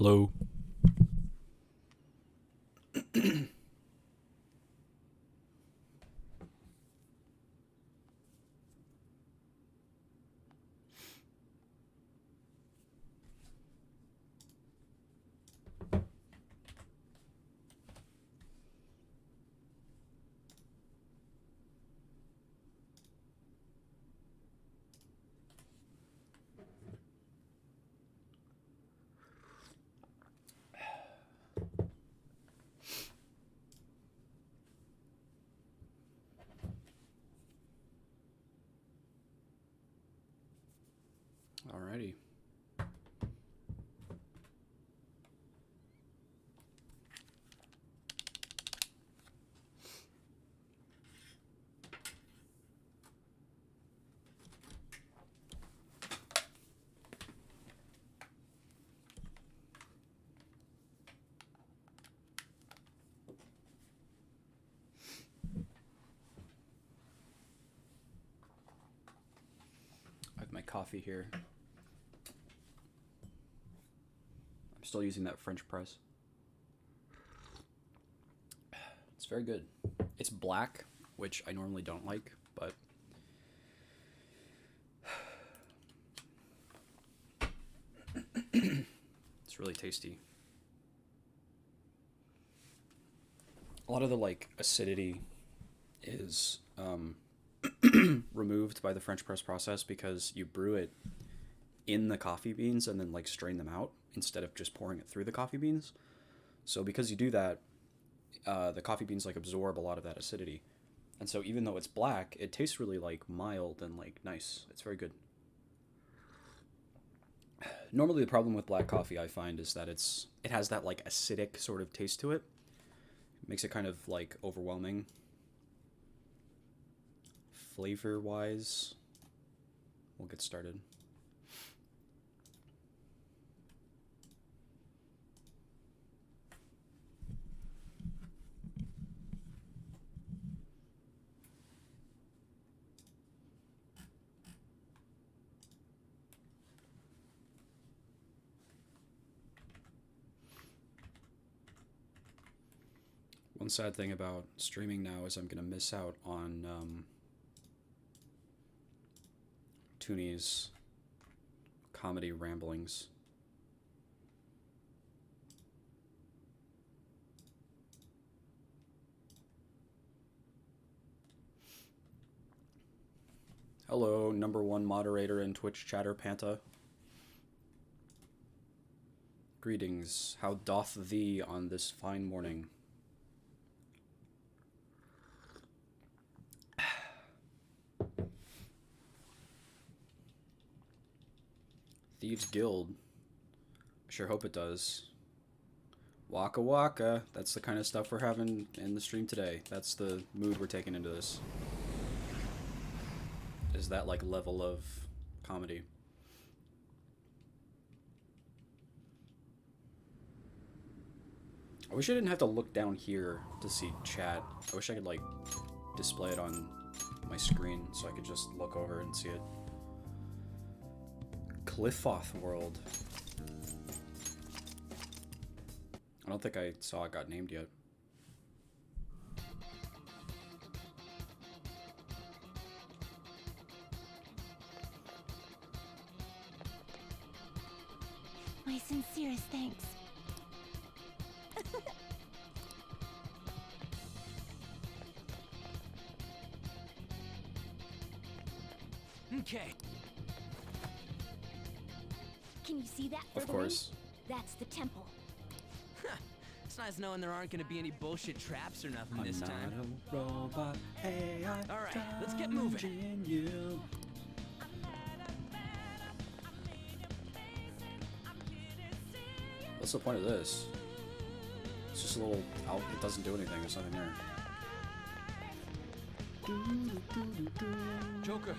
Hello. Alrighty. I have my coffee here. I'm still using that French press. It's very good. It's black, which I normally don't like, but it's really tasty. A lot of the acidity is removed by the French press process because you brew it in the coffee beans and then strain them out instead of just pouring it through the coffee beans. So because you do that, the coffee beans absorb a lot of that acidity, and so even though it's black, it tastes really mild and nice. It's very good. Normally, the problem with black coffee I find is that it has that acidic sort of taste to it. It makes it kind of overwhelming. Flavor wise, we'll get started. One sad thing about streaming now is I'm going to miss out on Tooney's comedy ramblings. Hello, number one moderator in Twitch chatter, Panta. Greetings, how doth thee on this fine morning? Thieves Guild. I sure hope it does. Waka waka. That's the kind of stuff we're having in the stream today. That's the mood we're taking into this. Is that level of comedy. I wish I didn't have to look down here to see chat. I wish I could display it on my screen so I could just look over and see it. Cliffoth World. I don't think I saw it got named yet. My sincerest thanks. Okay. Can you see that? Of course. That's the temple. It's nice knowing there aren't gonna be any bullshit traps or nothing this time. I'm not a robot. Hey, All right, let's get moving. You. What's the point of this? It's just a little out. It doesn't do anything. There's nothing there. Joker.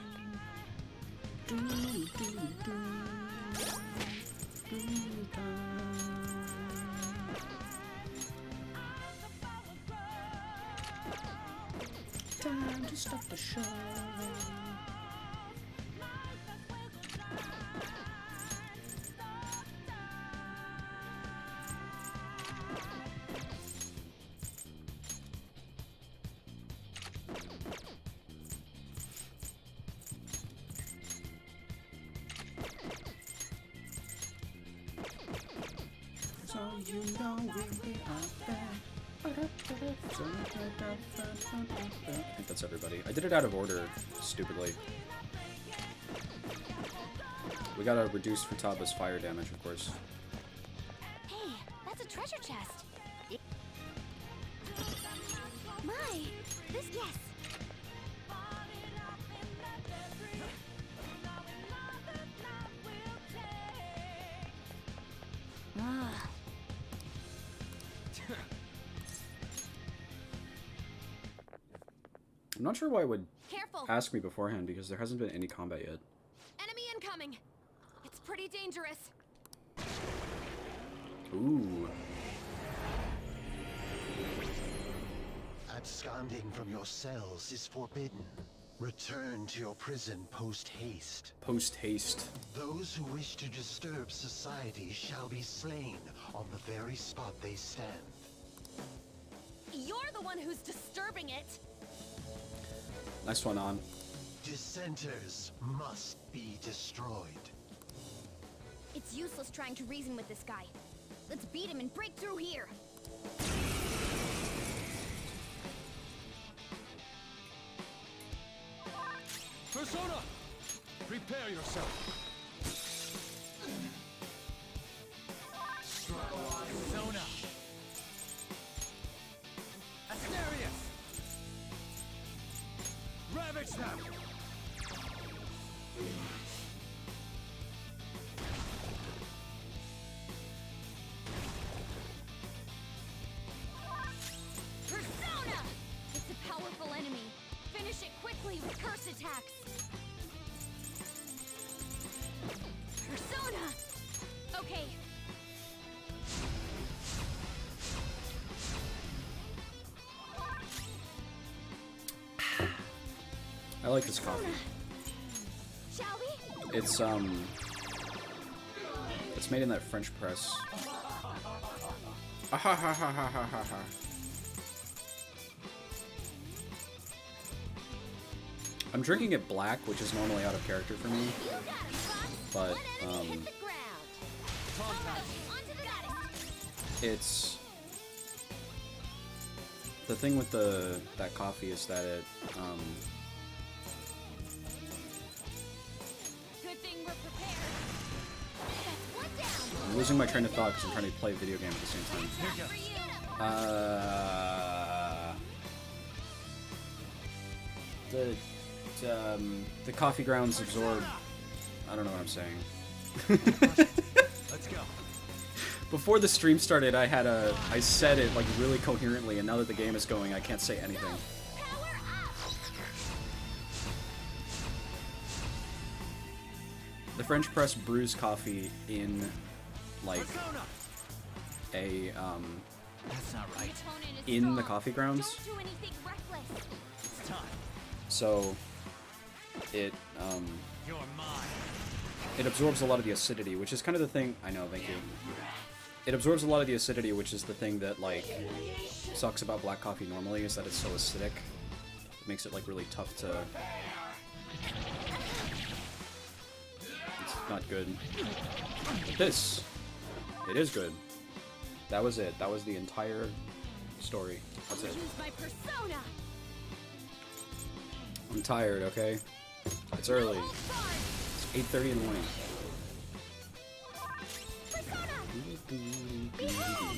Time to stop the show. you know we'll be out there. I think that's everybody. I did it out of order, stupidly. We gotta reduce Futaba's fire damage, of course. Hey, that's a treasure chest. My, this yes. Ah. I'm not sure why it would Careful. ask me beforehand, because there hasn't been any combat yet. Enemy incoming. It's pretty dangerous. Ooh. Absconding from your cells is forbidden. Return to your prison post-haste. Post-haste. Those who wish to disturb society shall be slain on the very spot they stand. You're the one who's disturbing it. Nice one, on. Dissenters must be destroyed. It's useless trying to reason with this guy. Let's beat him and break through here. Persona! Prepare yourself. Persona! Asterius! Ravage them! Persona! It's a powerful enemy. Finish it quickly with curse attacks. Persona! Okay. I like this coffee. Shall we? It's made in that French press. Ah, ha, ha, ha, ha, ha, ha, ha. I'm drinking it black, which is normally out of character for me, You got it, Fox. but, One enemy hit the ground. Onto the battlefield. it's... The thing with that coffee is that it, Good thing we're prepared. That's one down. I'm losing my train of thought because I'm trying to play a video game at the same time. That's for you. The coffee grounds absorb... I don't know what I'm saying. Let's go. Before the stream started, I said it like really coherently, and now that the game is going, I can't say anything. Power up. The French press brews coffee in like Persona! a That's not right. Melatonin is in the strong. coffee grounds. Don't do anything reckless. It's time. So it You're mine. it absorbs a lot of the acidity, which is kind of the thing. I know, thank you. It absorbs a lot of the acidity, which is the thing that like sucks about black coffee normally, is that it's so acidic. It makes it like really tough to. It's not good. This, it is good. That was it. That was the entire story. That's it. Use my persona. I'm tired. Okay, it's early. Hold guard. It's 8:30 in the morning. Persona. Behold.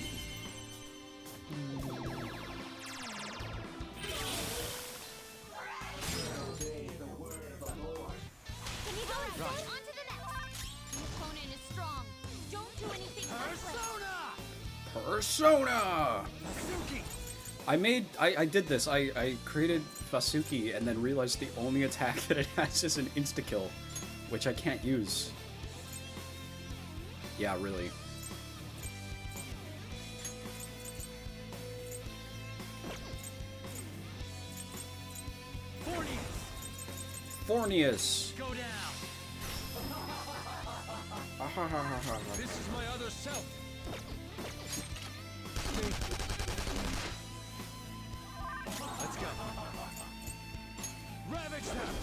Can you go instead? On to the next. Your opponent is strong. Don't do anything reckless. Persona! Persona! Suki! I did this. I created Fasuki and then realized the only attack that it has is an insta-kill, which I can't use. Yeah, really. Fornius! Go down! This is my other self! Let's go! Ravage them!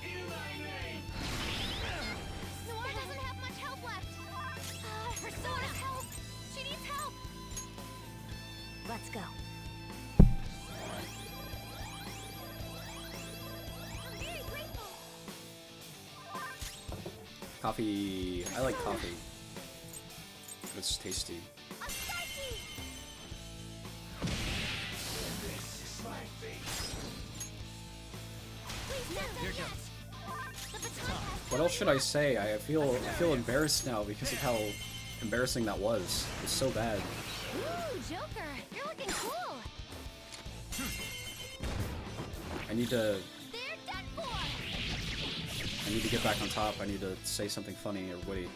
In thy name! Let's go. I'm very grateful. Coffee. I like coffee. It's tasty. I'm spicy. Please stand Here up. goes. The baton has What else should I say? I feel embarrassed now because of how embarrassing that was. It was so bad. Ooh, Joker, you're looking cool. I need to They're done for. get back on top. I need to say something funny or witty.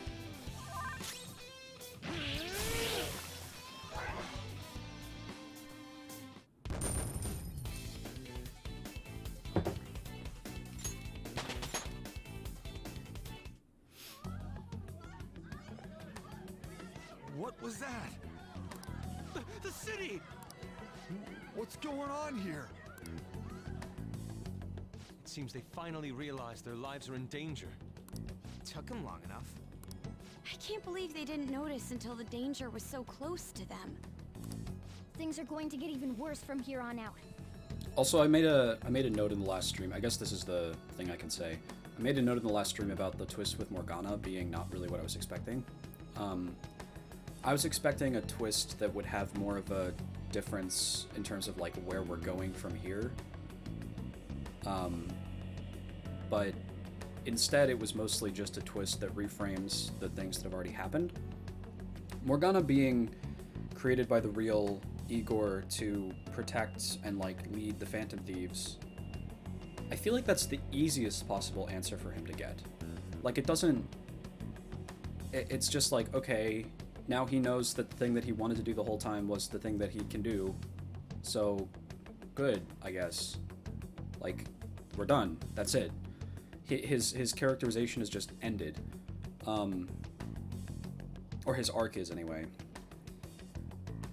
What was that? The city! What's going on here? It seems they finally realized their lives are in danger. Took him long enough. I can't believe they didn't notice until the danger was so close to them. Things are going to get even worse from here on out. Also, I made a note in the last stream. I guess this is the thing I can say. I made a note in the last stream about the twist with Morgana being not really what I was expecting. I was expecting a twist that would have more of a difference in terms of like where we're going from here. But instead it was mostly just a twist that reframes the things that have already happened. Morgana being created by the real Igor to protect and like lead the Phantom Thieves, I feel like that's the easiest possible answer for him to get. Like it doesn't, it's just like, okay, now he knows that the thing that he wanted to do the whole time was the thing that he can do, so good, I guess. Like, we're done, that's it. His characterization is just ended. Or his arc is anyway.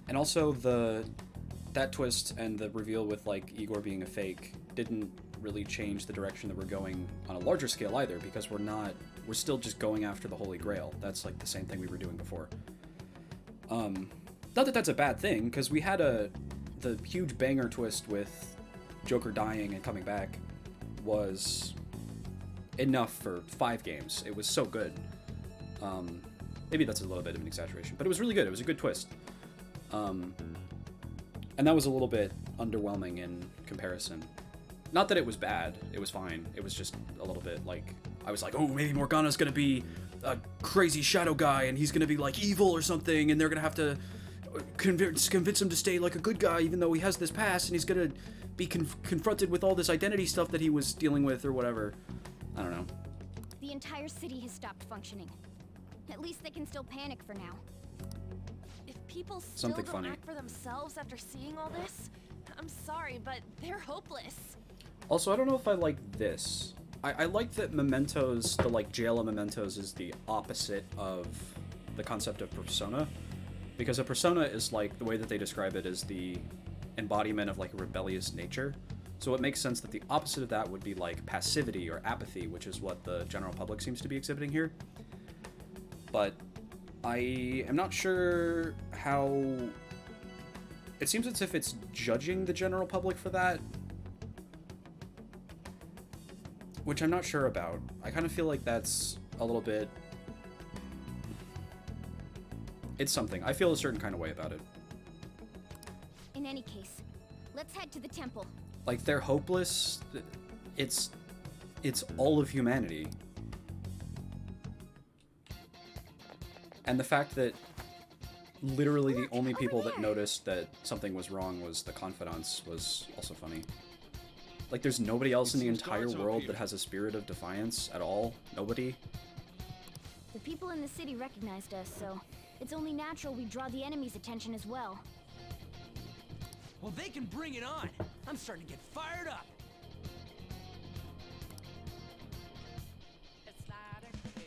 And also that twist and the reveal with like Igor being a fake didn't really change the direction that we're going on a larger scale either, because we're still just going after the Holy Grail. That's like the same thing we were doing before. Not that that's a bad thing, because we had the huge banger twist with Joker dying and coming back was enough for 5 games. It was so good. Maybe that's a little bit of an exaggeration, but it was really good. It was a good twist. And that was a little bit underwhelming in comparison. Not that it was bad, it was fine. It was just a little bit like, I was like, oh, maybe Morgana's gonna be a crazy shadow guy and he's gonna be like evil or something, and they're gonna have to convince him to stay like a good guy even though he has this past, and he's gonna be confronted with all this identity stuff that he was dealing with or whatever. I don't know. The entire city has stopped functioning. At least they can still panic for now. If people still Something don't funny. act for themselves after seeing all this, I'm sorry, but they're hopeless. Also, I don't know if I like this. I like that Mementos, the like jail of Mementos, is the opposite of the concept of persona. Because a persona is like, the way that they describe it is the embodiment of like a rebellious nature. So it makes sense that the opposite of that would be like passivity or apathy, which is what the general public seems to be exhibiting here. But I am not sure how... It seems as if it's judging the general public for that, which I'm not sure about. I kind of feel like that's a little bit... It's something. I feel a certain kind of way about it. In any case, let's head to the temple. Like, they're hopeless. It's all of humanity. And the fact that literally the only people that noticed that something was wrong was the confidants was also funny. Like, there's nobody else in the entire world that has a spirit of defiance at all. Nobody. The people in the city recognized us, so it's only natural we draw the enemy's attention as well. Well, they can bring it on. I'm starting to get fired up.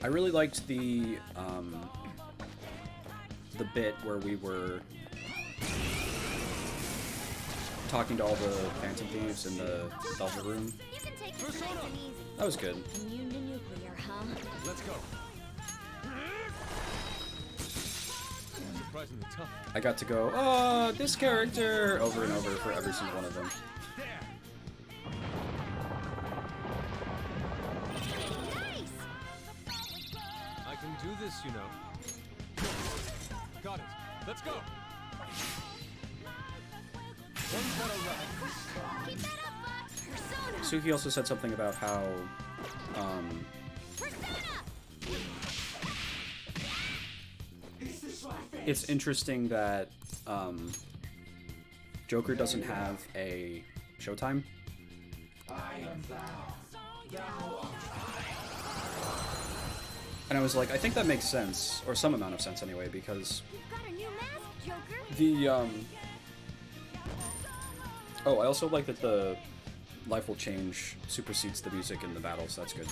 I really liked the bit where we were talking to all the Phantom Thieves in the Velvet Room. You can take this nice and easy. That was good. Immune to nuclear, huh? Let's go. surprisingly tough. I got to go, oh, this character, over and over for every single one of them. I can do this, you know. Got it. Let's go. One better left. Keep that up, Persona! Suki also said something about how, Persona! it's interesting that, Joker doesn't have a showtime. And I was like, I think that makes sense, or some amount of sense anyway, because You've got a new mask, Joker! the, oh, I also like that the life will change supersedes the music in the battles, that's good.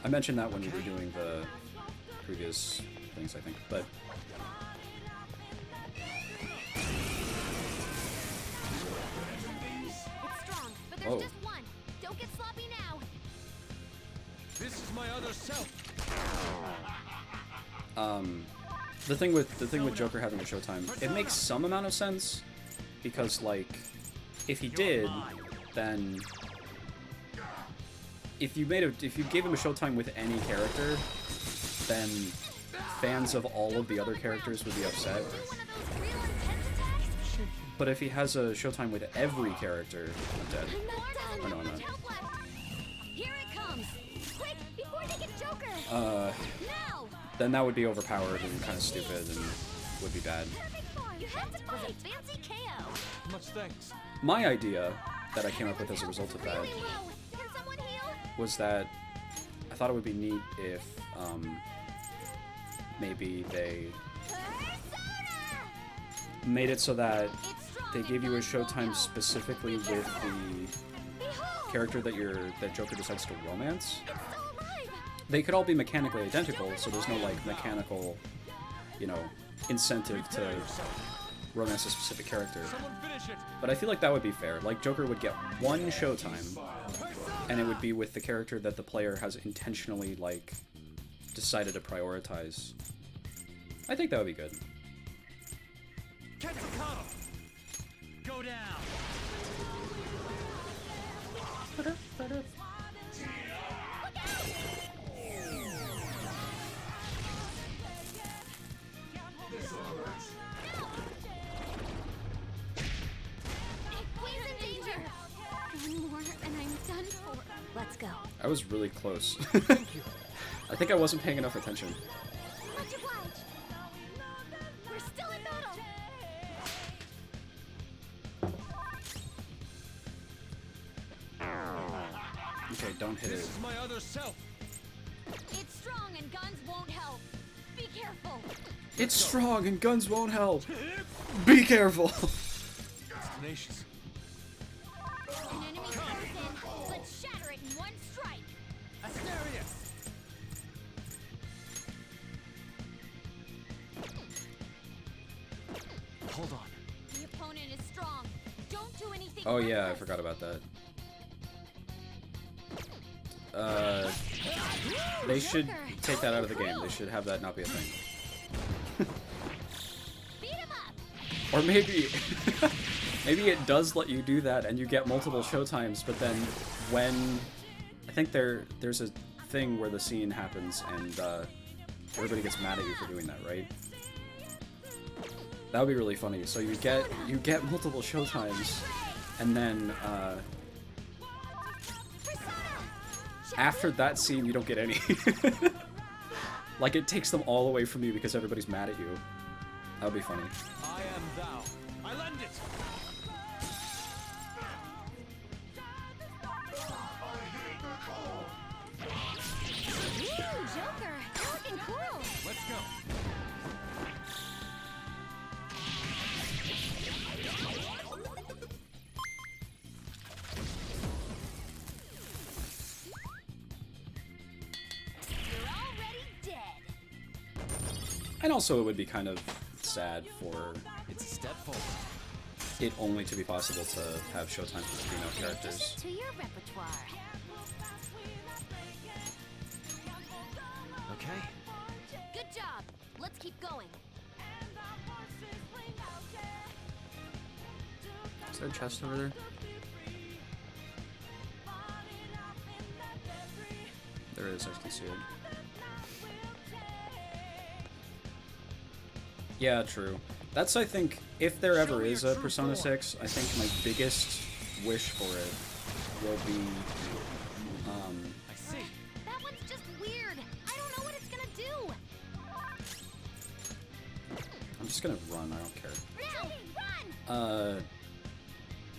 I mentioned that when we were doing the previous things, I think, but... It's strong, but there's Oh. just one. Don't get sloppy now. This is my other self. The thing with Joker having a showtime, it makes some amount of sense, because, like, if he did, then... If you gave him a showtime with any character, then fans of all of the other characters would be upset. One of those real intense attacks? But if he has a showtime with every character, I'm dead. I'm not done. Oh, no, I'm not. Help left. Here it comes. Quick, before they get Joker. Now. Then that would be overpowered and kind of stupid and would be bad. Perfect form. You have to fight. Fancy KO. Much thanks. My idea that I came up with as a result of that Really low. Can someone heal? was that I thought it would be neat if maybe they Persona! made it so that It's strong they and gave you a guns won't showtime help. specifically with the Behold. character that Joker decides to romance. It's still alive. They could all be mechanically identical, so there's no like mechanical, you know, incentive to romance a specific character. Someone finish it. But I feel like that would be fair. Like, Joker would get one showtime, and it would be with the character that the player has intentionally, like, decided to prioritize. I think that would be good. Kataga! Go down. Queen's in danger. One more and I'm done for. Let's go. I was really close. I think I wasn't paying enough attention. Much obliged. We're still in battle. Okay, don't hit This it. is my other self. It's strong and guns won't help. Be careful. It's strong and guns won't help. Be careful. It's tenacious. An enemy comes in. Let's shatter it in one strike. Asterius! Hold on. The opponent is strong. Don't do anything. Oh yeah, I reckless. forgot about that. They should take that out of the game. They should have that not be a thing. Beat him up. Or maybe, maybe it does let you do that and you get multiple showtimes, but then when, I think there's a thing where the scene happens and everybody gets mad at you for doing that, right? That would be really funny. So you get multiple showtimes, and then after that scene you don't get any. Like, it takes them all away from you because everybody's mad at you. That would be funny. I am thou. I lend it. Ooh, Joker. You're looking cool. Let's go. You're already dead. And also it would be kind of sad for It's a step forward. it only to be possible to have showtimes with female characters. To your repertoire. Okay. Good job. Let's keep going. there a chest over there? There is, I can see it. Yeah, true. That's, I think, if there ever is a Persona 6, I think my biggest wish for it will be, I see. That one's just weird. I don't know what it's gonna do. I'm just gonna run, I don't care. Now, run!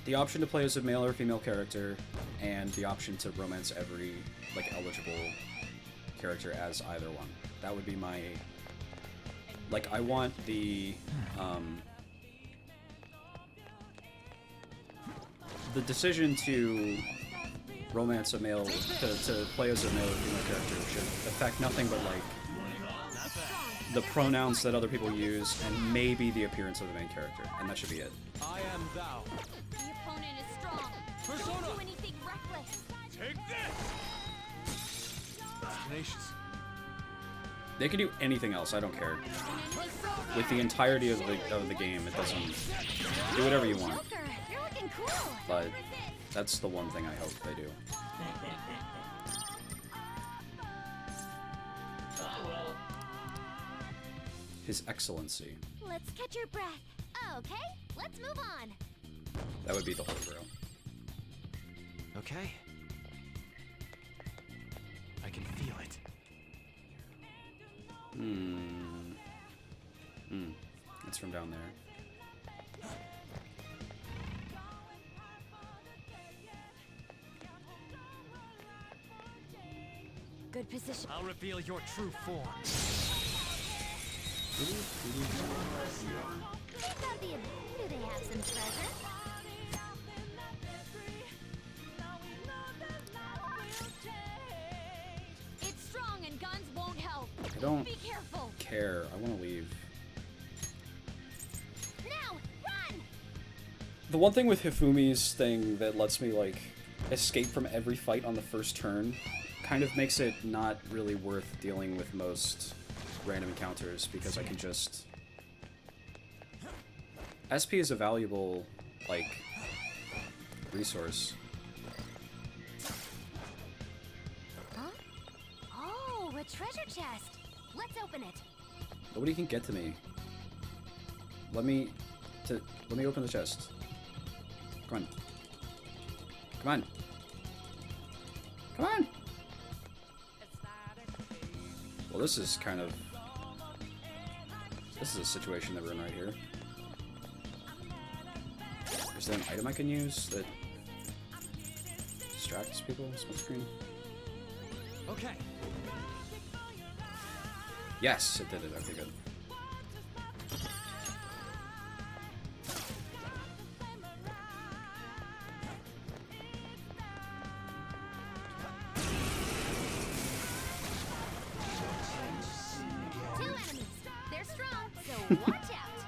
The option to play as a male or female character, and the option to romance every, like, eligible character as either one. That would be my... Like, I want the decision to romance a male, to play as a male or female character should affect nothing but, like, the pronouns that other people use, and maybe the appearance of the main character, and that should be it. I am thou. The opponent is strong. Persona! Don't do anything reckless. Take this! Tenacious. They can do anything else, I don't care. With the entirety of the game, it doesn't... Do whatever you want. Joker, you're looking cool. But that's the one thing I hope they do. His Excellency. Let's catch your breath. Okay, let's move on. That would be the Holy Grail. Okay. I can feel it. It's from down there. Good position. I'll reveal your true form. Do they have some treasure? It's strong and guns won't help. I don't Be careful. care. I want to leave. Now, run! The one thing with Hifumi's thing that lets me, like, escape from every fight on the first turn kind of makes it not really worth dealing with most random encounters, because I can just... SP is a valuable, like, resource. Huh? Oh, a treasure chest. Let's open it. Nobody can get to me. Let me open the chest. Come on. Come on. Come on! Well, this is kind of... This is a situation that we're in right here. Is there an item I can use that distracts people on split screen? Okay. Yes, it did it. Okay, good. Two enemies. They're strong, so watch out.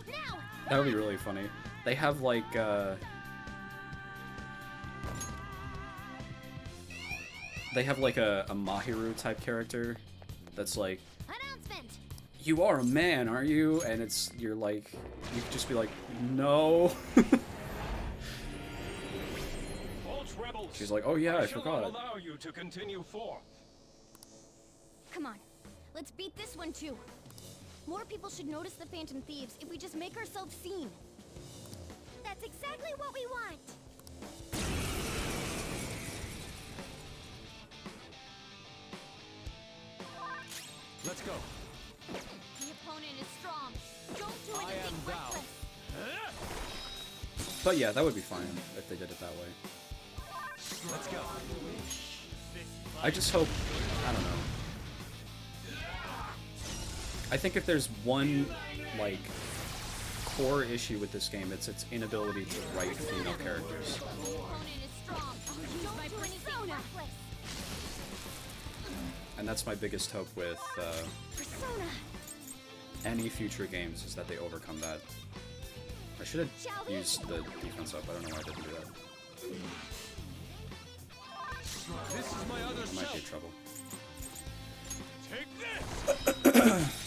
Now, That would be really funny. They have like a Mahiru type character that's like, announcement. you are a man, aren't you? And you're like, you could just be like, no. False rebels. She's like, oh yeah, I shall forgot. not allow you to continue forth. Come on, let's beat this one too. More people should notice the Phantom Thieves if we just make ourselves seen. That's exactly what we want. Let's go. The opponent is strong. Don't do I anything am thou. reckless. But yeah, that would be fine if they did it that way. Let's go. I just hope, I don't know. I think if there's one, like, core issue with this game, it's its inability to write female characters. The opponent is strong. Don't do anything reckless. And that's my biggest hope with Persona. any future games, is that they overcome that. I should have used the defense up, I don't know why I didn't do that. This is my other I might be in self. trouble. Take this!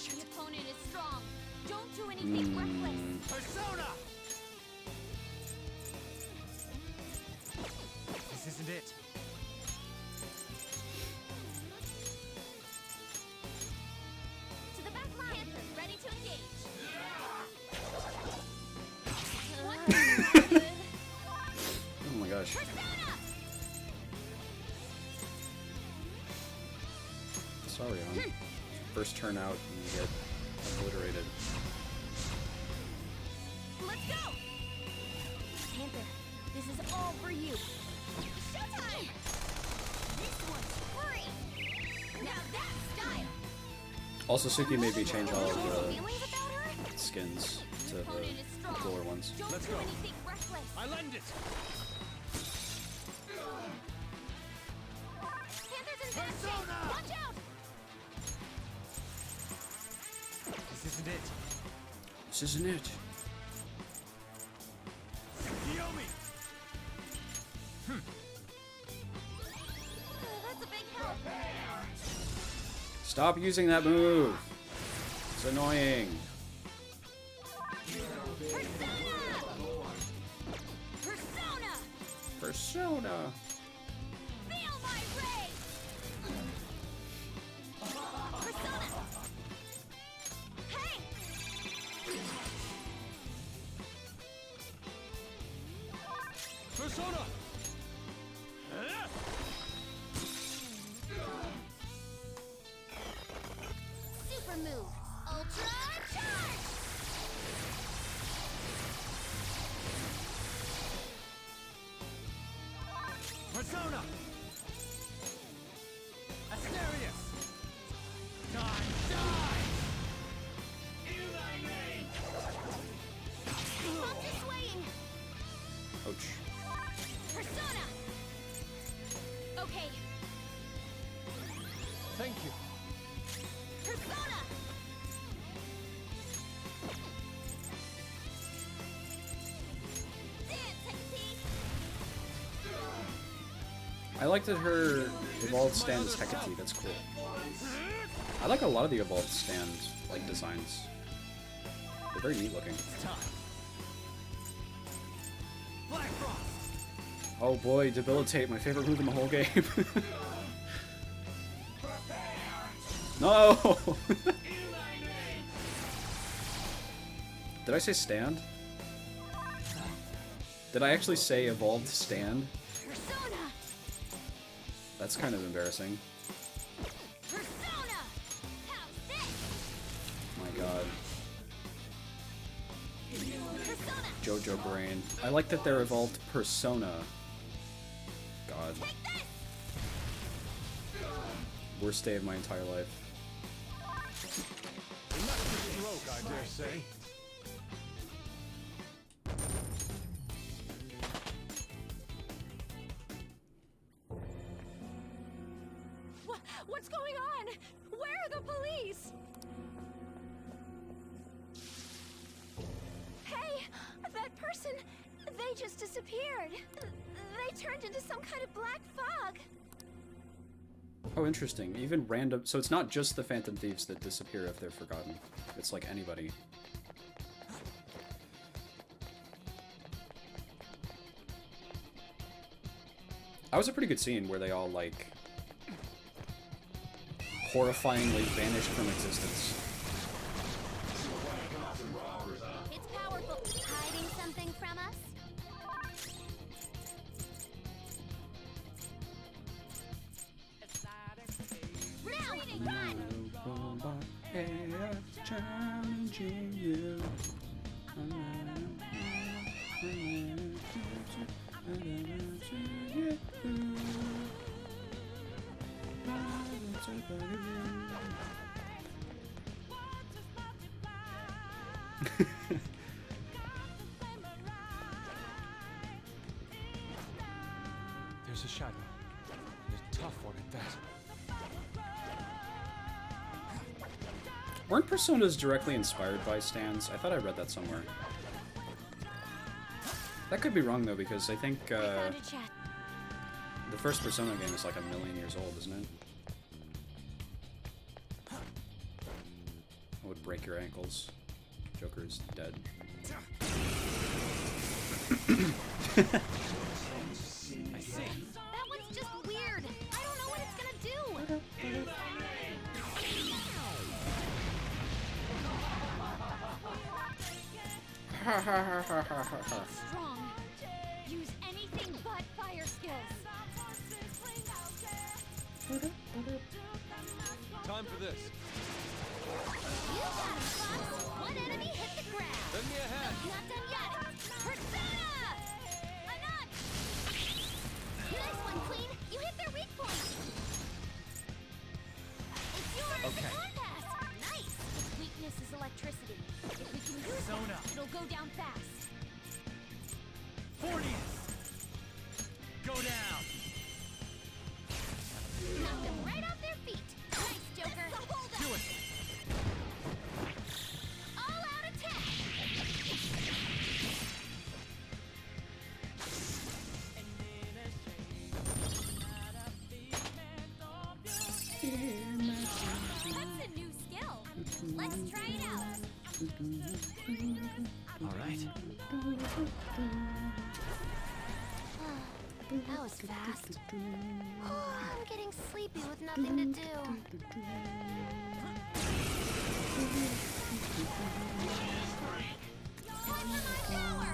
push The it. opponent is strong. Don't do anything reckless. Persona! This isn't it. To the back line. Panthers ready to engage. Oh my gosh. Persona! Sorry, hon. First turn out and you get obliterated. Let's go! Panther, this is all for you. Showtime! This one's free! Now that's style! Also, Suki made me change all of Feelings the about her? skins to The opponent is the strong. cooler ones. Don't Let's do go. anything reckless. I lend it. Panthers in bad shape. Watch out! This isn't it. This isn't it. Yomi. That's a big help. Stop using that move. It's annoying. Persona! Persona! Persona. Feel my rage! Persona! Hey! Persona. Super move! Ultra charge! Persona! Asterius! Die! Bump is swaying! Ouch. Persona! Okay, Thank you. Persona! Dance, Hecate! I like that her evolved stand is Hecate. That's cool. I like a lot of the evolved stand like designs. They're very neat looking. Time. Black Frost! Oh boy, debilitate, my favorite move in the whole game. No! Did I say stand? Did I actually say evolved stand? Persona! That's kind of embarrassing. Persona! How's this? My god. Persona! JoJo brain. I like that they're evolved persona. God. Take this! Worst day of my entire life. Not too stroke, I dare say. What's going on? Where are the police? Hey, that person, they just disappeared. They turned into some kind of black fog. Oh, interesting. Even random... So it's not just the Phantom Thieves that disappear if they're forgotten. It's like anybody. That was a pretty good scene where they all, like, horrifyingly vanished from existence. It's powerful. Hiding something from us? Now, run! Challenging you. There's a shadow. And a tough one at that. Weren't Personas directly inspired by stands? I thought I read that somewhere. That could be wrong though, because I think Found a chat. the first Persona game is like 1,000,000 years old, isn't it? would break your ankles. Joker's dead. I see. That one's just weird. I don't know what it's gonna do. Strong. Use anything but fire skills. Time for this. You got it, Fox. One enemy hit the ground. Lend me a hand. Not done yet. Persona! Enough! Nice one, Queen. You hit their weak point. It's yours. Okay. The compass. Nice. Its weakness is electricity. If we can use Persona. it, it'll go down fast. Fortius! Go down! Knocked them right off their feet. Nice, Joker. Do it! All out attack. That's a new skill. Let's try it out. All right. That was fast. I'm getting sleepy with nothing to do. What's in my power?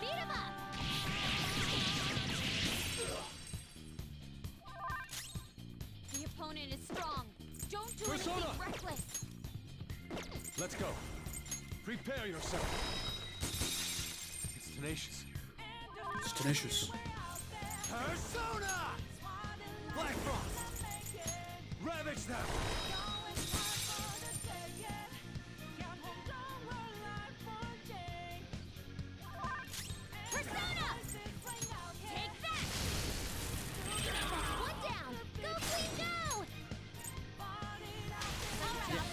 Beat him up! The opponent is strong. Don't do Persona! anything reckless. Let's go. Prepare yourself. It's tenacious. It's tenacious. Persona! Black Frost! Ravage them! Persona! Take that! That's one down! Go, Queen, go! Alright,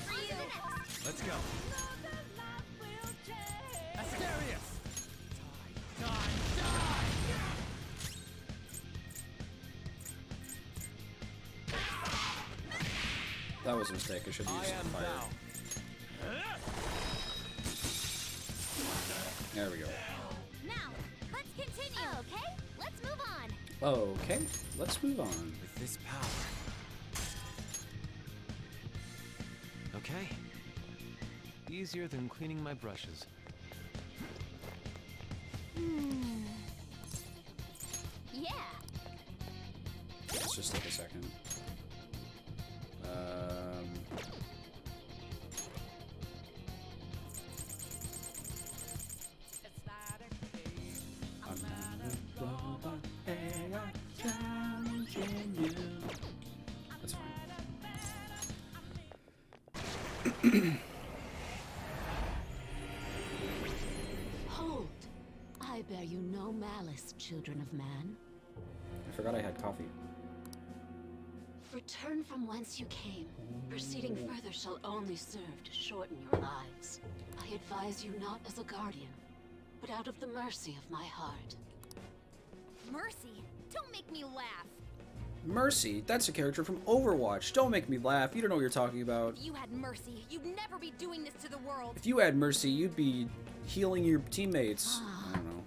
on to the next. Let's go. Asterius! Die! Die! That was a mistake. I should have I used am fire. thou. There we go. Now, let's continue. Okay, let's move on. Okay, let's move on. With this power. Okay. Easier than cleaning my brushes. Yeah. Let's just take a second. That's fine. Hold! I bear you no malice, children of man. I forgot I had coffee. Return from whence you came. Proceeding further shall only serve to shorten your lives. I advise you not as a guardian, but out of the mercy of my heart. Mercy, don't make me laugh. Mercy? That's a character from Overwatch. Don't make me laugh. You don't know what you're talking about. If you had mercy, you'd never be doing this to the world. If you had mercy, you'd be healing your teammates. I don't know.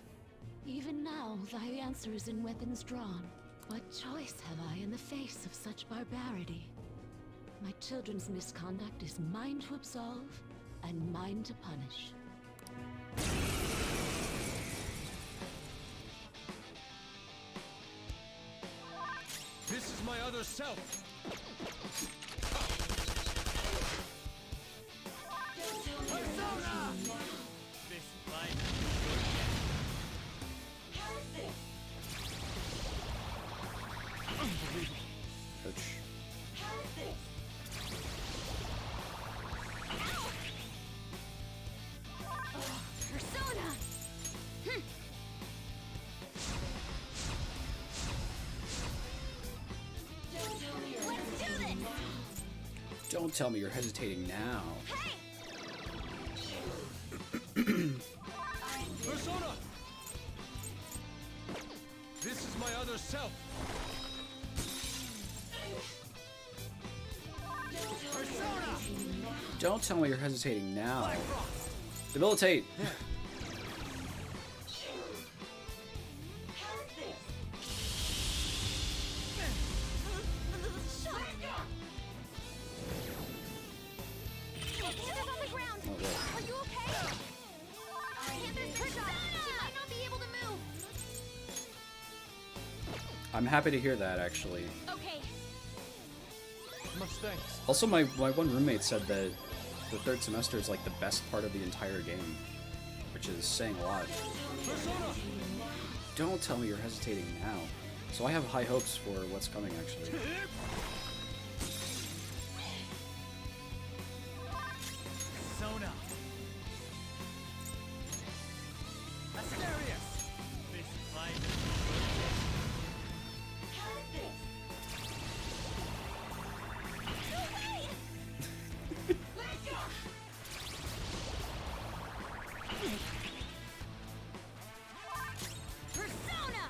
Even now, thy answer is in weapons drawn. What choice have I in the face of such barbarity? My children's misconduct is mine to absolve and mine to punish. This is my other self. Persona! This life Ouch. Persona! Let's do this! Don't tell me you're hesitating now. Hey! Persona! This is my other self. Persona! Don't tell me you're hesitating now. Debilitate! Panthers on the ground. Oh, wait. Are you okay? Panthers pushed off. She might not be able to move. I'm happy to hear that, actually. Okay. Much thanks. Also, my one roommate said that the third semester is like the best part of the entire game, which is saying a lot. Persona! Don't tell me you're hesitating now. So I have high hopes for what's coming, actually. Sona. Asterius. This fight Persona!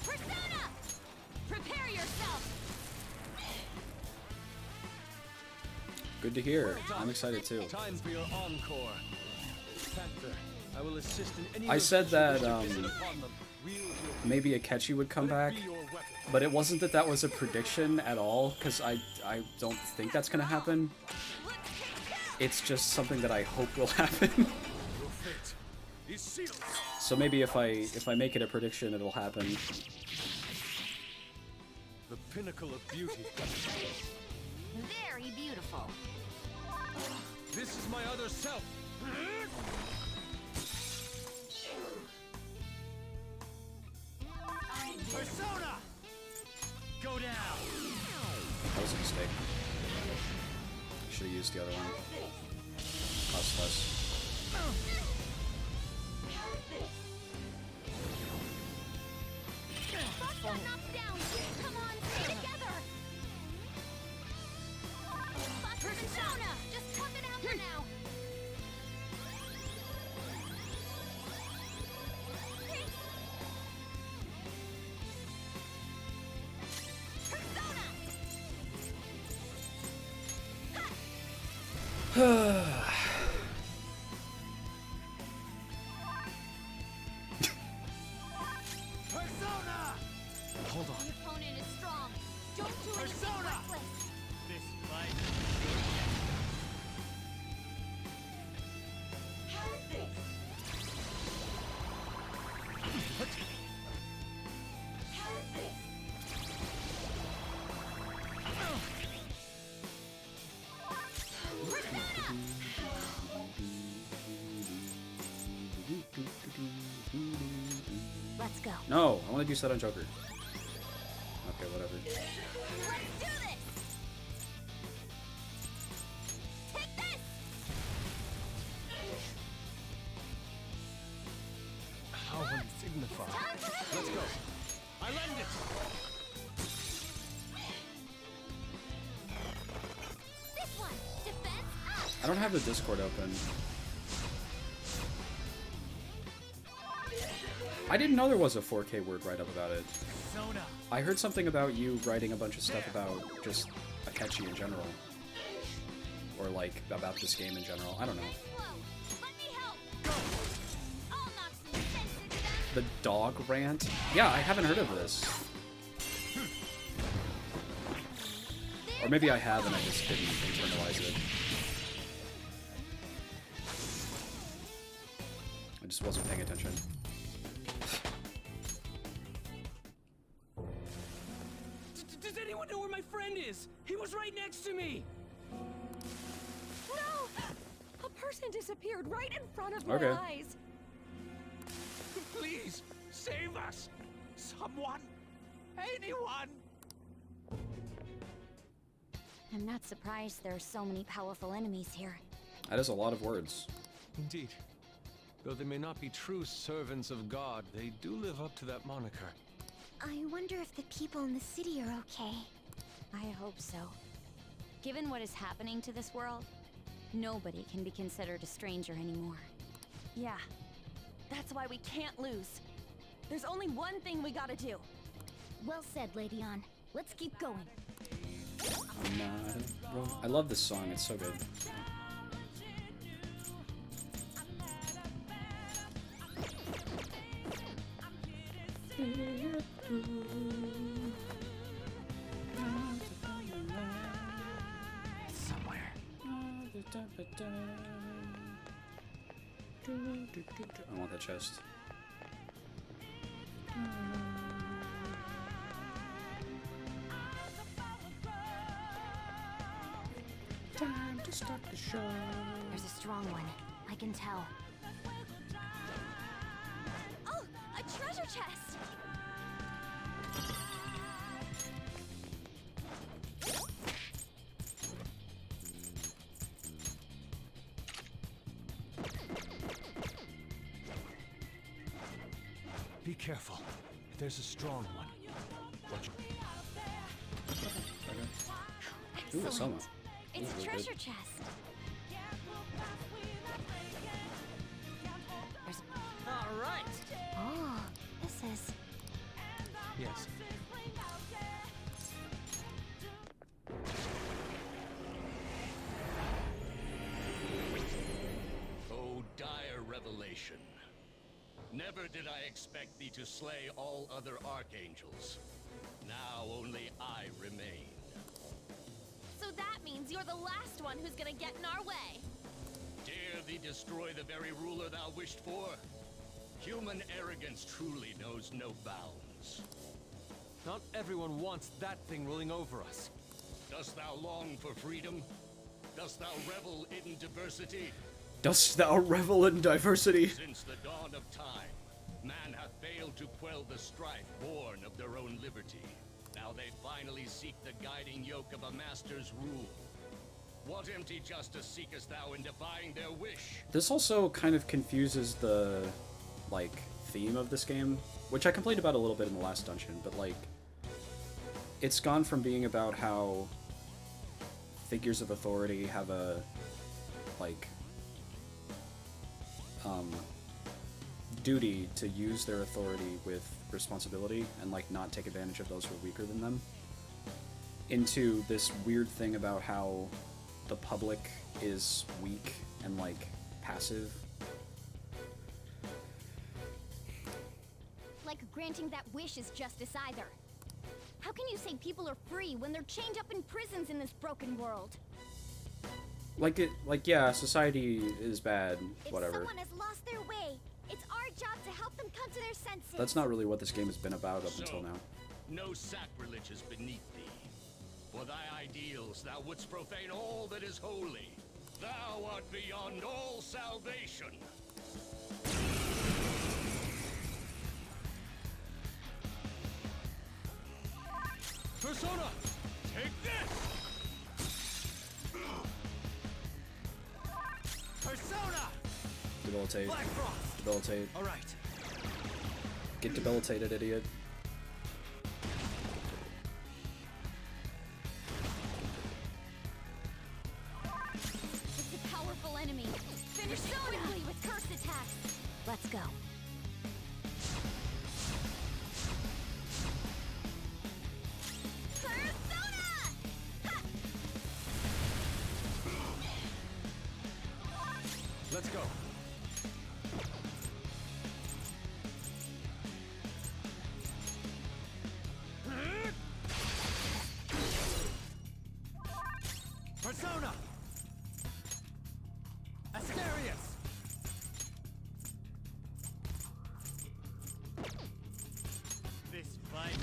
Persona! Prepare yourself! Good to hear. I'm excited too. Time for your encore. Panther, I will assist in any I said that, upon them. Wield your maybe Akechi would come back, be your weapon. but it wasn't that that was a prediction at all, because I don't think that's gonna happen. It's just something that I hope will happen. Your fate is sealed. So maybe if I make it a prediction, it'll happen. The pinnacle of beauty. Very beautiful. This is my other self. Persona! Go down! That was a mistake. Should have used the other one. Cost less. Buck got knocked down. Come on, stay together. Persona! Just tough it out for now. Persona! Persona! Hold on. The opponent is strong. Don't do anything Persona! reckless. This fight Let's go. No, I want to do set on Joker. Okay, whatever. Let's do this! Take this! How undignified. Time for this! Let's go. I lend it. This one! Defense up! I don't have the Discord open. I didn't know there was a 4K word write-up about it. Sona. I heard something about you writing a bunch of stuff about just Akechi in general. Or like, about this game in general. I don't know. Whoa! Let me help! I'll knock some sense into them! The dog rant? Yeah, I haven't heard of this. Or maybe I have and I just didn't internalize it. I just wasn't paying attention. Does anyone know where my friend is? He was right next to me! No! A person disappeared right in front of Okay. my eyes. Please, save us! Someone! Anyone! I'm not surprised there are so many powerful enemies here. That is a lot of words. Indeed. Though they may not be true servants of God, they do live up to that moniker. I wonder if the people in the city are okay. I hope so. Given what is happening to this world, Nobody can be considered a stranger anymore. Yeah. That's why we can't lose. There's only one thing we gotta do. Well said, Lady On. Let's keep going. I love this song. It's so good. Somewhere. I want that chest. Time to start the show. There's a strong one. I can tell. Oh, a treasure chest! Be careful. There's a strong one. Watch. Ooh, a Soma. It's Ooh, a really treasure good. chest. All right. Oh, this is... Yes. O dire revelation. Never did I expect thee to slay all other archangels. Now only I remain. So that means you're the last one who's gonna get in our way. Dare thee destroy the very ruler thou wished for? Human arrogance truly knows no bounds. Not everyone wants that thing ruling over us. Dost thou long for freedom? Dost thou revel in diversity? Dost thou revel in diversity? Since the dawn of time, man hath failed to quell the strife born of their own liberty. Now they finally seek the guiding yoke of a master's rule. What empty justice seekest thou in defying their wish? This also kind of confuses the, like, theme of this game, which I complained about a little bit in the last dungeon, but, like, it's gone from being about how figures of authority have a, like, duty to use their authority with responsibility and, like, not take advantage of those who are weaker than them, into this weird thing about how the public is weak and, like, passive. Like granting that wish is justice either. How can you say people are free when they're chained up in prisons in this broken world? Yeah, society is bad, whatever. If someone has lost their way, it's our job to help them come to their senses. That's not really what this game has been about up until now. No sacrilege is beneath thee. For thy ideals thou wouldst profane all that is holy. Thou art beyond all salvation. Persona! Take this! Persona! Debilitate. Black Frost! Debilitate. All right. Get debilitated, idiot. It's a powerful enemy. Finish it quickly with cursed attacks. Let's go. Let's go. Persona! Asterius! This fight.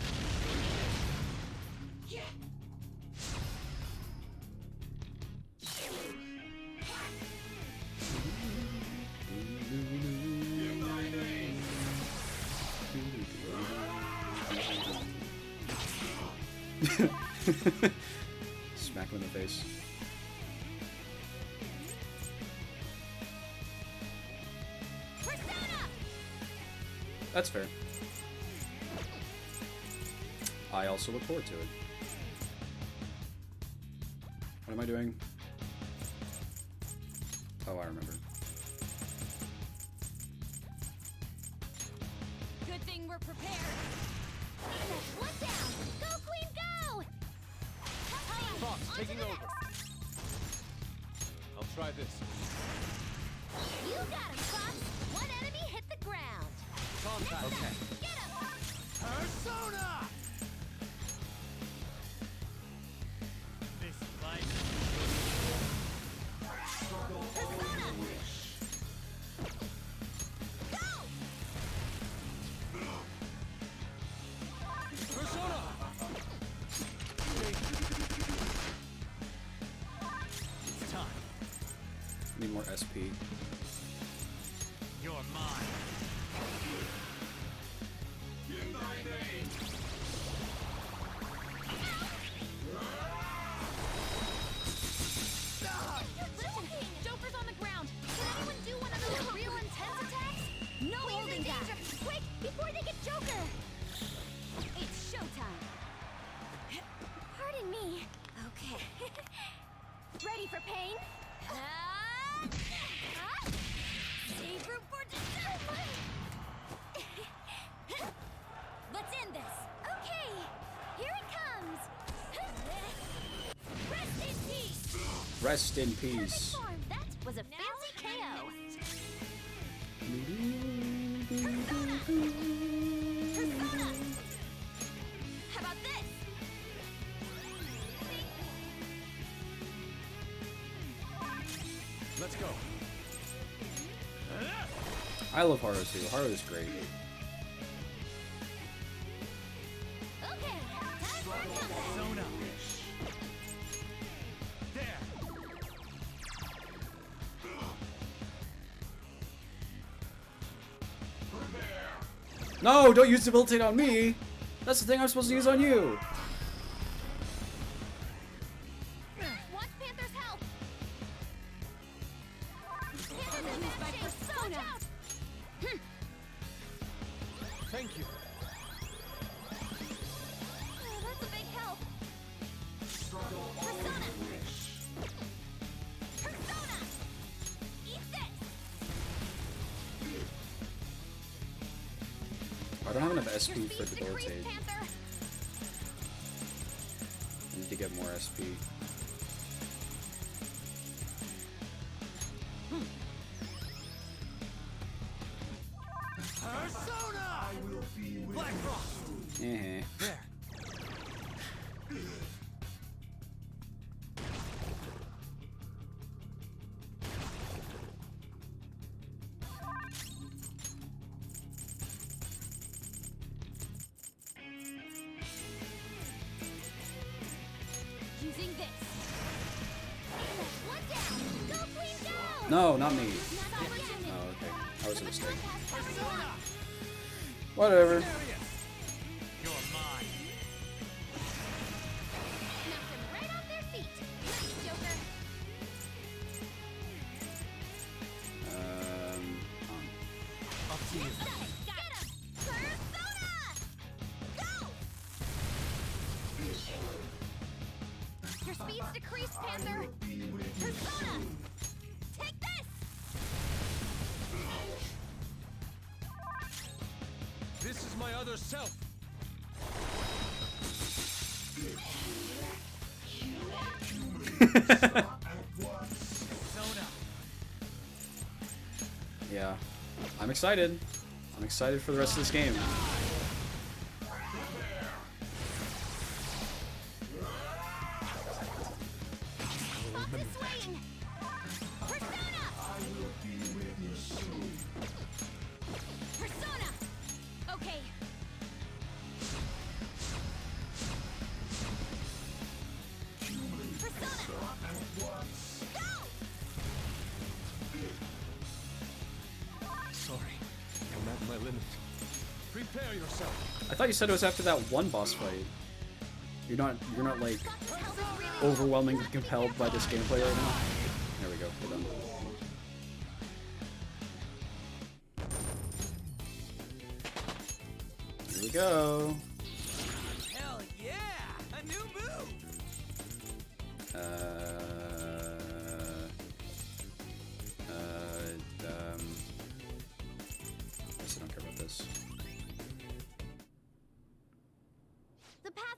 Smack him in the face. Persona! That's fair. I also look forward to it. What am I doing? how I remember. Good thing we're prepared. That's one down. Go, Queen, go! Fox, taking over. I'll try this. You got him, Fox. One enemy hit the ground. Contact. Okay. Get him! Persona! This fight. Persona! Go! Persona! It's time. Need more SP. You're mine. Listen, Joker's on the ground. Can anyone do one of those real intense attacks? No holding back. Quick, before they get Joker. It's showtime. Pardon me. Okay. Ready for pain? Save room for dessert. Let's end this. Okay, here it comes. Rest in peace. Rest in peace. Form. That was a fancy KO. Persona! How about this? Let's go. I love Haru too. Haru is great. Okay, time for a comeback. Persona. There. No, don't use debilitate on me. That's the thing I'm supposed to use on you. Want Panther's help? Panther's in bad shape. Watch out! Thank you. Oh, that's a big help. Persona! Persona! Eat this! I don't have enough SP Your for speed's decreased, debilitate. Panther! I need to get more SP. Persona! Black Frost. Eh. There. Using this. One down! Go, Queen, go! No, not me. Snap opportunity. Oh, okay. That was a mistake. Persona! Whatever. Serious. You're mine. Knock them right off their feet. Nice, Joker. Up to you. Get him! Persona! Go! Your speed's decreased, Panther. Persona! Take this! This is my other self. Persona. Yeah. I'm excited. I'm excited for the rest of this game. Stop this swaying! Persona! Persona! Okay. Persona! Go! Sorry. I'm at my limit. Prepare yourself. I thought you said it was after that one boss fight. You're not like overwhelmingly compelled by this gameplay right now. There we go. We're done. Here we go. Hell yeah! A new move!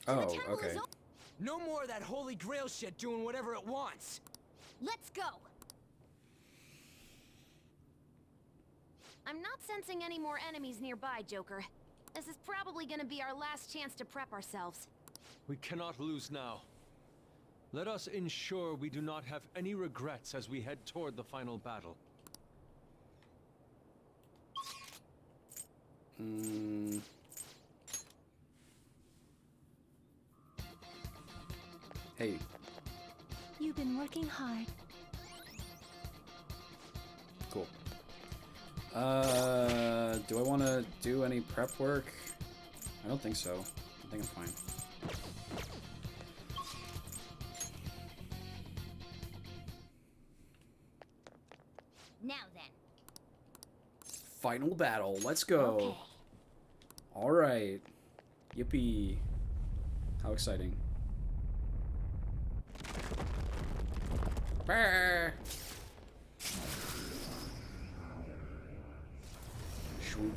Oh, the temple okay. is No more of that holy grail shit doing whatever it wants. Let's go. I'm not sensing any more enemies nearby, Joker. This is probably gonna be our last chance to prep ourselves. We cannot lose now. Let us ensure we do not have any regrets as we head toward the final battle. Hey, You've been working hard. cool. Do I want to do any prep work? I don't think so. I think I'm fine. Now then. Final battle. Let's go. Okay. All right. Yippee. How exciting. Brr. Swoop.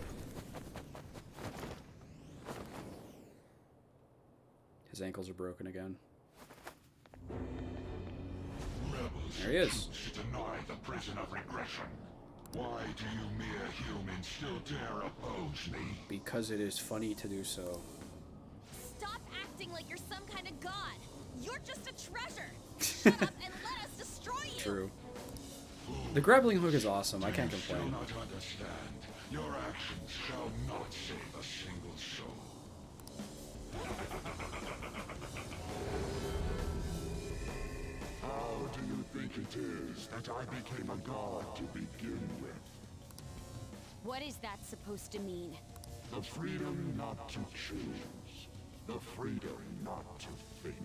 His ankles are broken again. There he is. Deny the prison of regression. Why do you mere humans still dare oppose me? Because it is funny to do so. Stop acting like you're some kind of god. You're just a treasure. Shut up and let us destroy you. True. The grappling hook is awesome. I can't You shall complain. not understand. Your actions shall not save a single soul. How do you think it is that I became a god to begin with? What is that supposed to mean? The freedom not to choose. The freedom not to think.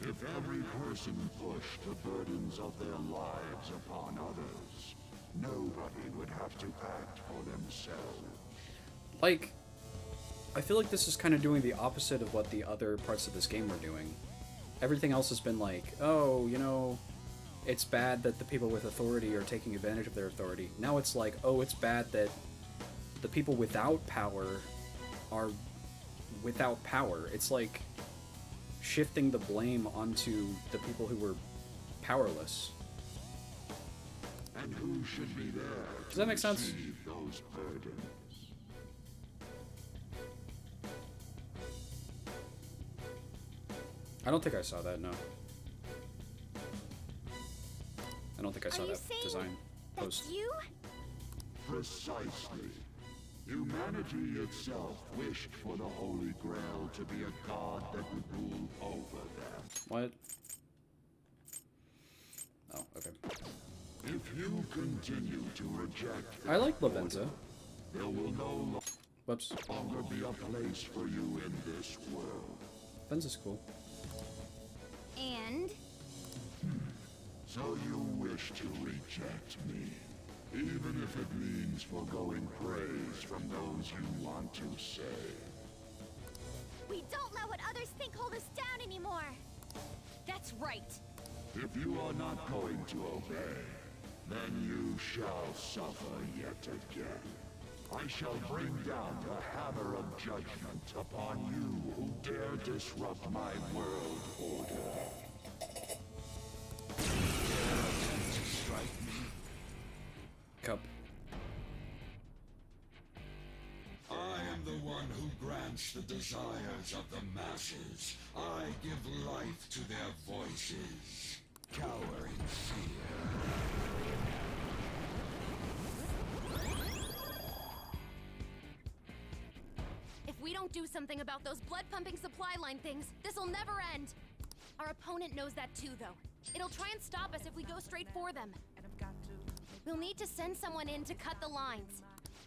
If every person pushed the burdens of their lives upon others, nobody would have to act for themselves. Like, I feel like this is kind of doing the opposite of what the other parts of this game were doing. Everything else has been like, oh, you know, it's bad that the people with authority are taking advantage of their authority. Now it's like, oh, it's bad that the people without power are without power. It's like shifting the blame onto the people who were powerless. And who should be there? Does that make sense? Receive those burdens? I don't think I saw that, no. I don't think I saw Are you that saying design post. That's you? Precisely. Humanity itself wished for the Holy Grail to be a god that would rule over them. What? Oh, okay. If you continue to reject I like Lavenza. there will no Whoops. longer be a place for you in this world. Lavenza's cool. And So you wish to reject me, even if it means foregoing praise from those you want to save. we don't let what others think hold us down anymore. That's right. If you are not going to obey, then you shall suffer yet again. I shall bring down the hammer of judgment upon you who dare disrupt my world order. Cup. I am the one who grants the desires of the masses. I give life to their voices. Cower in fear. If we don't do something about those blood-pumping supply line things, this'll never end. Our opponent knows that too, though. It'll try and stop us if we go straight for them. We'll need to send someone in to cut the lines.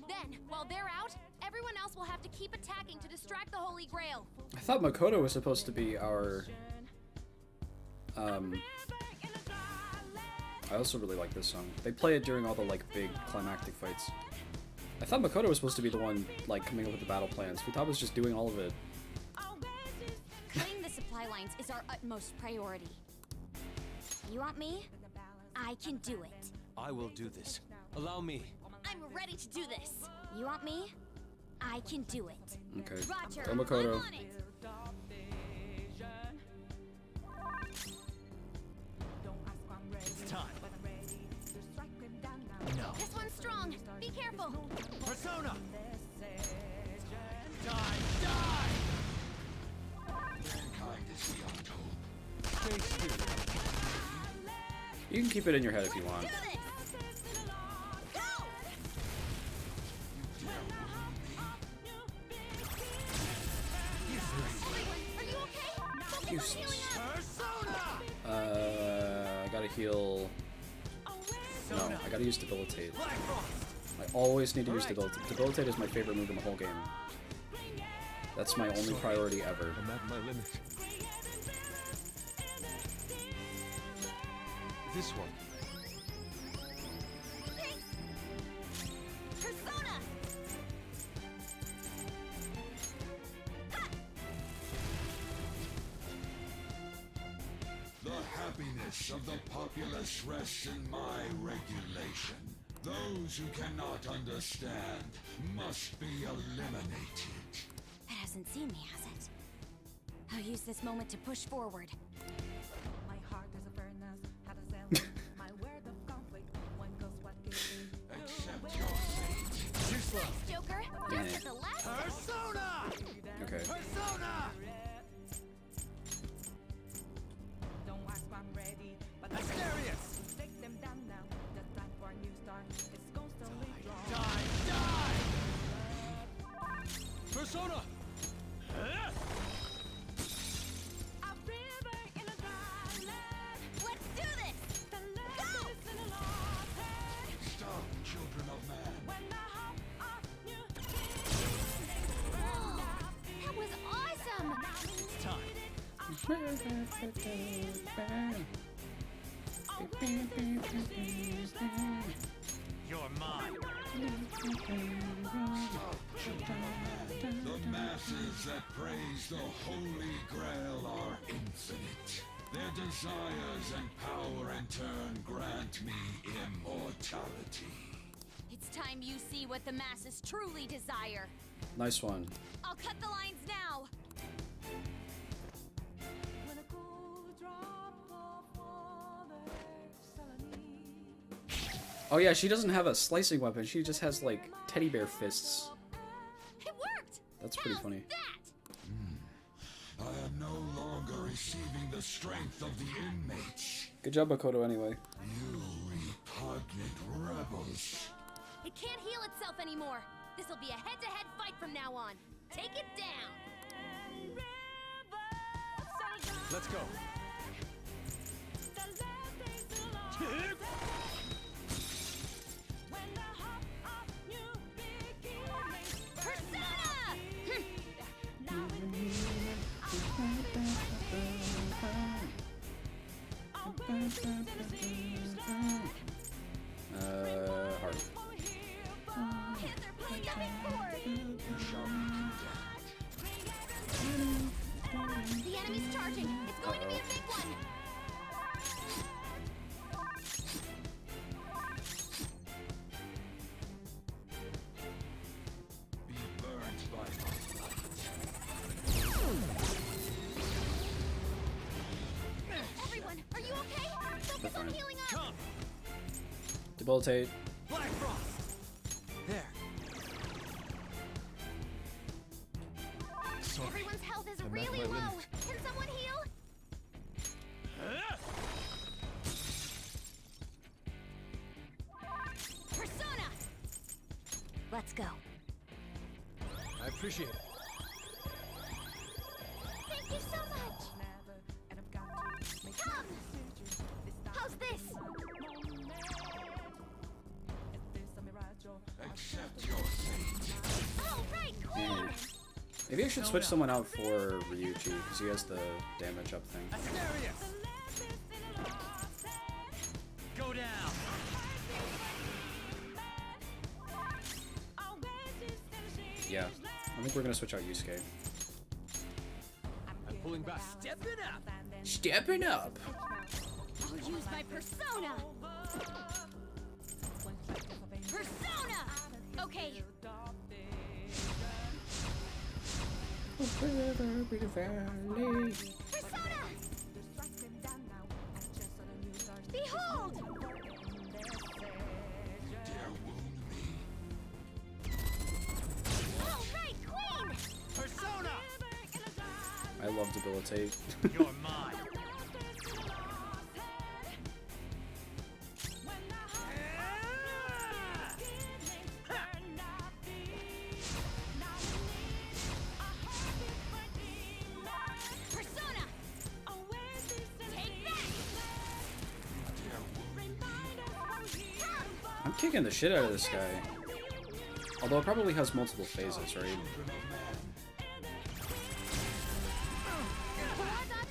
Then, while they're out, everyone else will have to keep attacking to distract the Holy Grail. I thought Makoto was supposed to be our... I also really like this song. They play it during all the, like, big climactic fights. I thought Makoto was supposed to be the one, like, coming up with the battle plans. We thought it was just doing all of it. Cutting the supply lines is our utmost priority. You want me? I can do it. I will do this. Allow me. I'm ready to do this. You want me? I can do it. Okay. Roger, Go Makoto. I'm on it. strong. Be careful. Persona! Die! Die! Mankind is beyond hope. Stay still. You can keep it in your head if you want. Do this. Go! Are you okay? Focus on Useless. healing up. I gotta heal. No, I gotta use Debilitate. Black Frost! I always need to use Debilitate. Debilitate is my favorite move in the whole game. That's my only priority ever. I'm at my limit. This one. Persona! The happiness of the populace rests in my regulation. Those who cannot understand must be eliminated. That hasn't seen me, has it? I'll use this moment to push forward. My heart is a furnace, had a zeal, my word of conflict. One goes what gives me. Accept your fate. Too slow. Thanks, Joker. Just at the last Persona! Okay. Persona! Don't ask if I'm ready, but Asterius! take them down now. The time for a new start is constantly drawn. Die! Die! Persona! A river in a dry land. Let's do this! The land Go! is in a lost hand. Stop, children of man. When the hope of new Whoa, that was awesome! It's time. You're mine. Stop, children of man. The masses that praise the Holy Grail are infinite. Their desires and power in turn grant me immortality. It's time you see what the masses truly desire. Nice one. I'll cut the lines now. when a cool drop of water suddenly. Oh yeah, she doesn't have a slicing weapon. She just has like teddy bear fists. It worked! That's pretty How's funny. that? I am no longer receiving the strength of the inmates. Good job, Makoto, anyway. You repugnant rebels. It can't heal itself anymore. This'll be a head-to-head fight from now on. Take it down. Let's go. Persona! Hard. Panther, play coming forward. The enemy's charging. It's going to be a big one. Be burned by my light. Everyone, are you okay? Focus on fine. healing up. Come! Debilitate. Black Frost! There. Sorry. Everyone's health is I'm at really my low. limit. Can someone heal? Persona! Let's go. I appreciate it. Thank you so much. Never, and I've got to make Come. decisions. This time How's this? if there's a mirage or Accept your fate. Oh, right, cool. Man. Maybe I should switch someone out for Ryuji, because he has the damage up thing. Asterius! Go down! Yeah. I think we're gonna switch out Yusuke. I'm pulling back. Step it up! Stepping up! I'll use my persona. Persona! Okay. Persona! Behold! Dare wound love debilitate. You're mine. Persona! Take that! I'm kicking the shit out of this guy. Although it probably has multiple phases, right?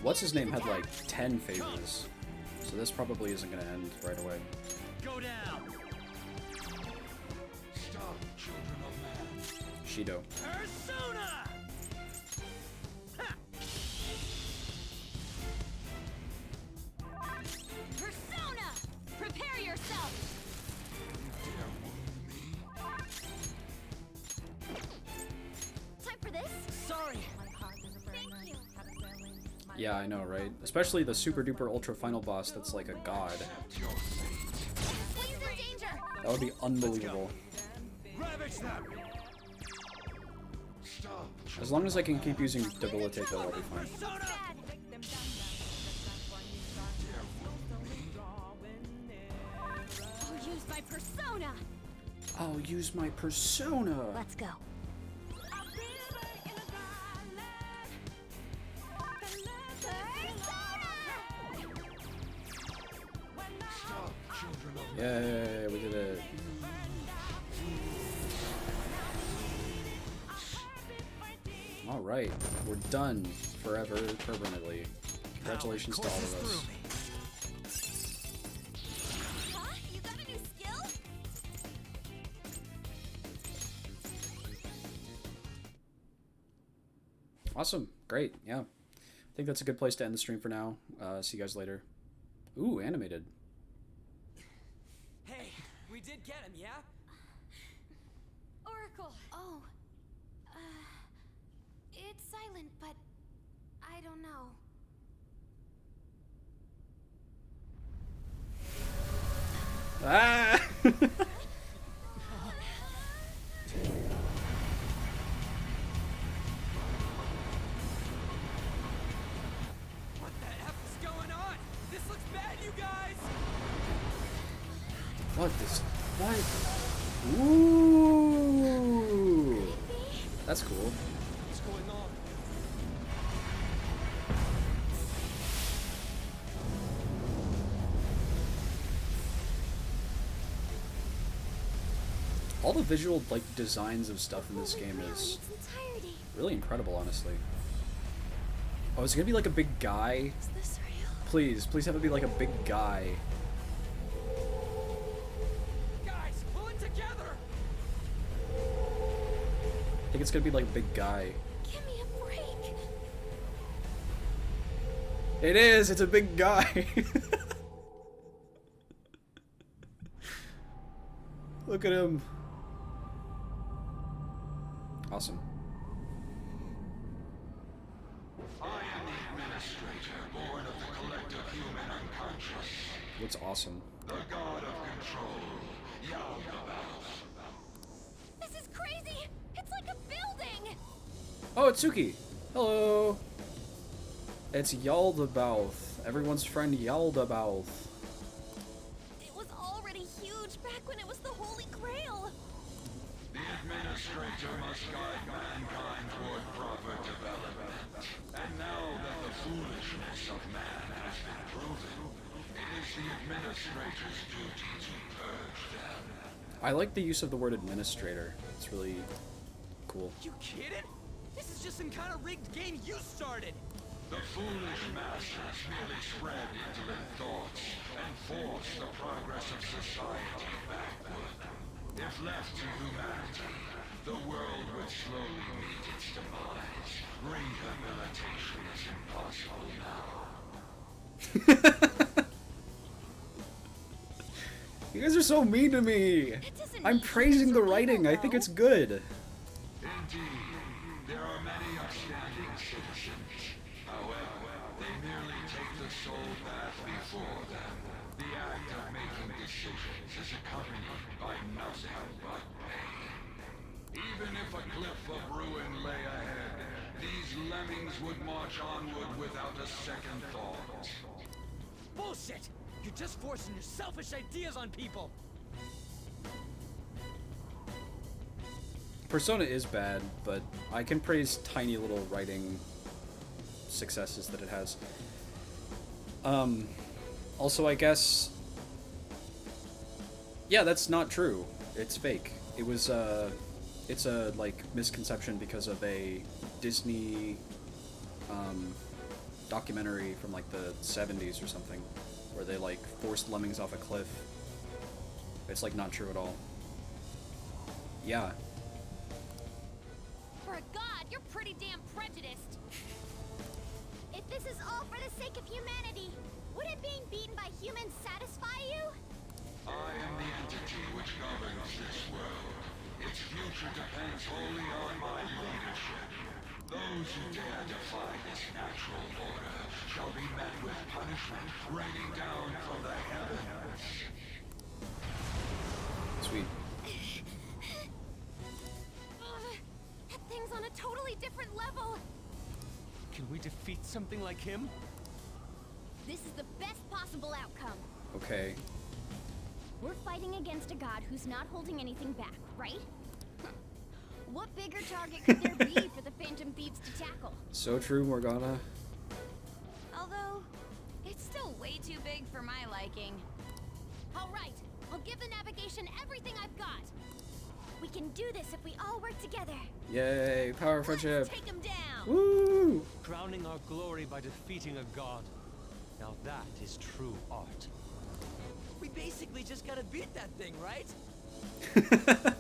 What's his name had like 10 phases, so this probably isn't gonna end right away. Go down. Stop, children of man. Shido. Persona! Persona! Prepare yourself! Time for this? Sorry. Thank you. Yeah, I know, right? Especially the super duper ultra final boss that's like a god. Please in danger! That would be unbelievable. Ravage them! Stop. As long as I can keep using debilitate, though, I'll be fine. I'll use my persona! I'll use my persona! Let's go. Stop, children of Yay, we did it. Alright, we're done forever, permanently. Congratulations to all of us. Huh? You got a new skill? Awesome, great, yeah. I think that's a good place to end the stream for now. See you guys later. Ooh, animated. Hey, we did get him, yeah? Oracle. Oh. It's silent, but I don't know. Ah! What the F is going on? This looks bad, you guys! What this? What? Ooh! That's cool. What's going on? All the visual like designs of stuff in this game is Its entirety. really incredible, honestly. Oh, is it gonna be like a big guy? Is this real? Please, please have it be like a big guy. Guys, pull it together! I think it's gonna be like a big guy. Give me a break. It is! It's a big guy! Look at him. Awesome. I am the administrator, born of the collective human unconscious. What's awesome? The god of control, Yaldabaoth. This is crazy. It's like a building. Oh, it's Suki! Hello! It's Yaldabaoth. Everyone's friend Yaldabaoth. It was already huge back when it was the Holy Grail. The administrator must guide mankind toward proper development. And now that the foolishness of man has been proven, it is the administrator's duty to purge them. I like the use of the word administrator. It's really cool. You kidding? This is just some kind of rigged game you started! The foolish masters merely spread indolent thoughts and force the progress of society backward. If left to humanity, the world would slowly meet its demise. Rehabilitation is impossible now. You guys are so mean to me! I'm praising the writing, I think it's good. Indeed, there are many upstanding citizens. However, they merely take the soul path before them. The act of making decisions is accompanied by nothing but pain. Even if a cliff of ruin lay ahead, these lemmings would march onward without a second thought. Bullshit! You're just forcing your selfish ideas on people! Persona is bad, but I can praise tiny little writing successes that it has. Also, I guess... Yeah, that's not true. It's fake. It was, it's a, like, misconception because of a Disney, documentary from, like, the 70s or something, where they, like, forced lemmings off a cliff. It's, like, not true at all. Yeah. For a god, you're pretty damn prejudiced. If this is all for the sake of humanity, wouldn't being beaten by humans satisfy you? I am the entity which governs this world. Its future depends wholly on my leadership. Those who dare defy this natural order shall be met with punishment raining down from the heavens. Sweet. That thing's on a totally different level. Can we defeat something like him? This is the best possible outcome. Okay. We're fighting against a god who's not holding anything back, right? What bigger target could there be for the Phantom Thieves to tackle? So true, Morgana. Although, it's still way too big for my liking. All right, I'll give the navigation everything I've got. We can do this if we all work together. Yay, power of friendship. Take him down. Woo! Crowning our glory by defeating a god. Now that is true art. We basically just gotta beat that thing, right? Man,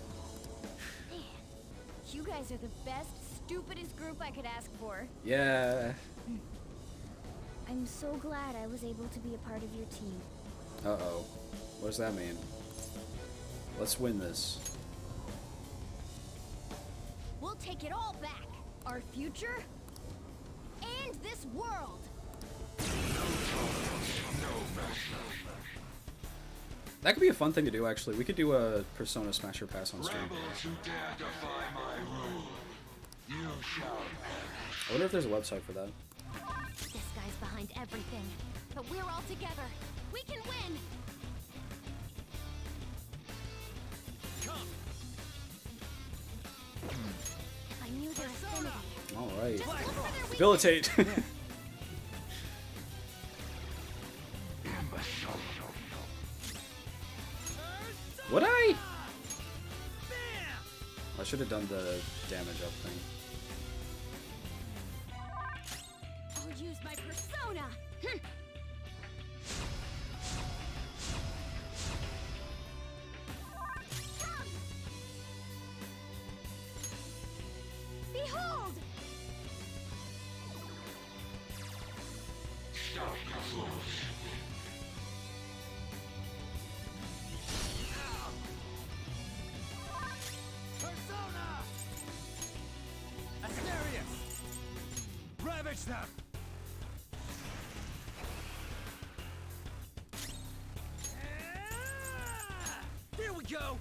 you guys are the best, stupidest group I could ask for. Yeah. I'm so glad I was able to be a part of your team. Uh-oh. What does that mean? Let's win this. We'll take it all back. Our future and this world. That could be a fun thing to do, actually. We could do a Persona Smasher Pass on stream. Rebels who dare defy my rule, you shall perish. I wonder if there's a website for that. This guy's behind everything, but we're all together. We can win. Come! If I knew their affinity. Alright. Just look for their Debilitate! Would I? I should have done the damage up thing. I'll use my persona. Behold! Stop, you fools. Persona! Asterius! Ravage them! Here we go!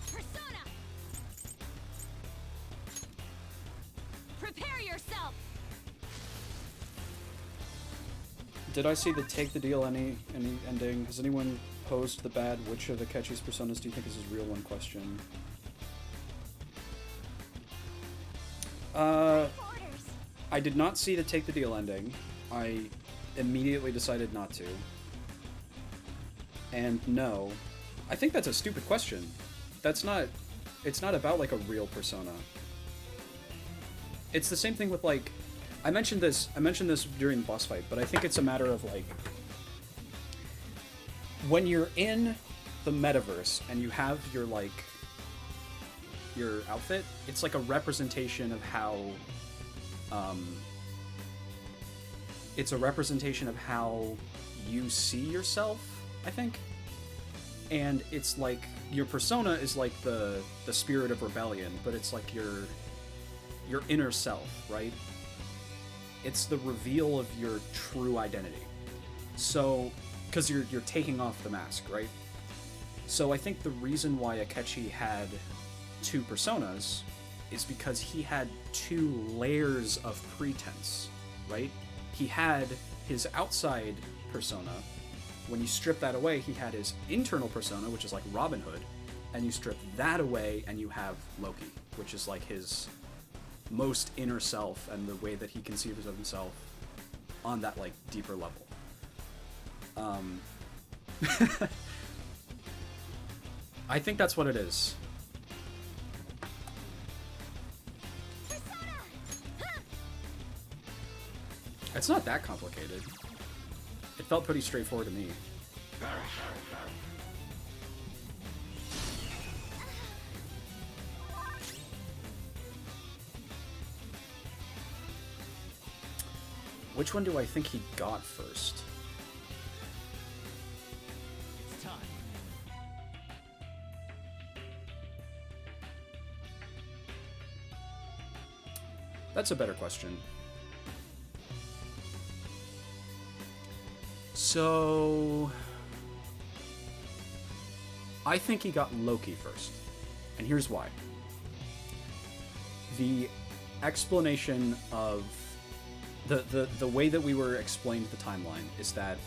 Persona! Prepare yourself! Did I see the Take the Deal any ending? Has anyone posed the bad which of Akechi's personas do you think is his real one question? I did not see the Take the Deal ending. I immediately decided not to. And no. I think that's a stupid question. That's not... It's not about, like, a real persona. It's the same thing with, like... I mentioned this during the boss fight, but I think it's a matter of, like... When you're in the metaverse and you have your, like... your outfit, it's like a representation of how... it's a representation of how you see yourself, I think. And it's like, your persona is like the spirit of rebellion, but it's like your inner self, right? It's the reveal of your true identity. So, because you're taking off the mask, right? So I think the reason why Akechi had two personas is because he had two layers of pretense, right? He had his outside persona. When you strip that away, he had his internal persona, which is like Robin Hood, and you strip that away and you have Loki, which is like his most inner self and the way that he conceives of himself on that like deeper level. I think that's what it is. It's not that complicated. It felt pretty straightforward to me. Which one do I think he got first? It's time. That's a better question. So I think he got Loki first. And here's why. The explanation of the way that we were explained the timeline is that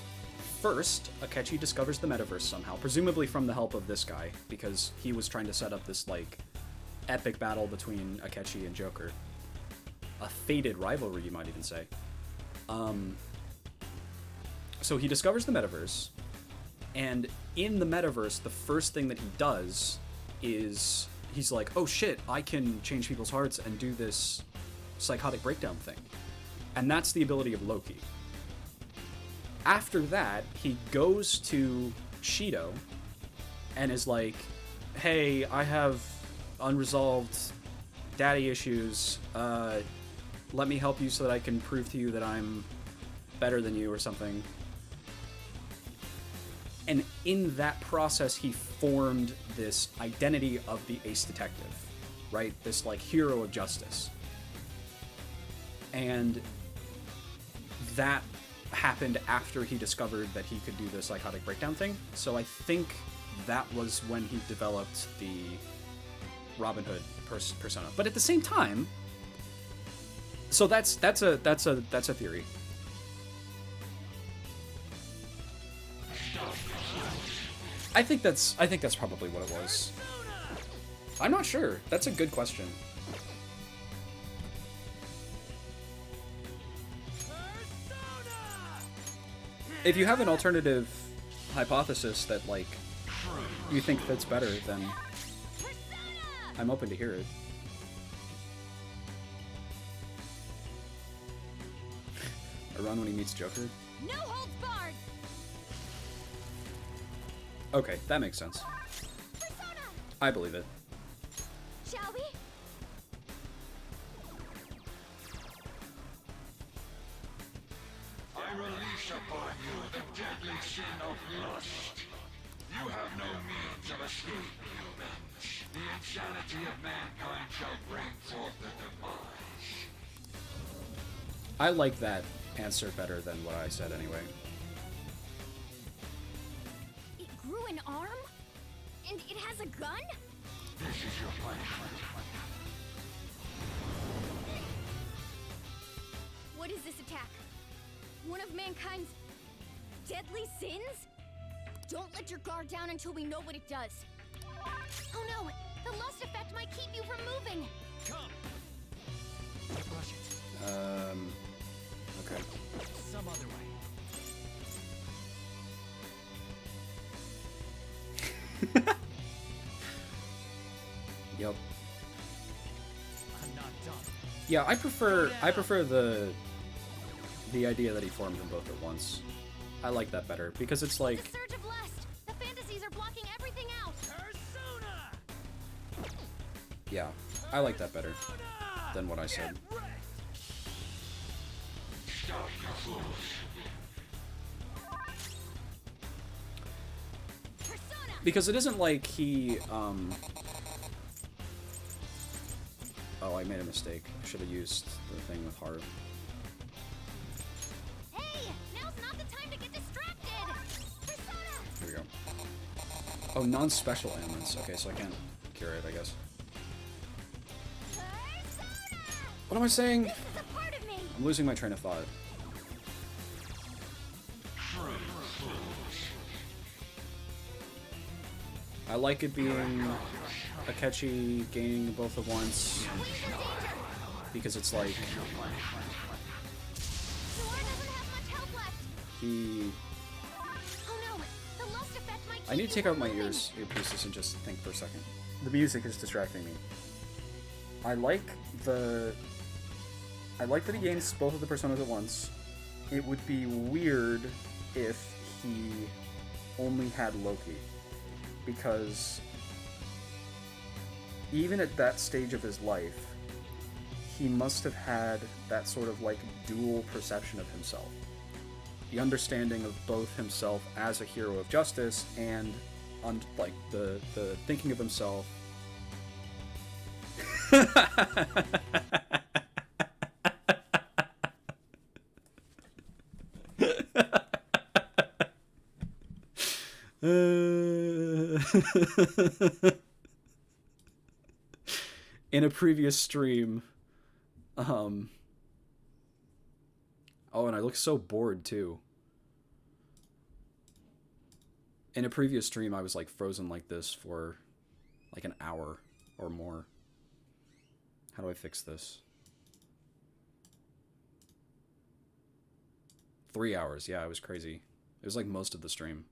first, Akechi discovers the metaverse somehow, presumably from the help of this guy, because he was trying to set up this, like, epic battle between Akechi and Joker. A fated rivalry, you might even say. So he discovers the metaverse, and in the metaverse, the first thing that he does is he's like, oh shit, I can change people's hearts and do this psychotic breakdown thing. And that's the ability of Loki. After that, he goes to Shido and is like, hey, I have unresolved daddy issues. Let me help you so that I can prove to you that I'm better than you or something. And in that process, he formed this identity of the ace detective, right? This, like, hero of justice. And that happened after he discovered that he could do the psychotic breakdown thing. So I think that was when he developed the Robin Hood persona. But at the same time, so that's a theory. I think that's probably what it was. I'm not sure. That's a good question. If you have an alternative hypothesis that, like, you think fits better, then I'm open to hear it. A run when he meets Joker? No holds barred. Okay, that makes sense. Persona. I believe it. Shall we? I release upon you the deadly sin of lust. You have no means of escape, humans. The insanity of mankind shall bring forth the demise. I like that answer better than what I said anyway. It grew an arm? And it has a gun? This is your punishment. What is this attack? One of mankind's deadly sins? Don't let your guard down until we know what it does. Oh no! The lust effect might keep you from moving! Come. Brush it. Okay. Some other way. Yep. I'm not done. Yeah, I prefer the idea that he formed them both at once. I like that better because it's like The surge of lust! The fantasies are blocking everything out! Persona. yeah, I like that better than what I said. Stop, you fools. Persona! Because it isn't like he oh, I made a mistake. I should have used the thing with Haru. Hey! Now's not the time to get distracted! Persona! Here we go. Oh, non-special ailments. Okay, so I can't cure it, I guess. What am I saying? This is a part of me. I'm losing my train of thought. I like it being Akechi gaining both at once because it's like he. Oh no, the lust effect might I need to take out my earpieces and just think for a second. The music is distracting me. I like that he gains both of the personas at once. It would be weird if he only had Loki, because even at that stage of his life, he must have had that sort of like dual perception of himself. The understanding of both himself as a hero of justice and like the thinking of himself. In a previous stream, oh, and I look so bored too. In a previous stream, I was like frozen like this for like an hour or more. How do I fix this? 3 hours, yeah, it was crazy. It was like most of the stream.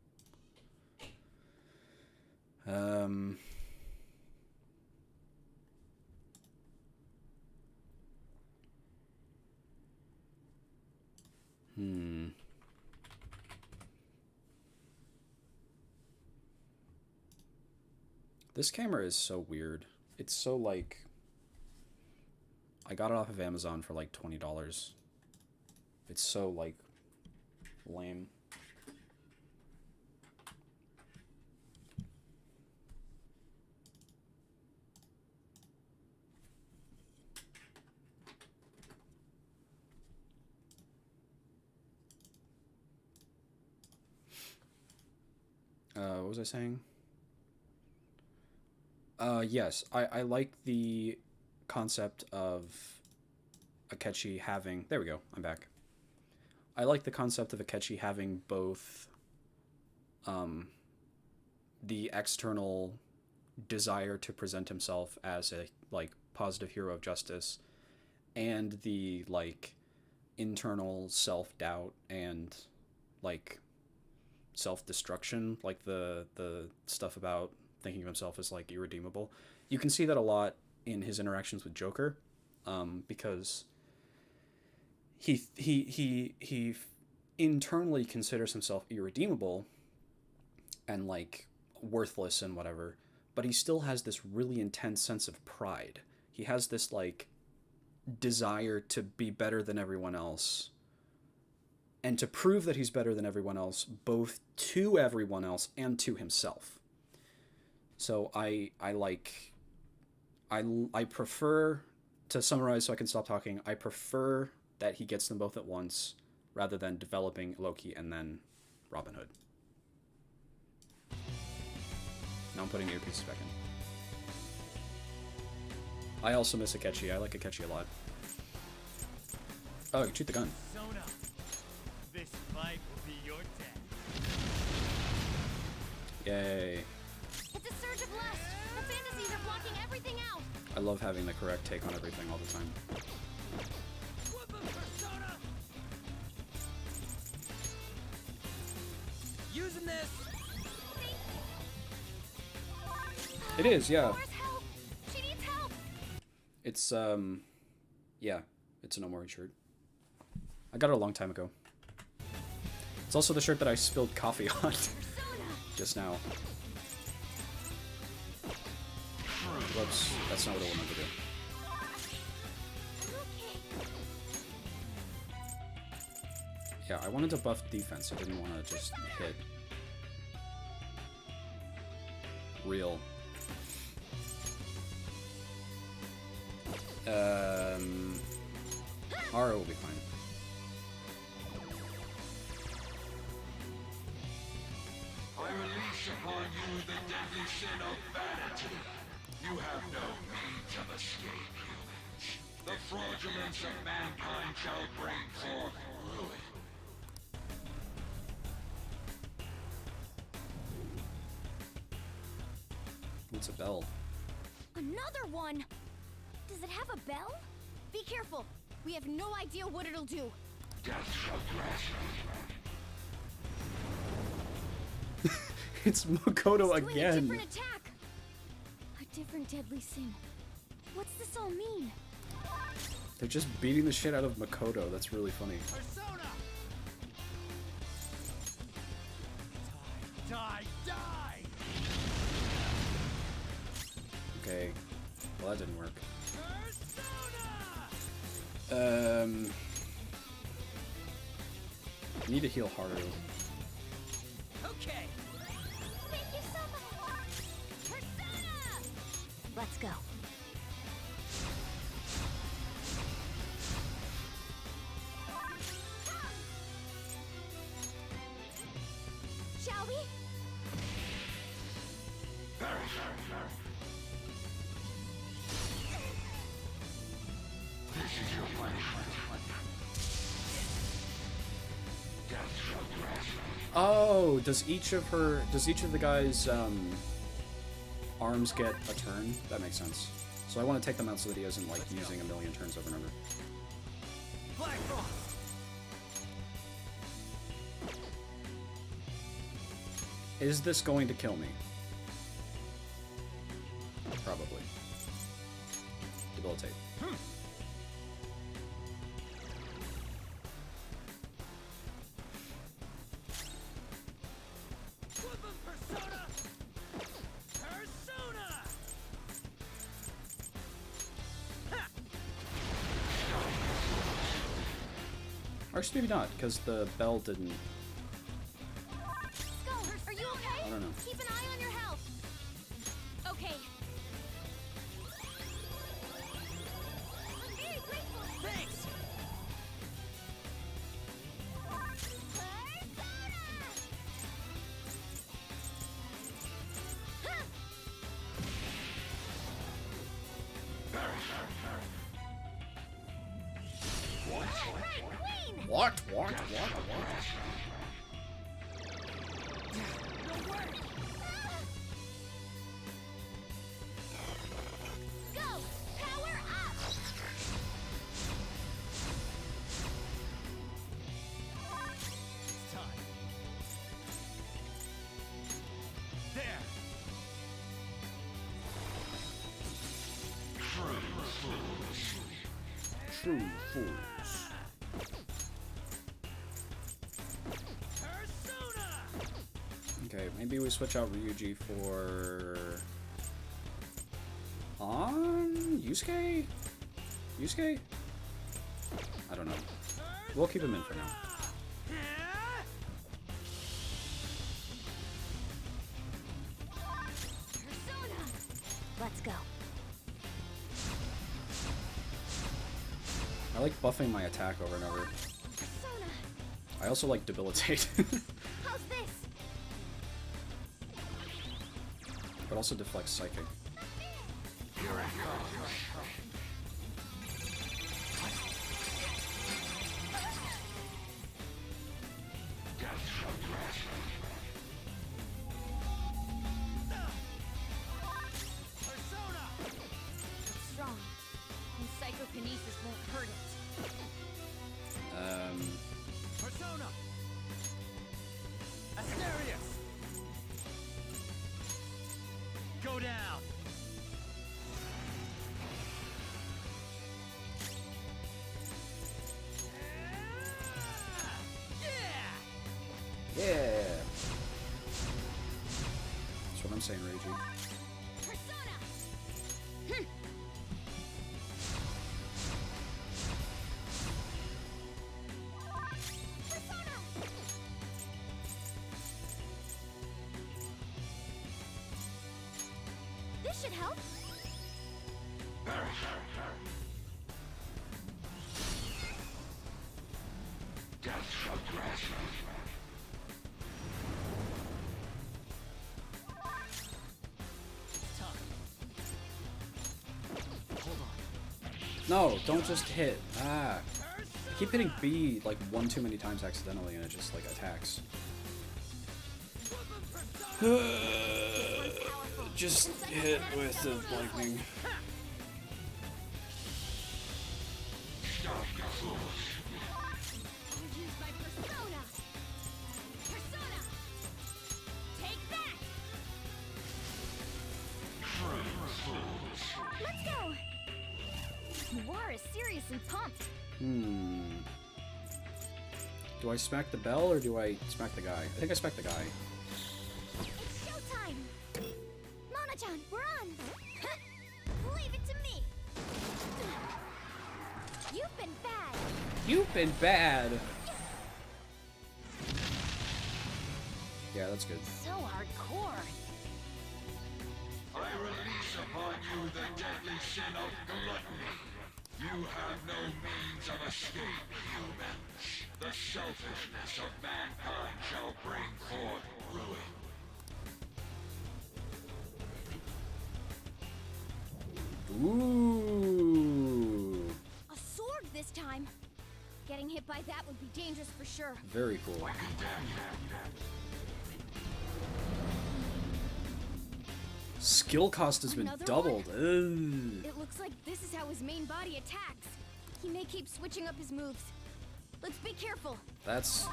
This camera is so weird. It's so like... I got it off of Amazon for like $20. It's so like lame. What was I saying? Yes, I like the concept of Akechi having... There we go, I'm back. I like the concept of Akechi having both the external desire to present himself as a like positive hero of justice and the like internal self-doubt and like self-destruction, like the stuff about thinking of himself as like irredeemable. You can see that a lot in his interactions with Joker, because he internally considers himself irredeemable and like worthless and whatever, but he still has this really intense sense of pride. He has this like desire to be better than everyone else and to prove that he's better than everyone else, both to everyone else and to himself. So I prefer, to summarize so I can stop talking, I prefer that he gets them both at once rather than developing Loki and then Robin Hood. Now I'm putting earpieces back in. I also miss Akechi. I like Akechi a lot. Oh, I can shoot the gun. Sona, this fight will be your death. Yay. It's a surge of lust. The fantasies are blocking everything out. I love having the correct take on everything all the time. Using this. It is, yeah. Help. She needs help. It's, yeah, it's an Omori shirt. I got it a long time ago. It's also the shirt that I spilled coffee on just now. Whoops, that's not what I wanted to do. Yeah, I wanted to buff defense. I didn't want to just hit. Real. Hara will be fine. I release upon you the deadly sin of vanity. You have no means of escape, humans. The fraudulence of mankind shall bring forth ruin. It's a bell. Another one! Does it have a bell? Be careful. We have no idea what it'll do. Death shall grasp It's Makoto It's doing a again. different attack. A different deadly sin. What's this all mean? They're just beating the shit out of Makoto. That's really funny. Persona! Die, die, die! Okay. Well, that didn't work. Persona! I need to heal Haru. Okay. Thank you so much! Persona! Let's go. Shall we? This is your punishment. Death shall grasp Oh, does each of the guys' arms get a turn? That makes sense. So I want to take them out so that he isn't like using a million turns over and over. Black Frost! Is this going to kill me? Probably. Debilitate. Woodland Persona! Persona! Or maybe not, because the bell didn't. Let's go. Are you okay? I don't know. Keep an eye on your health. Okay. I'm very grateful. Thanks. What? What? Go! Power up! It's time. There! True fools. Persona! Okay, maybe we switch out Ryuji for Yusuke? Yusuke? I don't know. We'll keep him in for now. Persona! Let's go. I like buffing my attack over and over. Persona! I also like debilitate, How's this? but also deflect psychic. Here it comes. Death shall grasp Persona! Strong. And psychokinesis won't hurt it. Persona! Asterius! Go down! Yeah! That's what I'm saying, Reiji. Persona! Persona! This should help. Death shall grasp No, don't just hit. Ah. I keep hitting B like one too many times accidentally and it just like attacks. Just hit with the lightning. Let's go! Noir is seriously pumped. Do I smack the bell or do I smack the guy? I think I smack the guy. It's showtime! Mona-chan, we're on! Leave it to me! You've been bad! You've been bad! Yeah, that's good. So hardcore! I release upon you the deadly sin of gluttony. You have no means of escape, humans. The selfishness of mankind shall bring forth ruin. Ooh. A sword this time! Getting hit by that would be dangerous for sure. Very cool. Skill cost has been Another doubled. Ugh. It looks like this is how his main body attacks. He may keep switching up his moves. Let's be careful. That's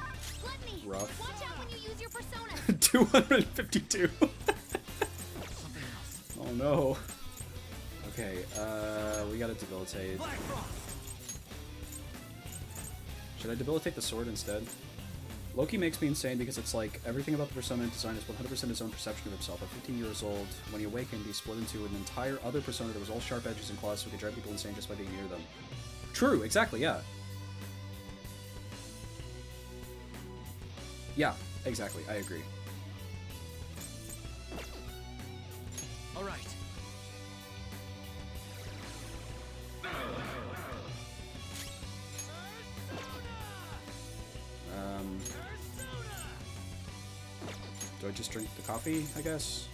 Gluttony! rough. Watch out when you use your persona! 252. Oh no. Okay, we gotta debilitate. Should I debilitate the sword instead? Loki makes me insane because it's like everything about the persona design is 100% his own perception of himself. At 15 years old, when he awakened, he split into an entire other persona that was all sharp edges and claws so he could drive people insane just by being near them. True, exactly, yeah. Yeah, exactly, I agree. All right. Do I just drink the coffee, I guess?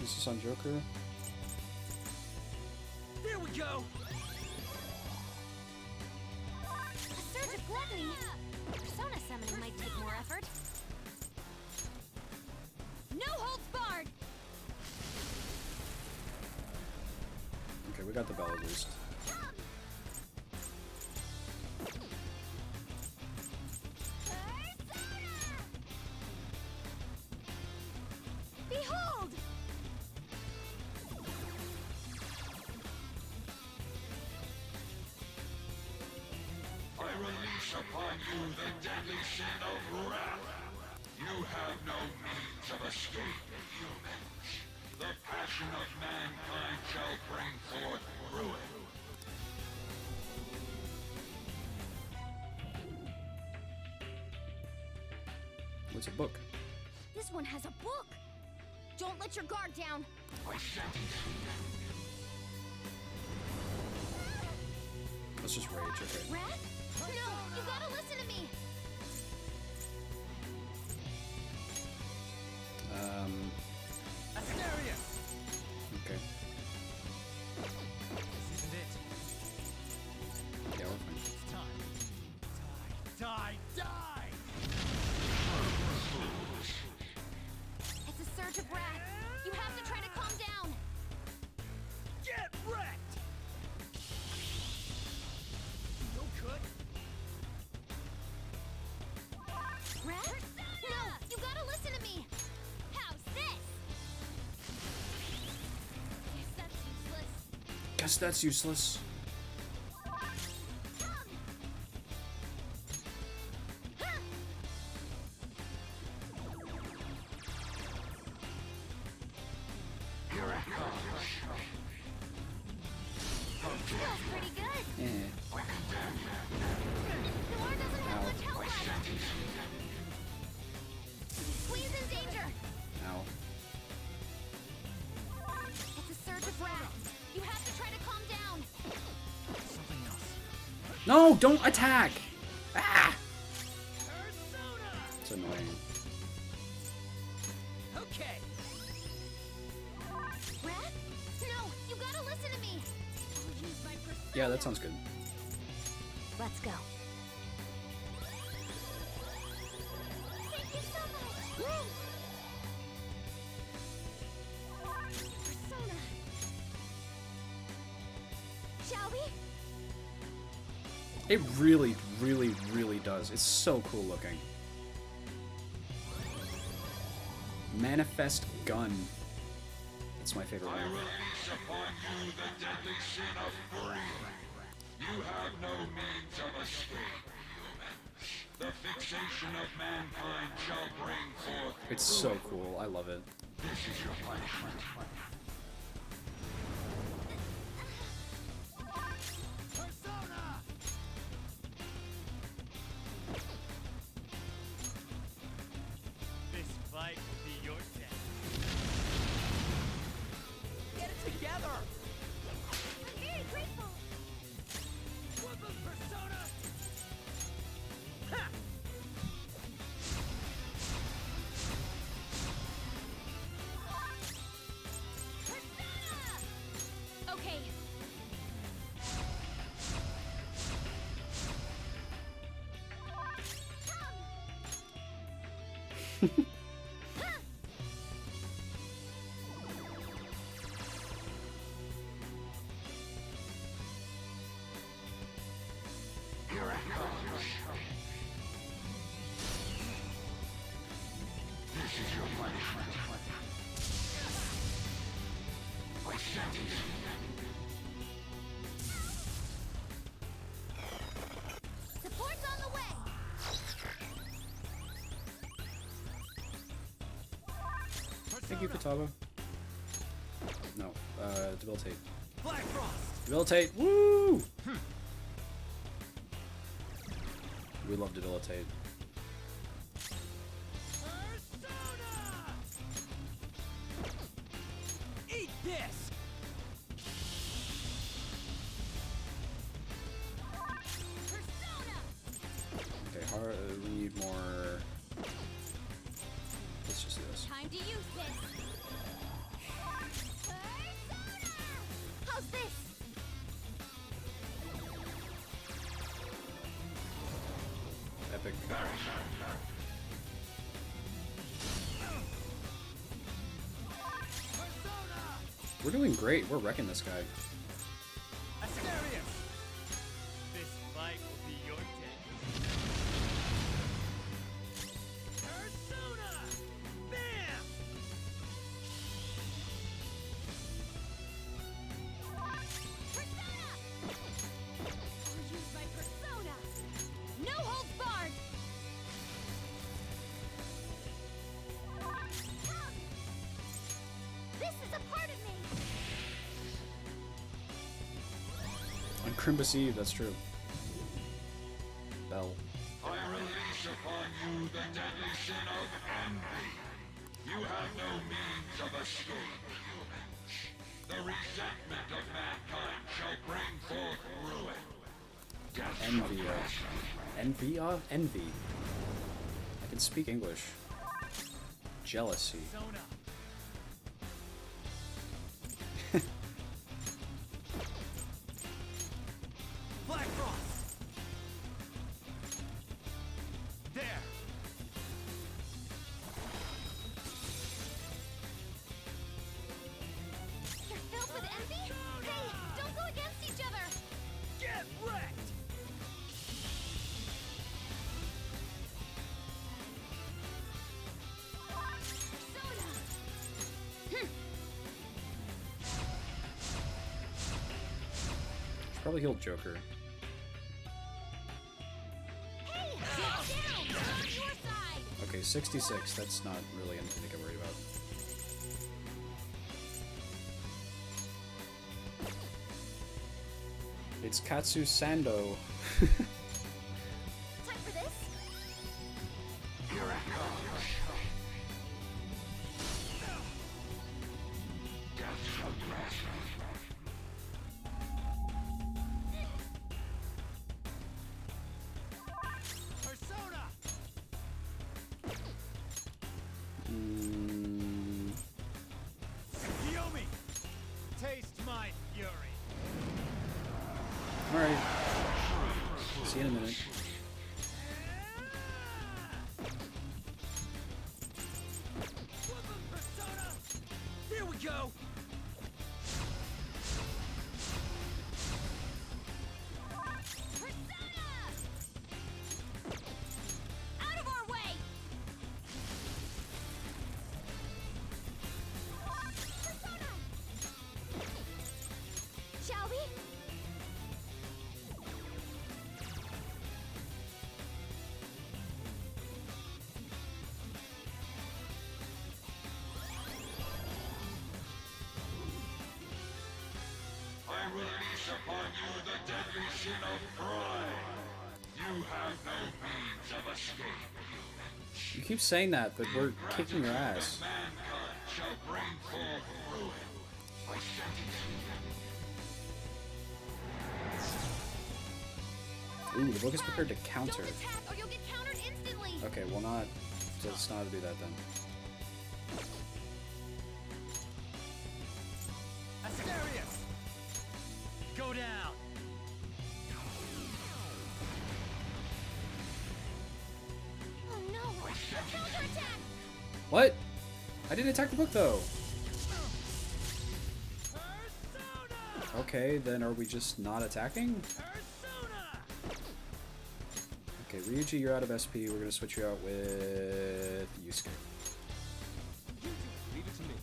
Is this on Joker? Here we go. A surge of gluttony! Persona summoning might take more effort. No holds barred! Okay, we got the bell at least. Behold! I release upon you the deadly sin of wrath. You have no means of escape, humans. The passion of mankind shall bring forth ruin. What's a book? This one has a book! Don't let your guard down! Let's just rage, okay. Rat? No! You gotta listen to me! Asterius. Okay. This isn't it. Yeah, we're fine. It's time. Die. Die. It's a surge of wrath! You have to try to calm down! Get wrecked. No good. Rat? No! You gotta listen to me! How's this? Guess that's useless. Guess that's useless. Feels pretty good! Eh. Noir doesn't have Ow. much health left! Squeeze in danger! Ow. It's a surge of wrath! You have to try to calm down! Something else. No, don't attack! Ah! It's annoying. Okay. Yeah, that sounds good. Let's go. Thank you so much. Persona. Shall we? It really, really, really does. It's so cool looking. Manifest Gun. That's my favorite one. I release upon you the deadly sin of freedom. You have no means of escape, humans. The fixation of mankind shall bring forth. It's so cool. I love it. This is your punishment. Persona! This fight will be your death. Get it together! I'm very grateful. Woodland Persona! Ha! Okay. Here it comes. This is your punishment. I sentence you. Support's on the way. Thank you, Kataga. No, debilitate. Black Frost! Debilitate! Woo! We love debilitate. Persona! Eat this! Persona. Okay, hard, we need more. Let's just do this. Time to use this. Persona! How's this? Epic. Persona! We're doing great. We're wrecking this guy. Asterius! This fight will be your death. Persona! Bam! Persona. I'll use my persona. No holds barred. This is a part of me. On Crimbus Eve, that's true. Bell. I release upon you the deadly sin of envy. You have no means of escape, humans. The resentment of mankind shall bring forth ruin. Death shall Envia. grasp you. Envia? Envy. I can speak English. Jealousy. Persona! Black Frost! There! You're filled with envy? Hey, don't go against each other. Get wrecked! Persona. Should probably heal Joker. Hey, get down. We're on your side. Okay, 66. That's not really anything to get worried about. It's Katsu Sando. Time for this? Here it comes. Death shall grasp you. Persona! Mm, Yomi! Taste my fury! Alright. See you in a minute. Here we go. Out of our way! Persona! Shall we? I release upon you the deadly sin of pride. You have no means of escape. You keep saying that, but we're kicking your ass. Mankind shall bring forth ruin. I sentence you. Ooh, the book is prepared to counter. Don't attack or you'll get countered instantly! Okay, well not. Let's not do that then. Asterius! Go down! Oh no! A counterattack! What? I didn't attack the book though. Okay, then are we just not attacking? Okay, Ryuji, you're out of SP. We're gonna switch you out with Yusuke. Leave it to me.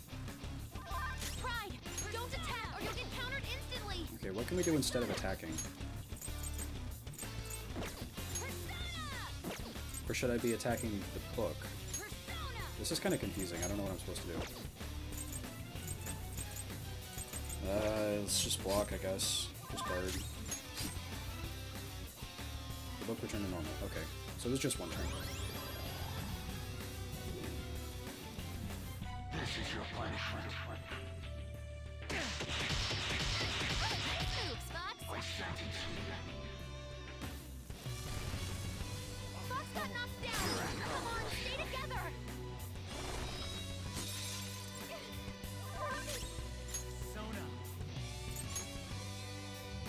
Pride! Don't attack or you'll get countered instantly! Okay, what can we do instead of attacking? Or should I be attacking the book? This is kind of confusing. I don't know what I'm supposed to do. Let's just block, I guess. Just guard. The book returned to normal. Okay, so there's just one turn. This is your punishment. Oops, Fox! I sentence you. Fox got knocked down! Come on, stay together! Sona.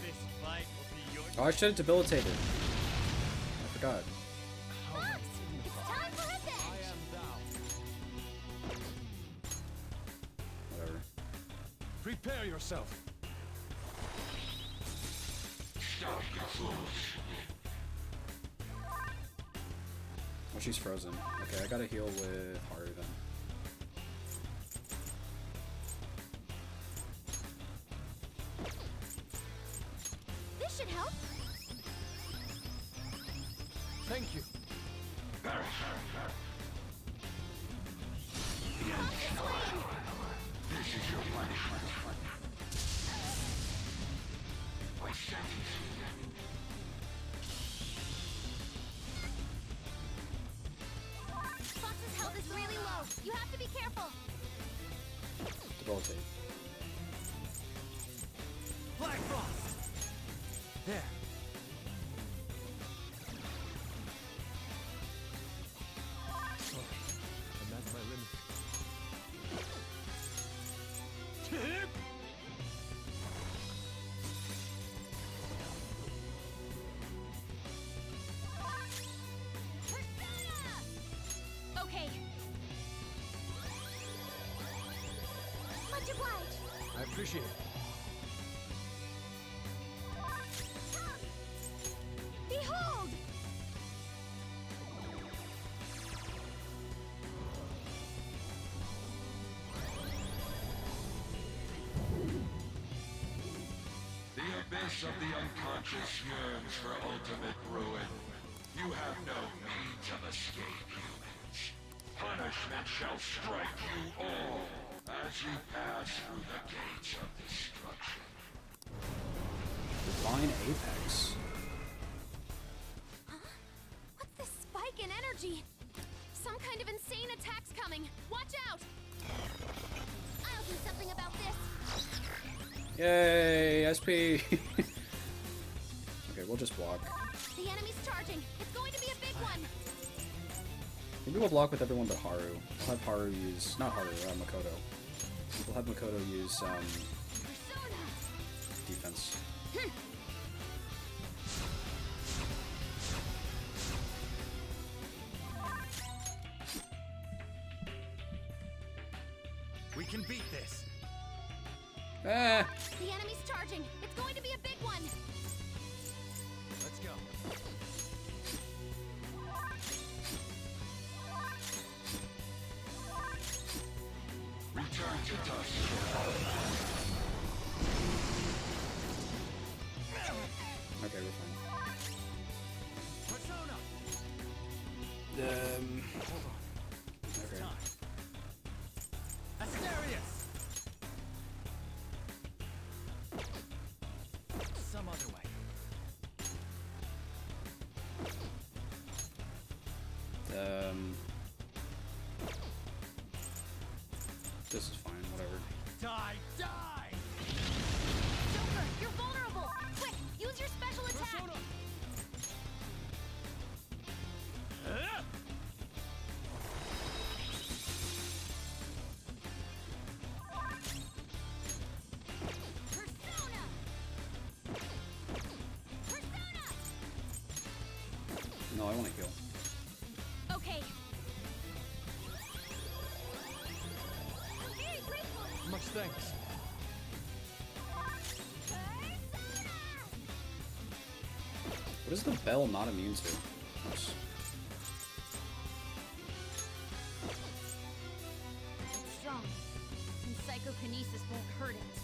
This fight will be your Oh, I should have debilitated. I forgot. Fox! It's time for revenge! Whatever. Prepare yourself. Stop, you fools. Oh, she's frozen. Okay, I gotta heal with Haru then. This should help! Thank you. This is your punishment. I sentence you. Fox's health is really low. You have to be careful. Debilitate. Black Frost. There. I'm at my limit. Okay. Much obliged. I appreciate it. Behold! The abyss of the unconscious yearns for ultimate ruin. You have no means of escape, humans. Punishment shall strike you all as you pass through the gates of destruction. Divine Apex. What's this spike in energy? Some kind of insane attack's coming. Watch out! I'll do something about this. Yay, SP! Okay, we'll just block. The enemy's charging. It's going to be a big one. Maybe we'll block with everyone but Haru. We'll have Haru use... not Haru, Makoto. We'll have Makoto use, Persona! defense. can beat this. Ah! The enemy's charging. It's going to be a big one. Let's go. Return to dust. Okay, we're fine. Persona. Hold on. Okay. Asterius. Some other way. This is fine, whatever. Die, die. Joker, you're vulnerable. Quick, use your special attack. Persona. Persona. Persona. No, I want to heal. Okay. I'm very grateful. Much thanks. What is the bell not immune to? Oops. It's strong. And psychokinesis won't hurt it.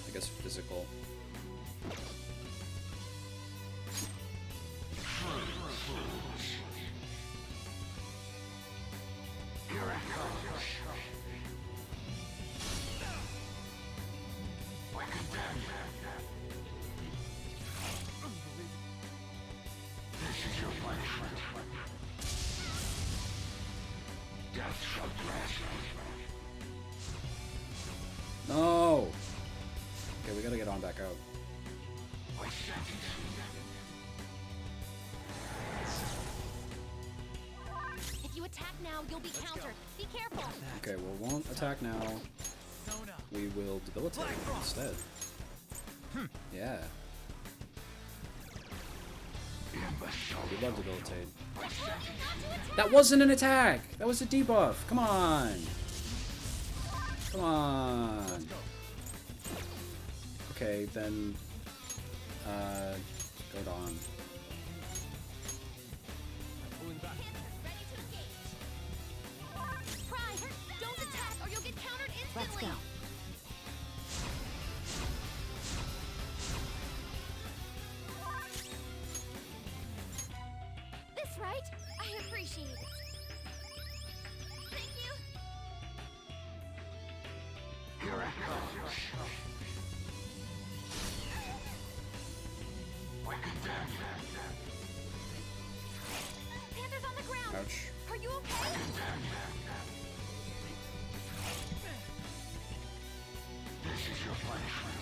I guess physical. No! Okay, we gotta get on back out. If you attack now, you'll be countered. Be careful. Okay, well, we won't attack now. Persona. We will debilitate instead. Yeah. We love debilitate. That wasn't an attack! That was a debuff! Come on! Come on! Okay, then... go on. Pulling back. Ready to engage. Pry, don't attack or you'll get countered instantly. Let's go. This right? I appreciate it. Thank you. Here it comes. We condemn Panther's on the ground. Ouch. Are you okay? This is your punishment.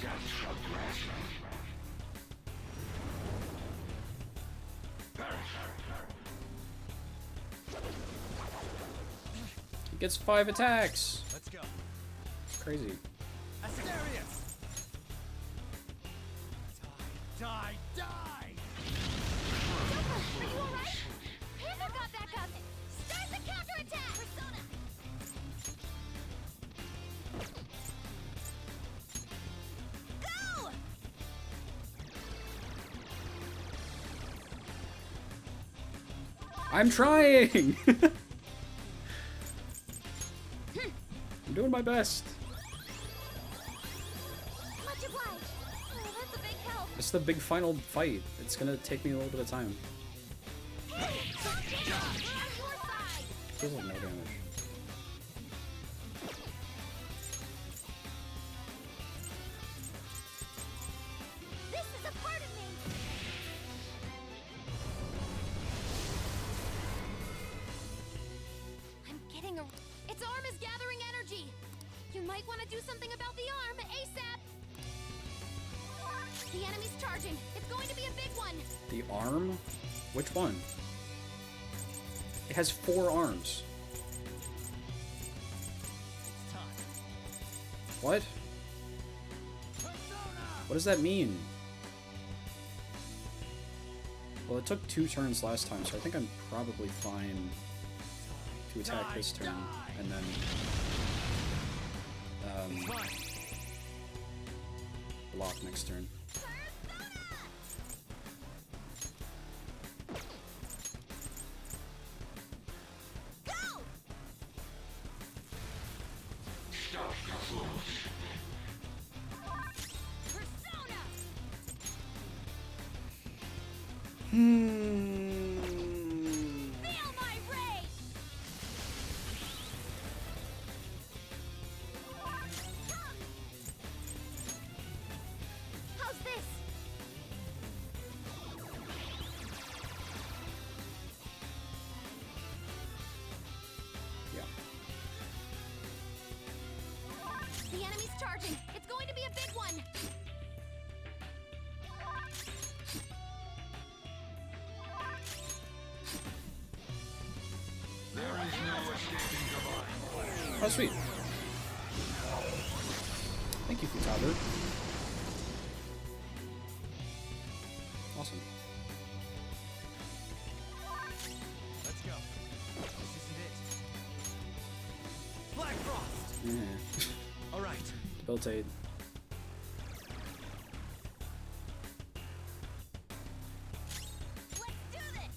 Death shall grasp you. He gets 5 attacks! Let's go. It's crazy. Asterius. Die, die, die. Joker, are you alright? Panther got back up. Start the counterattack. Persona. Go! I'm trying! I'm doing my best. Much obliged. Oh, that's a big help. It's the big final fight. It's gonna take me a little bit of time. Hey, calm down. We're on your side. Feels like no damage. This is a part of me. I'm getting a... Its arm is gathering energy. You might want to do something about the arm ASAP. The enemy's charging. It's going to be a big one. The arm? Which one? It has 4 arms. It's time. What? What does that mean? Well, it took 2 turns last time, so I think I'm probably fine to attack this turn, and then block next turn. Feel my rage! How's this? Yeah. The enemy's charging. It's going to be a big one. Oh, sweet. Thank you, Kataga. Awesome. Let's go. This isn't it. Black Frost! Yeah. Alright. Debilitate. Let's do this!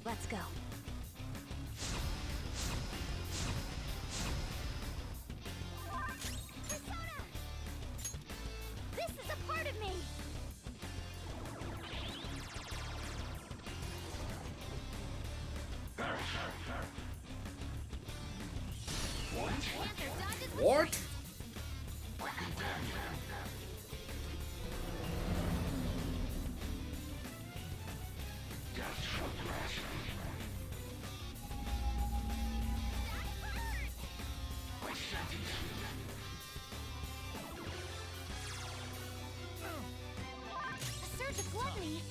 Let's go. Persona! This is a part of me! Panther dodges with What? a surge of gluttony.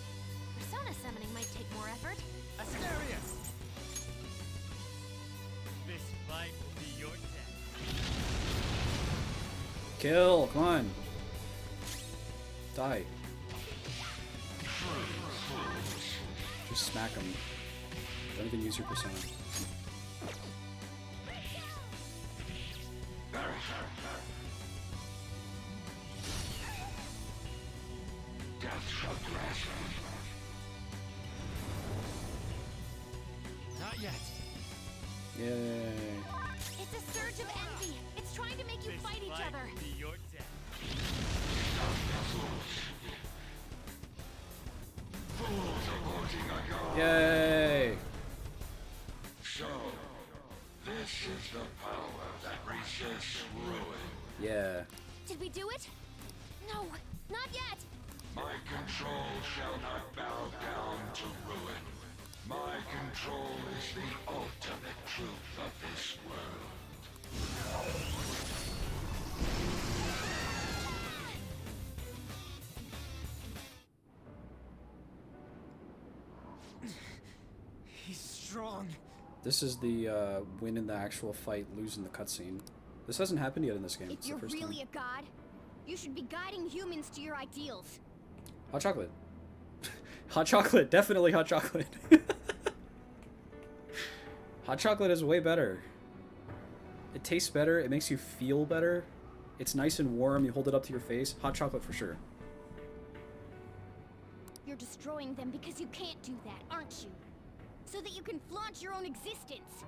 Persona summoning might take more effort. Asterius! This fight will be your death. Kill! Come on! Die. Just smack him. Don't even use your persona. Not yet. Yay. It's a surge of envy. It's trying to make you This fight each other. will be your death. Yay! So, this is the power that resists ruin. Yeah. Did we do it? No, not yet. My control shall not bow down to ruin. My control is the ultimate truth of this world. He's strong. This is the win in the actual fight, lose in the cutscene. This hasn't happened yet in this game. If It's the you're first really time. a god, you should be guiding humans to your ideals. Hot chocolate. Hot chocolate. Definitely hot chocolate. Hot chocolate is way better. It tastes better. It makes you feel better. It's nice and warm. You hold it up to your face. Hot chocolate for sure. You're destroying them because you can't do that, aren't you? So that you can flaunt your own existence.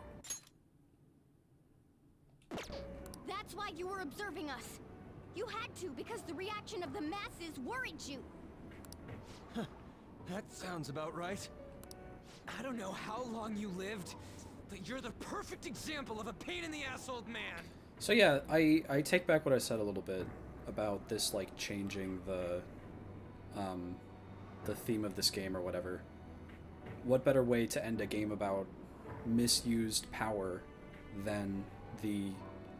That's why you were observing us. You had to because the reaction of the masses worried you. That sounds about right. I don't know how long you lived, but you're the perfect example of a pain-in-the-ass old man. So yeah, I take back what I said a little bit about this, like, changing the theme of this game or whatever. What better way to end a game about misused power than the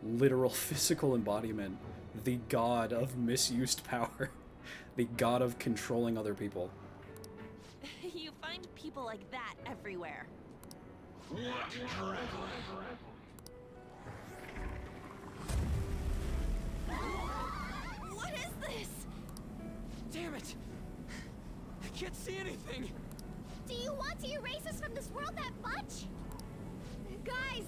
literal physical embodiment, the god of misused power, the god of controlling other people. You find people like that everywhere. What dreadful? see anything. Do you want to erase us from this world that much? Guys!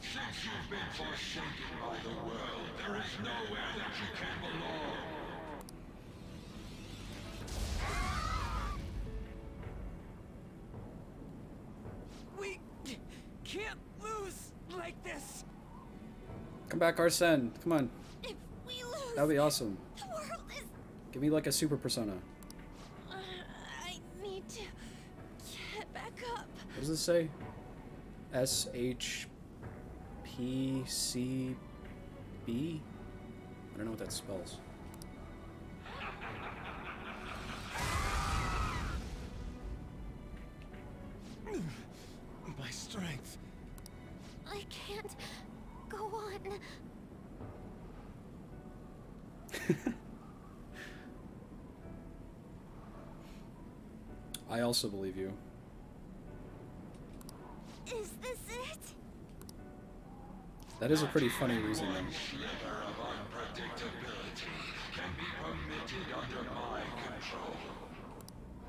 Since you've been forsaken by the world, there is nowhere that you can belong. We can't lose like this. Come back, Arsene. Come on. If we lose, That would be awesome. the world is... Give me like a super persona. I need to get back up. What does this say? SHPCB? I don't know what that spells. My strength. I can't go on. I also believe you. Is this it? That is a pretty funny reason then. Sliver of unpredictability can be permitted under my control.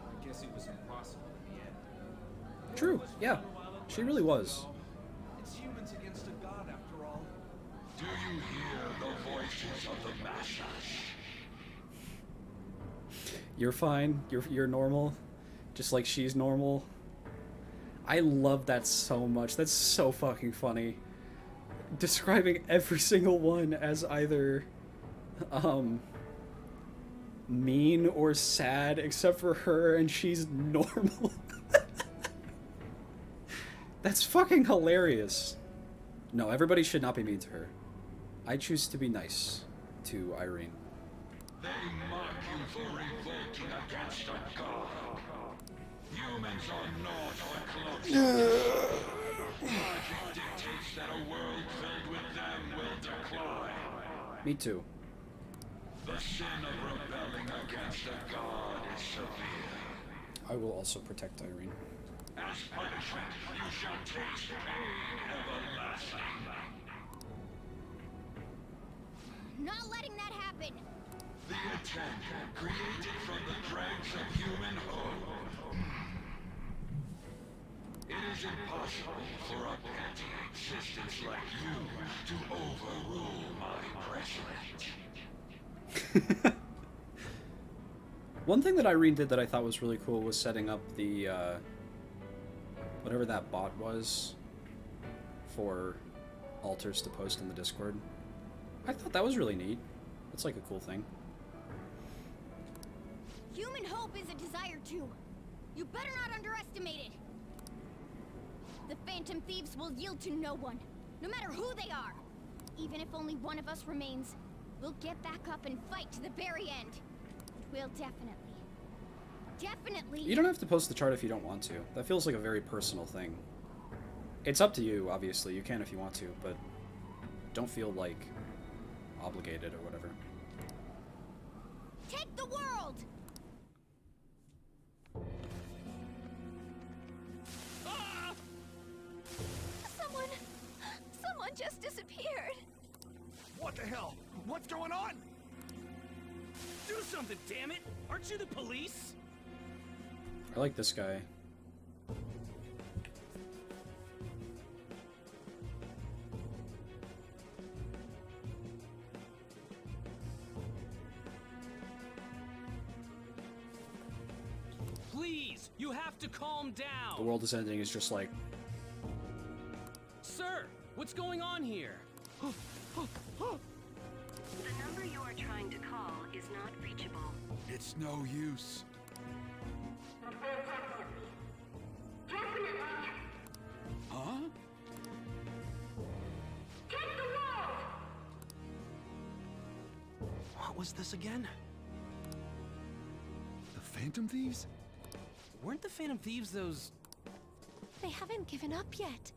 I guess it was impossible in the end. True, yeah. She really was. It's humans against a god after all. Do you hear the voices of the masses? You're fine. You're normal. Just like she's normal. I love that so much. That's so fucking funny. Describing every single one as either mean or sad except for her, and she's normal. That's fucking hilarious. No, everybody should not be mean to her. I choose to be nice to Irene. They mock you for revolting against a god. Humans are not the close. Logic dictates that a world filled with them will decline. Me too. The sin of rebelling against a god is severe. I will also protect Irene. As punishment, you shall taste pain everlasting. Not letting that happen. The intent created from the dregs of human hope. It is impossible for a petty existence like you to overrule my precedent. One thing that Irene did that I thought was really cool was setting up the, whatever that bot was for altars to post in the Discord. I thought that was really neat. It's like a cool thing. Human hope is a desire too. You better not underestimate it. The Phantom Thieves will yield to no one, no matter who they are. Even if only one of us remains, we'll get back up and fight to the very end. We'll definitely... You don't have to post the chart if you don't want to. That feels like a very personal thing. It's up to you, obviously. You can if you want to, but don't feel, like, obligated or whatever. Take the world! Ah! Someone just disappeared. What the hell? What's going on? Do something, damn it! Aren't you the police? I like this guy. Please, you have to calm The down. world is ending is just like, Sir, what's going on here? The number you are trying to call is not reachable. It's no use. Huh? What was this again? The Phantom Thieves? Weren't the Phantom Thieves those... They haven't given up yet.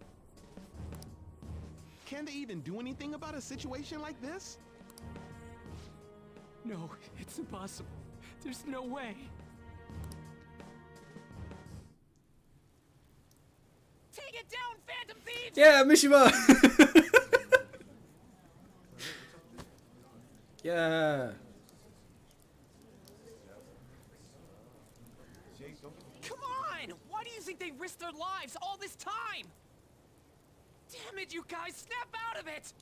Can they even do anything about a situation like this? No, it's impossible. There's no way. Take it down, Phantom Thieves! yeah, Mishima! yeah. they risked their lives all this time! Damn it, you guys, snap out of it!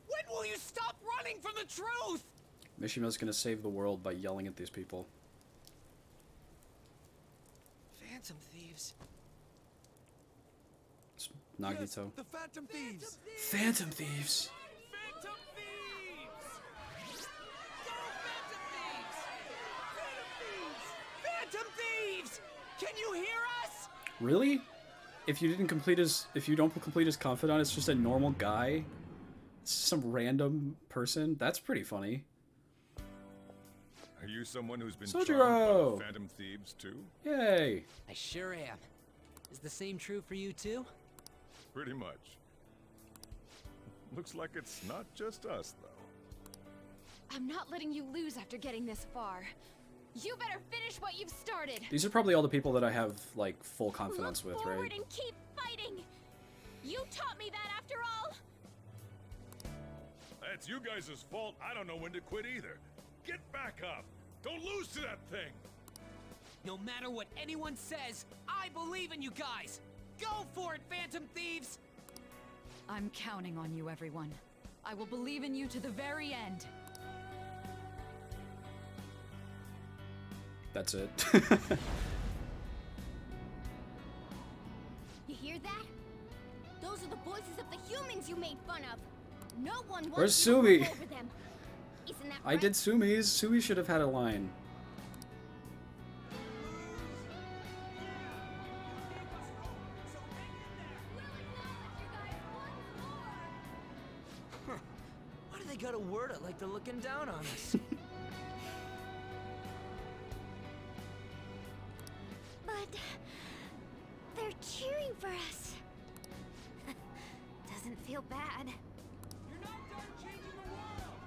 When will you stop running from the truth? Mishima's gonna save the world by yelling at these people. Phantom thieves. It's Nagito. Yes, the Phantom Thieves. Phantom thieves. Phantom thieves! Go, Phantom thieves! Phantom thieves! Phantom thieves! Can you hear us? Really? If you don't complete his confidant, it's just a normal guy. It's some random person. That's pretty funny. Are you someone who's been Sojiro! charmed by Phantom Thieves too? Yay! I sure am. Is the same true for you too? Pretty much. Looks like it's not just us, though. I'm not letting you lose after getting this far. You better finish what you've started. These are probably all the people that I have, like, full confidence with, Look forward right? and keep fighting. You taught me that after all. That's you guys' fault. I don't know when to quit either. Get back up. Don't lose to that thing. No matter what anyone says, I believe in you guys. Go for it, Phantom Thieves! I'm counting on you, everyone. I will believe in you to the very end. That's it. You hear that? Those are the voices of the humans you made fun of. No one wants Where's you to Sumi? rule over them. Isn't that I right? did Sumi's. Sumi should have had a line. Why do they gotta word it like they're looking down on us? But they're cheering for us. Doesn't feel bad. You're not done changing the world!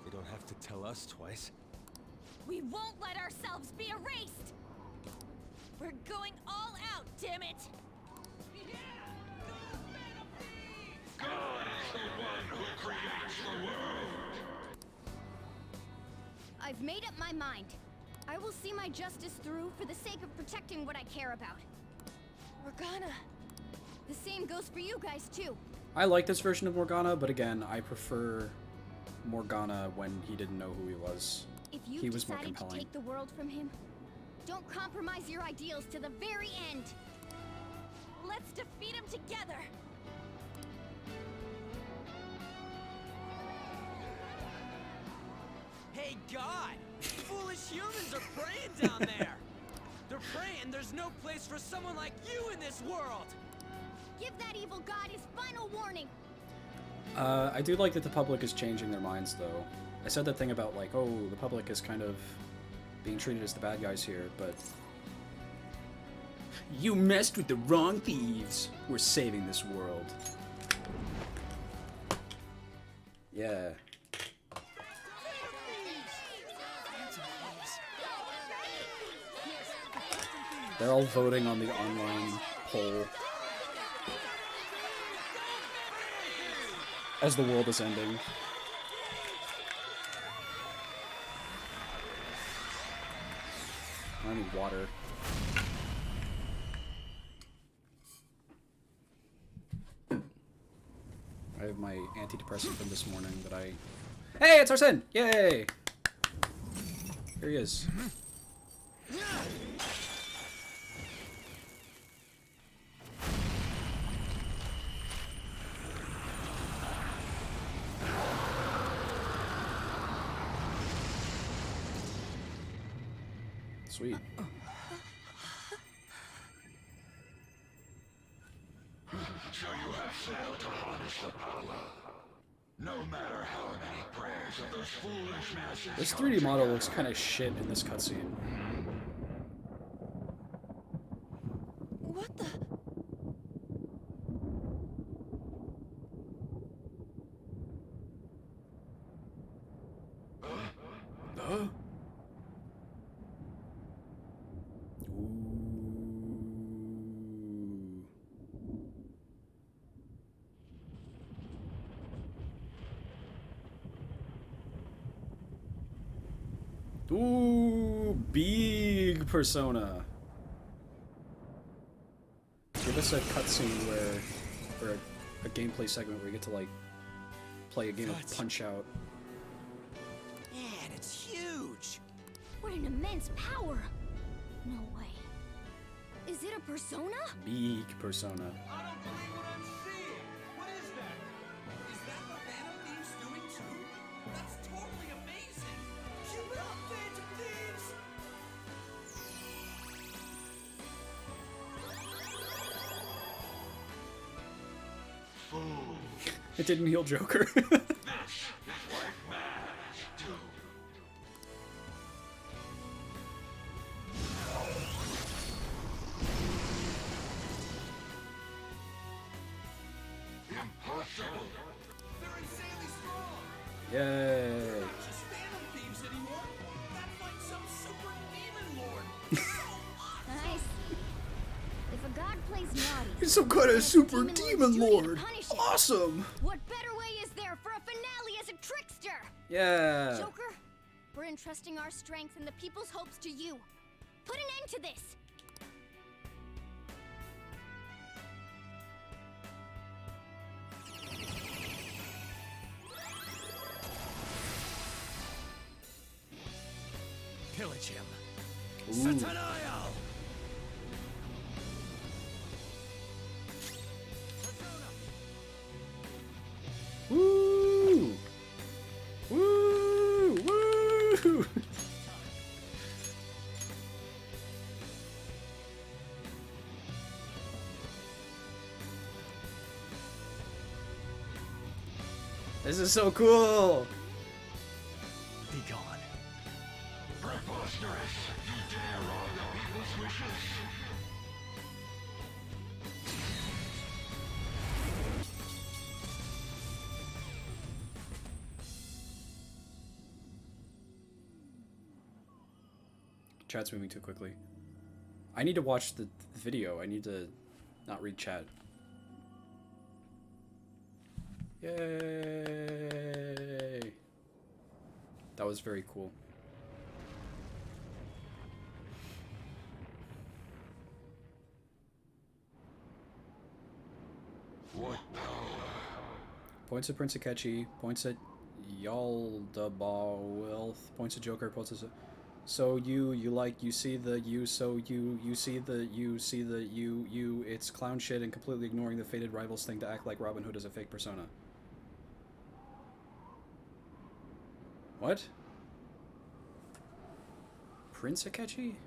They don't have to tell us twice. We won't let ourselves be erased. We're going all out, damn it. I've made up my mind. I will see my justice through for the sake of protecting what I care about. Morgana. The same goes for you guys, too. I like this version of Morgana, but again, I prefer Morgana when he didn't know who he was. If you He was more decided to compelling. take the world from him, don't compromise your ideals to the very end. Let's defeat him together. Hey, God! Foolish humans are praying down there! They're praying there's no place for someone like you in this world! Give that evil god his final warning. I do like that the public is changing their minds, though. I said that thing about, like, oh, the public is kind of being treated as the bad guys here, but... You messed with the wrong thieves! We're saving this world. Yeah. They're all voting on the online poll. As the world is ending. I need water. I have my antidepressant from this morning that I... Hey, it's Arsene! Yay! Here he is. Sweet. So you have failed to harness the power. No matter how many prayers of those foolish masses. This 3D model looks kind of shit in this cutscene. What the? Huh? Ooh, big. Persona. Give us a cutscene or a gameplay segment where you get to like play a game of Punch Out. Man, it's huge. What an immense power! No way. Is it a persona? Big Persona. I don't believe what I'm seeing. What is that? Is that what Phantom Thieves doing too? That's totally amazing. Keep it up, Phantom Thieves. It didn't heal Joker. They're insanely strong. Yay. Not just Phantom Thieves anymore. That's like some super demon lord. I see. If a god plays naughty, He's some kind of super Lord's demon duty to lord. punish him. Awesome. What better way is there for a finale as a trickster? Yeah. Joker, we're entrusting our strength and the people's hopes to you. Put an end to this. Pillage him. Ooh. Satanael. Woo! Woo! Woo! This is so cool! Be gone. Preposterous! You dare wrong the people's wishes? Chat's moving too quickly. I need to watch the video. I need to not read chat. Yay! That was very cool. What power? Points at Prince Akechi, points at Yaldabaoth, points at Joker, points at... So you see the you, so you see the you, it's clown shit and completely ignoring the fated rivals thing to act like Robin Hood is a fake persona. What? Prince Akechi?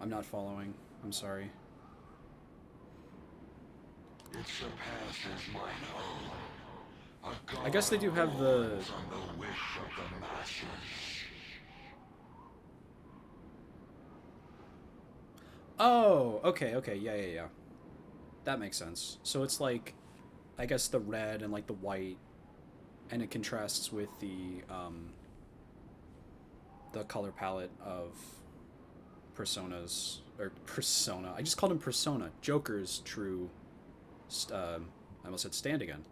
I'm not following. I'm sorry. It surpasses my own. I guess they do have the... On the wish of the masses. Oh, okay, yeah. That makes sense. So it's like, I guess the red and like the white, and it contrasts with the color palette of Persona's, or Persona. I just called him Persona. Joker's true, I almost said stand again.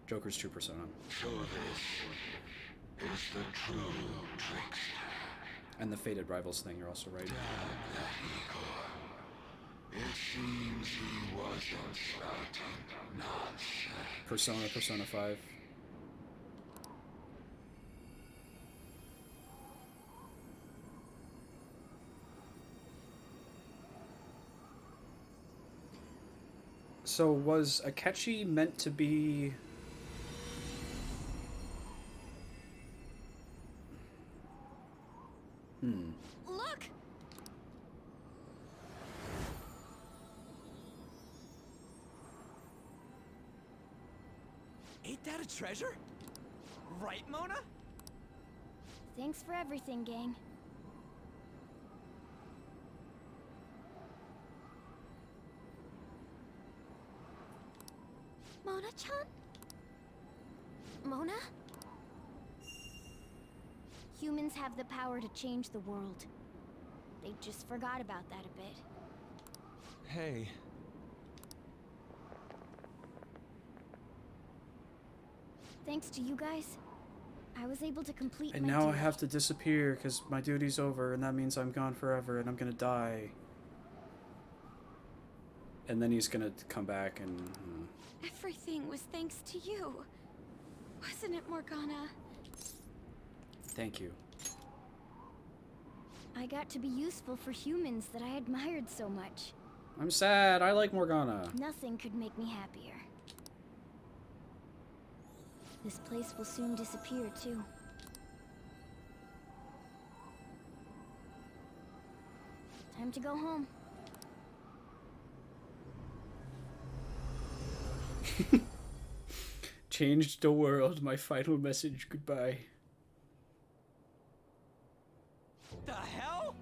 Joker's true persona. So this is the true trickster. And the fated rivals thing, you're also right. It seems he wasn't spouting nonsense. Persona 5. So was Akechi meant to be... Look! Ain't that a treasure? Right, Mona? Thanks for everything, gang. Mona-chan? Mona? Humans have the power to change the world. They just forgot about that a bit. Hey, Thanks to you guys, I was able to complete And my now I duty. have to disappear because my duty's over, and that means I'm gone forever, and I'm gonna die. And then he's gonna come back and... Everything was thanks to you. Wasn't it, Morgana? Thank you. I got to be useful for humans that I admired so much. I'm sad. I like Morgana. Nothing could make me happier. This place will soon disappear, too. Time to go home. Changed the world. My final message. Goodbye. The hell?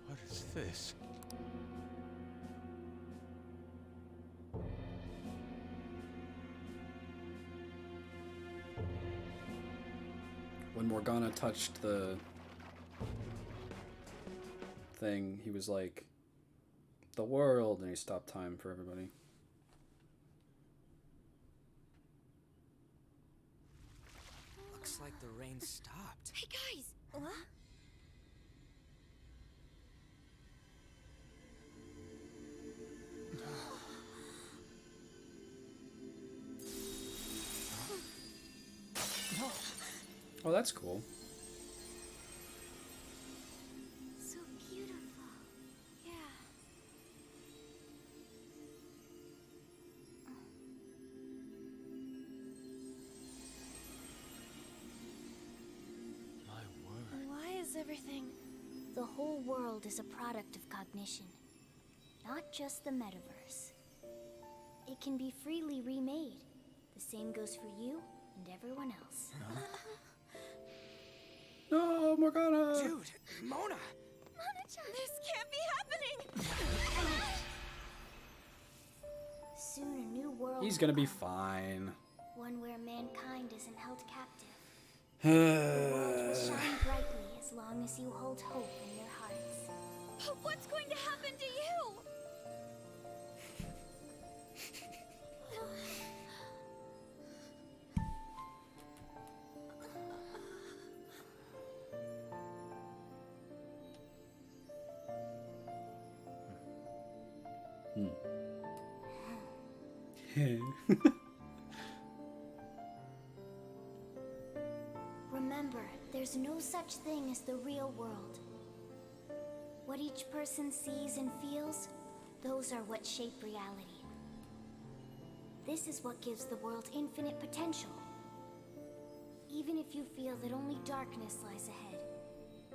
What is this? When Morgana touched the thing, he was like, the world, and he stopped time for everybody. Looks like the rain stopped. Hey guys! What? Oh, that's cool. So beautiful. Yeah. My word. Why is everything... The whole world is a product of cognition. Not just the metaverse. It can be freely remade. The same goes for you and everyone else. No, Morgana! Dude, Mona! Mona-chan! This can't be happening! Soon a new world He's gonna be fine. one where mankind isn't held captive. The world will shine brightly as long as you hold hope in your hearts. But what's going to happen to you? Remember, there's no such thing as the real world. What each person sees and feels, those are what shape reality. This is what gives the world infinite potential. Even if you feel that only darkness lies ahead,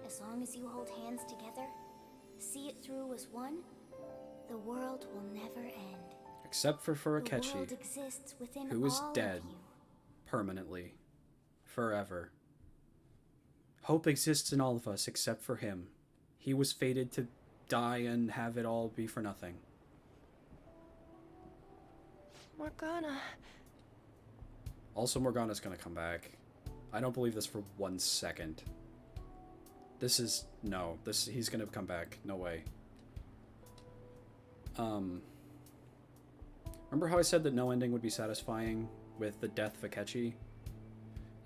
as long as you hold hands together, see it through as one, the world will never end. Except for The Furukachi, world exists within who is all dead of you. permanently. Forever. Hope exists in all of us except for him. He was fated to die and have it all be for nothing. Morgana. Also, Morgana's gonna come back. I don't believe this for 1 second. This is... No. He's gonna come back. No way. Remember how I said that no ending would be satisfying with the death of Akechi?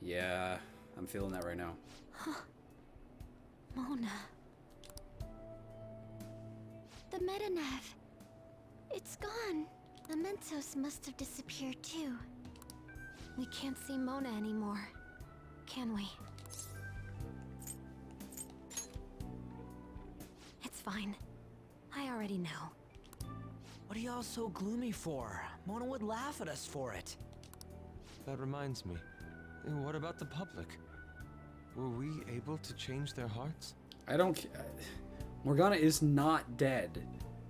Yeah, I'm feeling that right now. Mona. The Metanav. It's gone. The Mentos must have disappeared too. We can't see Mona anymore, can we? It's fine. I already know. What are y'all so gloomy for? Mona would laugh at us for it. That reminds me. What about the public? Were we able to change their hearts? I don't... Morgana is not dead.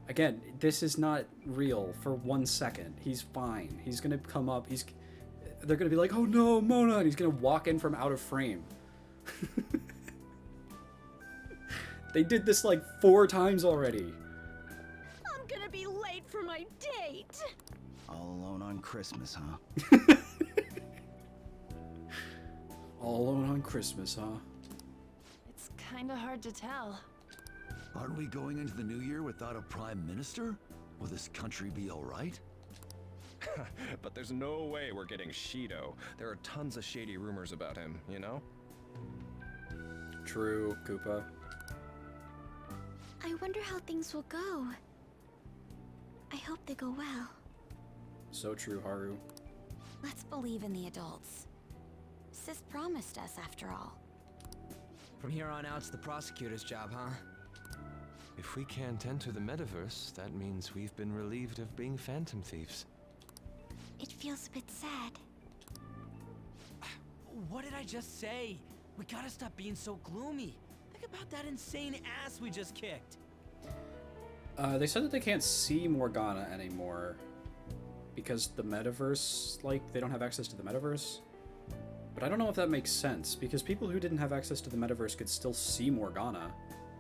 Again, this is not real for 1 second. He's fine. He's gonna come up. They're gonna be like, oh no, Mona! And he's gonna walk in from out of frame. They did this like 4 times already. I'm gonna be late for my date! All alone on Christmas, huh? All alone on Christmas, huh? It's kinda hard to tell. Aren't we going into the new year without a prime minister? Will this country be alright? But there's no way we're getting Shido. There are tons of shady rumors about him, you know? True, Koopa. I wonder how things will go. I hope they go well. So true, Haru. Let's believe in the adults. Sis promised us, after all. From here on out, it's the prosecutor's job, huh? If we can't enter the metaverse, that means we've been relieved of being phantom thieves. It feels a bit sad. What did I just say? We gotta stop being so gloomy. Think about that insane ass we just kicked. They said that they can't see Morgana anymore because the metaverse, like, they don't have access to the metaverse. But I don't know if that makes sense, because people who didn't have access to the metaverse could still see Morgana.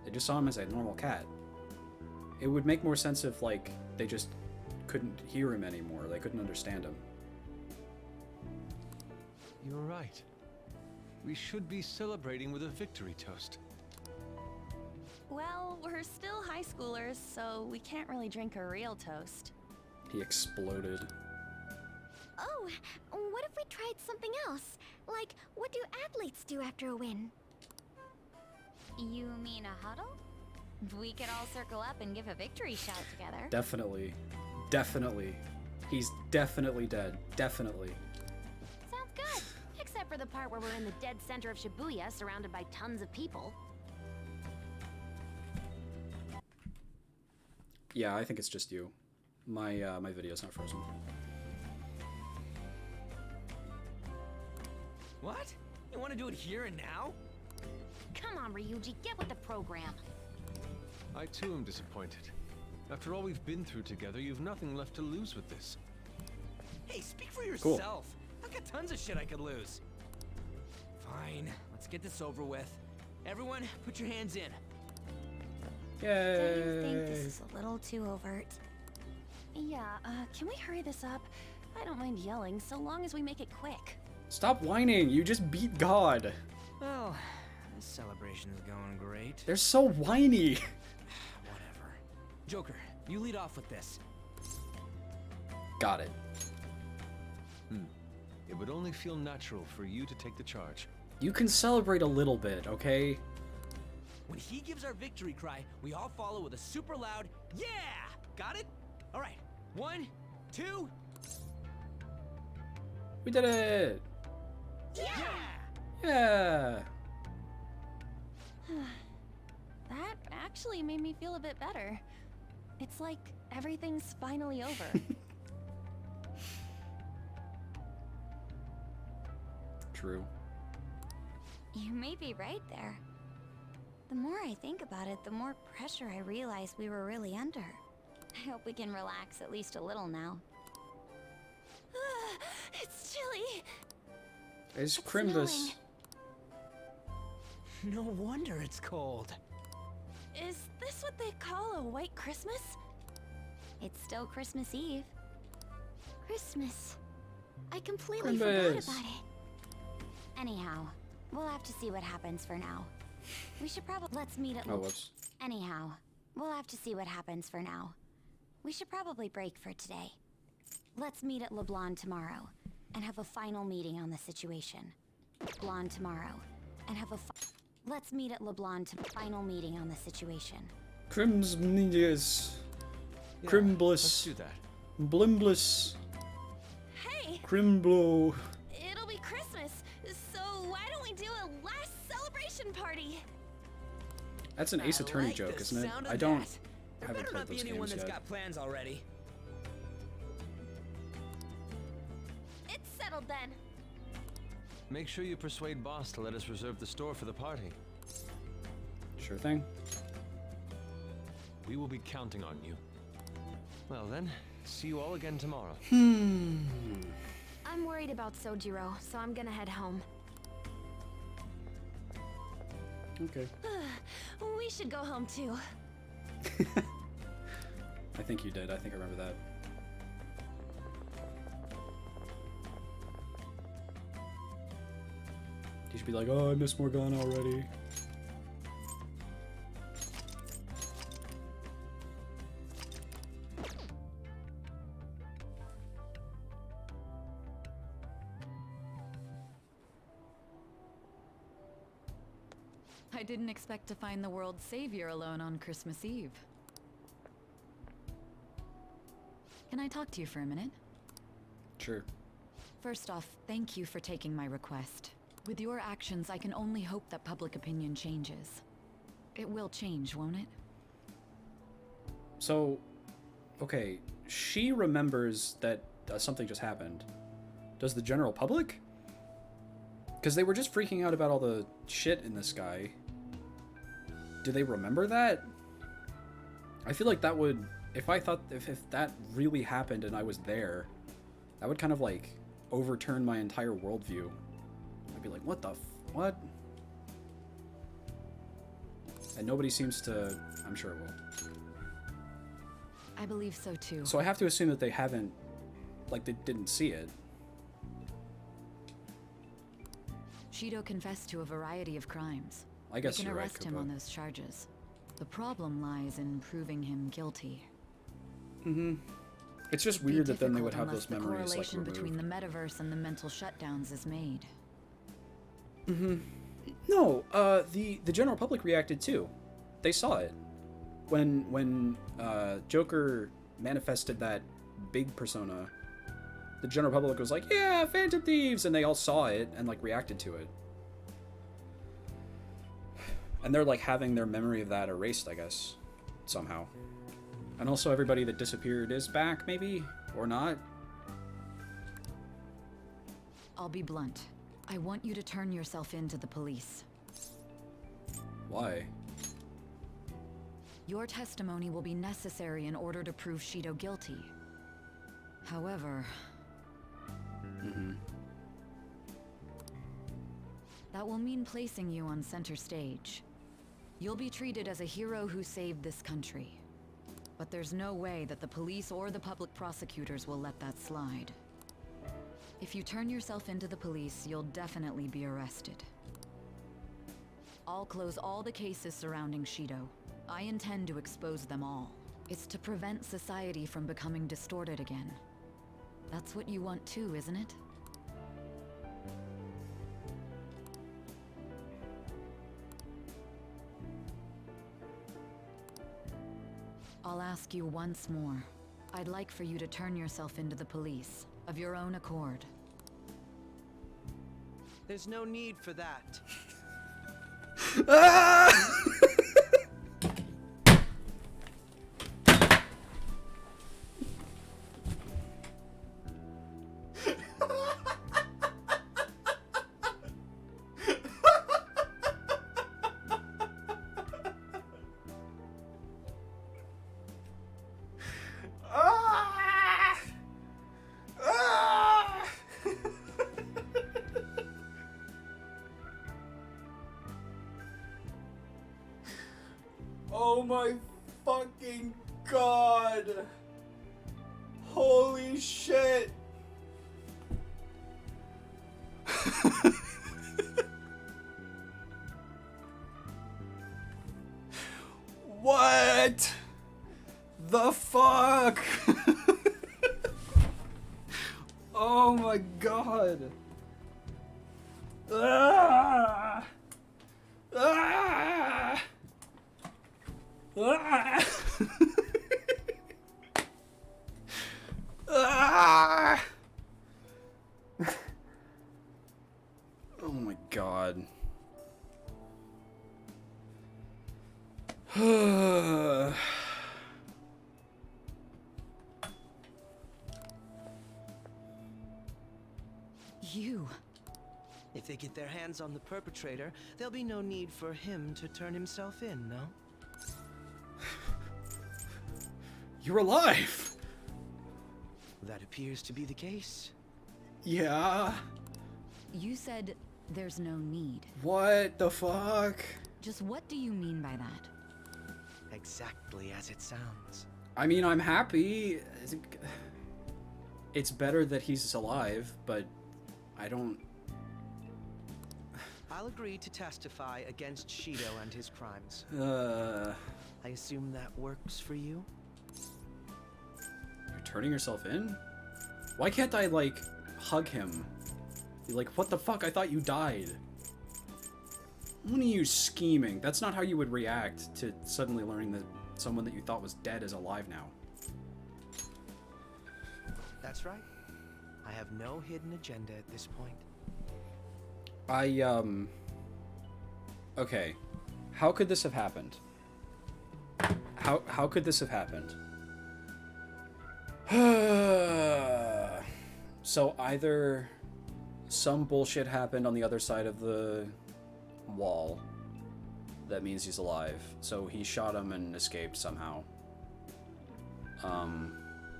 They just saw him as a normal cat. It would make more sense if, like, they just couldn't hear him anymore. They couldn't understand him. You're right. We should be celebrating with a victory toast. Well, we're still high schoolers, so we can't really drink a real toast. He exploded. Oh, what if we tried something else? Like, what do athletes do after a win? You mean a huddle? We could all circle up and give a victory shout together. Definitely. Definitely. He's definitely dead. Definitely. Sounds good. Except for the part where we're in the dead center of Shibuya, surrounded by tons of people. Yeah, I think it's just you. My video's not frozen. What? You want to do it here and now? Come on, Ryuji, get with the program. I too am disappointed. After all we've been through together, you've nothing left to lose with this. Hey, speak for Cool. yourself. I've got tons of shit I could lose. Fine, let's get this over with. Everyone, put your hands in. Don't you think this is a little too overt? Yeah, can we hurry this up? I don't mind yelling, so long as we make it quick. Stop whining! You just beat God! Well, this celebration is going great. They're so whiny! Whatever. Joker, you lead off with this. Got it. It would only feel natural for you to take the charge. You can celebrate a little bit, okay? When he gives our victory cry, we all follow with a super loud, yeah! Got it? All right, 1, 2... We did it! Yeah! Yeah! That actually made me feel a bit better. It's like everything's finally over. True. You may be right there. The more I think about it, the more pressure I realize we were really under. I hope we can relax at least a little now. It's chilly. It's Crimbus. No wonder it's cold. Is this what they call a white Christmas? It's still Christmas Eve. Christmas. I completely Crimbus. forgot about it. Anyhow, we'll have to see what happens for now. We should probably let's meet at. Oh, whoops. Anyhow, we'll have to see what happens for now. We should probably break for today. Let's meet at LeBlanc tomorrow and have a final meeting on the situation. LeBlanc tomorrow and have a let's meet at LeBlanc final meeting on the situation. Crimsnius. Yeah, Crimbless. Let's do that. Blimbless. Hey! Crimblo. It'll be Christmas, so why don't we do a last celebration party? That's an Ace Attorney like joke, the isn't it? sound I of don't. that. There Haven't better played not be those anyone games that's yet. got plans already. It's settled then. Make sure you persuade Boss to let us reserve the store for the party. Sure thing. We will be counting on you. Well then, see you all again tomorrow. I'm worried about Sojiro, so I'm gonna head home. Okay. We should go home too. I think you did. I think I remember that. You should be like, oh, I miss Morgana already. I didn't expect to find the world's savior alone on Christmas Eve. Can I talk to you for a minute? Sure. First off, thank you for taking my request. With your actions, I can only hope that public opinion changes. It will change, won't it? So, okay, she remembers that something just happened. Does the general public? Because they were just freaking out about all the shit in the sky. Do they remember that? I feel like that would... If that really happened and I was there, that would kind of, like, overturn my entire worldview. I'd be like, what the what? And nobody seems to... I'm sure it will. I believe so too. So I have to assume that they haven't... Like, they didn't see it. Shido confessed to a variety of crimes. I guess we can you're right, arrest him Koopa. on those charges. The problem lies in proving him guilty. Mm-hmm. It's just weird that then they would have those memories, like, the correlation removed. between the metaverse and the mental shutdowns is made. Mm-hmm. No, the general public reacted too. They saw it. When Joker manifested that big persona, the general public was like, yeah, Phantom Thieves! And they all saw it and, like, reacted to it. And they're, like, having their memory of that erased, I guess, somehow. And also everybody that disappeared is back, maybe? Or not? I'll be blunt. I want you to turn yourself in to the police. Why? Your testimony will be necessary in order to prove Shido guilty. However... Mm-hmm. That will mean placing you on center stage. You'll be treated as a hero who saved this country. But there's no way that the police or the public prosecutors will let that slide. If you turn yourself into the police, you'll definitely be arrested. I'll close all the cases surrounding Shido. I intend to expose them all. It's to prevent society from becoming distorted again. That's what you want too, isn't it? I'll ask you once more. I'd like for you to turn yourself into the police, of your own accord. There's no need for that. Oh my fucking god! Holy shit! What the fuck? Oh my god! Ah! Ah! Ah! Ah! Oh my god. You. If they get their hands on the perpetrator, there'll be no need for him to turn himself in, no? You're alive! That appears to be the case. Yeah. You said there's no need. What the fuck? Just what do you mean by that? Exactly as it sounds. I mean, I'm happy. It's better that he's alive, but I don't... I'll agree to testify against Shido and his crimes. I assume that works for you? You're turning yourself in? Why can't I, like, hug him? Be like, what the fuck? I thought you died. What are you scheming? That's not how you would react to suddenly learning that someone that you thought was dead is alive now. That's right. I have no hidden agenda at this point. Okay. How could this have happened? How could this have happened? So either some bullshit happened on the other side of the wall that means he's alive, so he shot him and escaped somehow.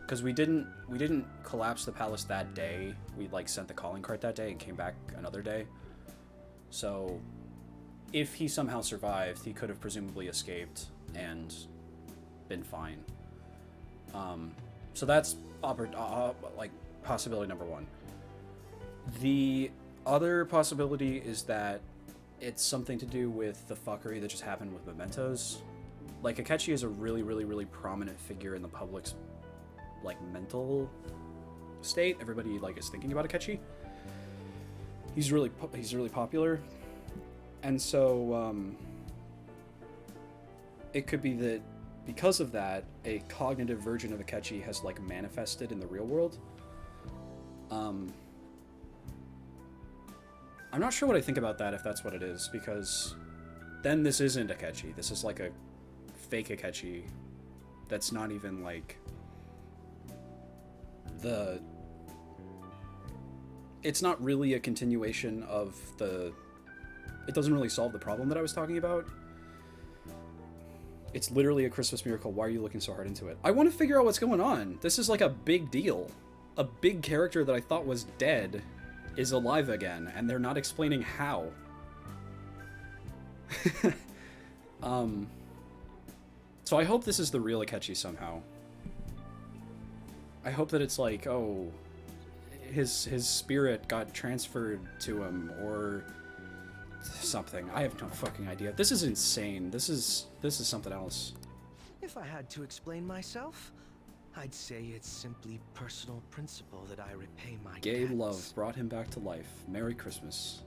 Because we didn't collapse the palace that day. We like sent the calling cart that day and came back another day. So if he somehow survived, he could have presumably escaped and been fine. So that's like possibility number one. The other possibility is that it's something to do with the fuckery that just happened with mementos. Like, Akechi is a really, really, really prominent figure in the public's, like, mental state. Everybody, like, is thinking about Akechi. He's really popular. And so, it could be that because of that, a cognitive version of Akechi has, like, manifested in the real world. I'm not sure what I think about that, if that's what it is, because then this isn't Akechi. This is like a fake Akechi that's not even like the... It's not really a continuation of the... It doesn't really solve the problem that I was talking about. It's literally a Christmas miracle. Why are you looking so hard into it? I want to figure out what's going on. This is like a big deal. A big character that I thought was dead is alive again, and they're not explaining how. So I hope this is the real Akechi somehow. I hope that it's like, oh, his spirit got transferred to him, or something. I have no fucking idea. This is insane. This is something else. If I had to explain myself, I'd say it's simply personal principle that I repay my Gay debts. love brought him back to life. Merry Christmas.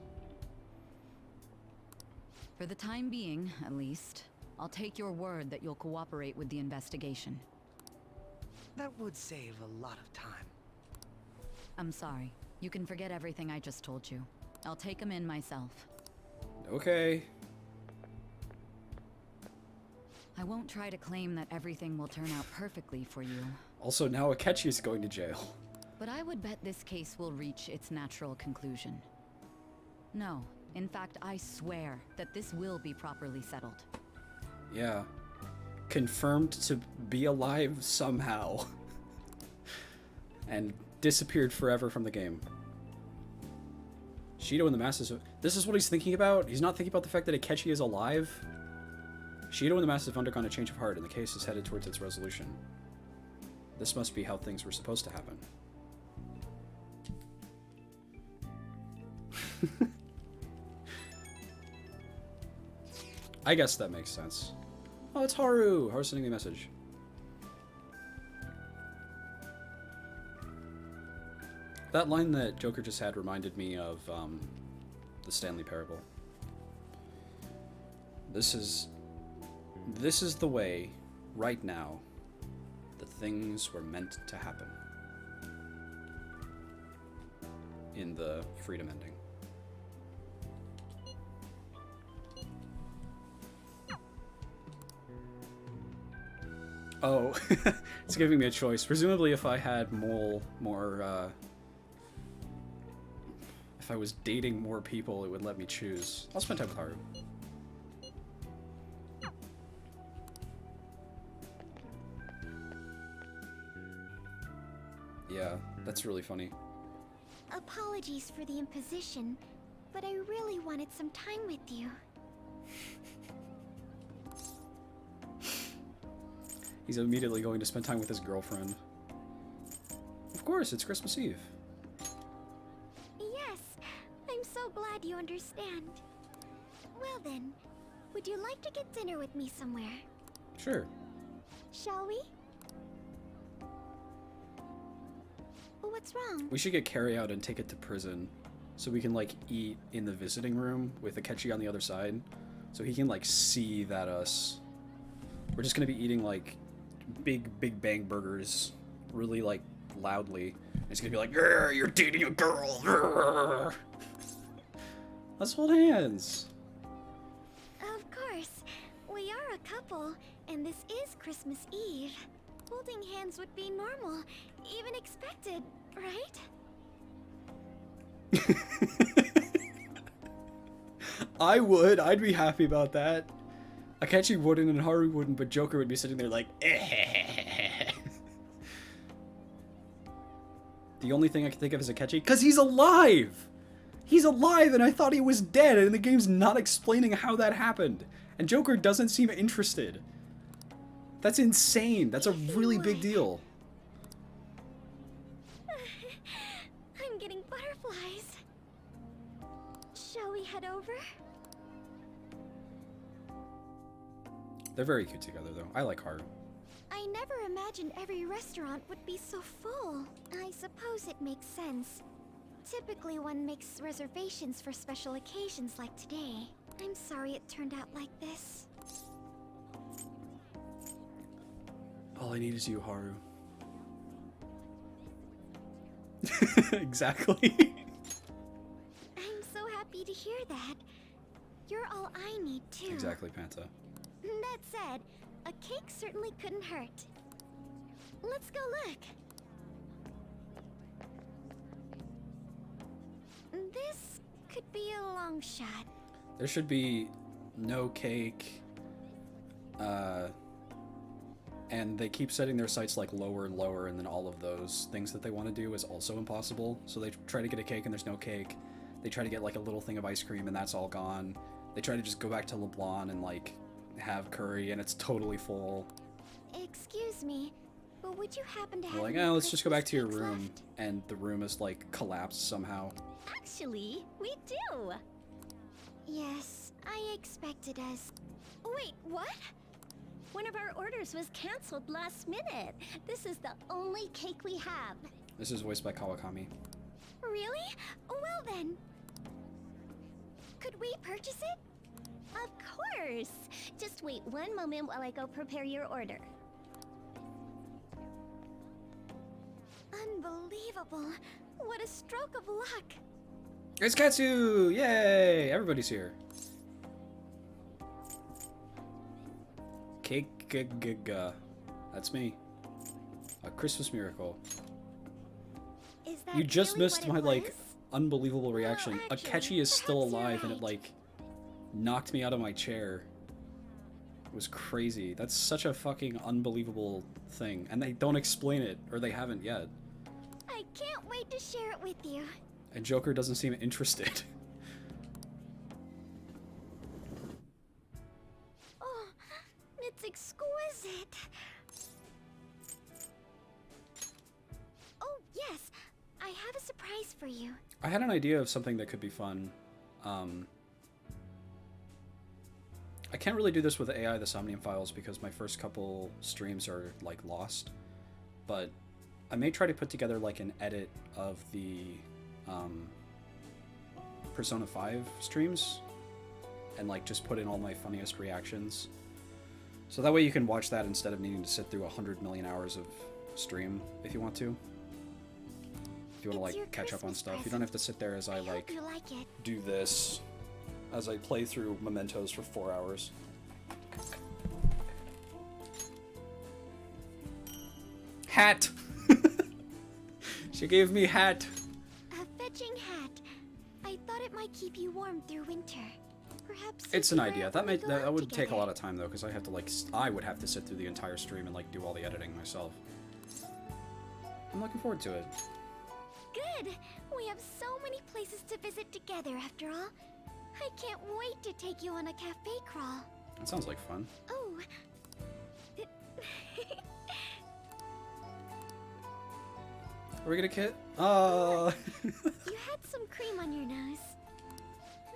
For the time being, at least, I'll take your word that you'll cooperate with the investigation. That would save a lot of time. I'm sorry. You can forget everything I just told you. I'll take him in myself. Okay. I won't try to claim that everything will turn out perfectly for you. Also, now Akechi is going to jail. But I would bet this case will reach its natural conclusion. No, in fact, I swear that this will be properly settled. Yeah. Confirmed to be alive somehow. And disappeared forever from the game. Shido and the Masters of... This is what he's thinking about? He's not thinking about the fact that Akechi is alive? Shido and the Masters have undergone a change of heart, and the case is headed towards its resolution. This must be how things were supposed to happen. I guess that makes sense. Oh, it's Haru! Haru's sending me a message. That line that Joker just had reminded me of the Stanley Parable. This is the way, right now, that things were meant to happen. In the Freedom ending. Oh, it's giving me a choice. Presumably if I had if I was dating more people, it would let me choose. I'll spend time with Haru. Yeah, that's really funny. Apologies for the imposition, but I really wanted some time with you. He's immediately going to spend time with his girlfriend. Of course, it's Christmas Eve. Yes, I'm so glad you understand. Well then, would you like to get dinner with me somewhere? Sure. Shall we? What's wrong? We should get carry out and take it to prison. so we can like eat in the visiting room with Akechi on the other side, so he can like see that we're just gonna be eating like big bang burgers really like loudly. It's gonna be like, you're dating a girl. Grr. Let's hold hands. Of course. We are a couple, and this is Christmas Eve. Holding hands would be normal, even expected, right? I would. I'd be happy about that. Akechi wouldn't and Haru wouldn't, but Joker would be sitting there like, The only thing I can think of is Akechi, because he's alive! He's alive, and I thought he was dead, and the game's not explaining how that happened. And Joker doesn't seem interested. That's insane. That's a really big deal. I'm getting butterflies. Shall we head over? They're very cute together, though. I like Haru. I never imagined every restaurant would be so full. I suppose it makes sense. Typically, one makes reservations for special occasions like today. I'm sorry it turned out like this. All I need is you, Haru. Exactly. I'm so happy to hear that. You're all I need, too. Exactly, Panta. That said, a cake certainly couldn't hurt. Let's go look. This could be a long shot. There should be no cake. And they keep setting their sights like lower and lower, and then all of those things that they want to do is also impossible. So they try to get a cake and there's no cake. They try to get like a little thing of ice cream and that's all gone. They try to just go back to LeBlanc and like have curry and it's totally full. Excuse me, but would you happen to have They're like, any oh, let's just go back to your Christmas room. cakes And the room is like collapsed somehow. Actually, we do. Yes, I expected us. Wait, what? One of our orders was canceled last minute. This is the only cake we have. This is voiced by Kawakami. Really? Well then. Could we purchase it? Of course. Just wait one moment while I go prepare your order. Unbelievable. What a stroke of luck. It's Katsu! Yay! Everybody's here. Cake, that's me. A Christmas miracle. Is that You just really missed what my it like was? unbelievable reaction. actually, Akechi is still perhaps you're alive and it right. like knocked me out of my chair. It was crazy. That's such a fucking unbelievable thing. And they don't explain it, or they haven't yet. I can't wait to share it with you. And Joker doesn't seem interested. Oh, it's exquisite. Oh, yes. I have a surprise for you. I had an idea of something that could be fun. I can't really do this with AI the Somnium Files because my first couple streams are like lost. But I may try to put together like an edit of the Persona 5 streams and like just put in all my funniest reactions. So that way you can watch that instead of needing to sit through 100 million hours of stream if you want to. If you want to like catch up on stuff. You don't have to sit there as I like You like it. do this as I play through Mementos for 4 hours. Hat! She gave me hat. A fetching hat. I thought it might keep you warm through winter. Perhaps It's you an two idea. are That going to go that out would take a together. lot of time though, because I have to like I would have to sit through the entire stream and like do all the editing myself. I'm looking forward to it. Good. We have so many places to visit together after all. I can't wait to take you on a cafe crawl. That sounds like fun. Oh. Are we gonna kit? Oh. You had some cream on your nose.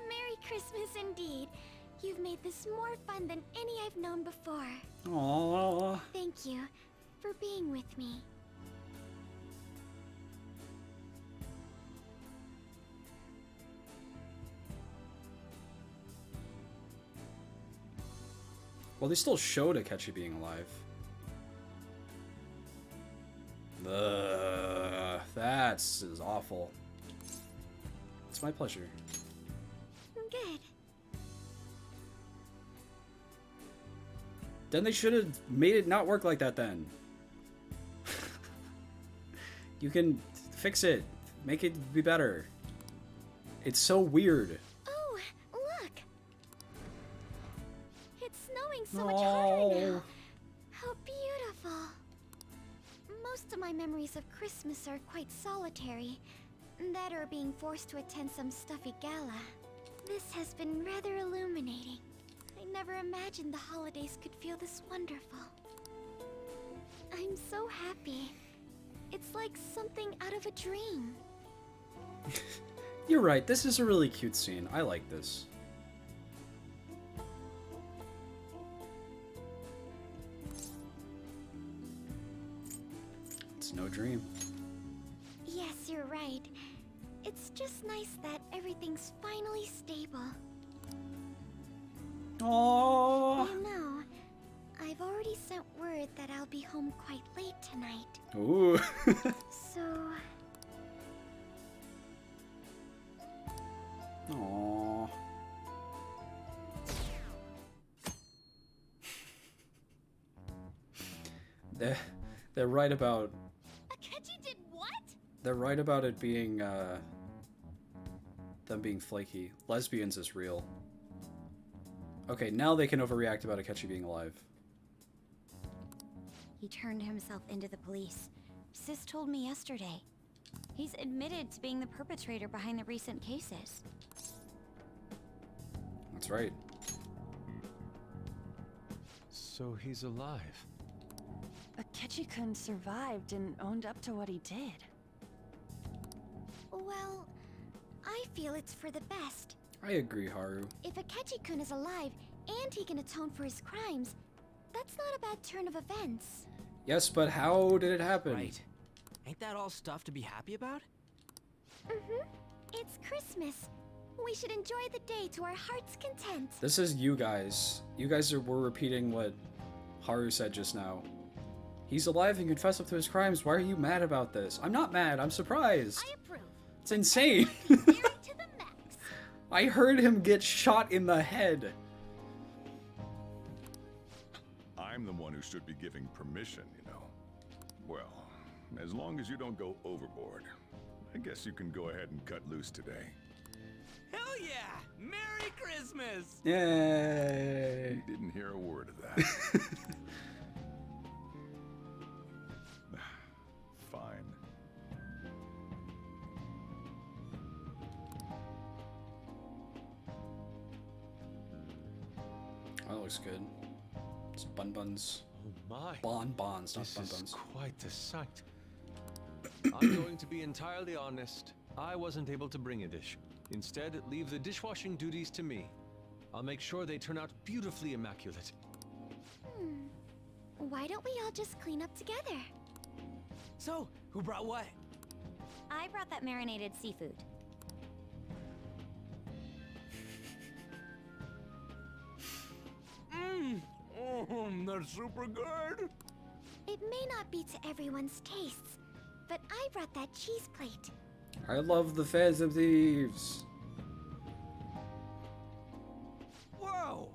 Merry Christmas indeed. You've made this more fun than any I've known before. Aww. Thank you for being with me. Well, they still showed Akechi being alive. That's is awful. It's my pleasure. Good. Then they should have made it not work like that then. You can fix it. Make it be better. It's so weird. Oh, look! It's snowing so much harder now. How beautiful. Most of my memories of Christmas are quite solitary. That or being forced to attend some stuffy gala. This has been rather illuminating. I never imagined the holidays could feel this wonderful. I'm so happy. It's like something out of a dream. You're right, this is a really cute scene. I like this. It's no dream. Yes, you're right. It's just nice that everything's finally stable. Aww. You know, I've already sent word that I'll be home quite late tonight. Ooh. So... Aww. They're right about... Akechi did what? They're right about it being, them being flaky. Lesbians is real. Okay, now they can overreact about Akechi being alive. He turned himself into the police. Sis told me yesterday. He's admitted to being the perpetrator behind the recent cases. That's right. So he's alive. Akechi-kun survived and owned up to what he did. Well, I feel it's for the best. I agree, Haru. If Akechi-kun is alive and he can atone for his crimes, that's not a bad turn of events. Yes, but how did it happen? Right. Ain't that all stuff to be happy about? Mm-hmm. It's Christmas. We should enjoy the day to our heart's content. This is you guys. You guys were repeating what Haru said just now. He's alive and confessed up to his crimes. Why are you mad about this? I'm not mad. I'm surprised. I approve. It's insane. To the max. I heard him get shot in the head. I'm the one who should be giving permission, you know. Well, as long as you don't go overboard, I guess you can go ahead and cut loose today. Hell yeah! Merry Christmas! Yay! You didn't hear a word of that. Fine. Oh, that looks good. It's bun-buns. Oh my. Bonbons, not This bun-buns. is quite the sight. I'm going to be entirely honest. I wasn't able to bring a dish. Instead, leave the dishwashing duties to me. I'll make sure they turn out beautifully immaculate. Why don't we all just clean up together? So, who brought what? I brought that marinated seafood. Oh, that's super good! It may not be to everyone's tastes, but I brought that cheese plate. I love the Phantom Thieves. Whoa!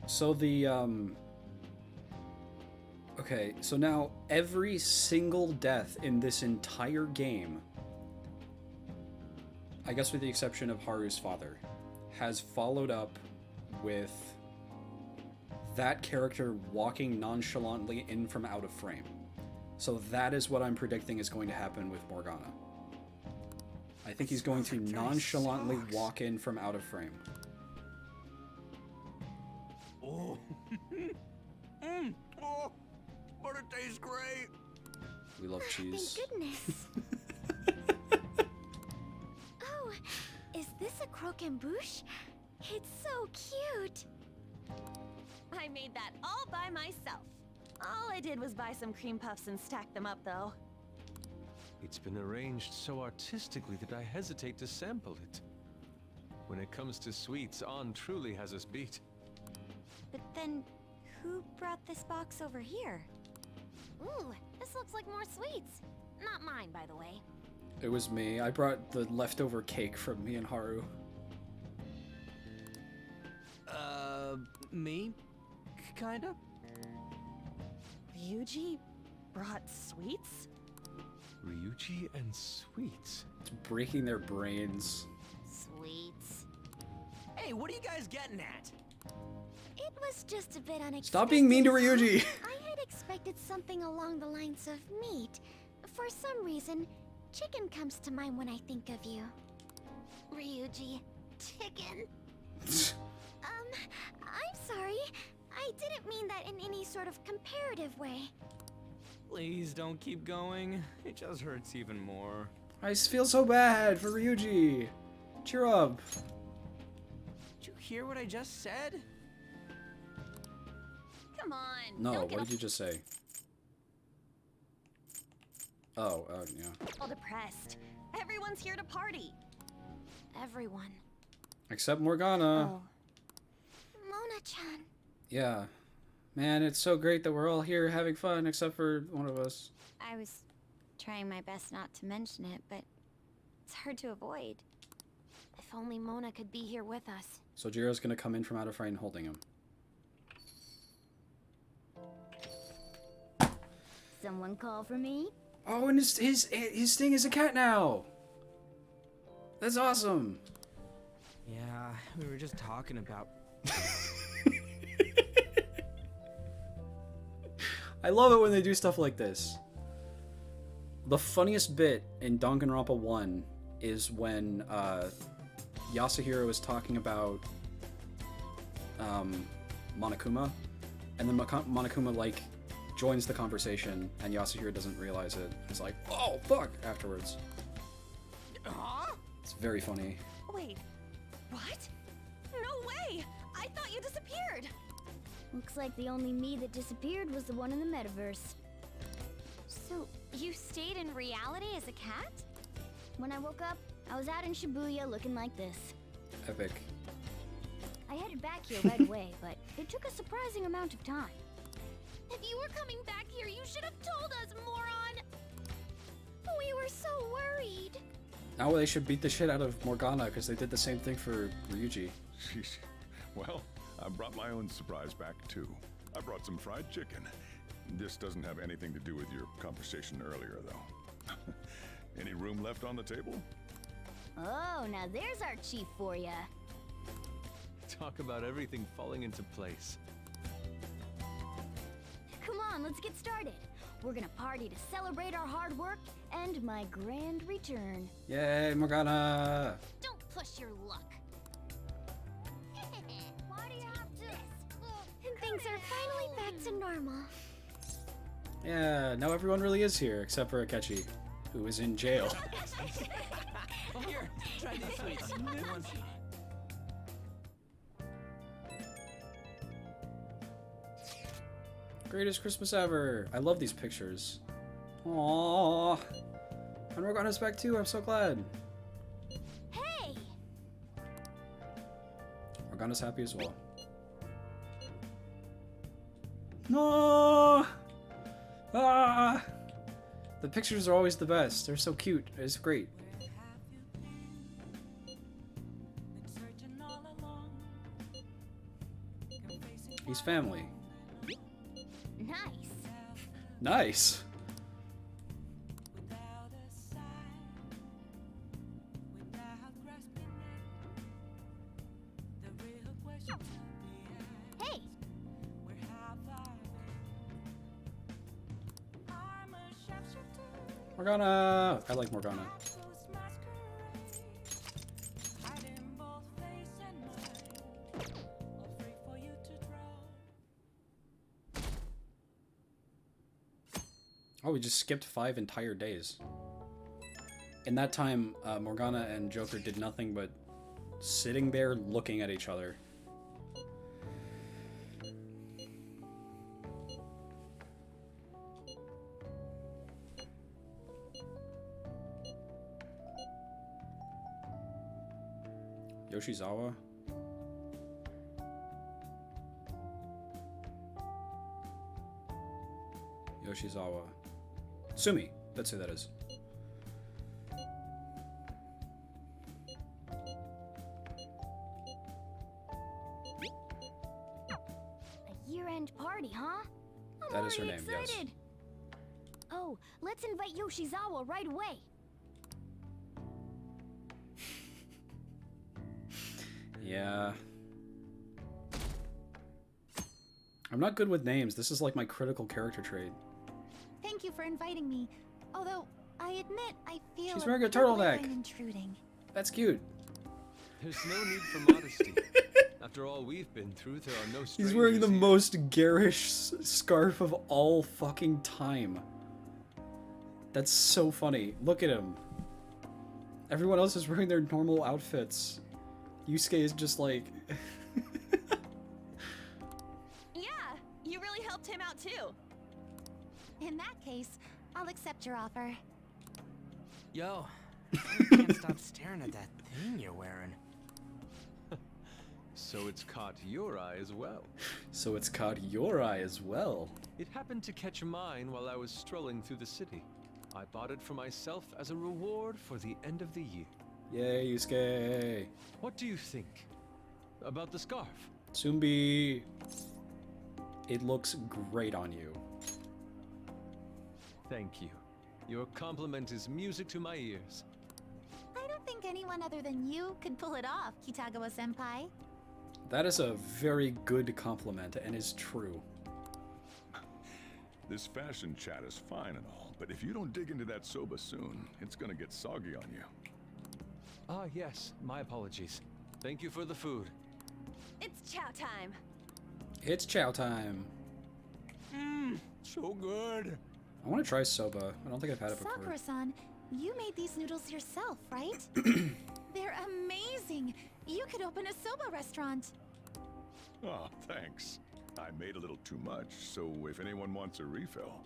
So the, okay, so now every single death in this entire game, I guess with the exception of Haru's father, has followed up with that character walking nonchalantly in from out of frame. So that is what I'm predicting is going to happen with Morgana. I think he's going to nonchalantly walk in from out of frame. Oh. Oh, but it tastes great. We love cheese. Thank goodness. Oh, is this a croquembouche? It's so cute. I made that all by myself. All I did was buy some cream puffs and stack them up, though. It's been arranged so artistically that I hesitate to sample it. When it comes to sweets, On truly has us beat. But then, who brought this box over here? Ooh, this looks like more sweets. Not mine, by the way. It was me. I brought the leftover cake from me and Haru. Me? Kinda? Ryuji brought sweets? Ryuji and sweets. It's breaking their brains. Sweets. Hey, what are you guys getting at? It was just a bit unexpected. Stop being mean to Ryuji! I had expected something along the lines of meat. For some reason, chicken comes to mind when I think of you. Ryuji, chicken. I'm sorry. I didn't mean that in any sort of comparative way. Please don't keep going. It just hurts even more. I feel so bad for Ryuji. Cheer up. Did you hear what I just said? Come on. No, don't what get did you just say? Oh, yeah. all depressed. Everyone's here to party. Everyone. Except Morgana. Oh. Mona-chan. Yeah. Man, it's so great that we're all here having fun, except for one of us. I was trying my best not to mention it, but it's hard to avoid. If only Mona could be here with us. So Jiro's gonna come in from out of frame holding him. Someone call for me? Oh, and his thing is a cat now. That's awesome. Yeah, we were just talking about... I love it when they do stuff like this. The funniest bit in Danganronpa 1 is when Yasuhiro is talking about Monokuma, and then Monokuma like joins the conversation, and Yasuhiro doesn't realize it. He's like, "Oh fuck!" afterwards. Huh? It's very funny. Wait, what? No way! I thought you disappeared! Looks like the only me that disappeared was the one in the metaverse. So, you stayed in reality as a cat? When I woke up, I was out in Shibuya looking like this. Epic. I headed back here right away, but it took a surprising amount of time. If you were coming back here, you should have told us, moron! We were so worried. Now they should beat the shit out of Morgana because they did the same thing for Ryuji. Sheesh. Well, I brought my own surprise back too. I brought some fried chicken. This doesn't have anything to do with your conversation earlier, though. Any room left on the table? Oh, now there's our chief for ya. Talk about everything falling into place. Come on, let's get started. We're gonna party to celebrate our hard work and my grand return. Yay, Morgana! Don't push your luck. Why do you have to? And things are finally back to normal. Yeah, now everyone really is here, except for Akechi, who is in jail. Oh, here, try these sweets. Greatest Christmas ever! I love these pictures. Aww. And Morgana's back too, I'm so glad. Hey! Morgana's happy as well. No! Ah! The pictures are always the best. They're so cute. It's great. He's family. Nice. Nice. Hey! Morgana! I like Morgana. Oh, we just skipped 5 entire days. In that time, Morgana and Joker did nothing but sitting there looking at each other. Yoshizawa? Yoshizawa. Sumi. That's who that is. A year-end party, huh? I'm That is her already name, yes. excited. Oh, let's invite Yoshizawa right away. Yeah. I'm not good with names. This is like my critical character trait. Thank you for inviting me. Although, I admit I feel She's wearing a bit like turtleneck. I'm intruding. That's cute. There's no need for modesty. After all we've been through, there are no strangers He's wearing the here. most garish scarf of all fucking time. That's so funny. Look at him. Everyone else is wearing their normal outfits. Yusuke is just like... Yeah, you really helped him out too. In that case, I'll accept your offer. Yo, I can't stop staring at that thing you're wearing. So it's caught your eye as well. So it's caught your eye as well. It happened to catch mine while I was strolling through the city. I bought it for myself as a reward for the end of the year. Yay, Yusuke. What do you think about the scarf? Tsumbi. It looks great on you. Thank you. Your compliment is music to my ears. I don't think anyone other than you could pull it off, Kitagawa-senpai. That is a very good compliment and is true. This fashion chat is fine and all, but if you don't dig into that soba soon, it's gonna get soggy on you. Ah, yes. My apologies. Thank you for the food. It's chow time. It's chow time. Mmm, so good. I want to try soba. I don't think I've had it before. Sakura-san, you made these noodles yourself, right? They're amazing. You could open a soba restaurant. Oh, thanks. I made a little too much, so if anyone wants a refill.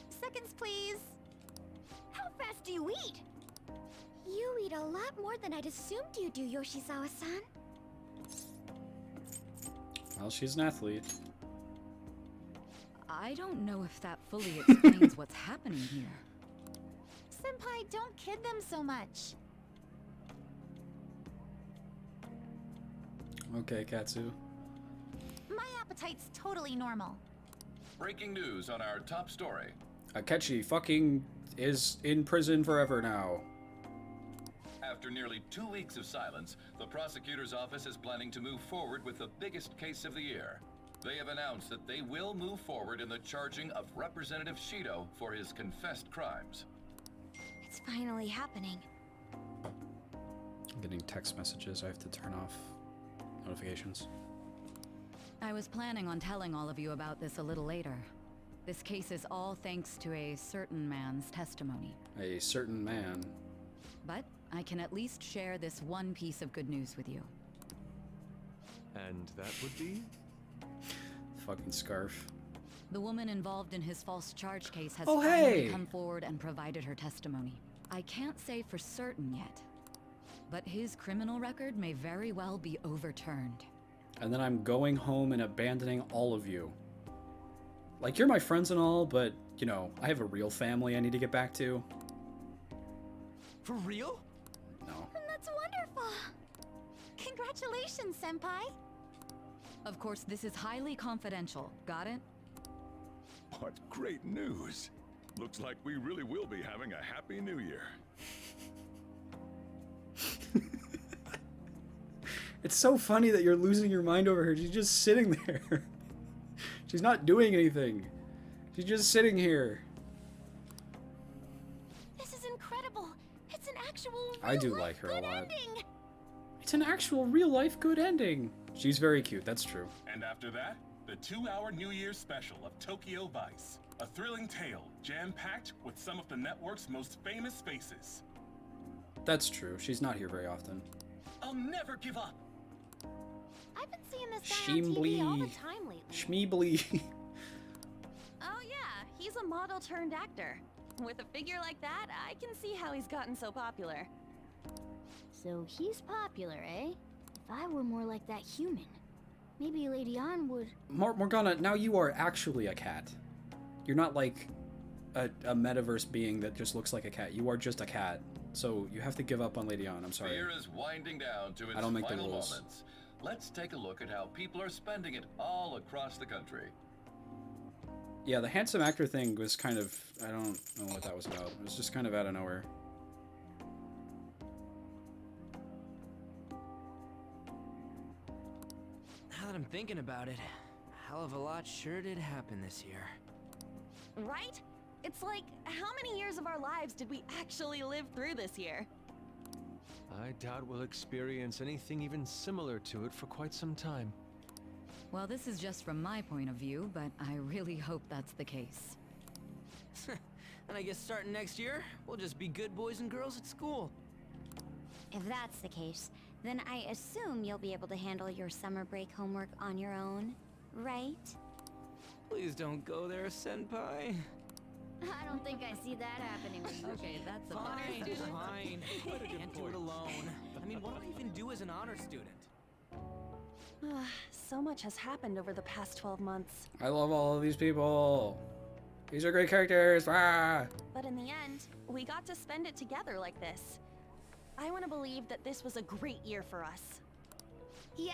Seconds, please. How fast do you eat? You eat a lot more than I'd assumed you do, Yoshizawa-san. Well, she's an athlete. I don't know if that fully explains what's happening here. Senpai, don't kid them so much. Okay, Katsu. My appetite's totally normal. Breaking news on our top story. Akechi fucking is in prison forever now. After nearly 2 weeks of silence, the prosecutor's office is planning to move forward with the biggest case of the year. They have announced that they will move forward in the charging of Representative Shido for his confessed crimes. It's finally happening. I'm getting text messages. I have to turn off notifications. I was planning on telling all of you about this a little later. This case is all thanks to a certain man's testimony. A certain man. But I can at least share this one piece of good news with you. And that would be? Fucking scarf. The woman involved in his false charge case has Oh, finally hey! come forward and provided her testimony. I can't say for certain yet, but his criminal record may very well be overturned. And then I'm going home and abandoning all of you. Like, you're my friends and all, but, you know, I have a real family I need to get back to. For real? No. That's wonderful. Congratulations, Senpai. Of course, this is highly confidential. Got it? What great news! Looks like we really will be having a happy new year. It's so funny that you're losing your mind over her. She's just sitting there. She's not doing anything. She's just sitting here. This is incredible. It's an actual I do real-life like her a good lot. ending. It's an actual real-life good ending. She's very cute, that's true. And after that, the 2-hour New Year's special of Tokyo Vice. A thrilling tale, jam-packed with some of the network's most famous faces. That's true. She's not here very often. I'll never give up. I've been seeing this guy on TV all the time lately. Schmeebly. Oh yeah, he's a model turned actor. With a figure like that, I can see how he's gotten so popular. So he's popular, eh? If I were more like that human, maybe Lady Ann would... Morgana, now you are actually a cat. You're not like a metaverse being that just looks like a cat. You are just a cat. So you have to give up on Lady Ann. I'm sorry. The year is winding down to its I don't make the final rules. moments. Let's take a look at how people are spending it all across the country. Yeah, the handsome actor thing was kind of... I don't know what that was about. It was just kind of out of nowhere. Now that I'm thinking about it, a hell of a lot sure did happen this year. Right? It's like, how many years of our lives did we actually live through this year? I doubt we'll experience anything even similar to it for quite some time. Well, this is just from my point of view, but I really hope that's the case. And I guess starting next year, we'll just be good boys and girls at school. If that's the case, then I assume you'll be able to handle your summer break homework on your own, right? Please don't go there, Senpai. I don't think I see that happening. Okay, that's a Fine, fine. Can't do it alone. I mean, what do I even do as an honor student? So much has happened over the past 12 months. I love all of these people. These are great characters. Ah! But in the end, we got to spend it together like this. I want to believe that this was a great year for us. Yeah.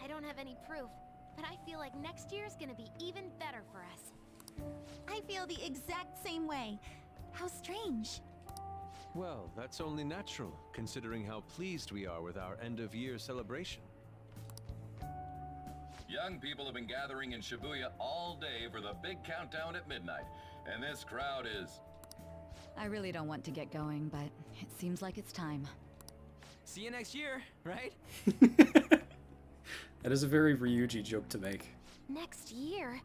I don't have any proof, but I feel like next year's gonna be even better for us. I feel the exact same way. How strange. Well, that's only natural, considering how pleased we are with our end-of-year celebration. Young people have been gathering in Shibuya all day for the big countdown at midnight, and this crowd is... I really don't want to get going, but it seems like it's time. See you next year, right? That is a very Ryuji joke to make. Next year?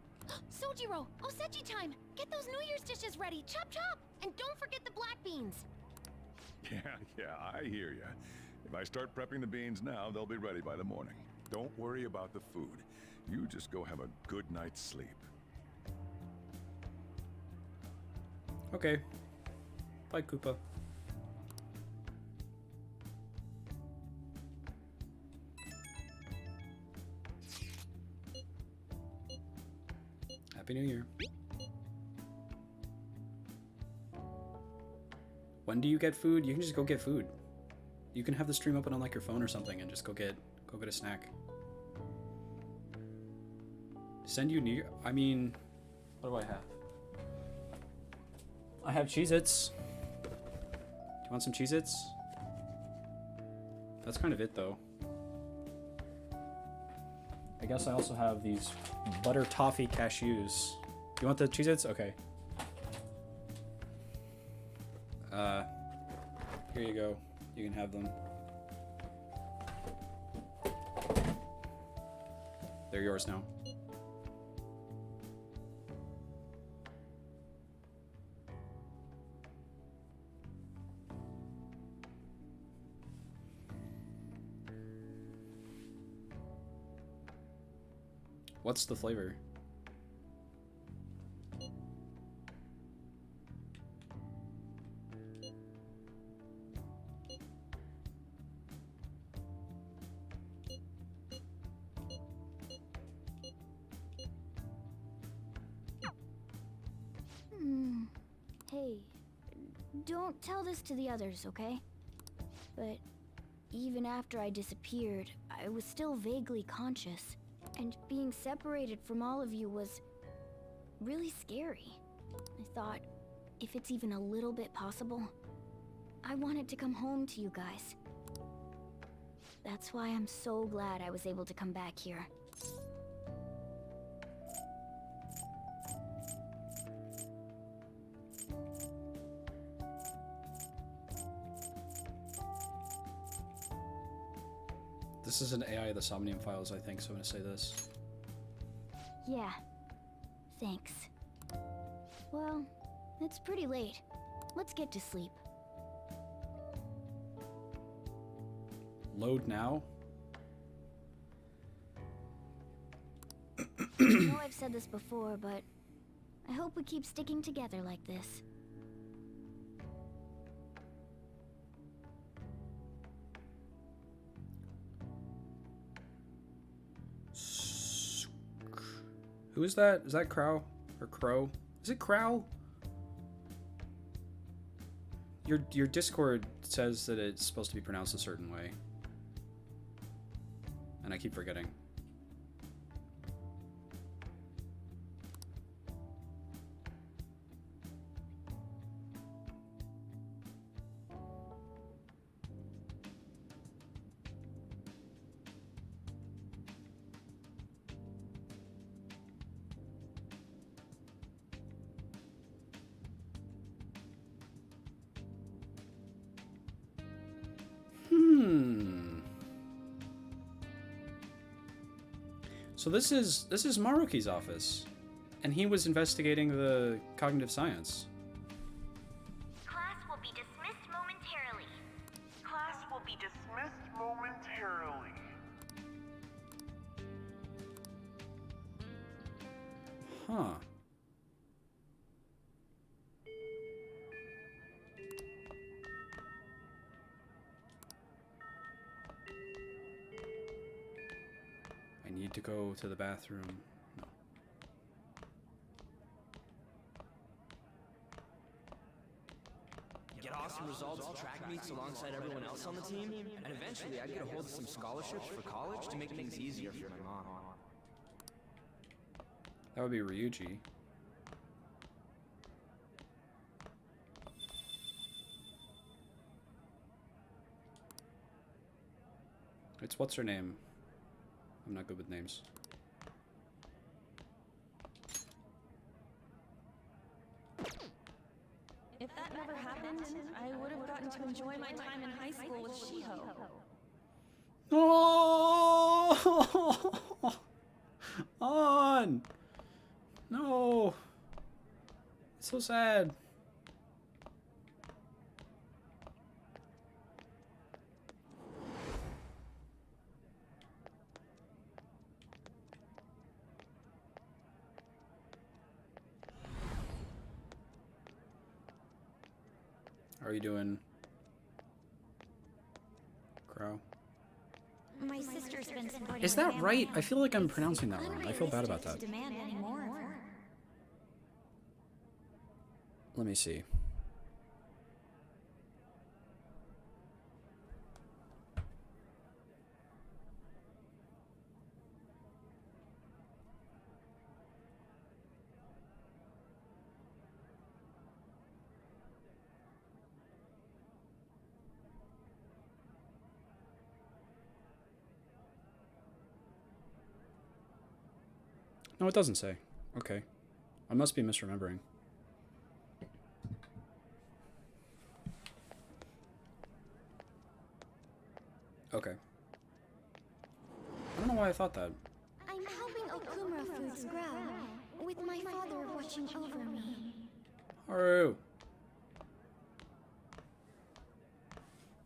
Sojiro! Osechi time! Get those New Year's dishes ready! Chop chop! And don't forget the black beans! Yeah, I hear ya. If I start prepping the beans now, they'll be ready by the morning. Don't worry about the food. You just go have a good night's sleep. Okay. Bye, Koopa. Happy New Year. When do you get food? You can just go get food. You can have the stream open on like your phone or something and just go get a snack. Send you New... I mean... What do I have? I have Cheez-Its. Do you want some Cheez-Its? That's kind of it, though. I guess I also have these butter toffee cashews. You want the Cheez-Its? Okay. Here you go. You can have them. They're yours now. What's the flavor? Hey, don't tell this to the others, okay? But even after I disappeared, I was still vaguely conscious. And being separated from all of you was really scary. I thought, if it's even a little bit possible, I wanted to come home to you guys. That's why I'm so glad I was able to come back here. This is an AI of the Somnium Files, I think, so I'm gonna say this. Yeah. Thanks. Well, it's pretty late. Let's get to sleep. Load now? I know I've said this before, but I hope we keep sticking together like this. Who is that? Is that Crow? Or Crow? Is it Crow? Your Discord says that it's supposed to be pronounced a certain way. And I keep forgetting. So this is Maruki's office, and he was investigating the cognitive science. Class will be dismissed momentarily. Class will be dismissed momentarily. Huh. I need to go to the bathroom. No. Get awesome results at track meets alongside everyone else on the team, and eventually I'd get a hold of some scholarships for college to make things easier for my mom. That would be Ryuji. It's what's her name? I'm not good with names. If that never happened, I would have gotten to enjoy my time in high school with Shiho. Oh! On! No! It's so sad. How are you doing, Crow? My sister's been supporting Is that right? I feel like I'm pronouncing that wrong. I feel bad about that. demand any more of her. Let me see. No, it doesn't say. Okay. I must be misremembering. Okay. I don't know why I thought that. I'm helping Okumura Foods grow, with my father watching over me. Haru!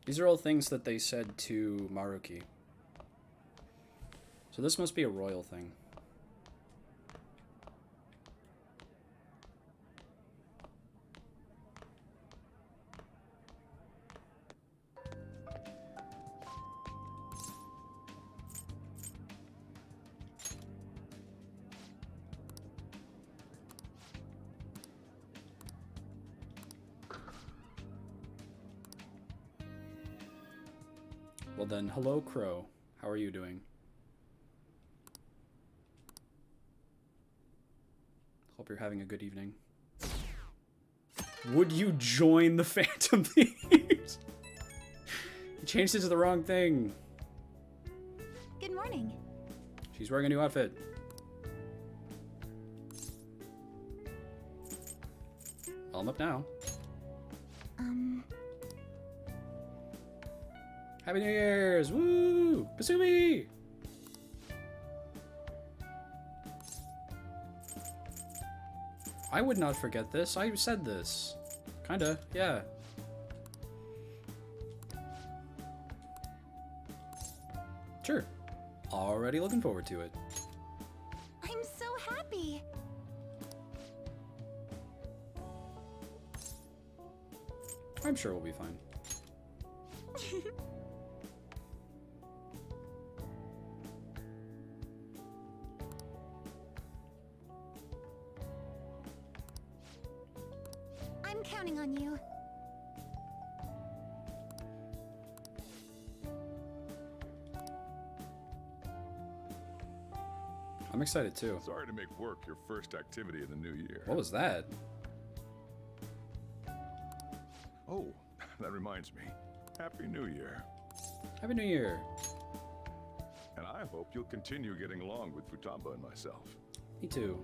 These are all things that they said to Maruki. So this must be a royal thing. Well then, hello Crow. How are you doing? Hope you're having a good evening. Would you join the Phantom Thieves? You changed it to the wrong thing. Good morning. She's wearing a new outfit. Well, I'm up now. Happy New Year's! Woo! Kasumi! I would not forget this. I said this. Kinda, yeah. Sure. Already looking forward to it. I'm so happy. I'm sure we'll be fine. I'm excited too. Sorry to make work your first activity of the new year. What was that? Oh, that reminds me. Happy New Year. Happy New Year. And I hope you'll continue getting along with Futaba and myself. Me too.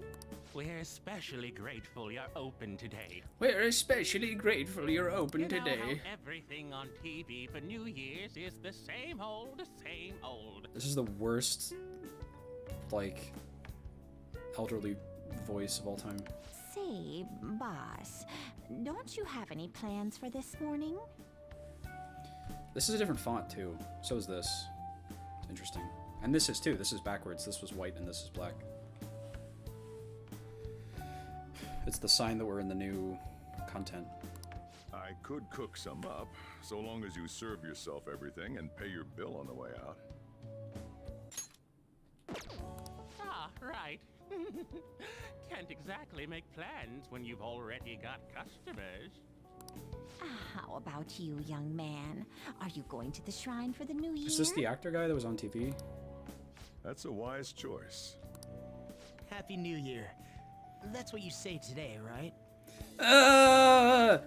We're especially grateful you're open today. We're especially grateful you're open You know today. how everything on TV for New Year's is the same old, same old. This is the worst, like, elderly voice of all time. Say, boss, don't you have any plans for this morning? This is a different font too. So is this. It's interesting. And this is too. This is backwards. This was white and this is black. It's the sign that we're in the new content. I could cook some up, so long as you serve yourself everything and pay your bill on the way out. Ah, right. Can't exactly make plans when you've already got customers. How about you, young man? Are you going to the shrine for the new year? Is this the actor guy that was on TV? That's a wise choice. Happy New Year. That's what you say today, right?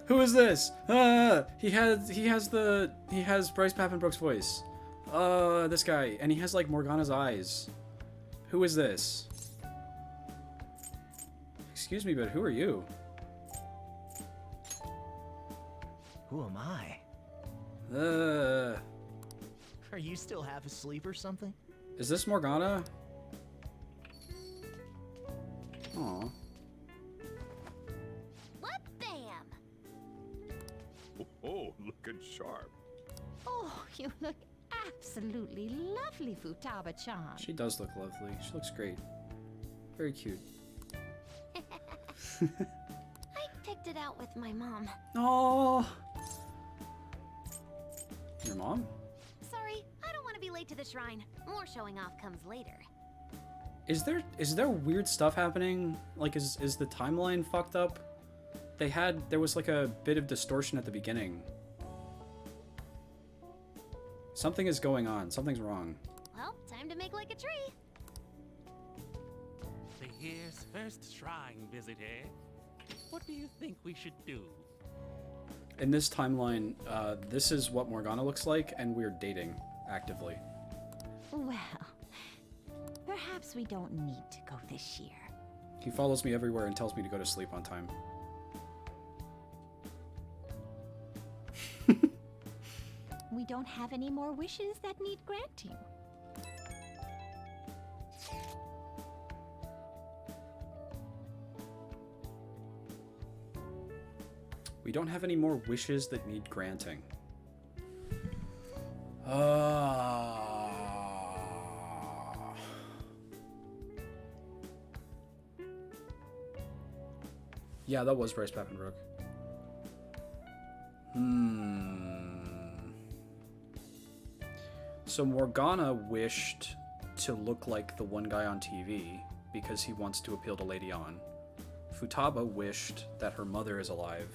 Who is this? He has Bryce Papenbrook's voice. This guy, and he has like Morgana's eyes. Who is this? Excuse me, but who are you? Who am I? Are you still half asleep or something? Is this Morgana? Aw. What bam? Oh, looking sharp. Oh, you look absolutely lovely, Futaba-chan. She does look lovely. She looks great. Very cute. I picked it out with my mom. Oh. Your mom? Sorry, I don't want to be late to the shrine. More showing off comes later. Is there weird stuff happening? Like, is the timeline fucked up? There was like a bit of distortion at the beginning. Something is going on. Something's wrong. Well, time to make like a tree. The year's first shrine visit, eh? What do you think we should do? In this timeline, this is what Morgana looks like, and we're dating actively. Well, perhaps we don't need to go this year. He follows me everywhere and tells me to go to sleep on time. We don't have any more wishes that need granting. We don't have any more wishes that need granting. Yeah, that was Bryce Papenbrook. So Morgana wished to look like the one guy on TV because he wants to appeal to Lady On. Futaba wished that her mother is alive.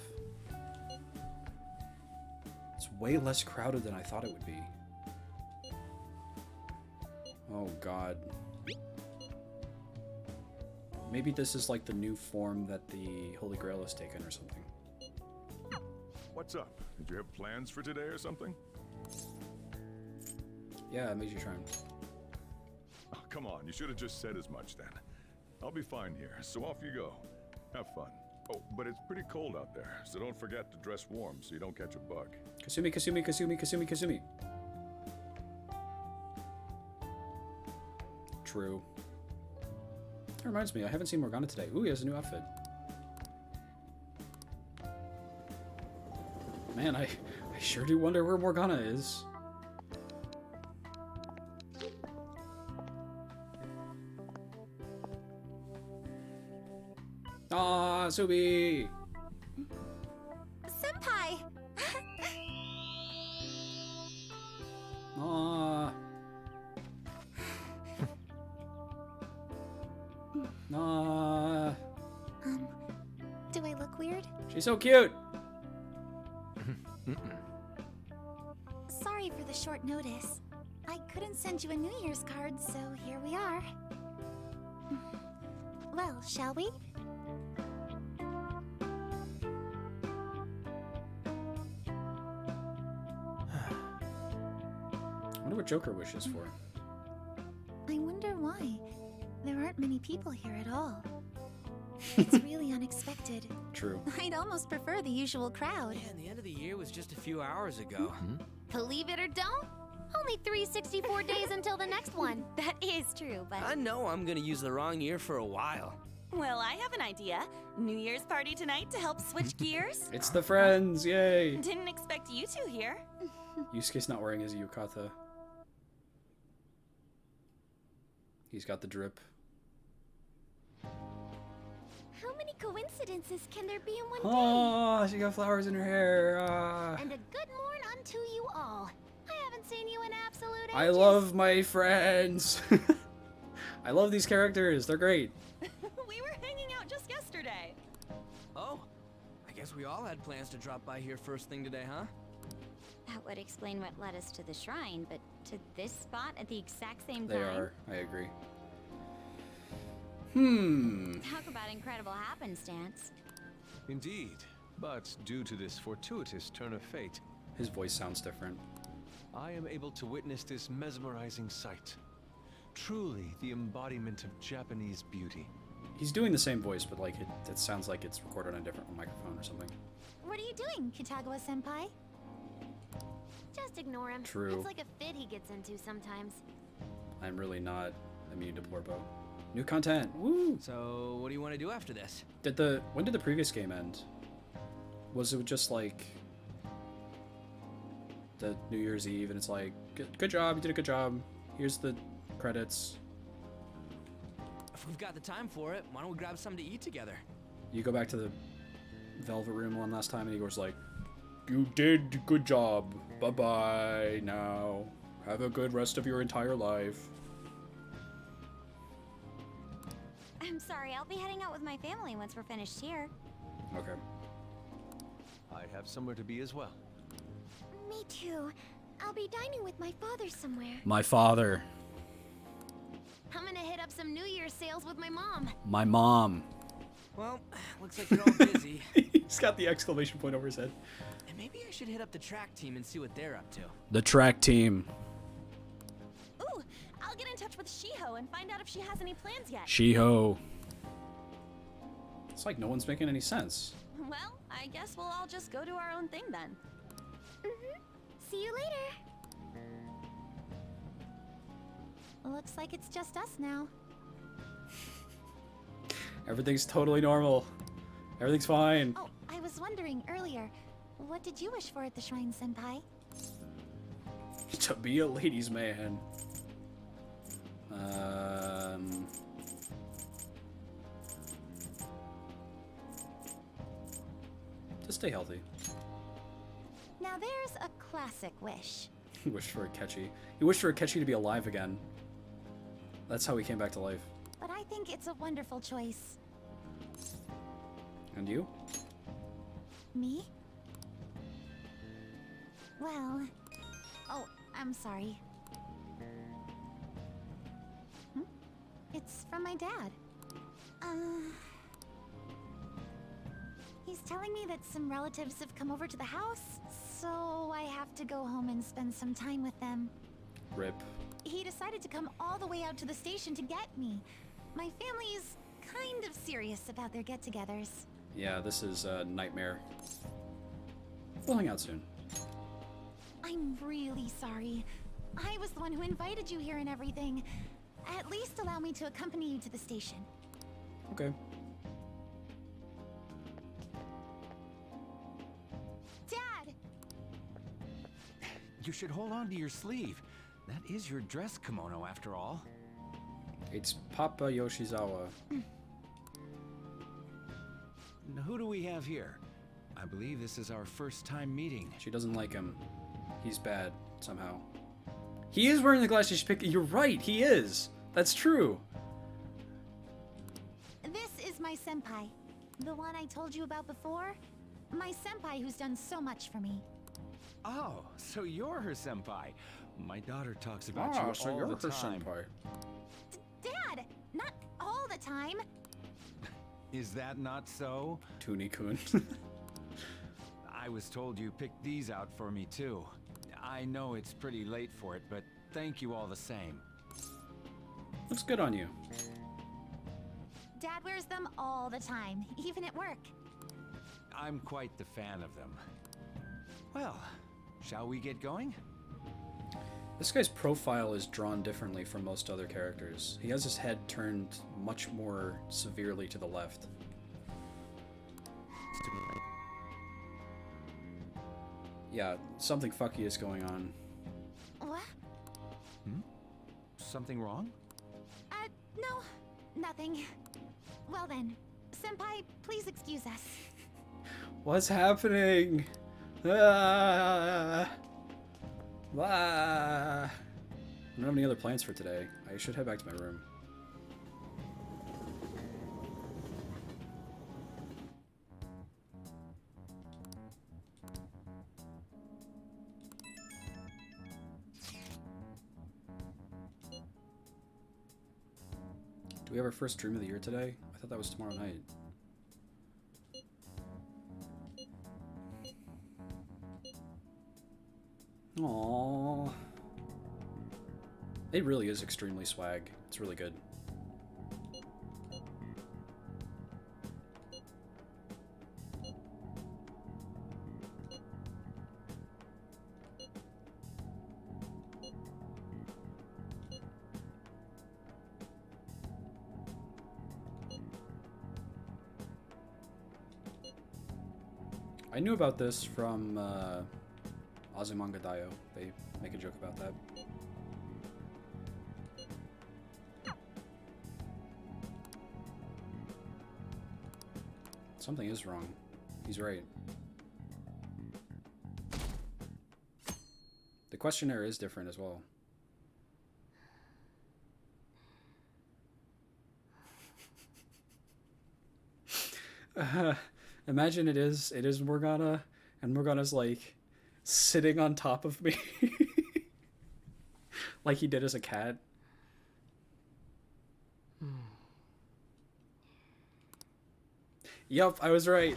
It's way less crowded than I thought it would be. Oh god. Maybe this is like the new form that the Holy Grail has taken or something. What's up? Did you have plans for today or something? Yeah, Meiji Shrine. Oh, come on, you should have just said as much then. I'll be fine here, so off you go. Have fun. Oh, but it's pretty cold out there, so don't forget to dress warm so you don't catch a bug. Kasumi, Kasumi, Kasumi, Kasumi, Kasumi. True. That reminds me, I haven't seen Morgana today. Ooh, he has a new outfit. Man, I sure do wonder where Morgana is. Ah, Subi! Senpai! Ah. Ah. Do I look weird? She's so cute! Sorry for the short notice. I couldn't send you a New Year's card, so here we are. Well, shall we? I wonder what Joker wishes for. I wonder why. There aren't many people here at all. It's really unexpected. True. I'd almost prefer the usual crowd. Man, the end of the year was just a few hours ago. Believe it or don't, only 364 days until the next one. That is true, but... I know I'm gonna use the wrong year for a while. Well, I have an idea. New Year's party tonight to help switch gears? It's the friends, yay! Didn't expect you two here. Yusuke's not wearing his yukata. He's got the drip. How many coincidences can there be in one day? Oh, she got flowers in her hair. And a good morn unto you all. I haven't seen you in absolute ages. I love my friends. I love these characters. They're great. We were hanging out just yesterday. Oh, I guess we all had plans to drop by here first thing today, huh? That would explain what led us to the shrine, but to this spot at the exact same They time? are. I agree. Talk about incredible happenstance. Indeed, but due to this fortuitous turn of fate, His voice sounds different. I am able to witness this mesmerizing sight. Truly the embodiment of Japanese beauty. He's doing the same voice, but like it sounds like it's recorded on a different microphone or something. What are you doing, Kataga-senpai? Just ignore him. True. It's like a fit he gets into sometimes. I'm really not immune to Borbo. New content. Woo! So, what do you want to do after this? When did the previous game end? Was it just like the New Year's Eve and it's like, good job, you did a good job. Here's the credits. If we've got the time for it, why don't we grab something to eat together? You go back to the Velvet Room one last time and Igor's like, you did good job. Bye-bye now. Have a good rest of your entire life. I'm sorry, I'll be heading out with my family once we're finished here. Okay. I have somewhere to be as well. Me too. I'll be dining with my father somewhere. My father. I'm gonna hit up some New Year's sales with my mom. My mom. Well, looks like you're all busy. He's got the exclamation point over his head. And maybe I should hit up the track team and see what they're up to. The track team. Ooh, I'll get in touch with Shiho and find out if she has any plans yet. Shiho. It's like no one's making any sense. Well, I guess we'll all just go do our own thing then. See you later. Looks like it's just us now. Everything's totally normal. Everything's fine. Oh, I was wondering earlier, what did you wish for at the shrine, senpai? To be a ladies' man. To stay healthy. Now there's a classic wish. He wished for Akechi. He wished for Akechi to be alive again. That's how he came back to life. But I think it's a wonderful choice. And you? Me? Well... Oh, I'm sorry. It's from my dad. He's telling me that some relatives have come over to the house, so I have to go home and spend some time with them. Rip. He decided to come all the way out to the station to get me. My family's kind of serious about their get-togethers. Yeah, this is a nightmare. We'll hang out soon. I'm really sorry. I was the one who invited you here and everything. At least allow me to accompany you to the station. Okay. Dad! You should hold on to your sleeve. That is your dress kimono, after all. It's Papa Yoshizawa. Now, who do we have here? I believe this is our first time meeting. She doesn't like him. He's bad, somehow. He is wearing the glasses she picked. You're right, he is. That's true. This is my senpai. The one I told you about before. My senpai who's done so much for me. Oh, so you're her senpai. My daughter talks about Ah, you so all you're the her time. senpai. Dad! Not all time. Is that not so? Toonie-kun. I was told you picked these out for me too. I know it's pretty late for it, but thank you all the same. Looks good on you. Dad wears them all the time, even at work. I'm quite the fan of them. Well, shall we get going? This guy's profile is drawn differently from most other characters. He has his head turned much more severely to the left. Yeah, something fucky is going on. What? Something wrong? No, nothing. Well then, Senpai, please excuse us. What's happening? Ah! Ah! I don't have any other plans for today. I should head back to my room. Do we have our first dream of the year today? I thought that was tomorrow night. Aww. It really is extremely swag. It's really good. I knew about this from Azumanga Daioh. They make a joke about that. Something is wrong. He's right. The questionnaire is different as well. Imagine it is Morgana, and Morgana's like sitting on top of me like he did as a cat. Yup, I was right.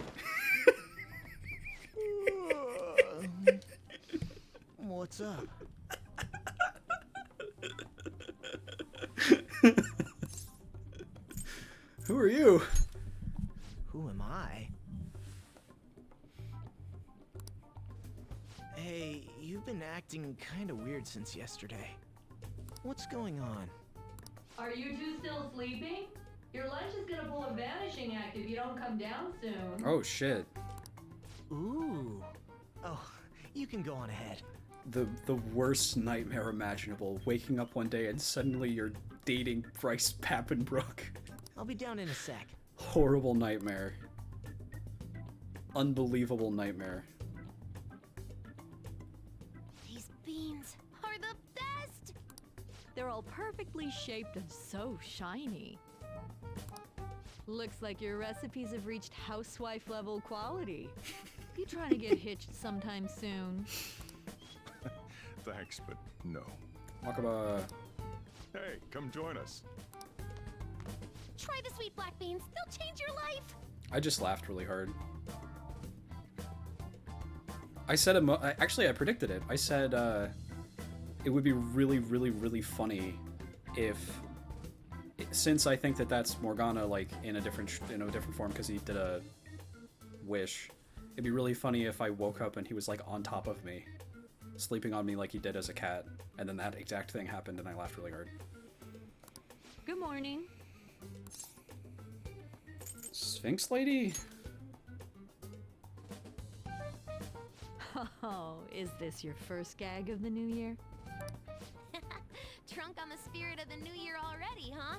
What's up? Who are you? Who am I? Hey, you've been acting kind of weird since yesterday. What's going on? Are you two still sleeping? Your lunch is gonna pull a vanishing act if you don't come down soon. Oh shit. Ooh. Oh, you can go on ahead. The worst nightmare imaginable. Waking up one day and suddenly you're dating Bryce Pappenbrook. I'll be down in a sec. Horrible nightmare. Unbelievable nightmare. These beans are the best! They're all perfectly shaped and so shiny. Looks like your recipes have reached housewife level quality. You trying to get hitched sometime soon? Thanks, but no. Wakaba. Hey, come join us. Try the sweet black beans. They'll change your life. I just laughed really hard. I said actually I predicted it. I said it would be really, really, really funny if, since I think that that's Morgana like in a different form because he did a wish. It'd be really funny if I woke up and he was like on top of me, sleeping on me like he did as a cat, and then that exact thing happened and I laughed really hard. Good morning. Sphinx lady? Oh, is this your first gag of the new year? Drunk on the spirit of the new year already, huh?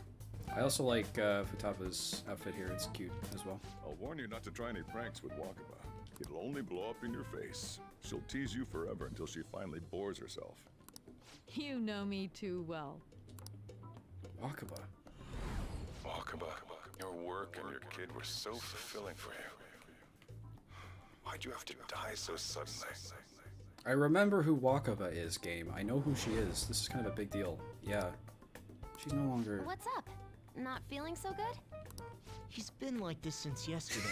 I also like Futaba's outfit here. It's cute as well. I'll warn you not to try any pranks with Wakaba. It'll only blow up in your face. She'll tease you forever until she finally bores herself. You know me too well. Wakaba. Wakaba, your work and your kid were so fulfilling for you. Why'd you have to die so suddenly? I remember who Wakaba is, game. I know who she is. This is kind of a big deal. Yeah. She's no longer... What's up? Not feeling so good? He's been like this since yesterday.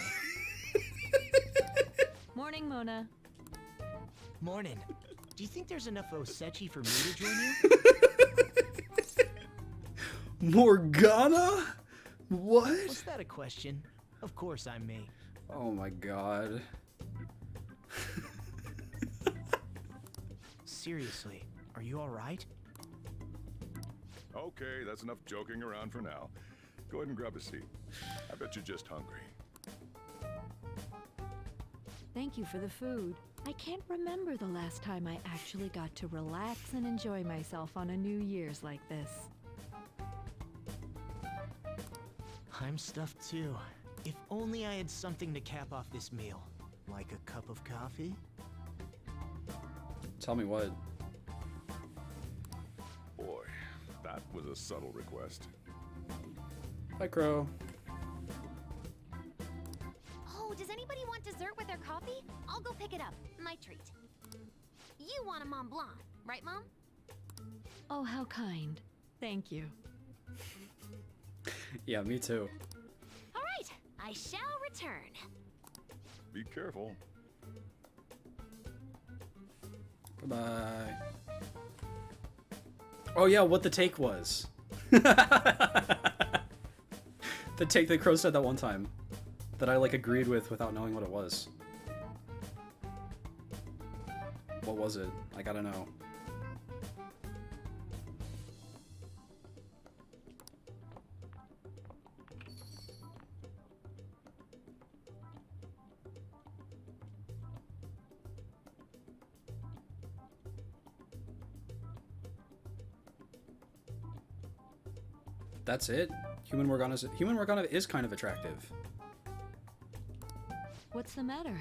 Morning, Mona. Morning. Do you think there's enough Osechi for me to join you? Morgana? What? Was that a question? Of course I'm me. Oh my god. Seriously, are you alright? Okay, that's enough joking around for now. Go ahead and grab a seat. I bet you're just hungry. Thank you for the food. I can't remember the last time I actually got to relax and enjoy myself on a New Year's like this. I'm stuffed too. If only I had something to cap off this meal. Like a cup of coffee? Tell me what. Boy, that was a subtle request. Hi, Crow. Oh, does anybody want dessert with their coffee? I'll go pick it up. My treat. You want a Mont Blanc, right, Mom? Oh, how kind. Thank you. Yeah, me too. All right, I shall return. Be careful. Bye-bye. Oh yeah, what the take was. The take that Crow said that one time. That I, like, agreed with without knowing what it was. What was it? I gotta know. That's it? Human Morgana is kind of attractive. What's the matter?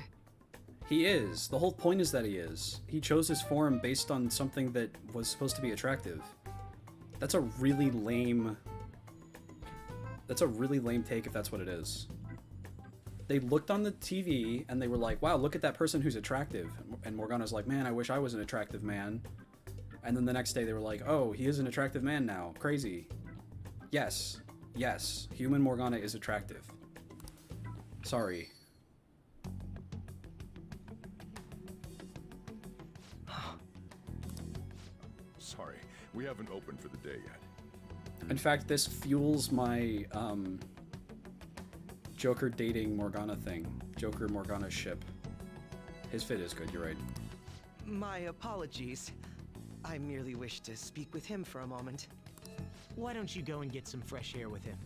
He is. The whole point is that he is. He chose his form based on something that was supposed to be attractive. That's a really lame... That's a really lame take if that's what it is. They looked on the TV and they were like, wow, look at that person who's attractive. And Morgana's like, man, I wish I was an attractive man. And then the next day they were like, oh, he is an attractive man now. Crazy. Yes. Yes. Human Morgana is attractive. Sorry. Sorry, we haven't opened for the day yet. In fact, this fuels my Joker dating Morgana thing. Joker Morgana ship. His fit is good, you're right. My apologies. I merely wish to speak with him for a moment. Why don't you go and get some fresh air with him?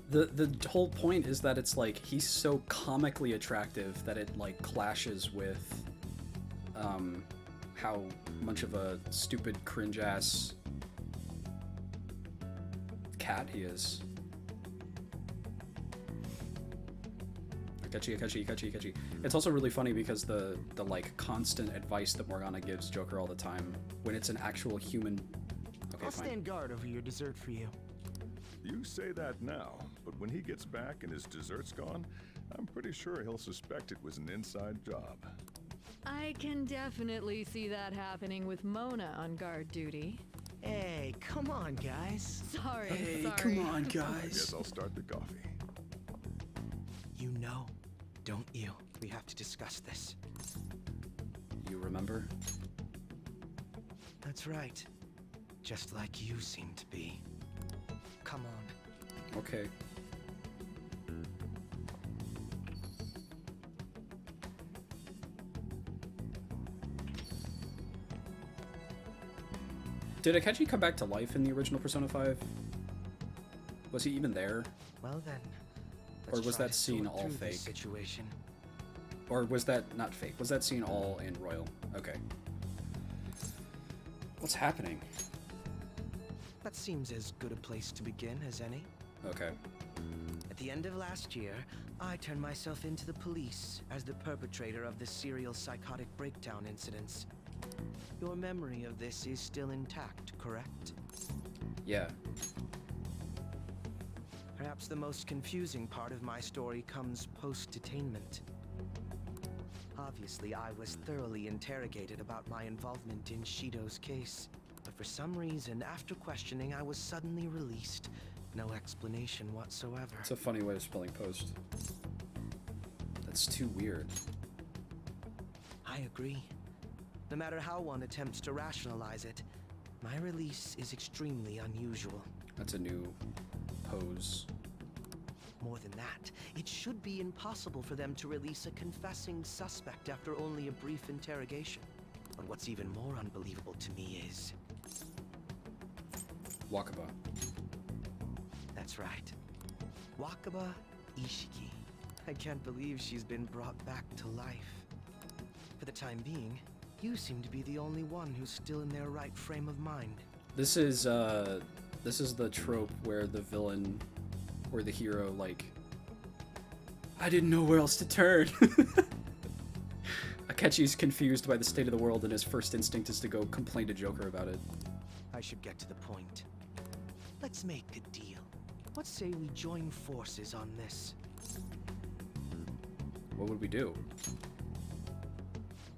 The whole point is that it's like he's so comically attractive that it like clashes with how much of a stupid cringe ass cat he is. Catchy. It's also really funny because the like constant advice that Morgana gives Joker all the time when it's an actual human. Okay, I'll fine. stand guard over your dessert for you. You say that now, but when he gets back and his dessert's gone, I'm pretty sure he'll suspect it was an inside job. I can definitely see that happening with Mona on guard duty. Hey, come on, guys. Sorry. I guess I'll start the coffee. You know, don't you? We have to discuss this. You remember? That's right. Just like you seem to be. Come on. Okay. Did Akechi come back to life in the original Persona 5? Was he even there? Well then. Or was try that to scene sort all through this fake? Situation. Or was that not fake? Was that scene all in Royal? Okay. What's happening? That seems as good a place to begin as any. Okay. At the end of last year, I turned myself into the police as the perpetrator of the serial psychotic breakdown incidents. Your memory of this is still intact, correct? Yeah. Perhaps the most confusing part of my story comes post-detainment. Obviously, I was thoroughly interrogated about my involvement in Shido's case. But for some reason, after questioning, I was suddenly released. No explanation whatsoever. It's a funny way of spelling post. That's too weird. I agree. No matter how one attempts to rationalize it, my release is extremely unusual. That's a new pose. More than that, it should be impossible for them to release a confessing suspect after only a brief interrogation. But what's even more unbelievable to me is... Wakaba. That's right. Wakaba Ishiki. I can't believe she's been brought back to life. For the time being, you seem to be the only one who's still in their right frame of mind. This is the trope where the villain or the hero, like, I didn't know where else to turn. Akechi's confused by the state of the world and his first instinct is to go complain to Joker about it. I should get to the point. Let's make a deal. What say we join forces on this? What would we do?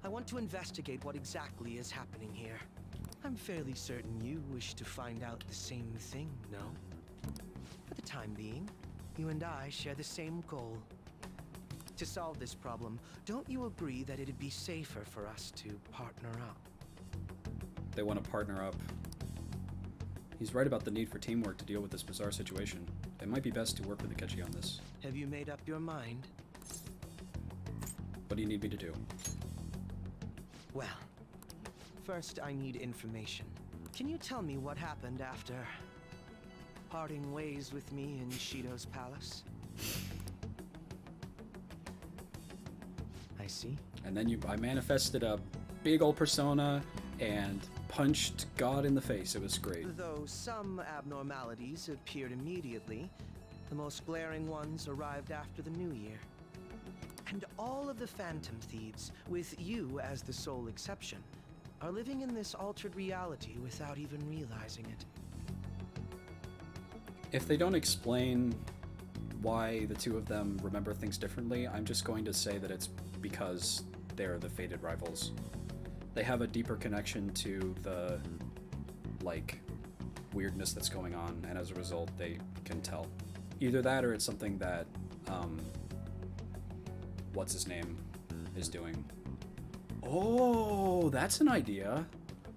I want to investigate what exactly is happening here. I'm fairly certain you wish to find out the same thing, no? For the time being, you and I share the same goal. To solve this problem, don't you agree that it'd be safer for us to partner up? They want to partner up. He's right about the need for teamwork to deal with this bizarre situation. It might be best to work with Akechi on this. Have you made up your mind? What do you need me to do? Well, first I need information. Can you tell me what happened after parting ways with me in Shido's palace? I see. And then I manifested a big old persona and punched God in the face. It was great. Though some abnormalities appeared immediately, the most glaring ones arrived after the new year. And all of the Phantom Thieves, with you as the sole exception, are living in this altered reality without even realizing it. If they don't explain why the two of them remember things differently, I'm just going to say that it's because they're the fated rivals. They have a deeper connection to the, like, weirdness that's going on, and as a result, they can tell. Either that or it's something that, what's his name is doing. Oh, that's an idea.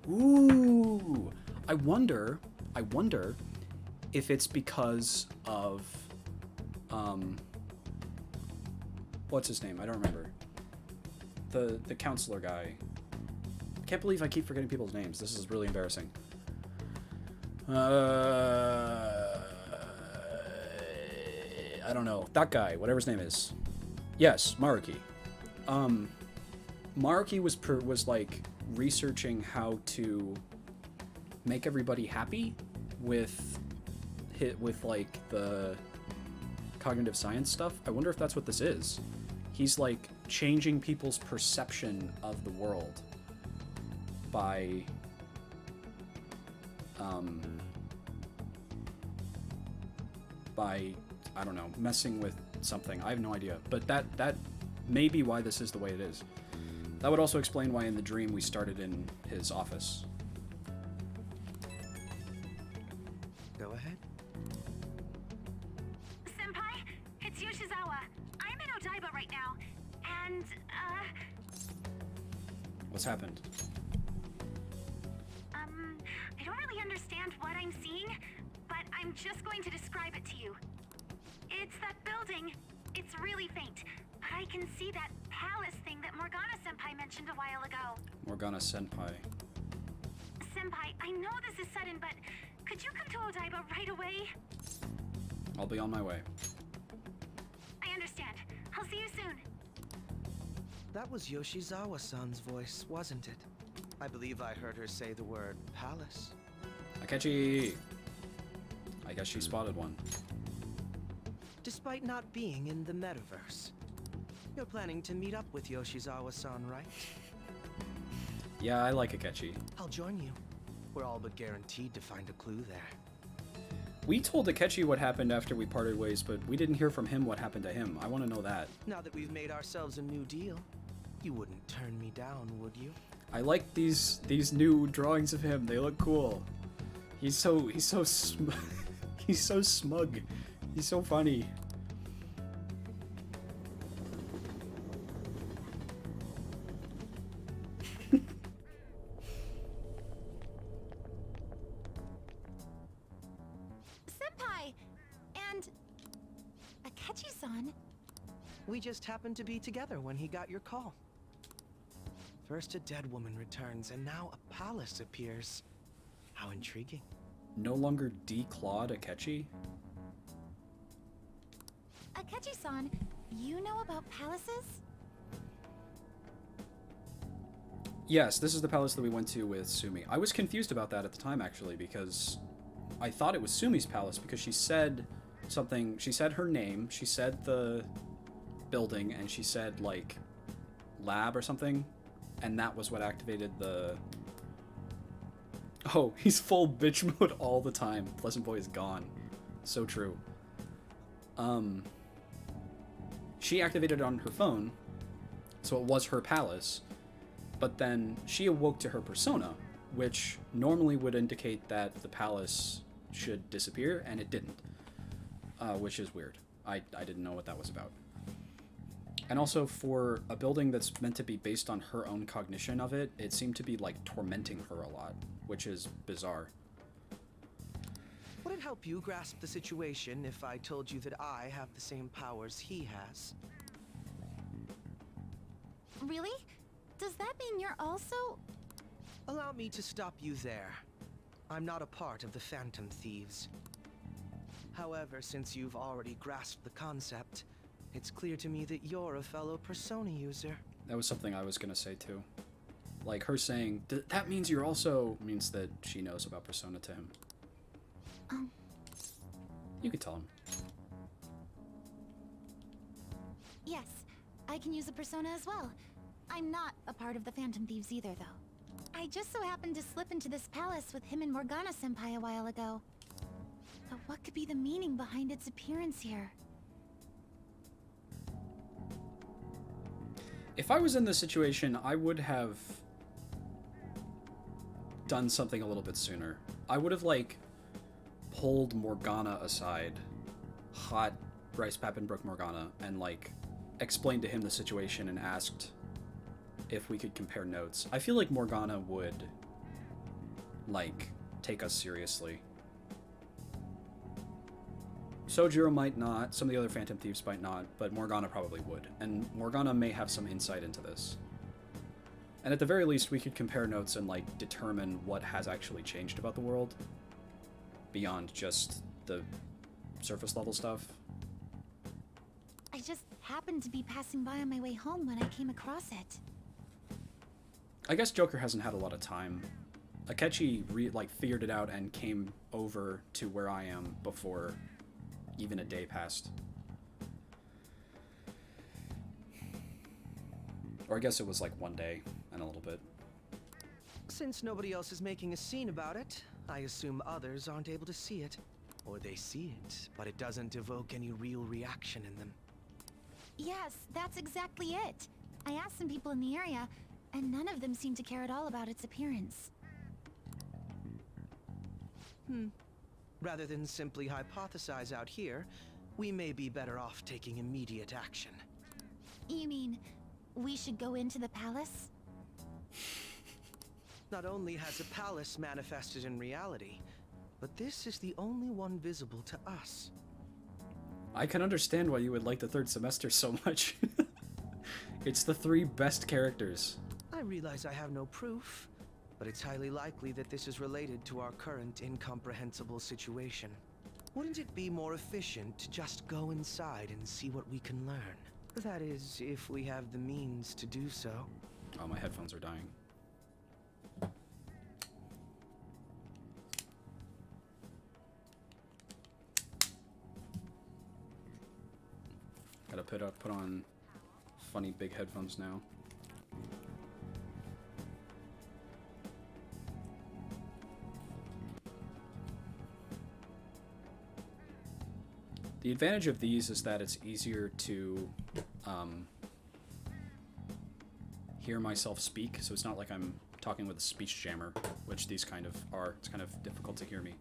Ooh, I wonder if it's because of, what's his name? I don't remember. The counselor guy. I can't believe I keep forgetting people's names. This is really embarrassing. I don't know. That guy, whatever his name is. Yes, Maruki. Maruki was like researching how to make everybody happy with like the cognitive science stuff. I wonder if that's what this is. He's like changing people's perception of the world by I don't know, messing with something. I have no idea, but that may be why this is the way it is. That would also explain why in the dream we started in his office. Go ahead. Senpai, it's Yoshizawa. I'm in Odaiba right now, and, What's happened? I don't really understand what I'm seeing, but I'm just going to describe it to you. It's that building. It's really faint, but I can see that palace thing that Morgana-senpai mentioned a while ago. Morgana-senpai. Senpai, I know this is sudden, but could you come to Odaiba right away? I'll be on my way. I understand. I'll see you soon. That was Yoshizawa-san's voice, wasn't it? I believe I heard her say the word palace. Akechi! I guess she spotted one. Despite not being in the metaverse, you're planning to meet up with Yoshizawa-san, right? Yeah, I like Akechi. I'll join you. We're all but guaranteed to find a clue there. We told Akechi what happened after we parted ways, but we didn't hear from him what happened to him. I want to know that. Now that we've made ourselves a new deal, You wouldn't turn me down, would you? I like these new drawings of him. They look cool. He's so he's so smug. He's so funny. Senpai! And... Akechi-san. We just happened to be together when he got your call. First a dead woman returns, and now a palace appears. How intriguing. No longer declawed Akechi? Akechi-san, you know about palaces? Yes, this is the palace that we went to with Sumi. I was confused about that at the time, actually, because I thought it was Sumi's palace, because she said something, she said her name, she said the building, and she said, like, lab or something, and that was what activated the... Oh, he's full bitch mode all the time. Pleasant Boy is gone. So true. She activated it on her phone, so it was her palace, but then she awoke to her persona, which normally would indicate that the palace should disappear, and it didn't. Which is weird. I didn't know what that was about. And also, for a building that's meant to be based on her own cognition of it, it seemed to be, like, tormenting her a lot, which is bizarre. Would it help you grasp the situation if I told you that I have the same powers he has? Really? Does that mean you're also... Allow me to stop you there. I'm not a part of the Phantom Thieves. However, since you've already grasped the concept, it's clear to me that you're a fellow Persona user. That was something I was gonna say too. Like, her saying, that means you're also... means that she knows about Persona to him. You could tell him. Yes, I can use a persona as well. I'm not a part of the Phantom Thieves either, though. I just so happened to slip into this palace with him and Morgana-senpai a while ago. But what could be the meaning behind its appearance here? If I was in this situation, I would have done something a little bit sooner. I would have, like, pulled Morgana aside, hot Bryce Pappenbrook Morgana, and, like, explained to him the situation and asked if we could compare notes. I feel like Morgana would, like, take us seriously. Sojiro might not, some of the other Phantom Thieves might not, but Morgana probably would. And Morgana may have some insight into this. And at the very least, we could compare notes and, like, determine what has actually changed about the world beyond just the surface level stuff. I just happened to be passing by on my way home when I came across it. I guess Joker hasn't had a lot of time. Akechi, figured it out and came over to where I am before even a day passed. Or I guess it was like one day and a little bit. Since nobody else is making a scene about it, I assume others aren't able to see it. Or they see it, but it doesn't evoke any real reaction in them. Yes, that's exactly it. I asked some people in the area, and none of them seemed to care at all about its appearance. Rather than simply hypothesize out here, we may be better off taking immediate action. You mean, we should go into the palace? Not only has a palace manifested in reality, but this is the only one visible to us. I can understand why you would like the third semester so much. It's the 3 best characters. I realize I have no proof, but it's highly likely that this is related to our current incomprehensible situation. Wouldn't it be more efficient to just go inside and see what we can learn? That is, if we have the means to do so. Oh, my headphones are dying. Gotta put on funny big headphones now. The advantage of these is that it's easier to hear myself speak, so it's not like I'm talking with a speech jammer, which these kind of are. It's kind of difficult to hear me.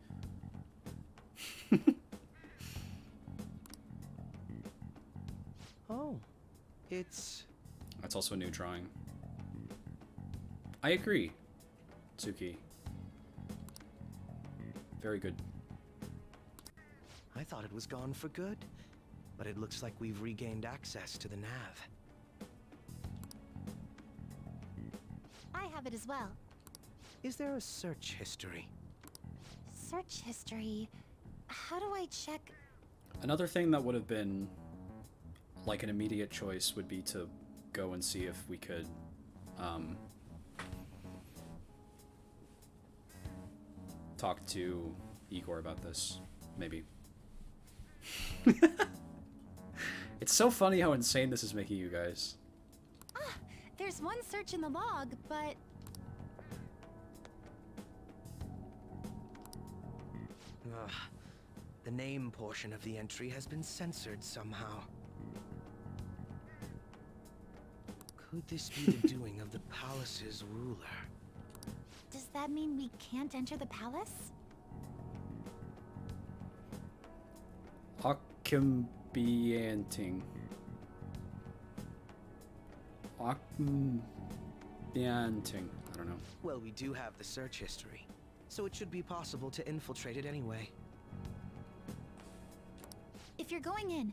Oh, it's... That's also a new drawing. I agree, Tsuki. Very good. I thought it was gone for good, but it looks like we've regained access to the nav. I have it as well. Is there a search history? Search history. How do I check? Another thing that would have been like an immediate choice would be to go and see if we could talk to Igor about this, maybe. It's so funny how insane this is making you guys. Ah, there's one search in the log, but... Ugh. The name portion of the entry has been censored somehow. Could this be the doing of the palace's ruler? Does that mean we can't enter the palace? Accombianting. Accombianting. I don't know. Well, we do have the search history, so it should be possible to infiltrate it anyway. If you're going in,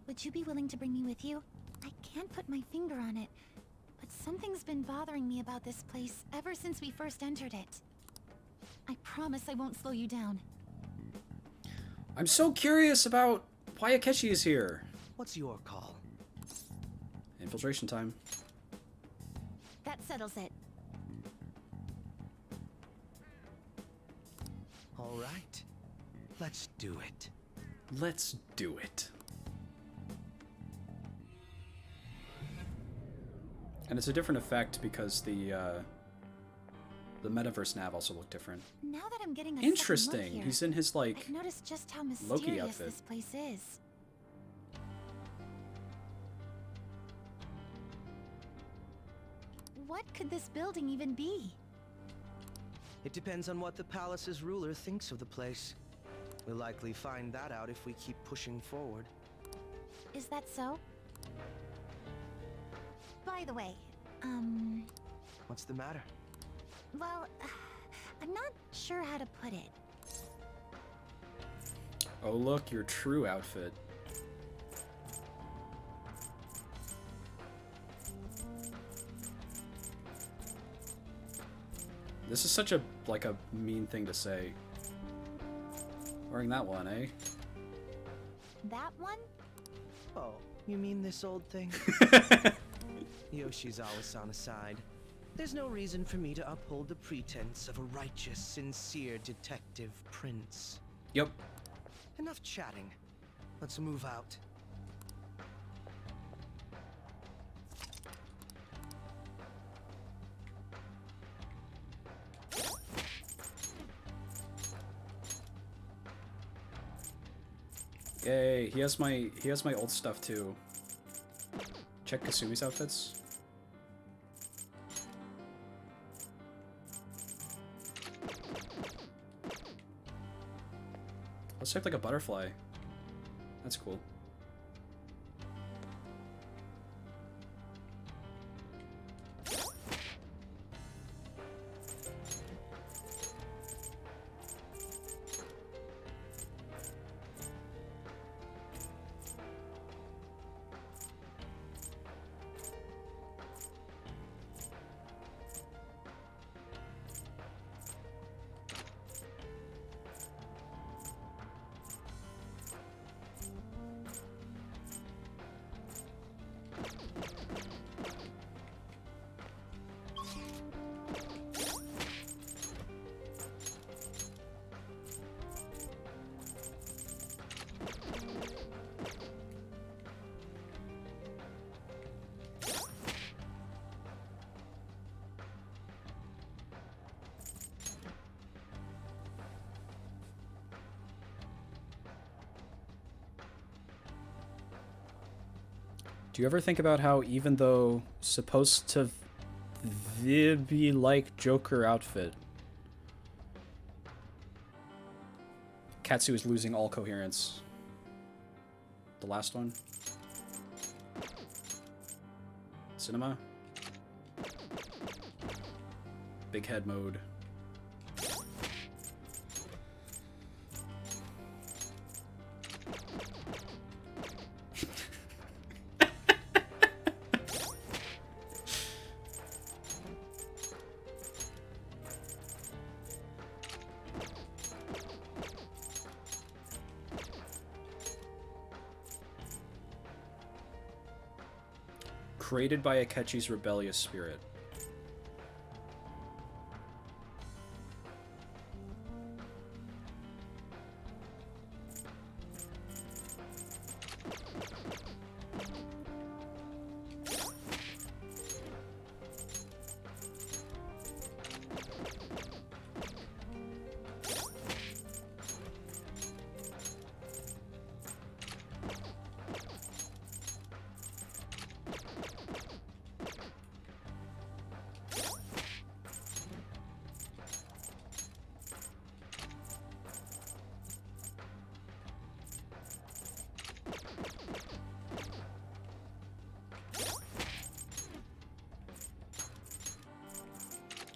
would you be willing to bring me with you? I can't put my finger on it, but something's been bothering me about this place ever since we first entered it. I promise I won't slow you down. I'm so curious about why Akechi is here. What's your call? Infiltration time. That settles it. All right. Let's do it. Let's do it. And it's a different effect because the metaverse nav also looked different. Now that I'm getting a Interesting. second look here, He's in his like I've noticed just how Loki mysterious outfit. this place is. What could this building even be? It depends on what the palace's ruler thinks of the place. We'll likely find that out if we keep pushing forward. Is that so? By the way, What's the matter? well, I'm not sure how to put it. Oh look, your true outfit. This is such a like a mean thing to say. Wearing that one, eh? That one? Oh, you mean this old thing? Yoshizawa-san aside, there's no reason for me to uphold the pretense of a righteous, sincere detective prince. Yep. Enough chatting. Let's move out. Yay, he has my old stuff too. Check Kasumi's outfits. Let's type like a butterfly. That's cool. Do you ever think about how even though supposed to Vibi like Joker outfit. Katsu is losing all coherence. The last one. Cinema. Big head mode. Created by Akechi's rebellious spirit.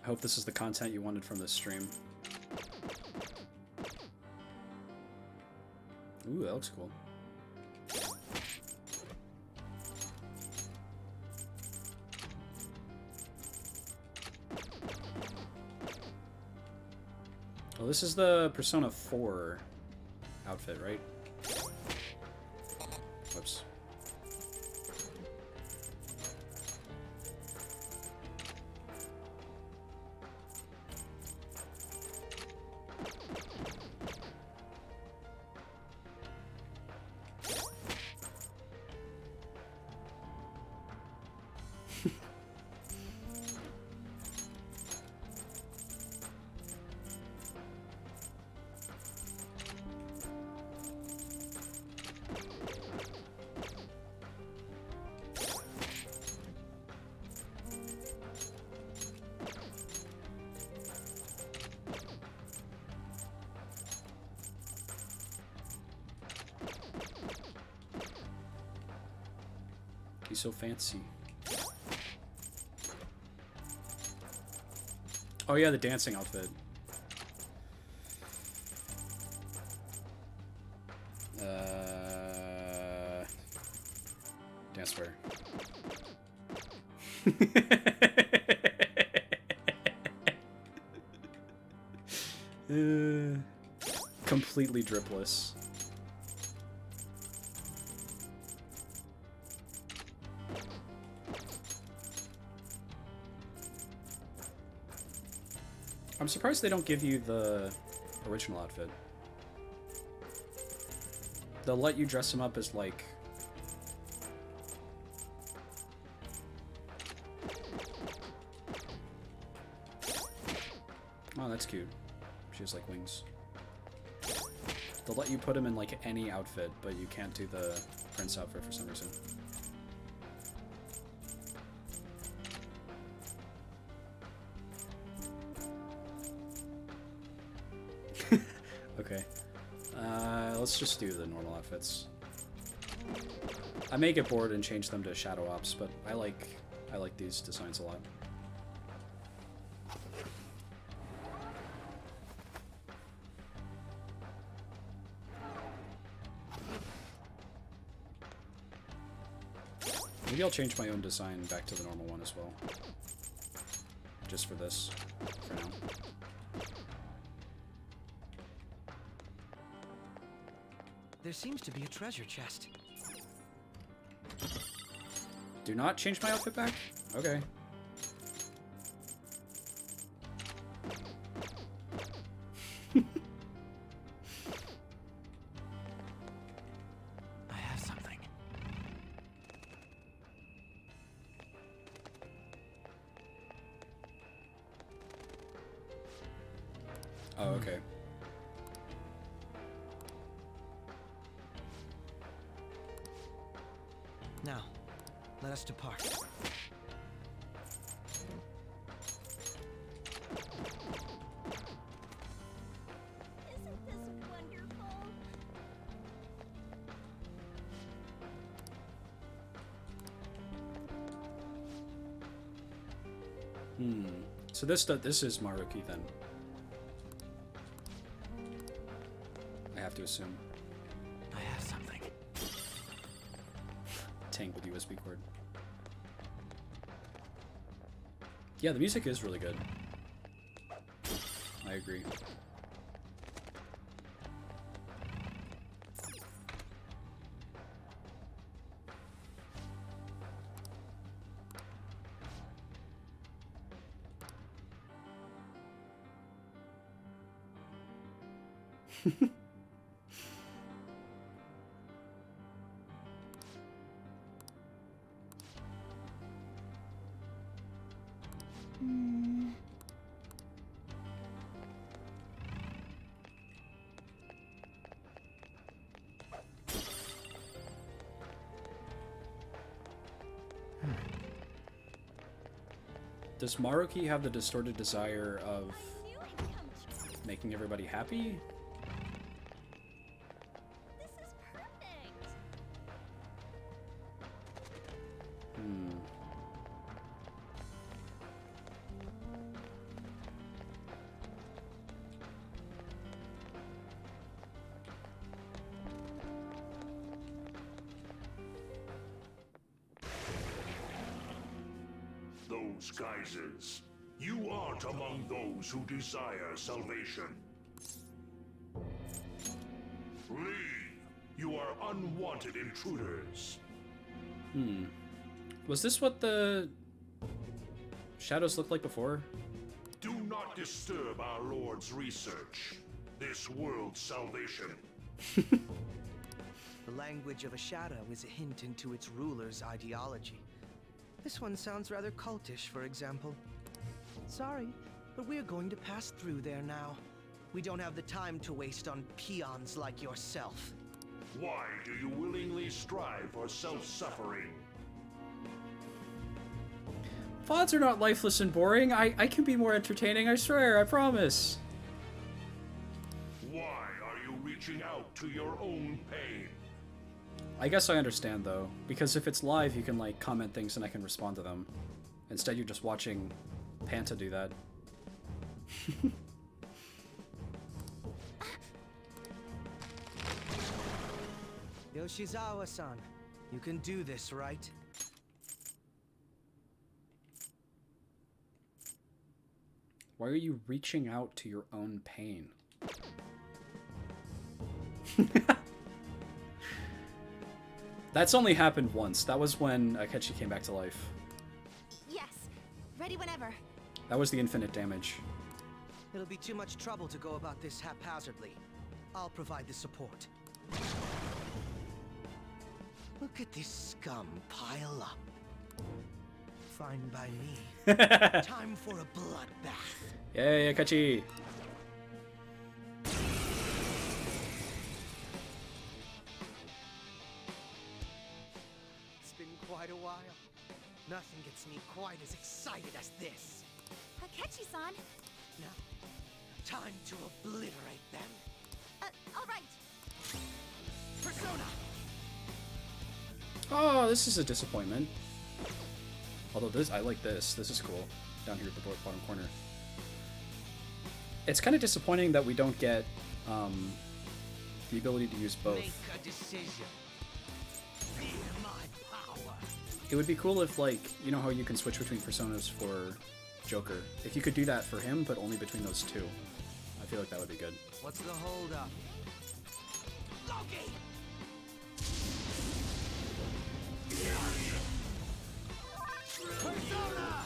I hope this is the content you wanted from this stream. Ooh, that looks cool. Well, this is the Persona 4 outfit, right? Whoops. He's so fancy. Oh yeah, the dancing outfit. Dance wear. Completely dripless. I'm surprised they don't give you the original outfit. They'll let you dress him up as, like... Oh, that's cute. She has, like, wings. They'll let you put him in, like, any outfit, but you can't do the prince outfit for some reason. Okay. Let's just do the normal outfits. I may get bored and change them to Shadow Ops, but I like these designs a lot. Maybe I'll change my own design back to the normal one as well. Just for this, for now. There seems to be a treasure chest. Do not change my outfit back? Okay. I have something. Oh, okay. Now, let us depart. So this is Maruki then. I have to assume. I have something. Tank with USB cord. Yeah, the music is really good. I agree. Does Maruki have the distorted desire of making everybody happy? Those geysers. You aren't among those who desire salvation. Leave. You are unwanted intruders. Was this what the shadows looked like before? Do not disturb our Lord's research. This world's salvation. The language of a shadow is a hint into its ruler's ideology. This one sounds rather cultish, for example. Sorry, but we're going to pass through there now. We don't have the time to waste on peons like yourself. Why do you willingly strive for self-suffering? VODs are not lifeless and boring. I can be more entertaining, I swear, I promise. Why are you reaching out to your own pain? I guess I understand, though, because if it's live, you can, like, comment things and I can respond to them. Instead, you're just watching Panta do that. Yoshizawa-san, you can do this, right? Why are you reaching out to your own pain? That's only happened once. That was when Akechi came back to life. Yes, ready whenever. That was the infinite damage. It'll be too much trouble to go about this haphazardly. I'll provide the support. Look at this scum pile up. Fine by me. Time for a bloodbath. Yay, Akechi! It's been quite a while. Nothing gets me quite as excited as this. Akechi-san! Now, time to obliterate them. All right. Persona! Oh, this is a disappointment. Although this, I like this. This is cool. Down here at the bottom corner. It's kind of disappointing that we don't get the ability to use both. Make a decision. Fear my power. It would be cool if, like, you know how you can switch between personas for Joker? If you could do that for him, but only between those two. I feel like that would be good. What's the holdup? Loki! Persona!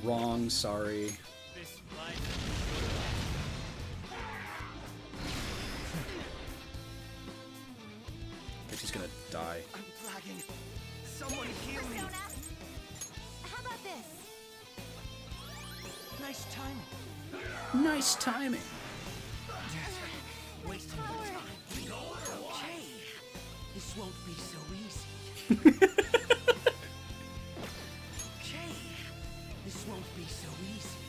Wrong, sorry. This She's gonna die. I'm flagging. Someone heal me. Persona! How about this? Nice timing. Nice timing. Wasting your time. Okay. This won't be so easy. Okay. This won't be so easy.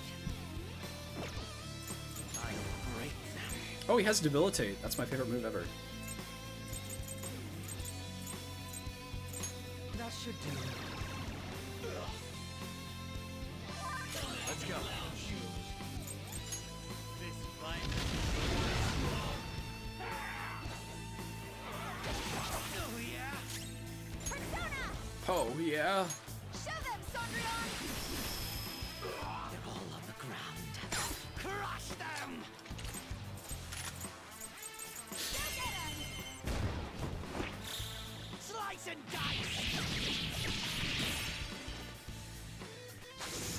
I'll break them. Oh, he has Debilitate. That's my favorite move ever. That should do. Let's go. This fight. Oh yeah. Persona! Oh, yeah. Show them, Sondrion! They're all on the ground. Crush them! Look at 'em! Slice and dice.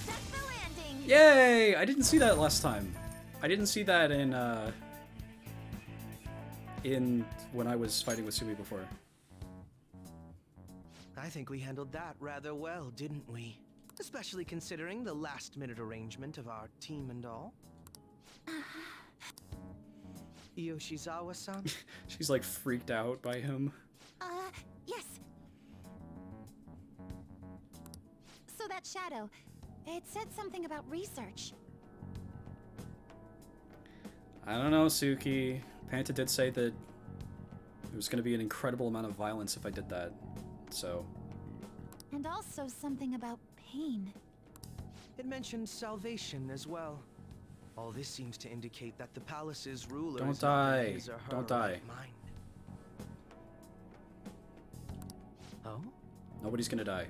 That's the landing! Yay! I didn't see that last time. I didn't see that in when I was fighting with Sumi before. I think we handled that rather well, didn't we? Especially considering the last-minute arrangement of our team and all. Yoshizawa-san? She's like freaked out by him. Yes. So that shadow, it said something about research. I don't know, Suki. Panta did say that there was going to be an incredible amount of violence if I did that. So. And also something about pain. It mentioned salvation as well. All this seems to indicate that the palace's ruler Don't is not in die. his or her Don't die. right mind. Oh? Nobody's gonna die.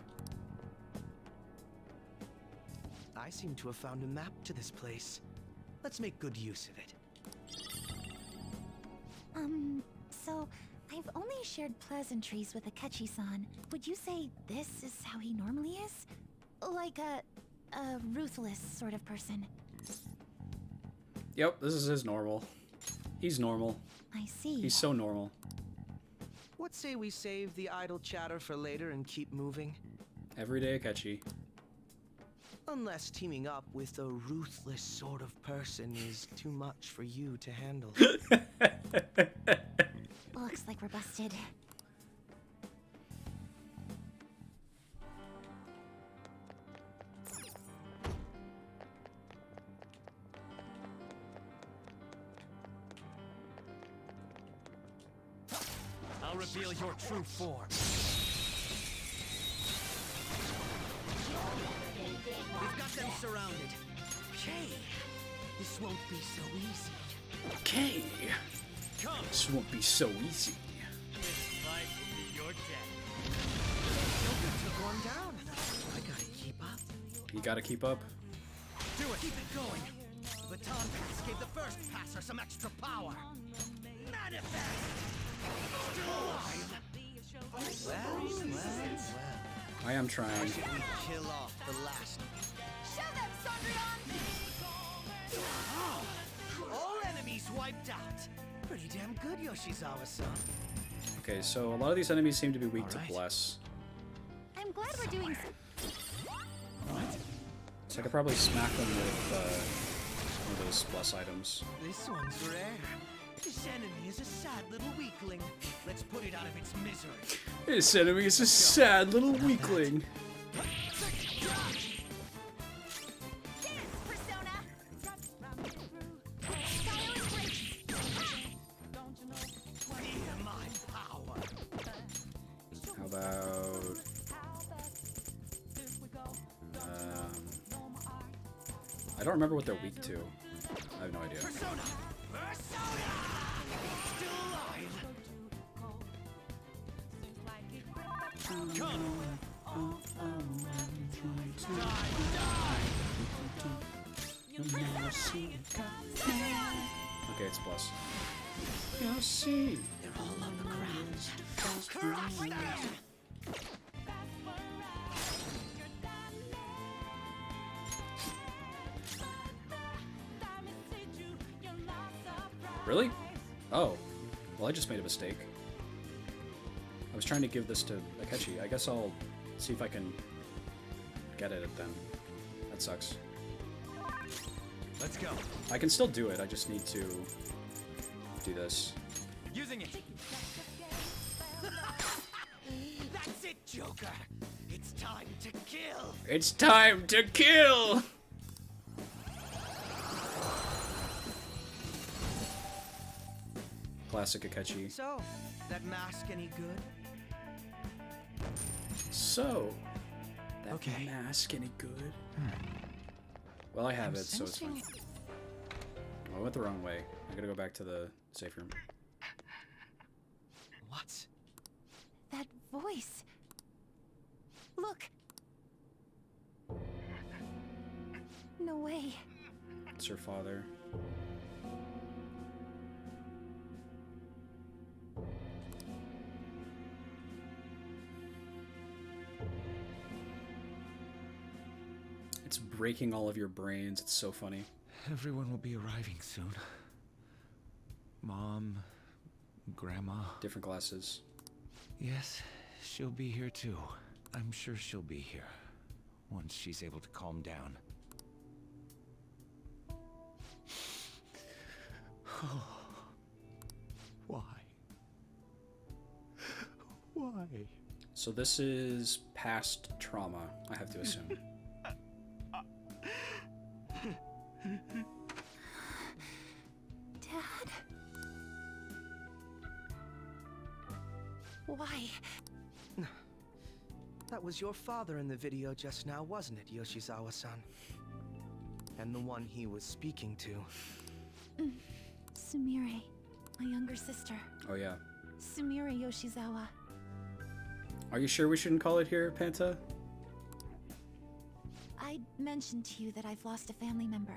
I seem to have found a map to this place. Let's make good use of it. So I've only shared pleasantries with Akechi-san. Would you say this is how he normally is? Like a ruthless sort of person? Yep, this is his normal. He's normal. I see. He's so normal. What say we save the idle chatter for later and keep moving? Everyday Akechi. Unless teaming up with a ruthless sort of person is too much for you to handle. Looks like we're busted. I'll reveal your true form. We've got them surrounded. Okay, this won't be so easy. Okay. Come. This won't be so easy. This fight will be your death. Joker took one down. I gotta keep up. You gotta keep up. Do it. Keep it going. Baton pass gave the first passer some extra power. Manifest. Still alive. Well. I am trying. We kill off the last. Show them, Sondrion! All enemies wiped out. Pretty damn good, Yoshizawa-san. Okay, so a lot of these enemies seem to be weak to Bless. I'm glad we're doing So I could probably smack them with one of those Bless items. This one's rare. This enemy is a sad little weakling. Let's put it out of its misery. This enemy is a sad little weakling. How about I don't remember what they're weak to. I have no idea. Persona! Okay, it's Bless. You'll see. They're all on the ground. Crush them! Really? Oh. Well, I just made a mistake. I was trying to give this to Akechi. I guess I'll see if I can get at it then. That sucks. Let's go. I can still do it. I just need to do this. Using it. That's it, Joker. It's time to kill. It's time to kill! Classic Akechi. So, that mask any good? So, that mask any good? Well, I have it, so it's fine. I went the wrong way. I gotta go back to the safe room. What? That voice. Look. No way. It's her father. It's breaking all of your brains. It's so funny. Everyone will be arriving soon. Mom, Grandma. Different glasses. Yes, she'll be here too. I'm sure she'll be here once she's able to calm down. Why? Why? So this is past trauma, I have to assume. Dad? Why? That was your father in the video just now, wasn't it, Yoshizawa-san? And the one he was speaking to. Sumire, my younger sister. Oh yeah. Sumire Yoshizawa. Are you sure we shouldn't call it here, Panta? I mentioned to you that I've lost a family member.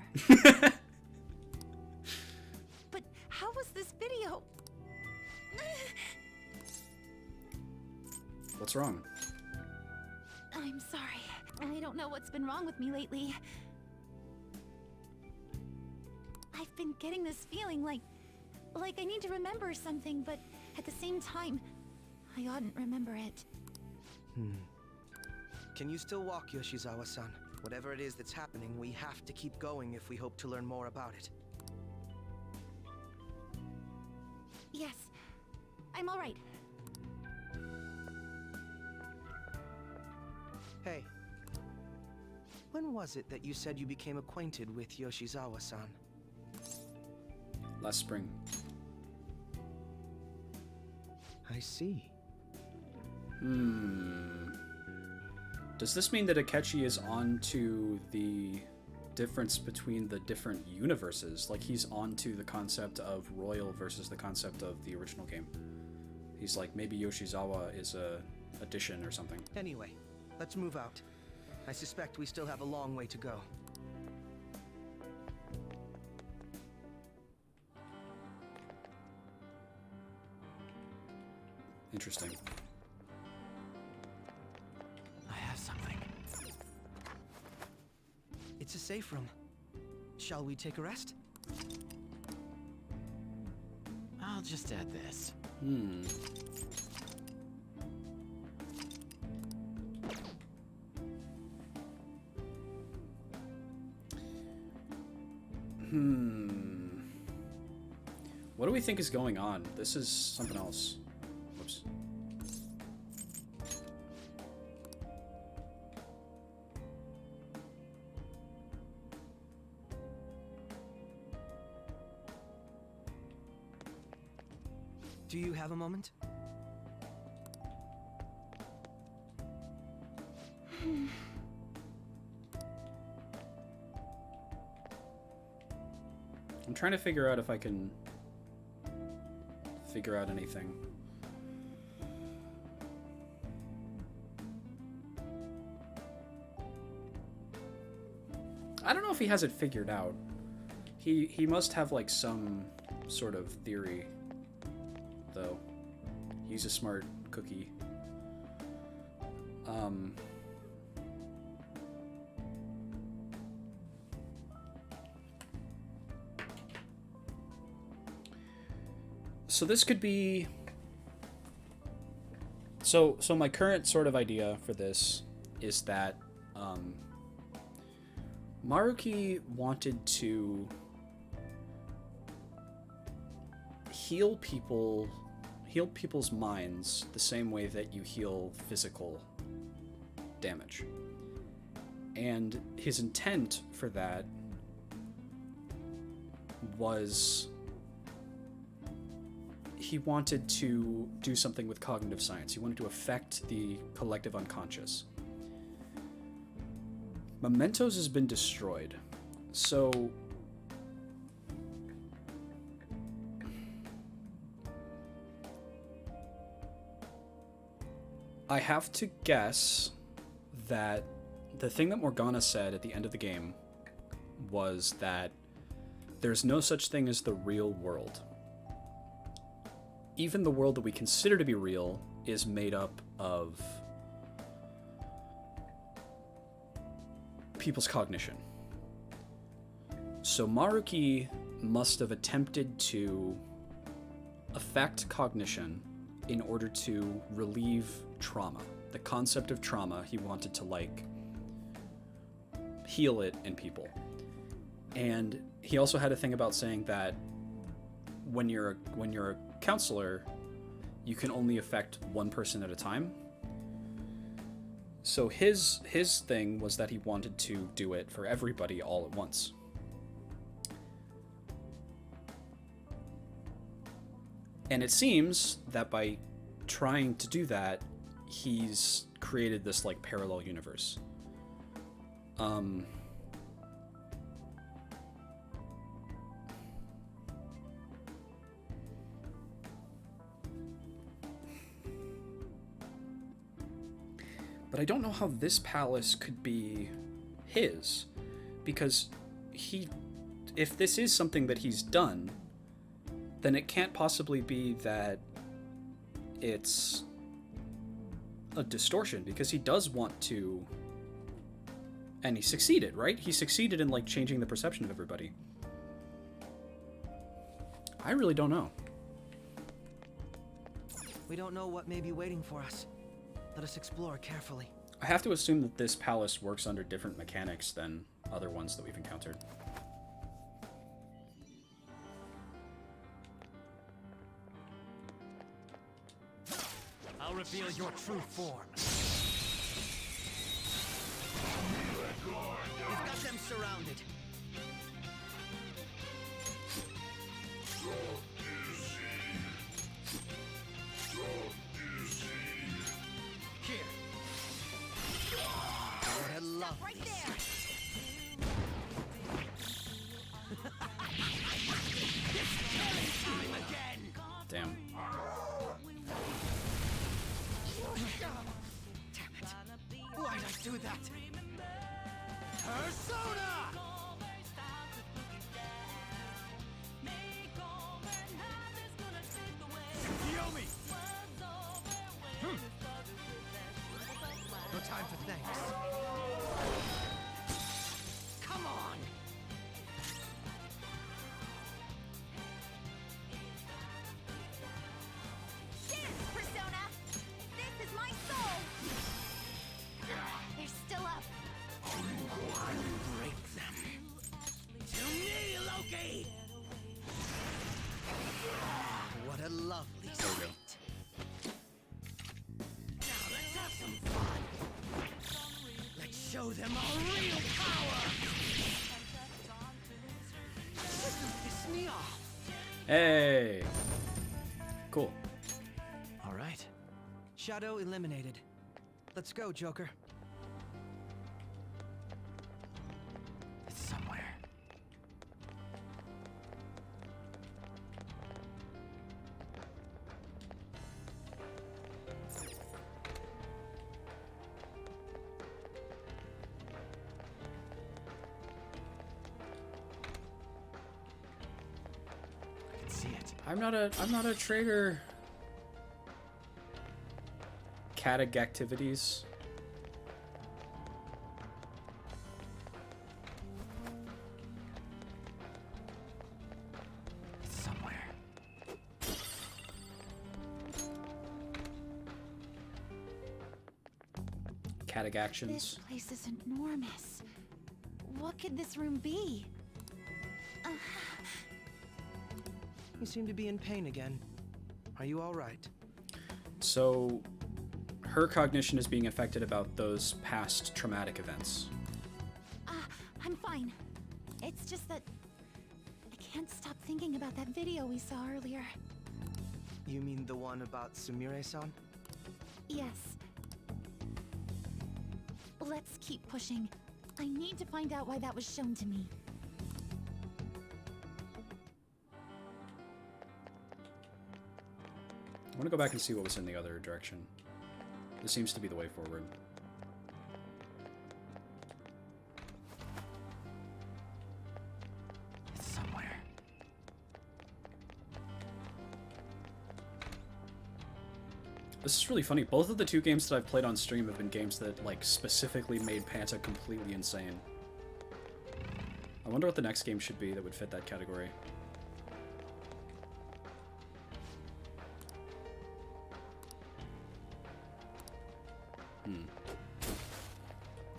But how was this video? What's wrong? I'm sorry. I don't know what's been wrong with me lately. I've been getting this feeling like I need to remember something, but at the same time, I oughtn't remember it. Can you still walk, Yoshizawa-san? Whatever it is that's happening, we have to keep going if we hope to learn more about it. Yes, I'm all right. Hey, when was it that you said you became acquainted with Yoshizawa-san? Last spring. I see. Does this mean that Akechi is onto the difference between the different universes? Like he's onto the concept of Royal versus the concept of the original game. He's like, maybe Yoshizawa is a addition or something. Anyway, let's move out. I suspect we still have a long way to go. Interesting. I have something. It's a safe room. Shall we take a rest? I'll just add this. What do we think is going on? This is something else. Whoops. Do you have a moment? I'm trying to figure out if I can figure out anything. I don't know if he has it figured out. He must have like some sort of theory, though. He's a smart cookie. So this could be... So my current sort of idea for this is that Maruki wanted to heal people's minds the same way that you heal physical damage. And his intent for that was he wanted to do something with cognitive science. He wanted to affect the collective unconscious. Mementos has been destroyed. So I have to guess that the thing that Morgana said at the end of the game was that there's no such thing as the real world. Even the world that we consider to be real is made up of people's cognition. So Maruki must have attempted to affect cognition in order to relieve trauma. The concept of trauma, he wanted to, like, heal it in people. And he also had a thing about saying that when you're a counselor, you can only affect one person at a time. So his thing was that he wanted to do it for everybody all at once. And it seems that by trying to do that, he's created this, like, parallel universe. But I don't know how this palace could be his, because if this is something that he's done, then it can't possibly be that it's a distortion, because he does want to, and he succeeded, right? He succeeded in, like, changing the perception of everybody. I really don't know. We don't know what may be waiting for us. Let us explore carefully. I have to assume that this palace works under different mechanics than other ones that we've encountered. I'll reveal your true form. We've got them surrounded. Here. What a love. Right there. It's killing time again. Damn. Damn it. Why'd I do that? Persona! Yomi! No time for thanks. Come on! Dance, Persona! This is my soul! They're still up. Break them. To me, Loki! What a lovely sight. Now let's have some fun. Let's show them our real power. Shouldn't piss me off. Hey! Cool. All right. Shadow eliminated. Let's go, Joker. It's somewhere. I can see it. I'm not a traitor. Kataga activities. It's somewhere. Kataga actions. This place is enormous. What could this room be? You seem to be in pain again. Are you all right? So, her cognition is being affected about those past traumatic events. I'm fine. It's just that I can't stop thinking about that video we saw earlier. You mean the one about Sumire-san? Yes. Let's keep pushing. I need to find out why that was shown to me. I want to go back and see what was in the other direction. This seems to be the way forward. It's somewhere. This is really funny. Both of the two games that I've played on stream have been games that, like, specifically made Panta completely insane. I wonder what the next game should be that would fit that category.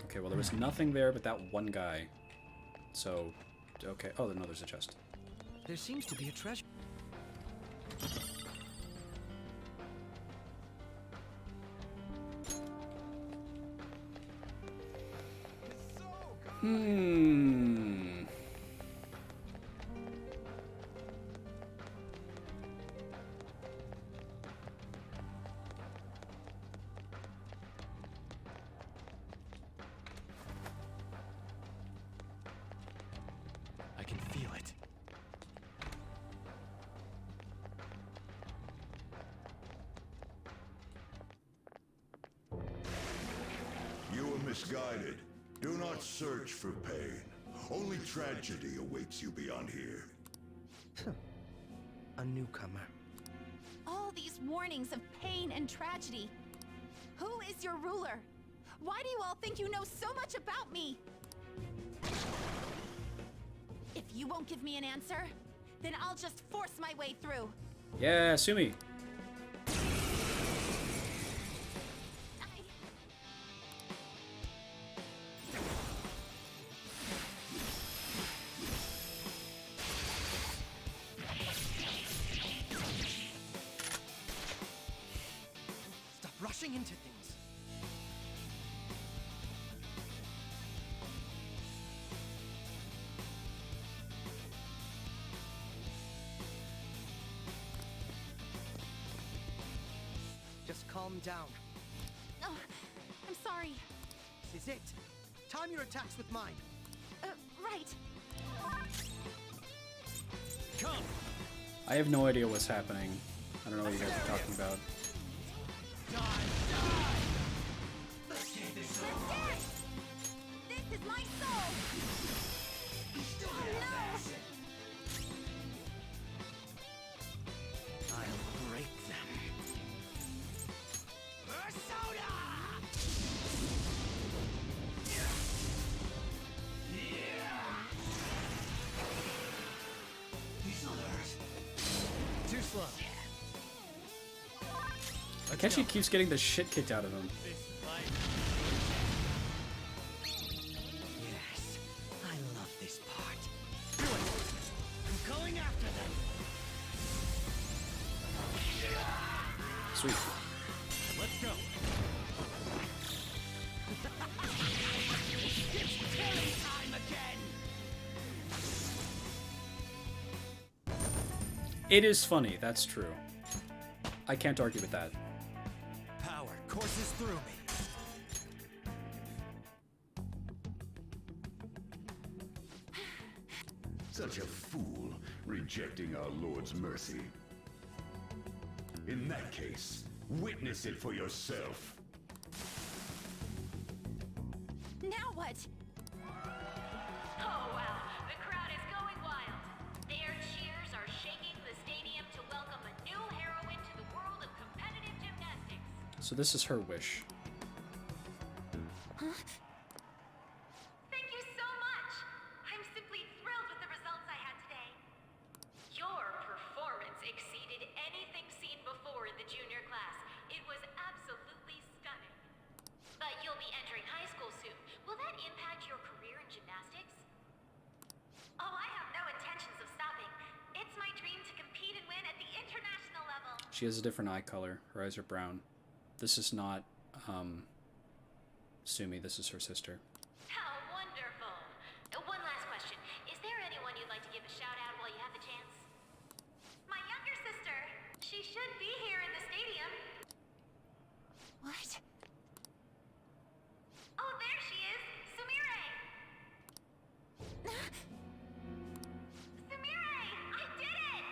Okay, well, there was nothing there but that one guy. So, okay. Oh, no, there's a chest. There seems to be a treasure. Hmm. I can feel it. You were misguided. Do not search for pain. Only tragedy awaits you beyond here. A newcomer. All these warnings of pain and tragedy. Who is your ruler? Why do you all think you know so much about me? If you won't give me an answer, then I'll just force my way through. Yeah, Sumi. Stop rushing into things. Just calm down. Oh, I'm sorry. This is it. Time your attacks with mine. Right. Come. I have no idea what's happening. I don't know what you guys are talking about. Let's dance! This is my soul! Oh no! I'll break them. Persona! These others. Too slow. Akechi keeps getting the shit kicked out of him. Yes, I love this part. Do it. I'm going after them. Sweet. Let's go. It's killing time again. It is funny, that's true. I can't argue with that. Power courses through me. Such a fool, rejecting our Lord's mercy. In that case, witness it for yourself. Now what? Oh, wow. The crowd is going wild. Their cheers are shaking the stadium to welcome a new heroine to the world of competitive gymnastics. So this is her wish. Huh? Thank you so much. I'm simply thrilled with the results I had today. Your performance exceeded anything seen before in the junior class. It was absolutely stunning. But you'll be entering high school soon. Will that impact your career in gymnastics? Oh, I have no intentions of stopping. It's my dream to compete and win at the international level. She has a different eye color. Her eyes are brown. This is not, Sumi. This is her sister. How wonderful. One last question. Is there anyone you'd like to give a shout out while you have the chance? My younger sister. She's should be here in the stadium. What? Oh, there she is! Sumire! Sumire! I did it!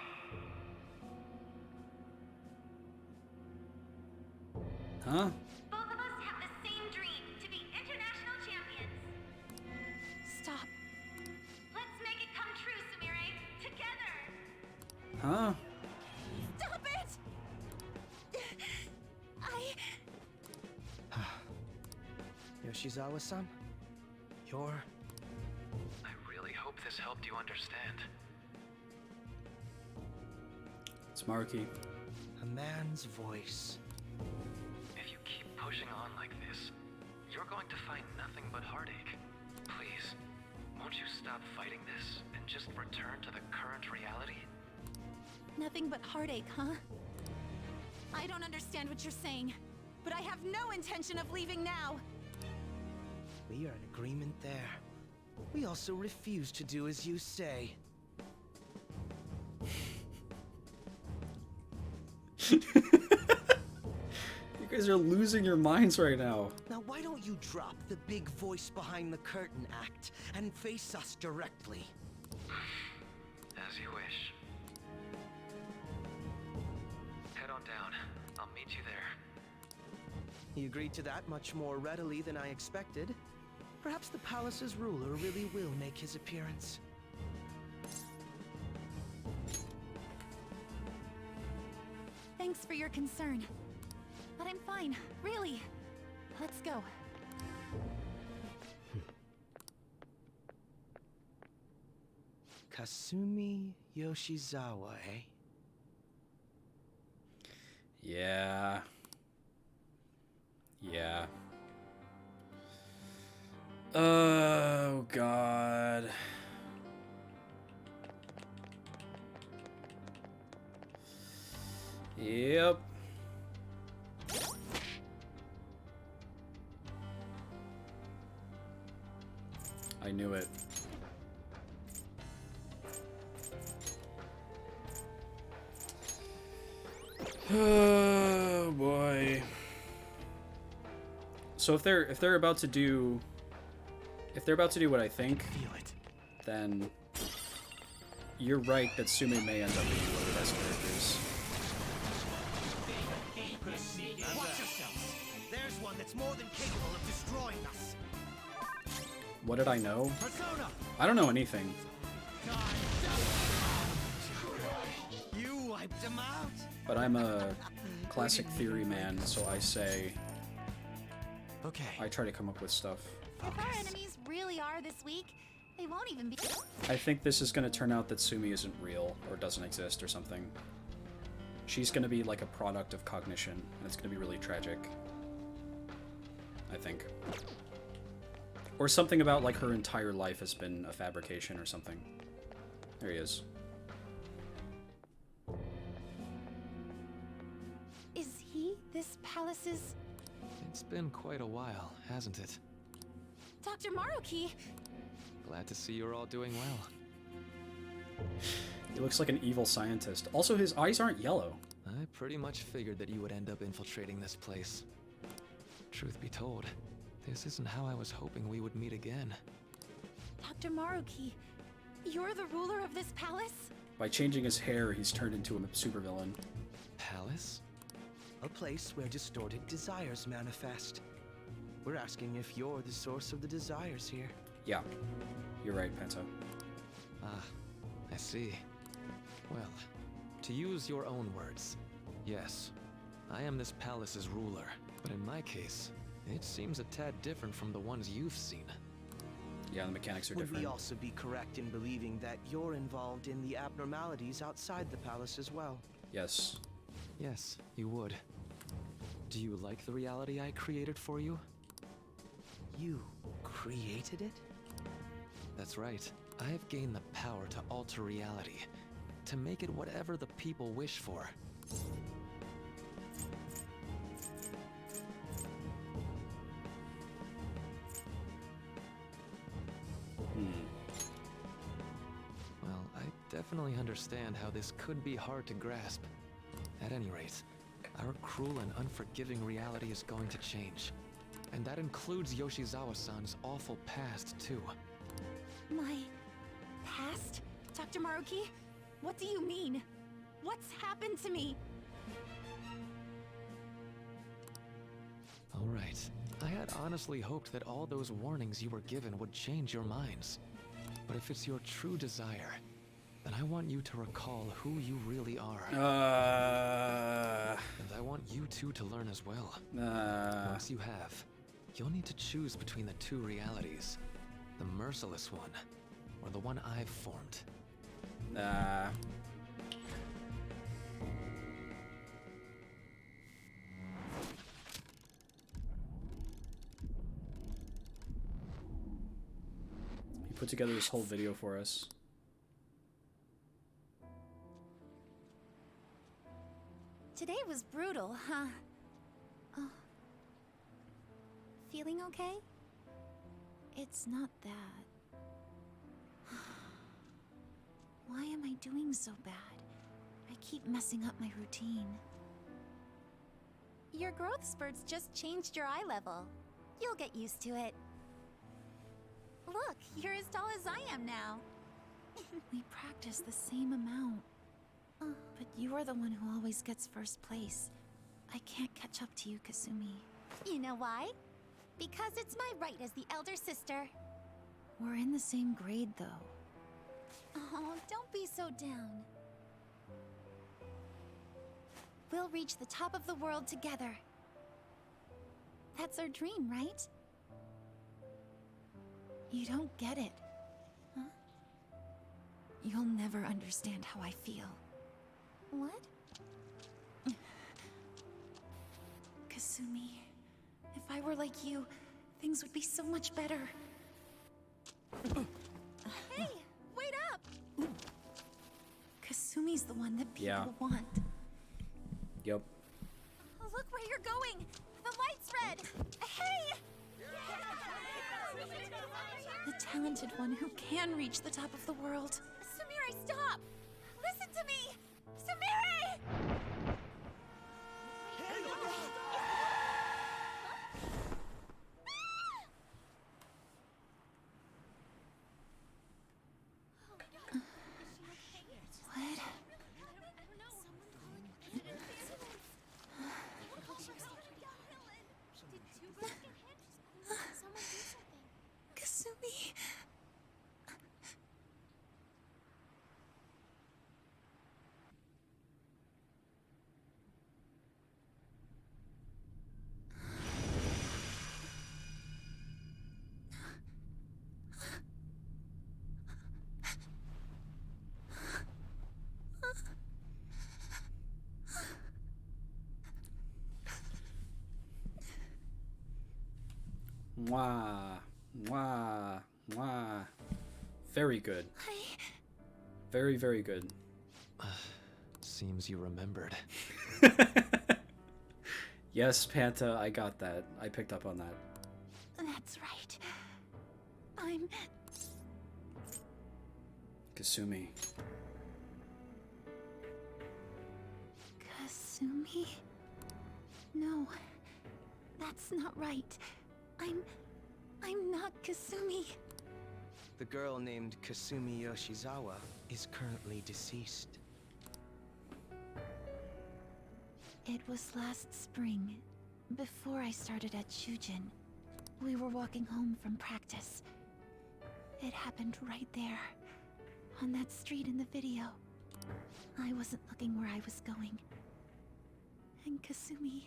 Huh? Both of us have the same dream, to be international champions. Stop. Let's make it come true, Sumire! Together! Huh? Stop it! Yoshizawa-san? You're... I really hope this helped you understand. It's Maruki. A man's voice. If you keep pushing on like this, you're going to find nothing but heartache. Please, won't you stop fighting this and just return to the current reality? Nothing but heartache, huh? I don't understand what you're saying, but I have no intention of leaving now. We are in agreement there. We also refuse to do as you say. You guys are losing your minds right now. Now why don't you drop the big voice behind the curtain act and face us directly? As you wish. Head on down. I'll meet you there. He agreed to that much more readily than I expected. Perhaps the palace's ruler really will make his appearance. Thanks for your concern. But I'm fine, really. Let's go. Kasumi Yoshizawa, eh? Yeah. Yeah. Oh, God. Yep. I knew it. Oh boy. So if they're about to do what I think, then you're right that Sumi may end up being one of the best characters. Watch yourselves. There's one that's more than capable of destroying us. What did I know? Persona! I don't know anything. You wiped him out. But I'm a classic theory man, so I say... Okay. I try to come up with stuff. If our enemies really are this weak, they won't even be... I think this is going to turn out that Sumi isn't real, or doesn't exist, or something. She's going to be like a product of cognition, and it's going to be really tragic. I think. Or something about like her entire life has been a fabrication or something. There he is. Is he this palace's... It's been quite a while, hasn't it? Dr. Maruki? Glad to see you're all doing well. He looks like an evil scientist. Also, his eyes aren't yellow. I pretty much figured that you would end up infiltrating this place. Truth be told, this isn't how I was hoping we would meet again. Dr. Maruki, you're the ruler of this palace? By changing his hair, he's turned into a supervillain. Palace? A place where distorted desires manifest. We're asking if you're the source of the desires here. Yeah, you're right, Penta. Ah, I see. Well, to use your own words, yes, I am this palace's ruler. But in my case, it seems a tad different from the ones you've seen. Yeah, the mechanics are Would different. we also be correct in believing that you're involved in the abnormalities outside the palace as well? Yes. Yes, you would. Do you like the reality I created for you? You created it? That's right. I have gained the power to alter reality, to make it whatever the people wish for. Well, I definitely understand how this could be hard to grasp. At any rate, our cruel and unforgiving reality is going to change. And that includes Yoshizawa-san's awful past, too. My past? Dr. Maruki? What do you mean? What's happened to me? All right. I had honestly hoped that all those warnings you were given would change your minds. But if it's your true desire, then I want you to recall who you really are. And I want you two to learn as well. Once you have, you'll need to choose between the two realities. The merciless one, or the one I've formed. He put together this whole video for us. Today was brutal, huh? Oh. Feeling okay? It's not that. Why am I doing so bad? I keep messing up my routine. Your growth spurts just changed your eye level. You'll get used to it. Look, you're as tall as I am now. We practice the same amount. But you're the one who always gets first place. I can't catch up to you, Kasumi. You know why? Because it's my right as the elder sister. We're in the same grade, though. Oh, don't be so down. We'll reach the top of the world together. That's our dream, right? You don't get it. Huh? You'll never understand how I feel. What? Kasumi, if I were like you, things would be so much better. Hey, wait up! Kasumi's the one that people Yeah. want. Yep. Look where you're going! The light's red! Hey! The talented one who can reach the top of the world. Sumire, stop! Listen to me! Sumire! What? Kasumi. Mwah. Mwah. Mwah. Very good. Very, very good. Seems you remembered. Yes, Panta, I got that. I picked up on that. That's right. I'm... Kasumi. Kasumi? No, that's not right. I'm not Kasumi. The girl named Kasumi Yoshizawa is currently deceased. It was last spring, before I started at Shujin. We were walking home from practice. It happened right there, on that street in the video. I wasn't looking where I was going. And Kasumi,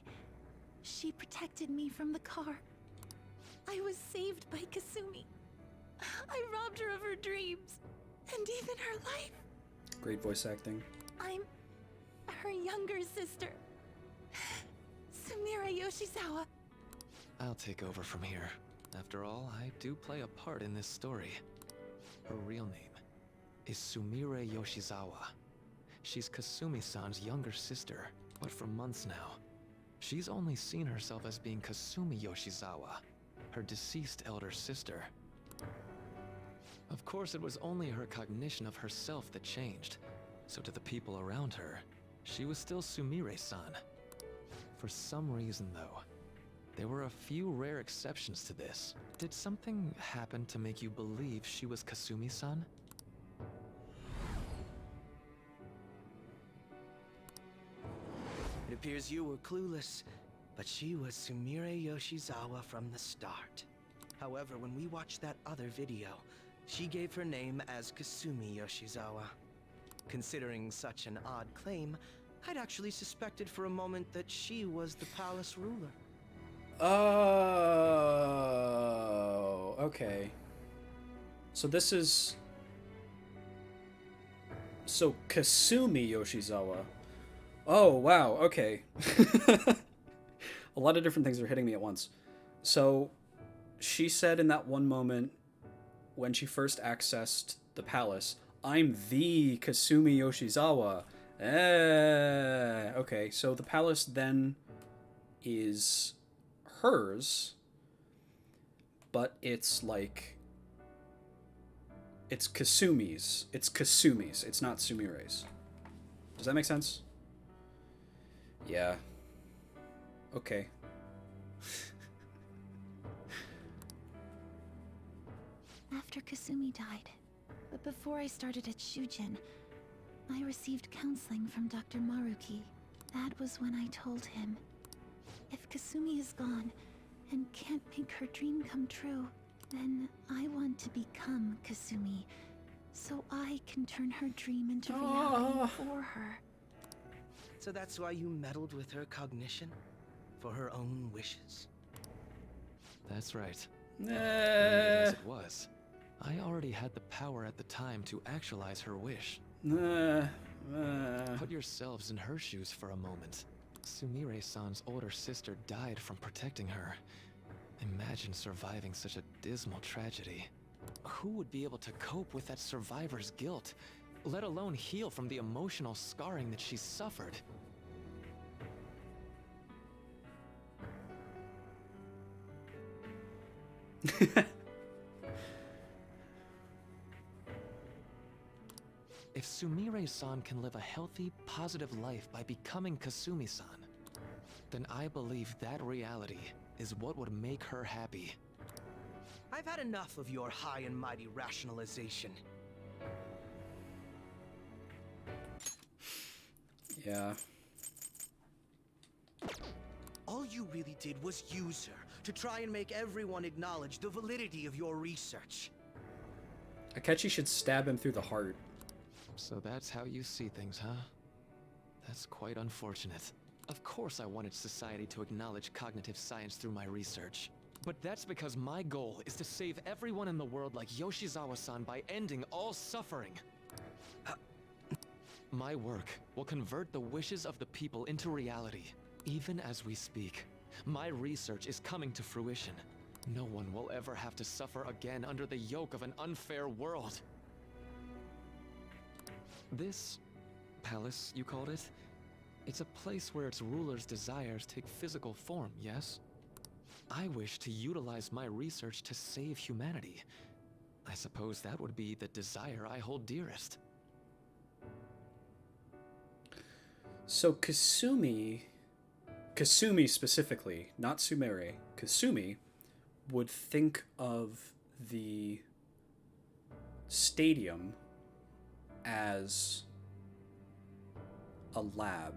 she protected me from the car. I was saved by Kasumi. I robbed her of her dreams, and even her life. Great voice acting. I'm her younger sister, Sumire Yoshizawa. I'll take over from here. After all, I do play a part in this story. Her real name is Sumire Yoshizawa. She's Kasumi-san's younger sister, but for months now, she's only seen herself as being Kasumi Yoshizawa, her deceased elder sister. Of course, it was only her cognition of herself that changed, so to the people around her, she was still Sumire-san. For some reason, though, there were a few rare exceptions to this. Did something happen to make you believe she was Kasumi-san? It appears you were clueless, but she was Sumire Yoshizawa from the start. However, when we watched that other video, she gave her name as Kasumi Yoshizawa. Considering such an odd claim, I'd actually suspected for a moment that she was the palace ruler. Oh, okay. So this is... So Kasumi Yoshizawa. Oh, wow, okay. A lot of different things are hitting me at once. So, she said in that one moment, when she first accessed the palace, I'm the Kasumi Yoshizawa. Okay, so the palace then is hers, but it's like... It's Kasumi's. It's Kasumi's. It's not Sumire's. Does that make sense? Yeah. Okay. After Kasumi died, but before I started at Shujin, I received counseling from Dr. Maruki. That was when I told him, if Kasumi is gone and can't make her dream come true, then I want to become Kasumi, so I can turn her dream into reality for her. So that's why you meddled with her cognition? For her own wishes? That's right. As it was, I already had the power at the time to actualize her wish. Put yourselves in her shoes for a moment. Sumire-san's older sister died from protecting her. Imagine surviving such a dismal tragedy. Who would be able to cope with that survivor's guilt, let alone heal from the emotional scarring that she suffered? If Sumire-san can live a healthy, positive life by becoming Kasumi-san, then I believe that reality is what would make her happy. I've had enough of your high and mighty rationalization. Yeah. All you really did was use her to try and make everyone acknowledge the validity of your research. Akechi should stab him through the heart. So that's how you see things, huh? That's quite unfortunate. Of course I wanted society to acknowledge cognitive science through my research. But that's because my goal is to save everyone in the world like Yoshizawa-san by ending all suffering. My work will convert the wishes of the people into reality. Even as we speak, my research is coming to fruition. No one will ever have to suffer again under the yoke of an unfair world. This palace, you called it? It's a place where its ruler's desires take physical form, yes? I wish to utilize my research to save humanity. I suppose that would be the desire I hold dearest. So Kasumi specifically, not Sumire, Kasumi would think of the stadium as a lab.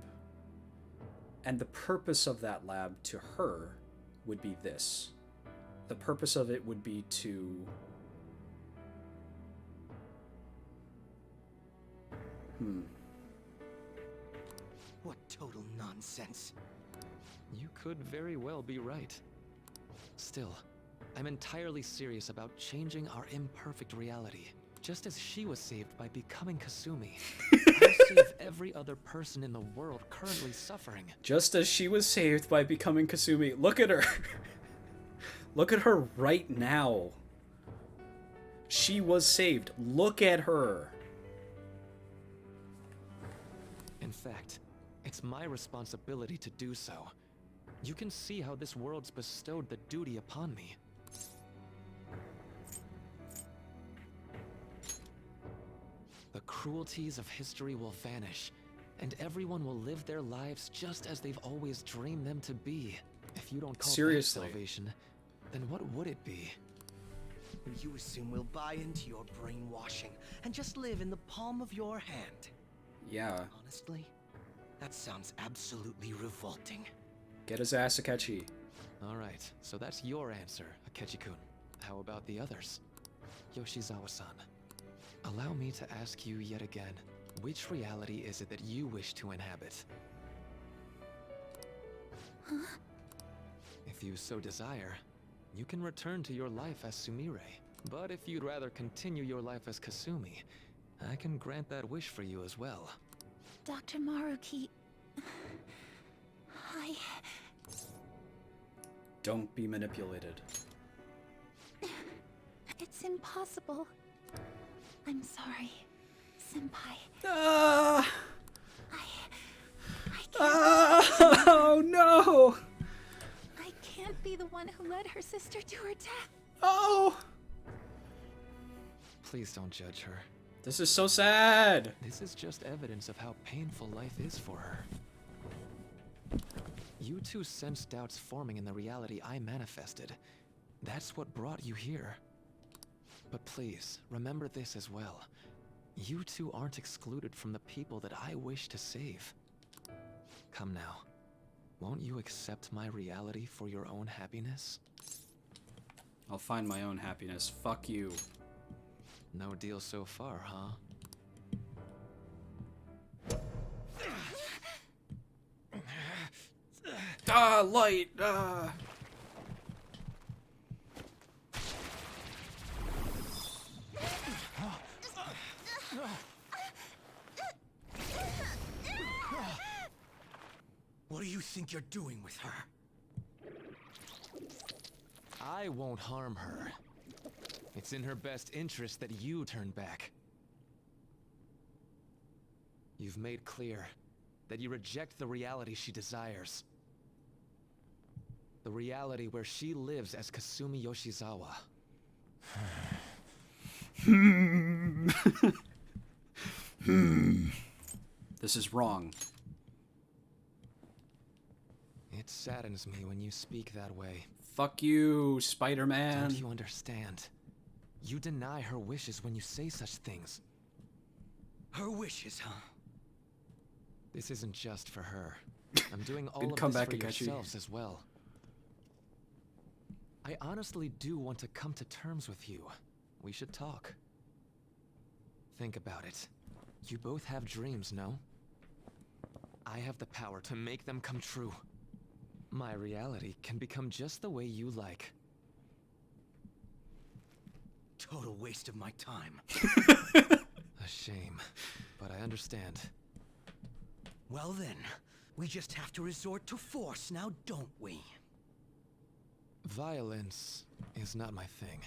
And the purpose of that lab to her would be this. The purpose of it would be to... What total nonsense. You could very well be right. Still, I'm entirely serious about changing our imperfect reality. Just as she was saved by becoming Kasumi, I'll save every other person in the world currently suffering. Just as she was saved by becoming Kasumi. Look at her. Look at her right now. She was saved. Look at her. In fact, it's my responsibility to do so. You can see how this world's bestowed the duty upon me. The cruelties of history will vanish, and everyone will live their lives just as they've always dreamed them to be. If you don't call Seriously. that salvation, then what would it be? You assume we'll buy into your brainwashing and just live in the palm of your hand. Yeah. Honestly, that sounds absolutely revolting. Get his ass, Akechi. Alright, so that's your answer, Akechi-kun. How about the others? Yoshizawa-san, allow me to ask you yet again, which reality is it that you wish to inhabit? Huh? If you so desire, you can return to your life as Sumire. But if you'd rather continue your life as Kasumi, I can grant that wish for you as well. Dr. Maruki... Don't be manipulated. It's impossible. I'm sorry, Senpai. Oh no! I can't be the one who led her sister to her death. Oh! Please don't judge her. This is so sad! This is just evidence of how painful life is for her. You two sensed doubts forming in the reality I manifested. That's what brought you here. But please, remember this as well. You two aren't excluded from the people that I wish to save. Come now. Won't you accept my reality for your own happiness? I'll find my own happiness. Fuck you. No deal so far, huh? Light! What do you think you're doing with her? I won't harm her. It's in her best interest that you turn back. You've made clear that you reject the reality she desires. The reality where she lives as Kasumi Yoshizawa. This is wrong. It saddens me when you speak that way. Fuck you, Spider-Man. Don't you understand? You deny her wishes when you say such things. Her wishes, huh? This isn't just for her. I'm doing all Good of comeback, this for Akechi. yourselves as well. I honestly do want to come to terms with you. We should talk. Think about it. You both have dreams, no? I have the power to make them come true. My reality can become just the way you like. Total waste of my time. A shame, but I understand. Well then, we just have to resort to force now, don't we? Violence is not my thing.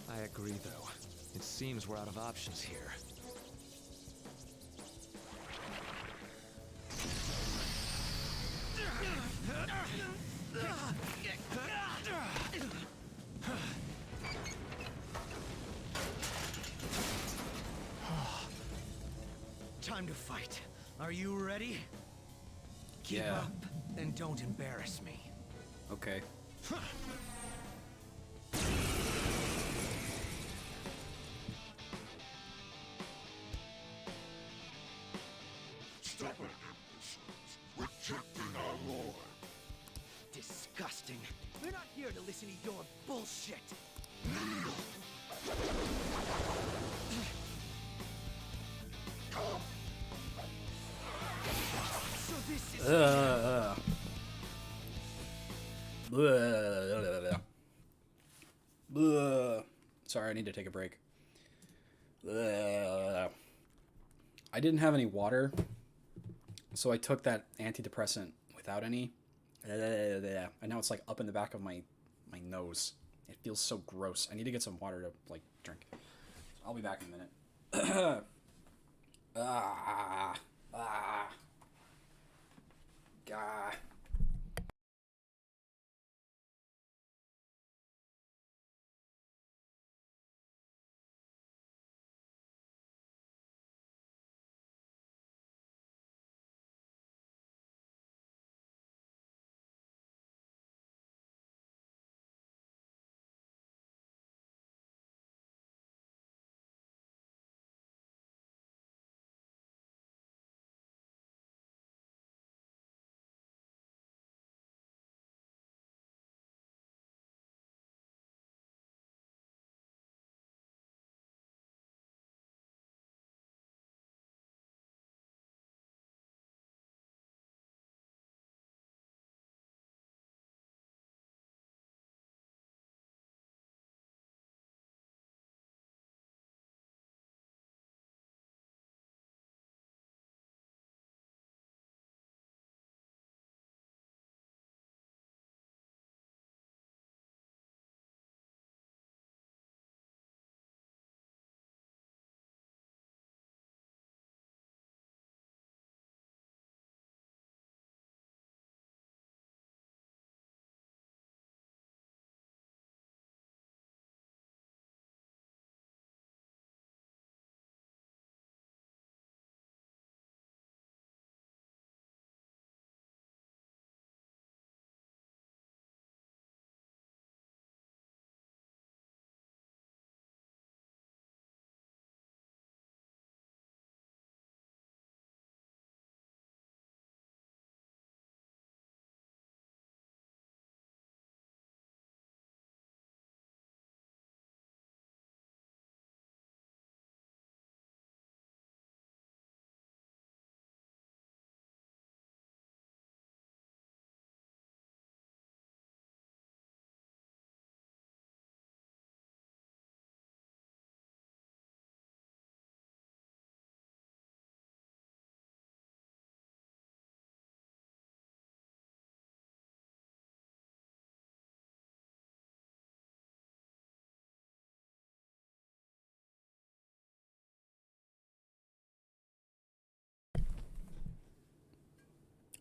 I agree, though. It seems we're out of options here. Time to fight. Are you ready? Keep Yeah. up and don't embarrass me. Okay. Stubborn imbeciles, rejecting our lord. Disgusting. We're not here to listen to your bullshit. So this is Sorry, I need to take a break. I didn't have any water, so I took that antidepressant without any. And now it's like up in the back of my nose. It feels so gross. I need to get some water to like drink. I'll be back in a minute. Ah. Gah.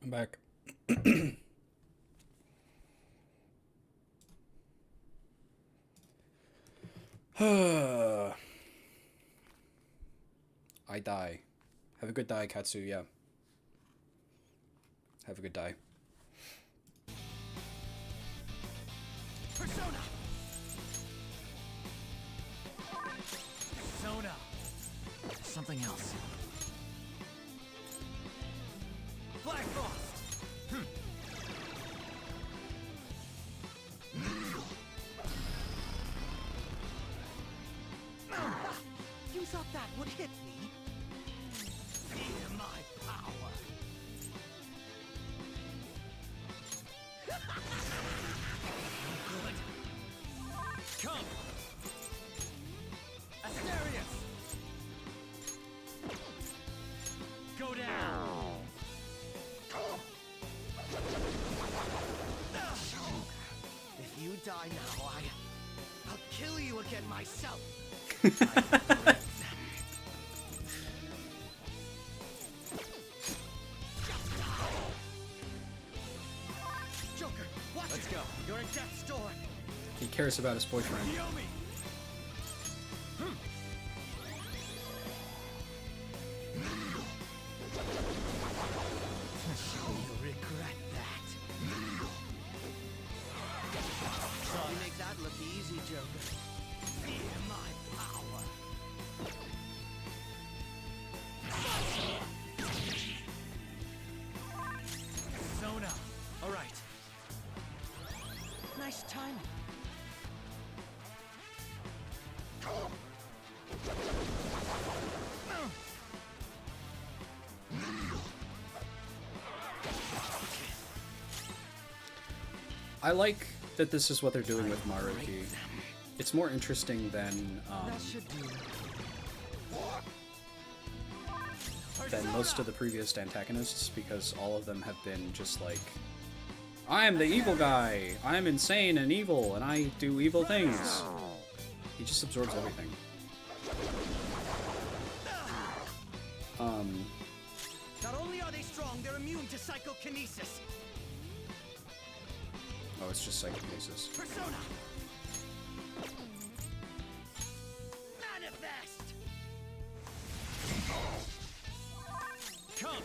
I'm back. I die. Have a good die, Katsuya. Have a good die. Persona! Persona! Something else. Black Frost! You thought that would hit me? Fear my power! Good. Come! Asterius! Go down! If you die now, I'll kill you again myself! Joker, watch Let's go. You're in death's door. He cares about his boyfriend. Yomi! You'll regret that. You make that look easy, Joker. Fear my power. Persona. All right. Nice timing. I like that this is what they're doing with Maruki. It's more interesting than most of the previous antagonists, because all of them have been just like, I am the evil guy, I'm insane and evil, and I do evil things. He just absorbs everything. Not only are they strong, they're immune to psychokinesis. Oh, it's just psychokinesis. Persona! Manifest! Come!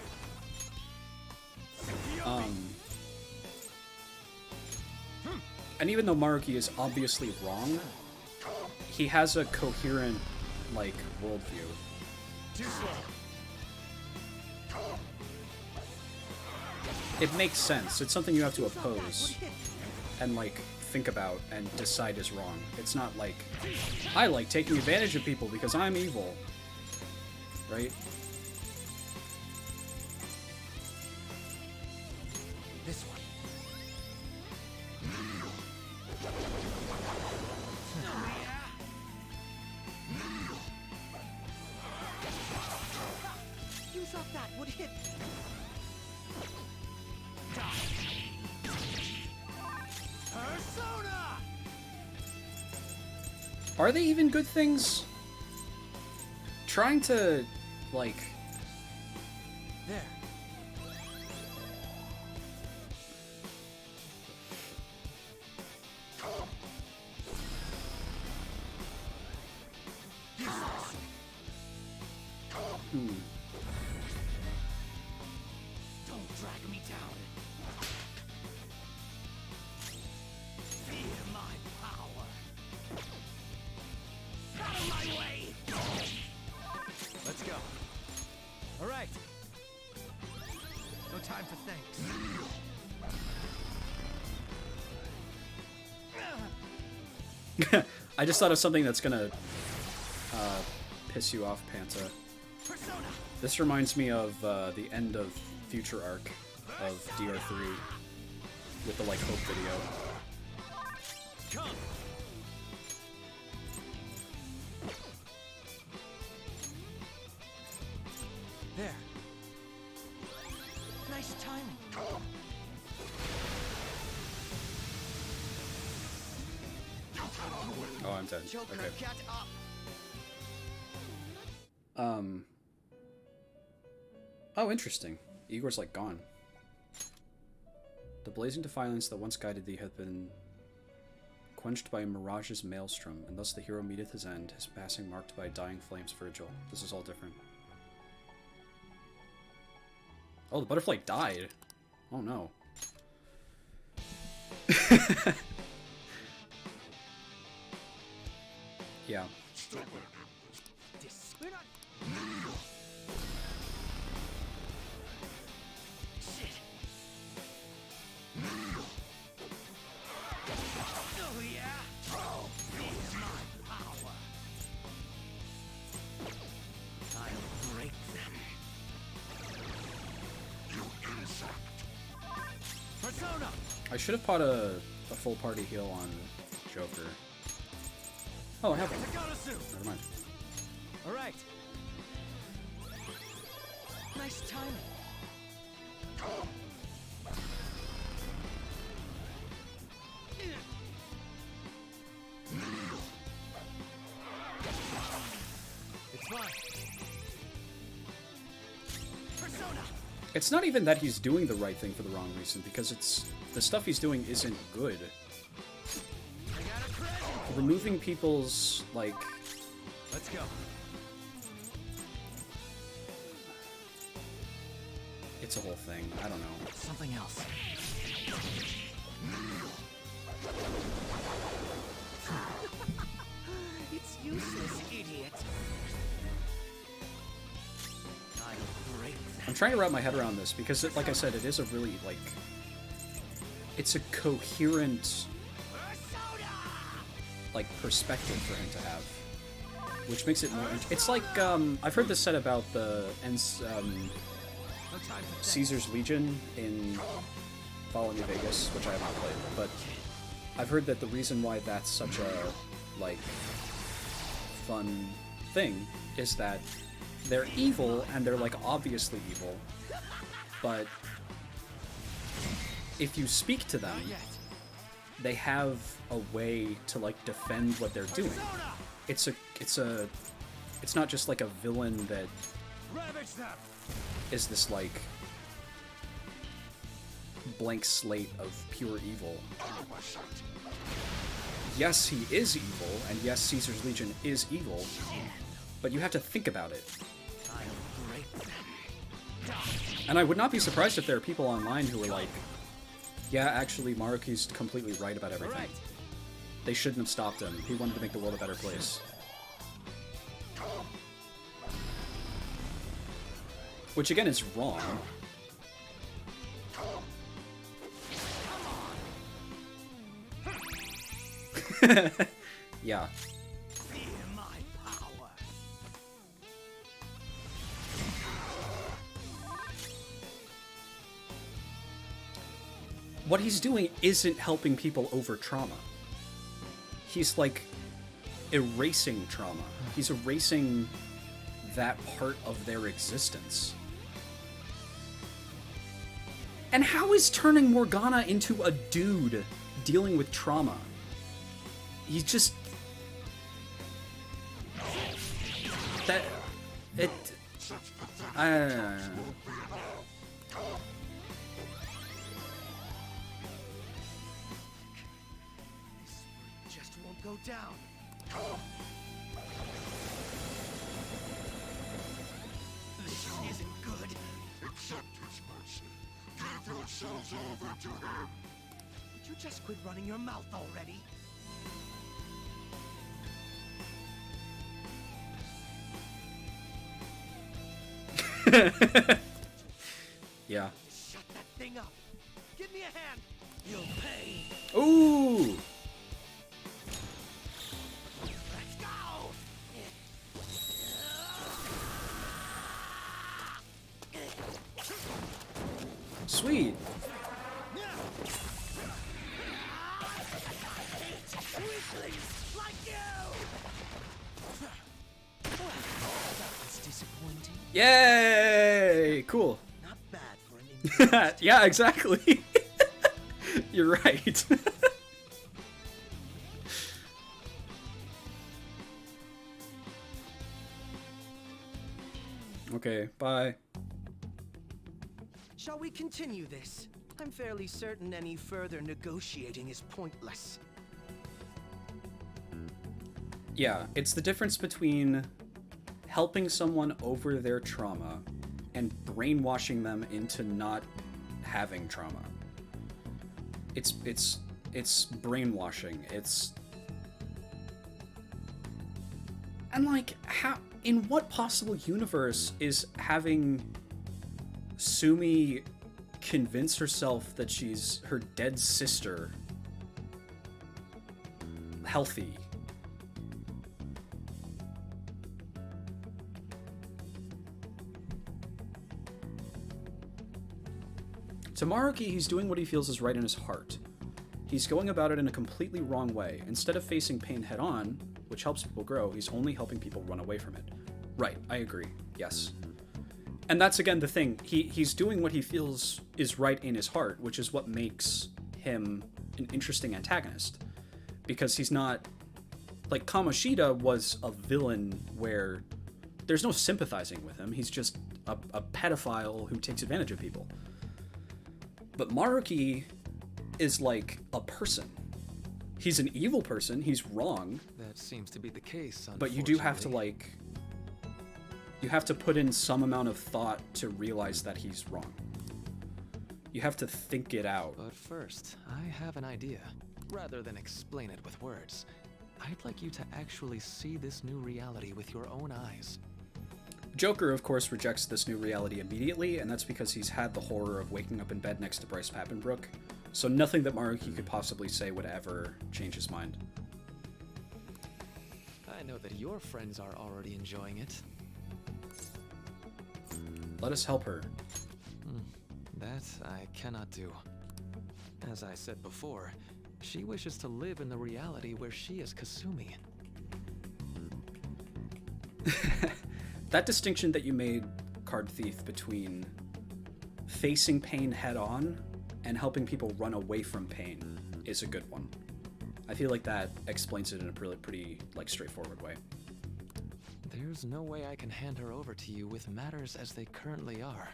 And even though Maruki is obviously wrong, he has a coherent, like, worldview. Too slow. It makes sense. It's something you have to oppose and, like, think about and decide is wrong. It's not like, I like taking advantage of people because I'm evil. Right? This one. Use up that would hit. Persona! Are they even good things? Trying to, like... There. Don't drag me down. Fear my power. Out of my way. Let's go. All right. No time for thanks. I just thought of something that's gonna piss you off, Panta. Persona. This reminds me of the end of Future Arc of DR3 with the, like, Hope video. Come. There. Nice timing. Oh, I'm dead. Joker, Okay. get up. Oh, interesting. Igor's, like, gone. The blazing defiance that once guided thee hath been quenched by Mirage's maelstrom, and thus the hero meeteth his end, his passing marked by dying flames Virgil. This is all different. Oh, the butterfly died. Oh, no. Yeah. We're not. Shit. Oh yeah. Here's my power. I'll break them. You insect. Persona. I should have put a full party heal on Joker. Oh, I have one. Never mind. All right. Nice timing. It's fine. Persona. It's not even that he's doing the right thing for the wrong reason, because it's the stuff he's doing isn't good. Removing people's, like... Let's go. It's a whole thing. I don't know. Something else. It's useless, idiot. I'll break them. I'm trying to wrap my head around this, because, like I said, it is a really, like... It's a coherent... like, perspective for him to have. Which makes it more... It's like, I've heard this said about the... Caesar's Legion in Fallout New Vegas, which I have not played, but I've heard that the reason why that's such a, like, fun thing is that they're evil, and they're, like, obviously evil, but if you speak to them, they have a way to, like, defend what they're doing. It's not just, like, a villain that is this like blank slate of pure evil. Yes, he is evil, and yes, Caesar's Legion is evil, but you have to think about it. And I would not be surprised if there are people online who are like, yeah, actually, Maruki's completely right about everything. They shouldn't have stopped him. He wanted to make the world a better place. Which, again, is wrong. Yeah. What he's doing isn't helping people over trauma. He's, like, erasing trauma. He's erasing that part of their existence. And how is turning Morgana into a dude dealing with trauma? He's just... That... It... I don't know. Just won't go down. This isn't good. Accept his mercy. Give yourselves over to him. Would you just quit running your mouth already? Yeah. Shut that thing up. Give me a hand. You'll pay. Ooh! Let's go. Sweet. Weaklings like you. That was disappointing. Yay! Cool. Not bad for an Yeah, exactly. You're right. Okay, bye. Shall we continue this? I'm fairly certain any further negotiating is pointless. Yeah, it's the difference between helping someone over their trauma and brainwashing them into not having trauma. It's brainwashing. And like, how, in what possible universe is having Sumi convince herself that she's her dead sister healthy? To Maruki, he's doing what he feels is right in his heart. He's going about it in a completely wrong way. Instead of facing pain head-on, which helps people grow, he's only helping people run away from it. Right, I agree. Yes. And that's, again, the thing. He's doing what he feels is right in his heart, which is what makes him an interesting antagonist. Because he's not... Like, Kamoshida was a villain where there's no sympathizing with him. He's just a pedophile who takes advantage of people. But Maruki is like a person. He's an evil person, he's wrong. That seems to be the case, but you do have to, like... You have to put in some amount of thought to realize that he's wrong. You have to think it out. But first, I have an idea. Rather than explain it with words, I'd like you to actually see this new reality with your own eyes. Joker, of course, rejects this new reality immediately, and that's because he's had the horror of waking up in bed next to Bryce Papenbrook, so nothing that Maruki could possibly say would ever change his mind. I know that your friends are already enjoying it. Let us help her. That I cannot do. As I said before, she wishes to live in the reality where she is Kasumi. That distinction that you made, Card Thief, between facing pain head-on and helping people run away from pain is a good one. I feel like that explains it in a pretty like, straightforward way. There's no way I can hand her over to you with matters as they currently are.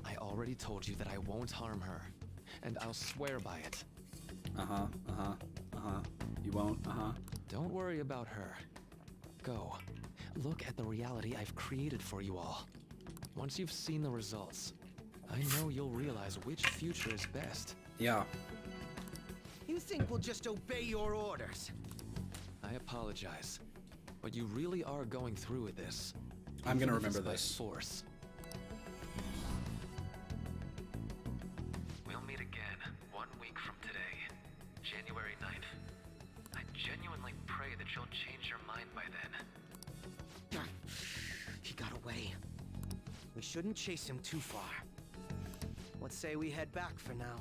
I already told you that I won't harm her, and I'll swear by it. You won't, Don't worry about her. Go. Look at the reality I've created for you all. Once you've seen the results, I know you'll realize which future is best. Yeah. You think we'll just obey your orders? I apologize, but you really are going through with this. I'm gonna even if remember it's by this. Force. We'll meet again 1 week from today, January 9th. I genuinely pray that you'll change your mind by then. He got away. We shouldn't chase him too far. Let's say we head back for now.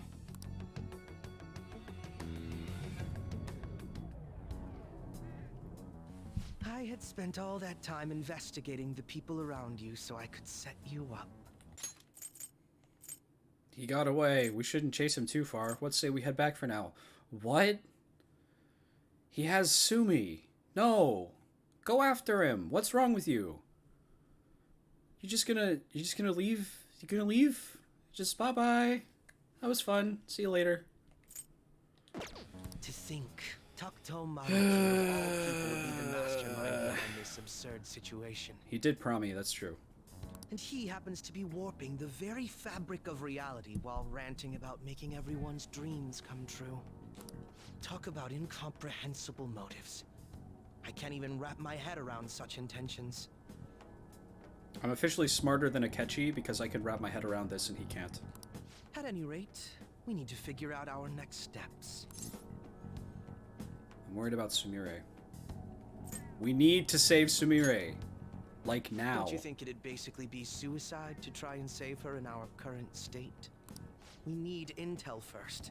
I had spent all that time investigating the people around you so I could set you up. He got away. We shouldn't chase him too far. Let's say we head back for now. What? He has Sumi. No. Go after him. What's wrong with you? You're just gonna leave? You're gonna leave? Just bye-bye. That was fun. See you later. To think, Takuto Maruki of all people would be the mastermind behind this absurd situation. He did prom me, that's true. And he happens to be warping the very fabric of reality while ranting about making everyone's dreams come true. Talk about incomprehensible motives. I can't even wrap my head around such intentions. I'm officially smarter than Akechi because I can wrap my head around this and he can't. At any rate, we need to figure out our next steps. I'm worried about Sumire. We need to save Sumire. Like now. Don't you think it'd basically be suicide to try and save her in our current state? We need intel first.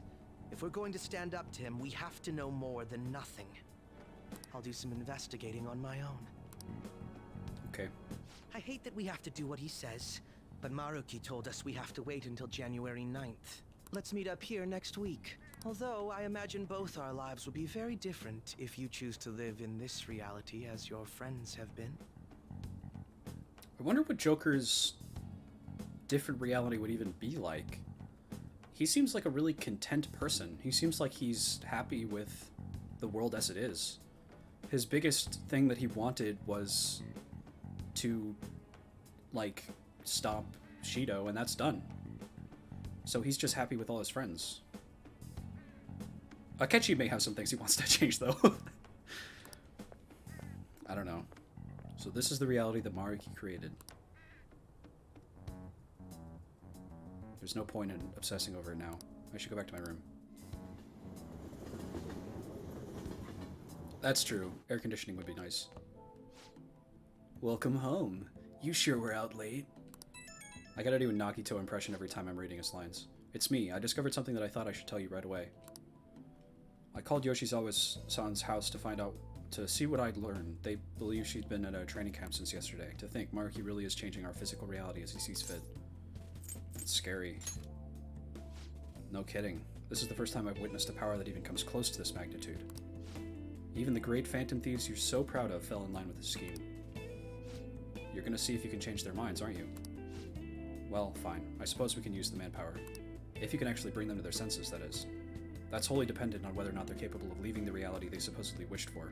If we're going to stand up to him, we have to know more than nothing. I'll do some investigating on my own. Okay. I hate that we have to do what he says, but Maruki told us we have to wait until January 9th. Let's meet up here next week. Although I imagine both our lives would be very different if you choose to live in this reality as your friends have been. I wonder what Joker's different reality would even be like. He seems like a really content person. He seems like he's happy with the world as it is. His biggest thing that he wanted was to, like, stop Shido, and that's done. So he's just happy with all his friends. Akechi may have some things he wants to change, though. I don't know. So this is the reality that Maruki created. There's no point in obsessing over it now. I should go back to my room. That's true. Air conditioning would be nice. Welcome home. You sure were out late. I gotta do a Nagito impression every time I'm reading his lines. It's me. I discovered something that I thought I should tell you right away. I called Yoshizawa-san's house to see what I'd learned. They believe she's been at a training camp since yesterday. To think, Maruki really is changing our physical reality as he sees fit. It's scary. No kidding. This is the first time I've witnessed a power that even comes close to this magnitude. Even the great Phantom Thieves you're so proud of fell in line with his scheme. You're gonna see if you can change their minds, aren't you? Well, fine. I suppose we can use the manpower. If you can actually bring them to their senses, that is. That's wholly dependent on whether or not they're capable of leaving the reality they supposedly wished for.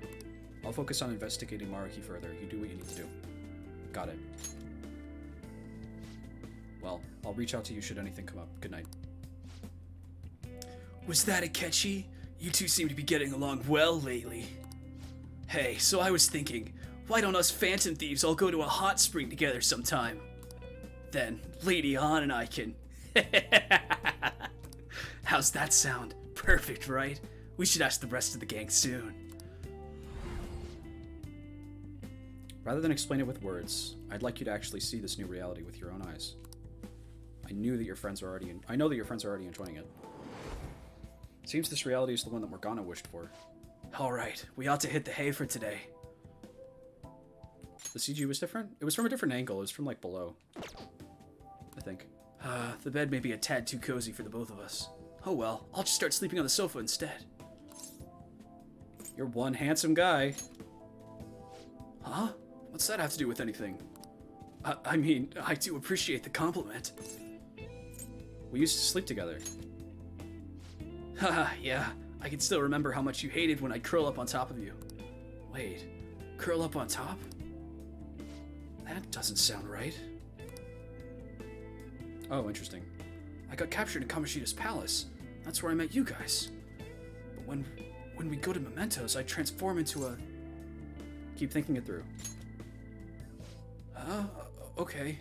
I'll focus on investigating Maruki further. You do what you need to do. Got it. Well, I'll reach out to you should anything come up. Good night. Was that Akechi? You two seem to be getting along well lately. Hey, so I was thinking, why don't us Phantom Thieves all go to a hot spring together sometime? Then, Lady Han and I can... How's that sound? Perfect, right? We should ask the rest of the gang soon. Rather than explain it with words, I'd like you to actually see this new reality with your own eyes. I know that your friends are already enjoying it. Seems this reality is the one that Morgana wished for. Alright, we ought to hit the hay for today. The CG was different? It was from a different angle. It was from, like, below. I think. The bed may be a tad too cozy for the both of us. Oh well, I'll just start sleeping on the sofa instead. You're one handsome guy. Huh? What's that have to do with anything? I mean, I do appreciate the compliment. We used to sleep together. Haha, yeah. I can still remember how much you hated when I'd curl up on top of you. Wait, curl up on top? That doesn't sound right. Oh, interesting. I got captured in Kamoshida's palace. That's where I met you guys. But when we go to Mementos, I transform into a... Keep thinking it through. Okay.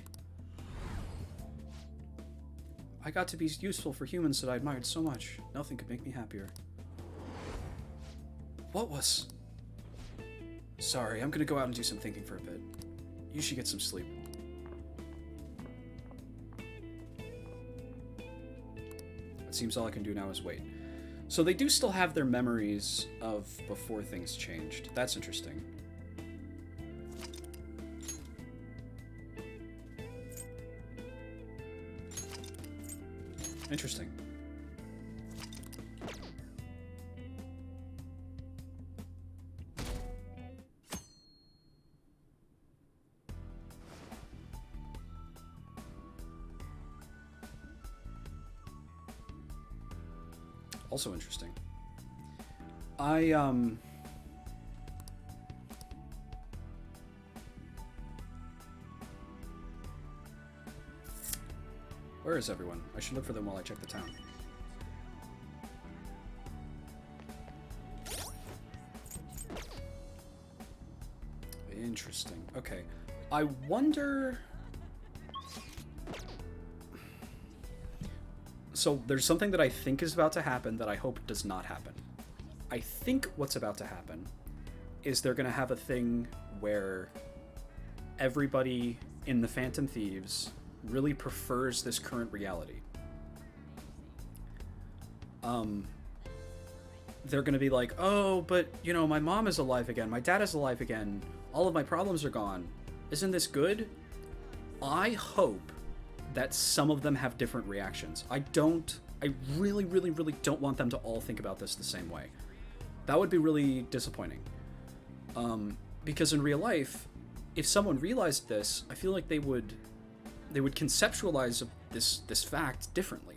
I got to be useful for humans that I admired so much. Nothing could make me happier. What was... Sorry, I'm gonna go out and do some thinking for a bit. You should get some sleep. It seems all I can do now is wait. So they do still have their memories of before things changed. That's interesting. Interesting. Also interesting. Where is everyone? I should look for them while I check the town. Interesting. Okay. I wonder... So there's something that I think is about to happen that I hope does not happen. I think what's about to happen is they're going to have a thing where everybody in the Phantom Thieves really prefers this current reality. They're going to be like, oh, but, you know, my mom is alive again. My dad is alive again. All of my problems are gone. Isn't this good? I hope that some of them have different reactions. I really, really, really don't want them to all think about this the same way. That would be really disappointing. Because in real life, if someone realized this, I feel like they would conceptualize this fact differently.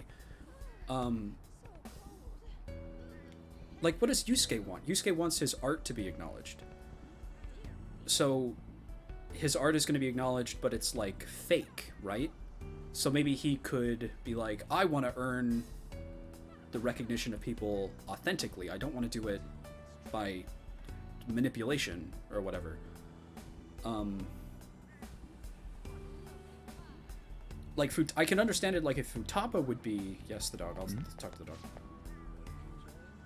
Like, what does Yusuke want? Yusuke wants his art to be acknowledged. So, his art is going to be acknowledged, but it's, like, fake, right? So maybe he could be like, I want to earn the recognition of people authentically. I don't want to do it by manipulation or whatever. Like, I can understand it, like, if Futaba would be... Yes, the dog. I'll talk to the dog.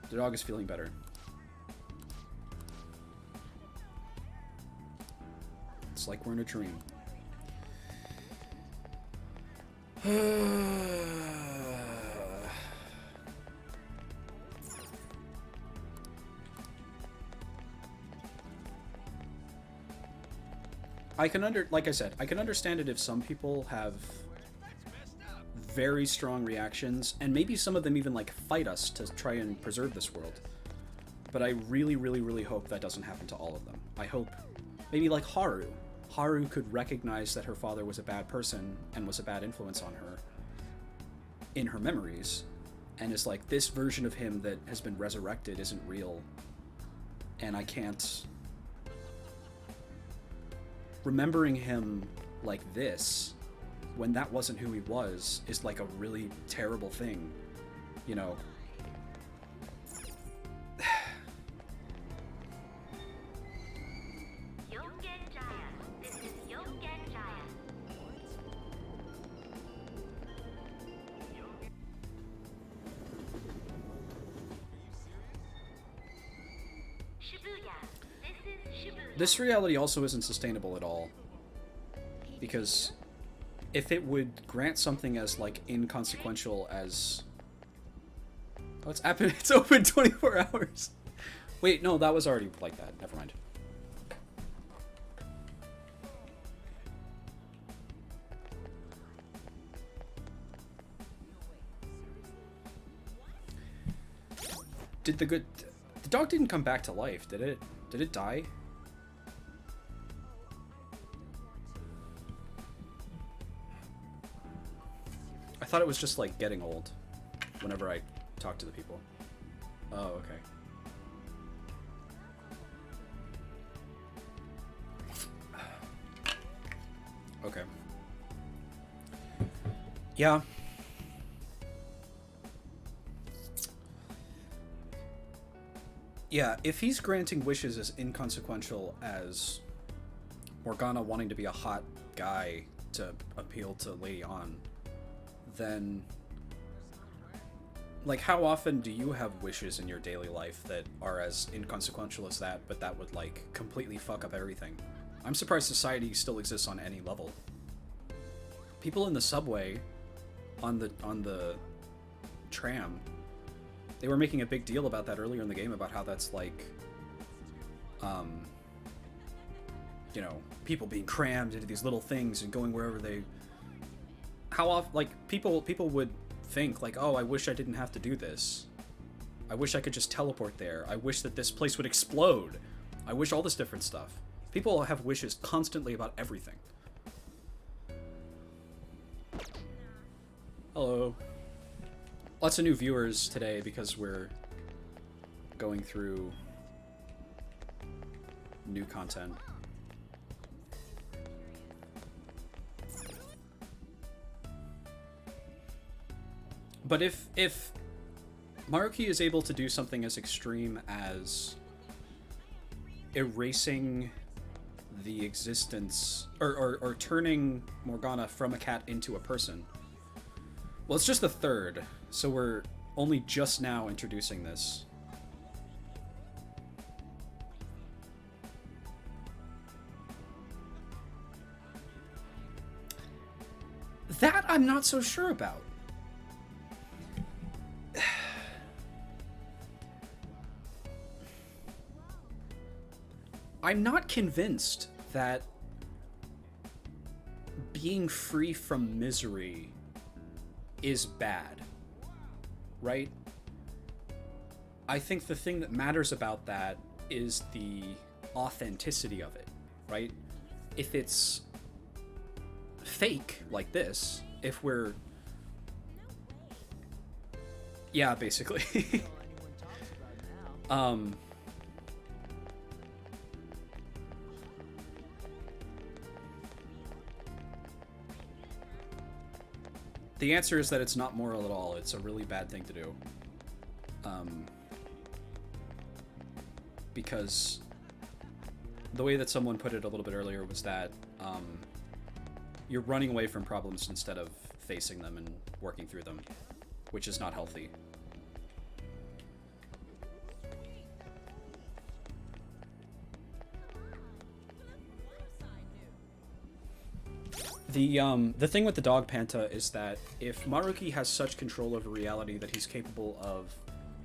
The dog is feeling better. It's like we're in a dream. Like I said, I can understand it if some people have very strong reactions, and maybe some of them even, like, fight us to try and preserve this world. But I really, really, really hope that doesn't happen to all of them. I hope maybe like Haru. Haru could recognize that her father was a bad person and was a bad influence on her in her memories, and is like, this version of him that has been resurrected isn't real, and I can't... Remembering him like this, when that wasn't who he was, is like a really terrible thing, you know? This reality also isn't sustainable at all, because if it would grant something as, like, inconsequential as... Oh, it's open, it's open 24 hours! Wait, no, that was already like that. Never mind. The dog didn't come back to life, did it? Did it die? thought it was just like getting old whenever I talk to the people. Oh, okay. Okay. Yeah. Yeah, if he's granting wishes as inconsequential as Morgana wanting to be a hot guy to appeal to Lady On, then, like, how often do you have wishes in your daily life that are as inconsequential as that, but that would, like, completely fuck up everything? I'm surprised society still exists on any level. People in the subway, on the tram, they were making a big deal about that earlier in the game, about how that's like, you know, people being crammed into these little things and going wherever they... How often, like, people would think, like, oh, I wish I didn't have to do this. I wish I could just teleport there. I wish that this place would explode. I wish all this different stuff. People have wishes constantly about everything. Hello. Lots of new viewers today because we're going through new content. But if Maruki is able to do something as extreme as erasing the existence, or turning Morgana from a cat into a person, well, it's just the third, so we're only just now introducing this. That I'm not so sure about. I'm not convinced that being free from misery is bad, right? I think the thing that matters about that is the authenticity of it, right? If it's fake like this, if we're... Yeah, basically. The answer is that it's not moral at all. It's a really bad thing to do. Because the way that someone put it a little bit earlier was that you're running away from problems instead of facing them and working through them, which is not healthy. The thing with the dog Panta is that if Maruki has such control over reality that he's capable of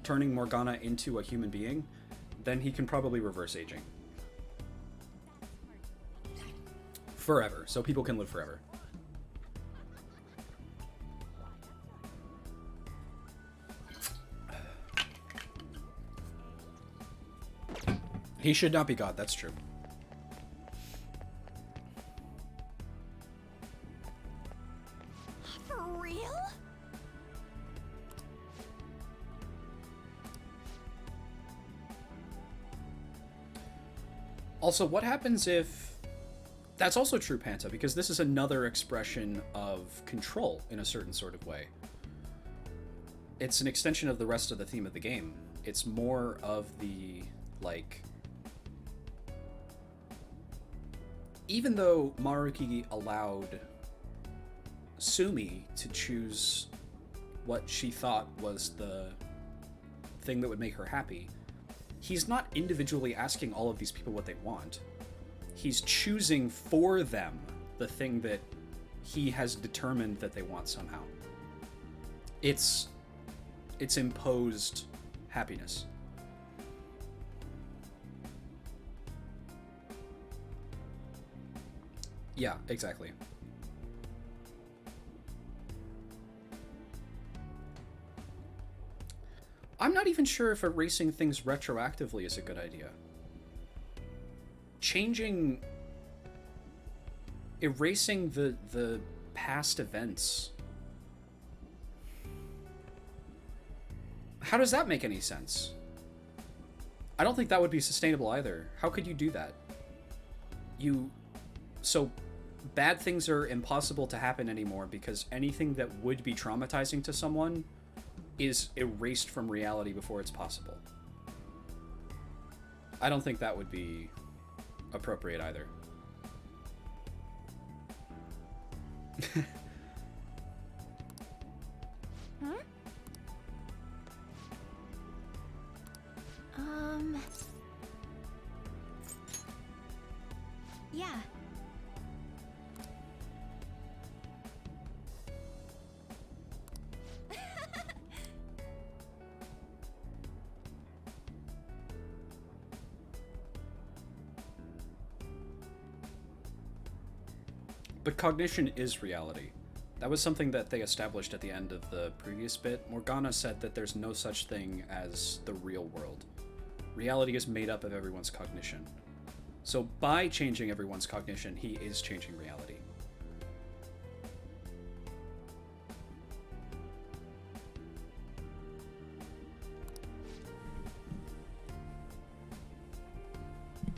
turning Morgana into a human being, then he can probably reverse aging. Forever, so people can live forever. He should not be God, that's true. For real? Also, what happens if... That's also true, Panta, because this is another expression of control in a certain sort of way. It's an extension of the rest of the theme of the game. It's more of the, like... Even though Maruki allowed Sumi to choose what she thought was the thing that would make her happy, he's not individually asking all of these people what they want. He's choosing for them the thing that he has determined that they want somehow. It's imposed happiness. Yeah, exactly. I'm not even sure if erasing things retroactively is a good idea. Erasing the past events How does that make any sense? I don't think that would be sustainable either. How could you do that? So bad things are impossible to happen anymore because anything that would be traumatizing to someone is erased from reality before it's possible. I don't think that would be appropriate either. Huh? Yeah. But cognition is reality. That was something that they established at the end of the previous bit. Morgana said that there's no such thing as the real world. Reality is made up of everyone's cognition. So by changing everyone's cognition, he is changing reality.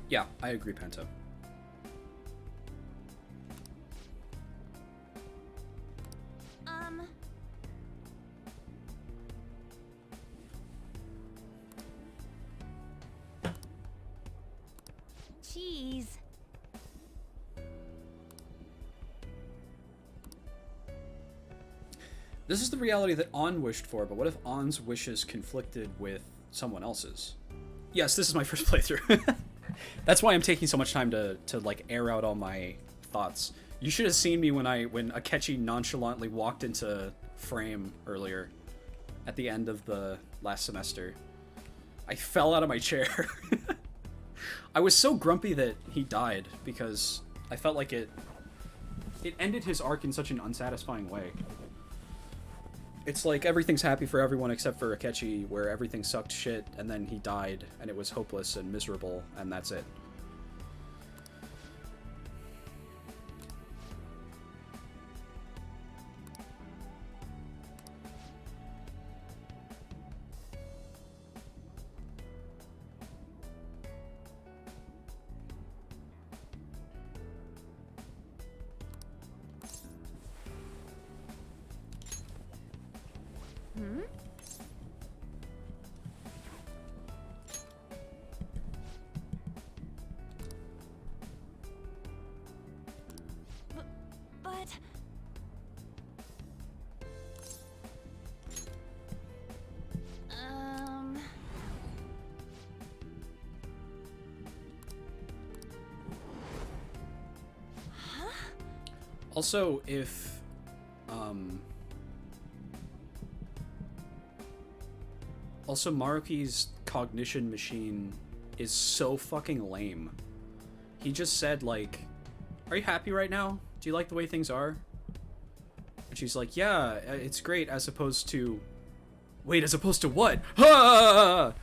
Yeah, I agree, Penta. Cheese. This is the reality that On wished for, but what if On's wishes conflicted with someone else's? Yes, this is my first playthrough. That's why I'm taking so much time to like air out all my thoughts. You should have seen me when Akechi nonchalantly walked into frame earlier at the end of the last semester. I fell out of my chair. I was so grumpy that he died because I felt like it ended his arc in such an unsatisfying way. It's like everything's happy for everyone except for Akechi, where everything sucked shit, and then he died, and it was hopeless and miserable, and that's it. Hmm? But... Huh? Also, if also, Maruki's cognition machine is so fucking lame. He just said, like, "Are you happy right now? Do you like the way things are?" And she's like, "Yeah, it's great," as opposed to... Wait, as opposed to what? Ah!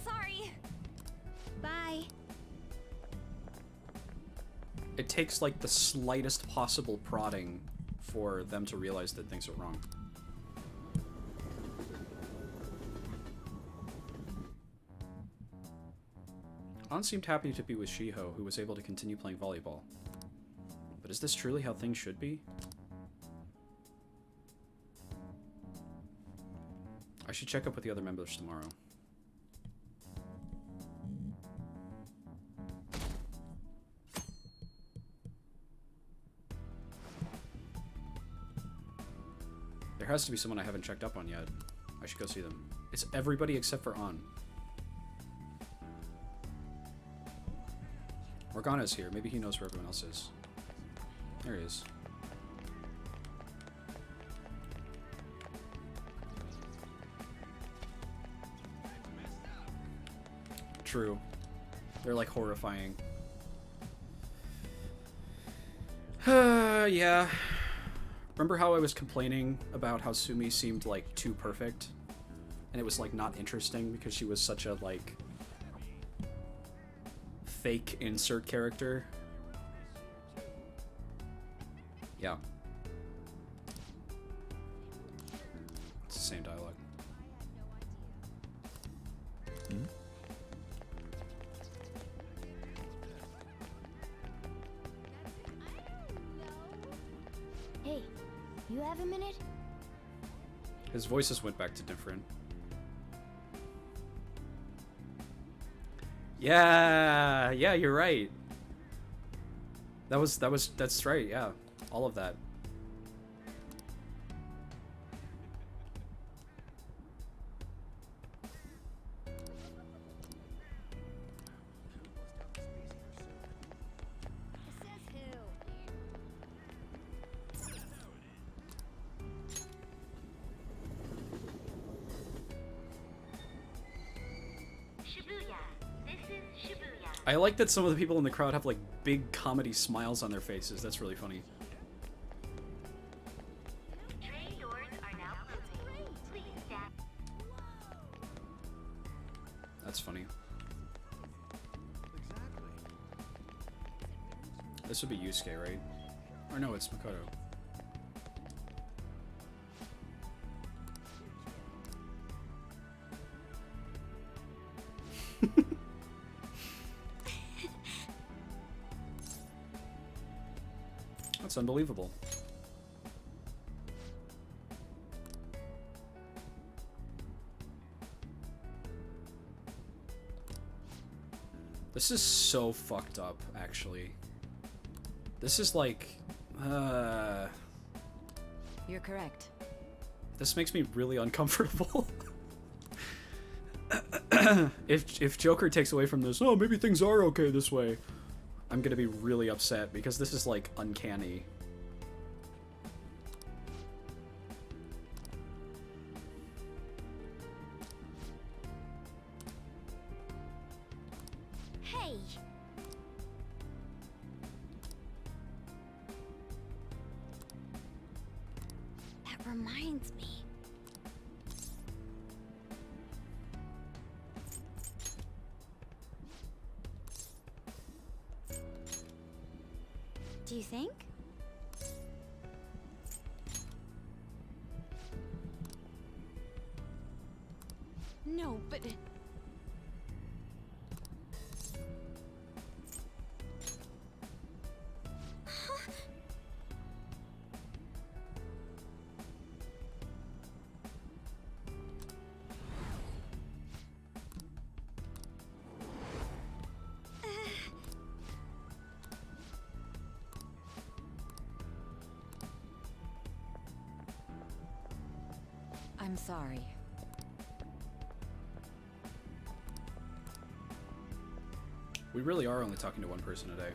Sorry. Bye. It takes, like, the slightest possible prodding for them to realize that things are wrong. An seemed happy to be with Shiho, who was able to continue playing volleyball. But is this truly how things should be? I should check up with the other members tomorrow. There has to be someone I haven't checked up on yet. I should go see them. It's everybody except for An. Morgana's here. Maybe he knows where everyone else is. There he is. True. They're like horrifying. Yeah. Remember how I was complaining about how Sumi seemed like too perfect? And it was like not interesting because she was such a like fake insert character. Yeah. It's the same dialogue. Hey, you have a minute? His voices went back to different. Yeah, yeah, you're right. That's right, yeah. All of that. Shibuya. This is Shibuya. I like that some of the people in the crowd have like big comedy smiles on their faces. That's really funny. Tray doors are now closing. Please stand. That's funny. This would be Yusuke, right? Or no, it's Makoto. That's unbelievable. This is so fucked up, actually. This is like, You're correct. this makes me really uncomfortable. If Joker takes away from this, oh, maybe things are okay this way, I'm gonna be really upset because this is like uncanny. Hey! That reminds me. Do you think? No, but... I'm sorry. We really are only talking to one person a day.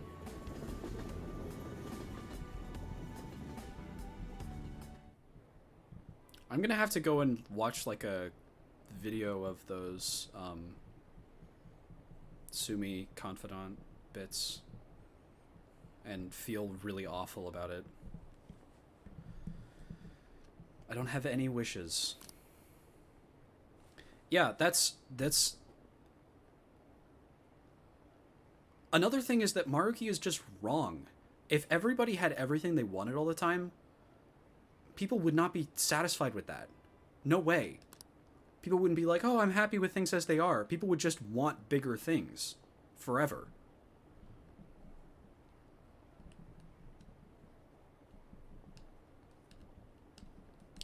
I'm gonna have to go and watch like a video of those Sumi confidant bits and feel really awful about it. I don't have any wishes. Yeah, that's another thing is that Maruki is just wrong. If everybody had everything they wanted all the time, people would not be satisfied with that. No way. People wouldn't be like, oh, I'm happy with things as they are. People would just want bigger things. Forever.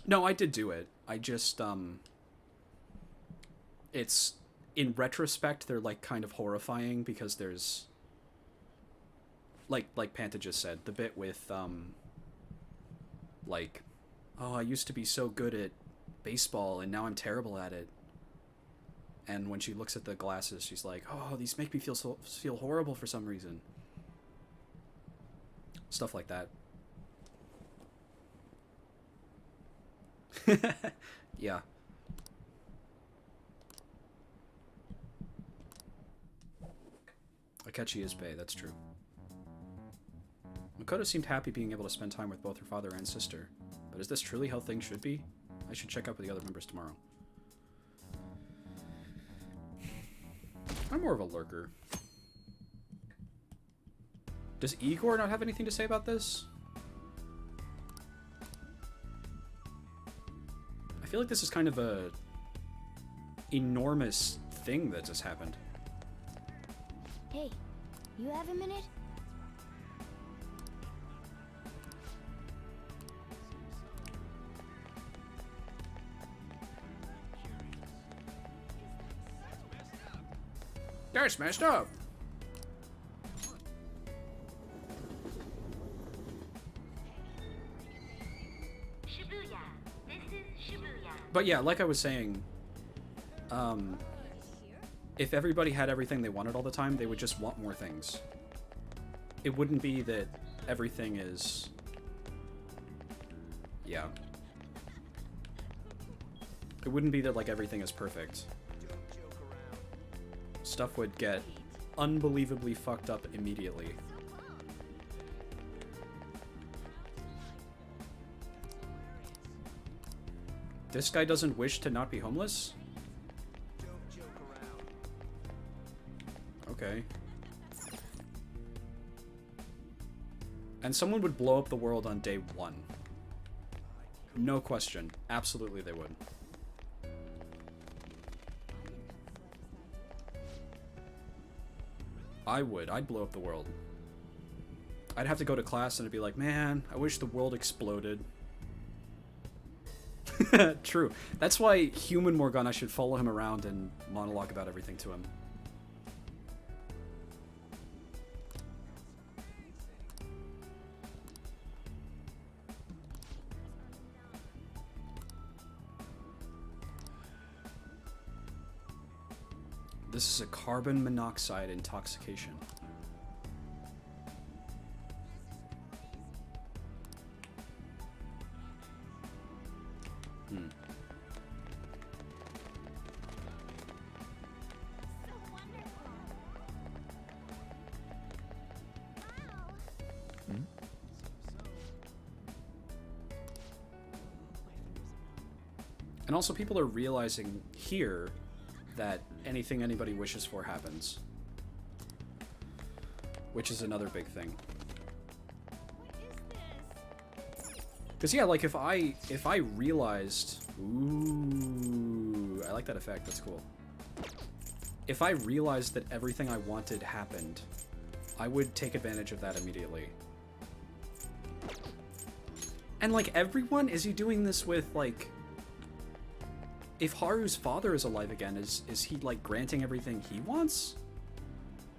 No, I did do it. I just, it's, in retrospect, they're, like, kind of horrifying because there's, like Panta just said, the bit with, like, oh, I used to be so good at baseball and now I'm terrible at it. And when she looks at the glasses, she's like, oh, these make me feel horrible for some reason. Stuff like that. Yeah. Akechi is Bay, that's true. Makoto seemed happy being able to spend time with both her father and sister. But is this truly how things should be? I should check up with the other members tomorrow. I'm more of a lurker. Does Igor not have anything to say about this? I feel like this is kind of a enormous thing that just happened. Hey, you have a minute? That's messed up. Shibuya. This is Shibuya. But yeah, like I was saying, if everybody had everything they wanted all the time, they would just want more things. It wouldn't be that everything is... Yeah. It wouldn't be that, like, everything is perfect. Stuff would get unbelievably fucked up immediately. This guy doesn't wish to not be homeless? Okay. And someone would blow up the world on day 1. No question. Absolutely they would. I would. I'd blow up the world. I'd have to go to class and I'd be like, man, I wish the world exploded. True. That's why Human Morgana should follow him around and monologue about everything to him. This is a carbon monoxide intoxication. Hmm. And also people are realizing here that anything anybody wishes for happens. Which is another big thing. Because yeah, like if I realized... Ooh, I like that effect, that's cool. If I realized that everything I wanted happened, I would take advantage of that immediately. And like everyone, is he doing this with like... If Haru's father is alive again, is he like granting everything he wants?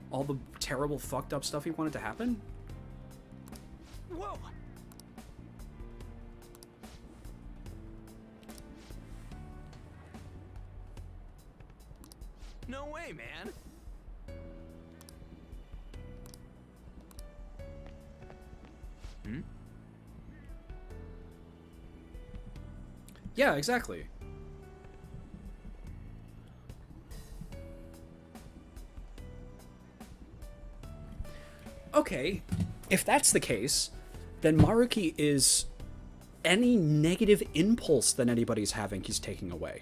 All the terrible fucked up stuff he wanted to happen? Whoa! No way, man. Hmm? Yeah, exactly. Okay, if that's the case, then Maruki is any negative impulse that anybody's having, he's taking away.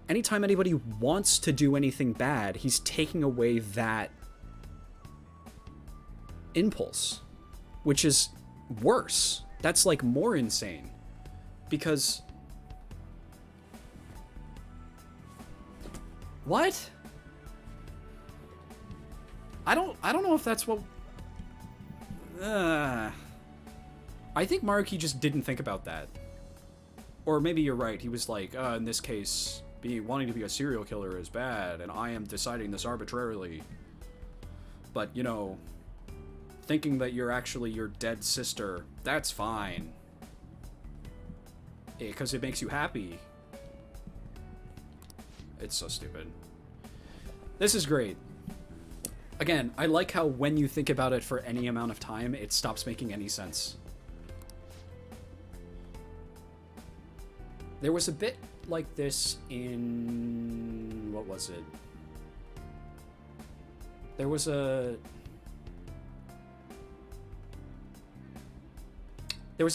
Anytime anybody wants to do anything bad, he's taking away that impulse, which is worse. That's like more insane. Because... What? I don't know if that's what... I think Maruki just didn't think about that. Or maybe you're right, he was like, in this case, wanting to be a serial killer is bad, and I am deciding this arbitrarily. But, you know, thinking that you're actually your dead sister, that's fine. Because it makes you happy. It's so stupid. This is great. Again, I like how when you think about it for any amount of time, it stops making any sense. There was a bit like this in... what was it? There was a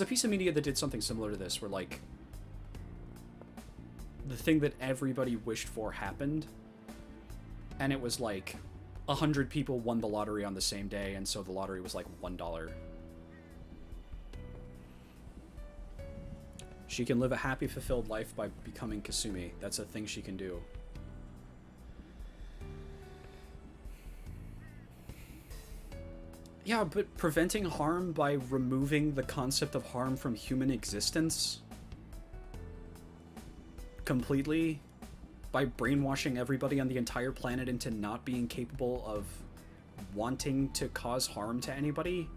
piece of media that did something similar to this, where, like, the thing that everybody wished for happened, and it was like, 100 people won the lottery on the same day, and so the lottery was like $1. She can live a happy, fulfilled life by becoming Kasumi. That's a thing she can do. Yeah, but preventing harm by removing the concept of harm from human existence completely, by brainwashing everybody on the entire planet into not being capable of wanting to cause harm to anybody.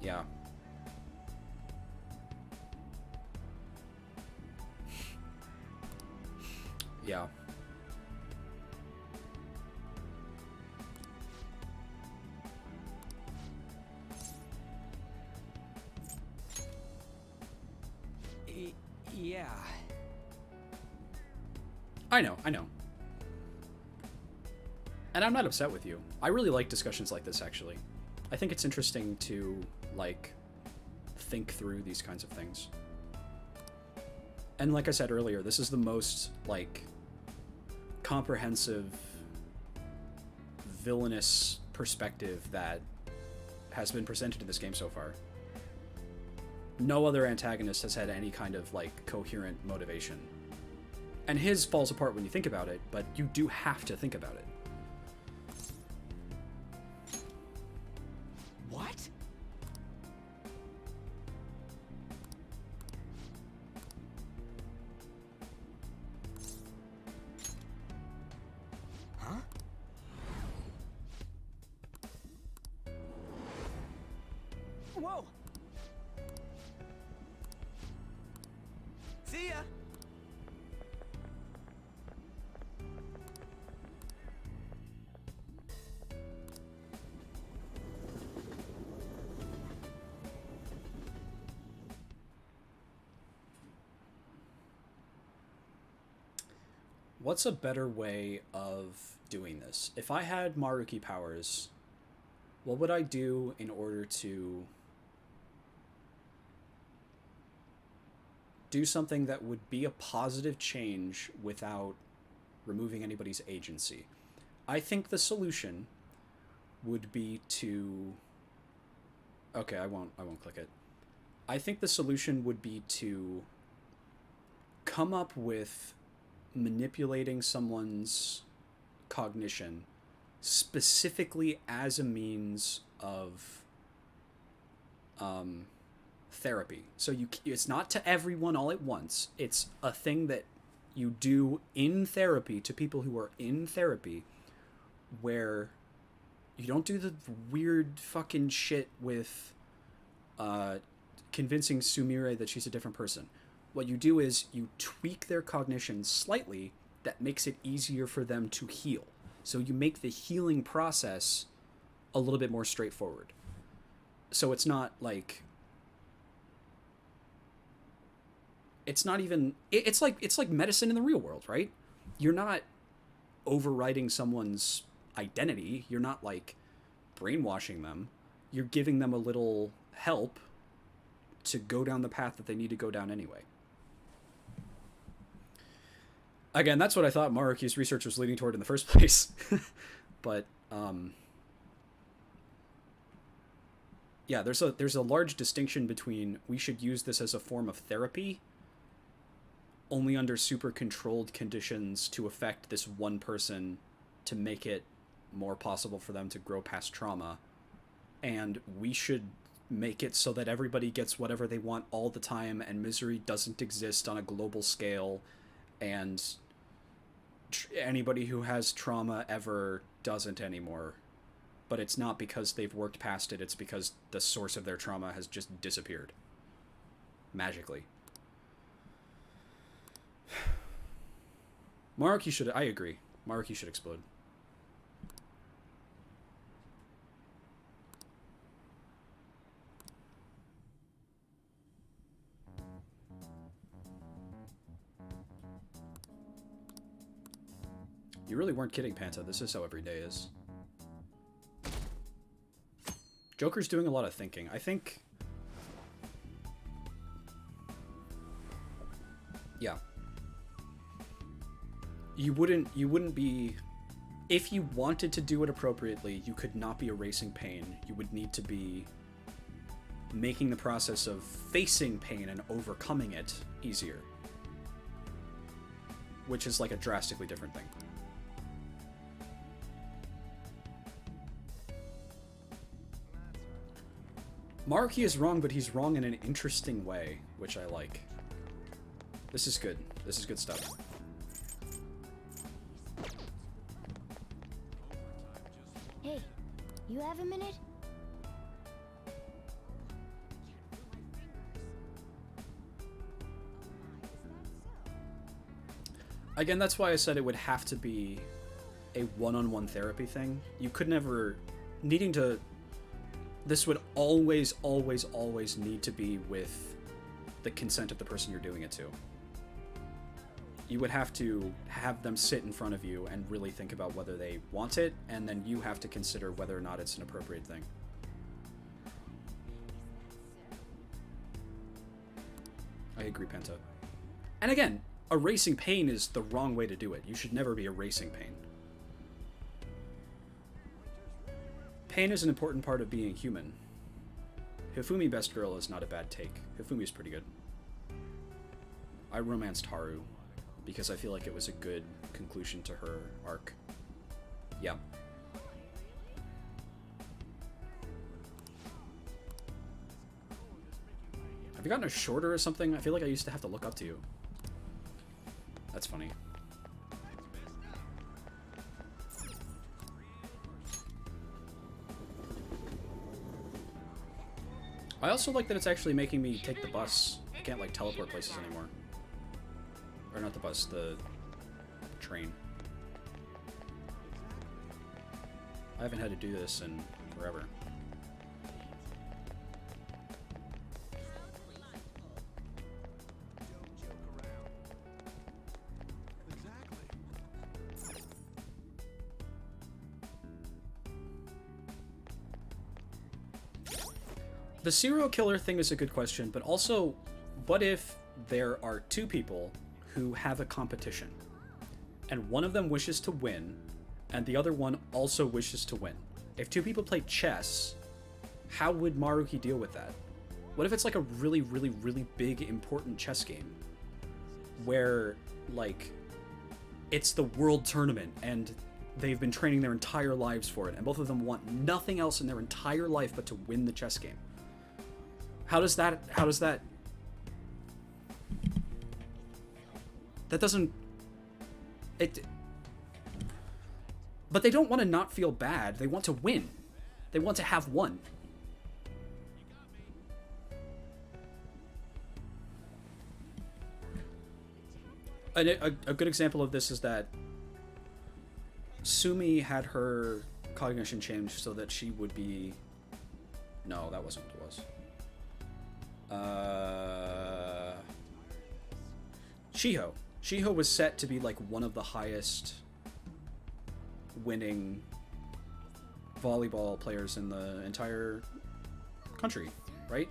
Yeah. Yeah. Yeah. I know. And I'm not upset with you. I really like discussions like this, actually. I think it's interesting to, like, think through these kinds of things. And like I said earlier, this is the most, like, comprehensive, villainous perspective that has been presented in this game so far. No other antagonist has had any kind of, like, coherent motivation. And his falls apart when you think about it, but you do have to think about it. What? Huh? Whoa! See ya! What's a better way of doing this? If I had Maruki powers, what would I do in order to do something that would be a positive change without removing anybody's agency? I think the solution would be to... Okay, I won't click it. I think the solution would be to come up with manipulating someone's cognition specifically as a means of therapy. So it's not to everyone all at once. It's a thing that you do in therapy to people who are in therapy, where you don't do the weird fucking shit with convincing Sumire that she's a different person. What you do is you tweak their cognition slightly that makes it easier for them to heal. So you make the healing process a little bit more straightforward. So it's not like... It's not even... It's like medicine in the real world, right? You're not overriding someone's identity. You're not, like, brainwashing them. You're giving them a little help to go down the path that they need to go down anyway. Again, that's what I thought Maruki's research was leading toward in the first place. But, yeah, there's a large distinction between we should use this as a form of therapy only under super controlled conditions to affect this one person to make it more possible for them to grow past trauma, and we should make it so that everybody gets whatever they want all the time and misery doesn't exist on a global scale, and anybody who has trauma ever doesn't anymore. But it's not because they've worked past it, it's because the source of their trauma has just disappeared. Magically. Maruki should... I agree. Maruki should explode. You really weren't kidding, Panta. This is how every day is. Joker's doing a lot of thinking. I think... Yeah. You wouldn't be, if you wanted to do it appropriately, you could not be erasing pain. You would need to be making the process of facing pain and overcoming it easier. Which is like a drastically different thing. Maruki is wrong, but he's wrong in an interesting way, which I like. This is good. This is good stuff. Hey, you have a minute? Again, that's why I said it would have to be a one-on-one therapy thing. You could never... Needing to... This would always, always, always need to be with the consent of the person you're doing it to. You would have to have them sit in front of you and really think about whether they want it, and then you have to consider whether or not it's an appropriate thing. I agree, Penta. And again, erasing pain is the wrong way to do it. You should never be erasing pain. Pain is an important part of being human. Hifumi Best Girl is not a bad take. Hifumi is pretty good. I romanced Haru because I feel like it was a good conclusion to her arc. Yeah. Have you gotten a shorter or something? I feel like I used to have to look up to you. That's funny. I also like that it's actually making me take the bus. I can't, like, teleport places anymore. Or not the bus, the train. I haven't had to do this in forever. The serial killer thing is a good question, but also, what if there are two people who have a competition, and one of them wishes to win, and the other one also wishes to win? If two people play chess, how would Maruki deal with that? What if it's like a really, really, really big, important chess game, where, like, it's the world tournament, and they've been training their entire lives for it, and both of them want nothing else in their entire life but to win the chess game? How does that... That doesn't... But they don't want to not feel bad. They want to win. They want to have won. A good example of this is that Sumi had her cognition changed so that she would be... No, that wasn't what it was. Shiho. Shiho was set to be like one of the highest winning volleyball players in the entire country, right?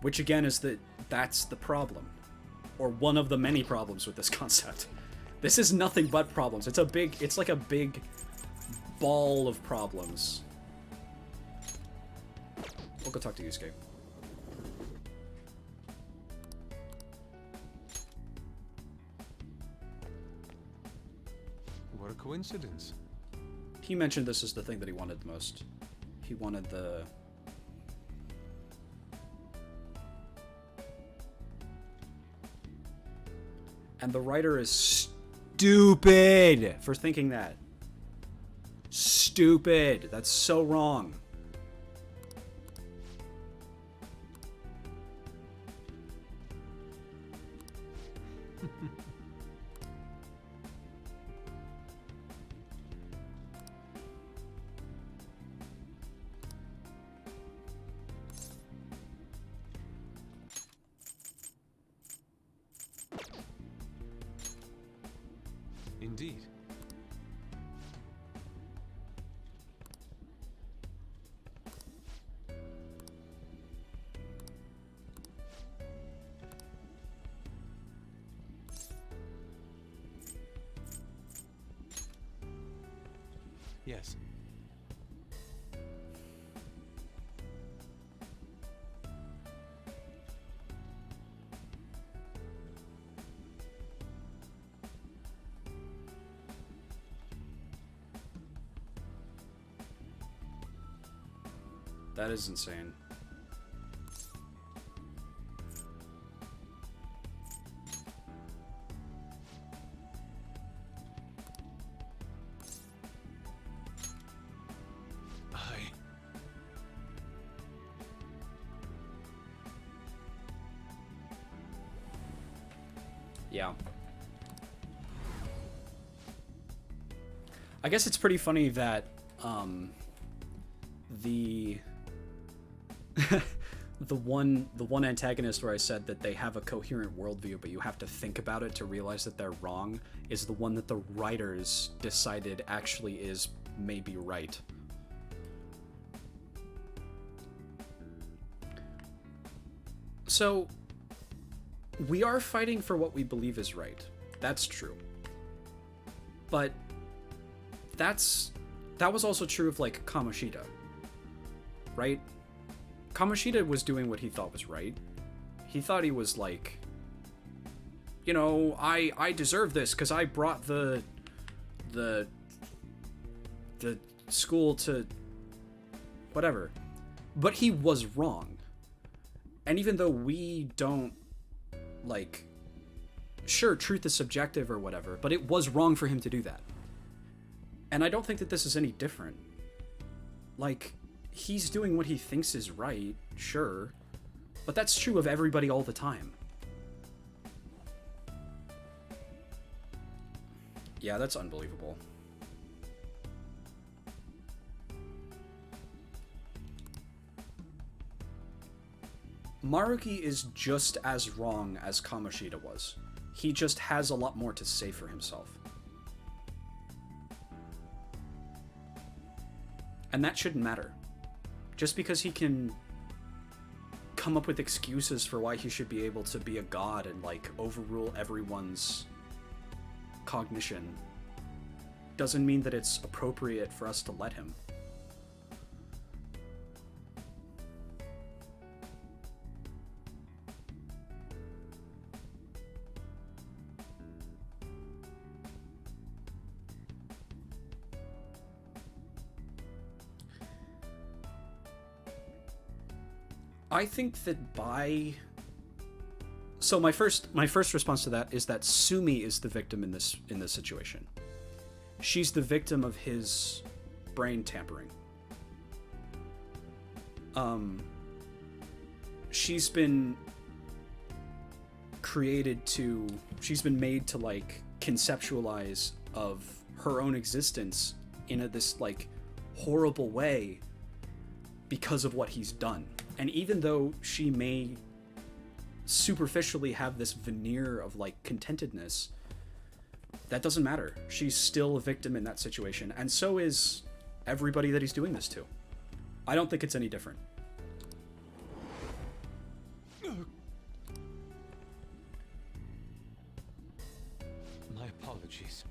Which again is that's the problem. Or one of the many problems with this concept. This is nothing but problems. It's like a big ball of problems. We'll go talk to Yusuke. What a coincidence. He mentioned this is the thing that he wanted the most. He wanted the... And the writer is stupid for thinking that. Stupid. That's so wrong. Indeed. Yes. That is insane. Yeah. I guess it's pretty funny that the the one antagonist where I said that they have a coherent worldview, but you have to think about it to realize that they're wrong, is the one that the writers decided actually is maybe right. So, we are fighting for what we believe is right. That's true. But that was also true of, like, Kamoshida. Right? Kamoshida was doing what he thought was right. He thought he was like, you know, I deserve this because I brought the school to whatever. But he was wrong. And even though we don't, like, sure, truth is subjective or whatever, but it was wrong for him to do that. And I don't think that this is any different. Like, he's doing what he thinks is right, sure, but that's true of everybody all the time. Yeah, that's unbelievable. Maruki is just as wrong as Kamoshida was. He just has a lot more to say for himself. And that shouldn't matter. Just because he can come up with excuses for why he should be able to be a god and, like, overrule everyone's cognition doesn't mean that it's appropriate for us to let him. I think that by... So my first response to that is that Sumi is the victim in this situation. She's the victim of his brain tampering. She's been made to, like, conceptualize of her own existence in this, like, horrible way because of what he's done. And even though she may superficially have this veneer of, like, contentedness, that doesn't matter. She's still a victim in that situation, and so is everybody that he's doing this to. I don't think it's any different. My apologies.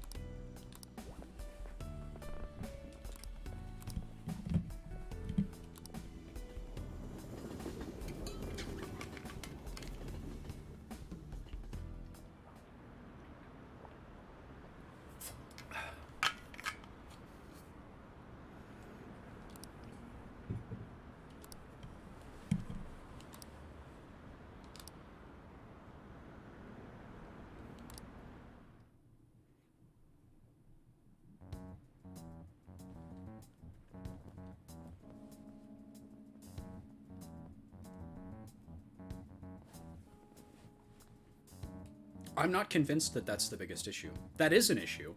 I'm not convinced that that's the biggest issue. That is an issue.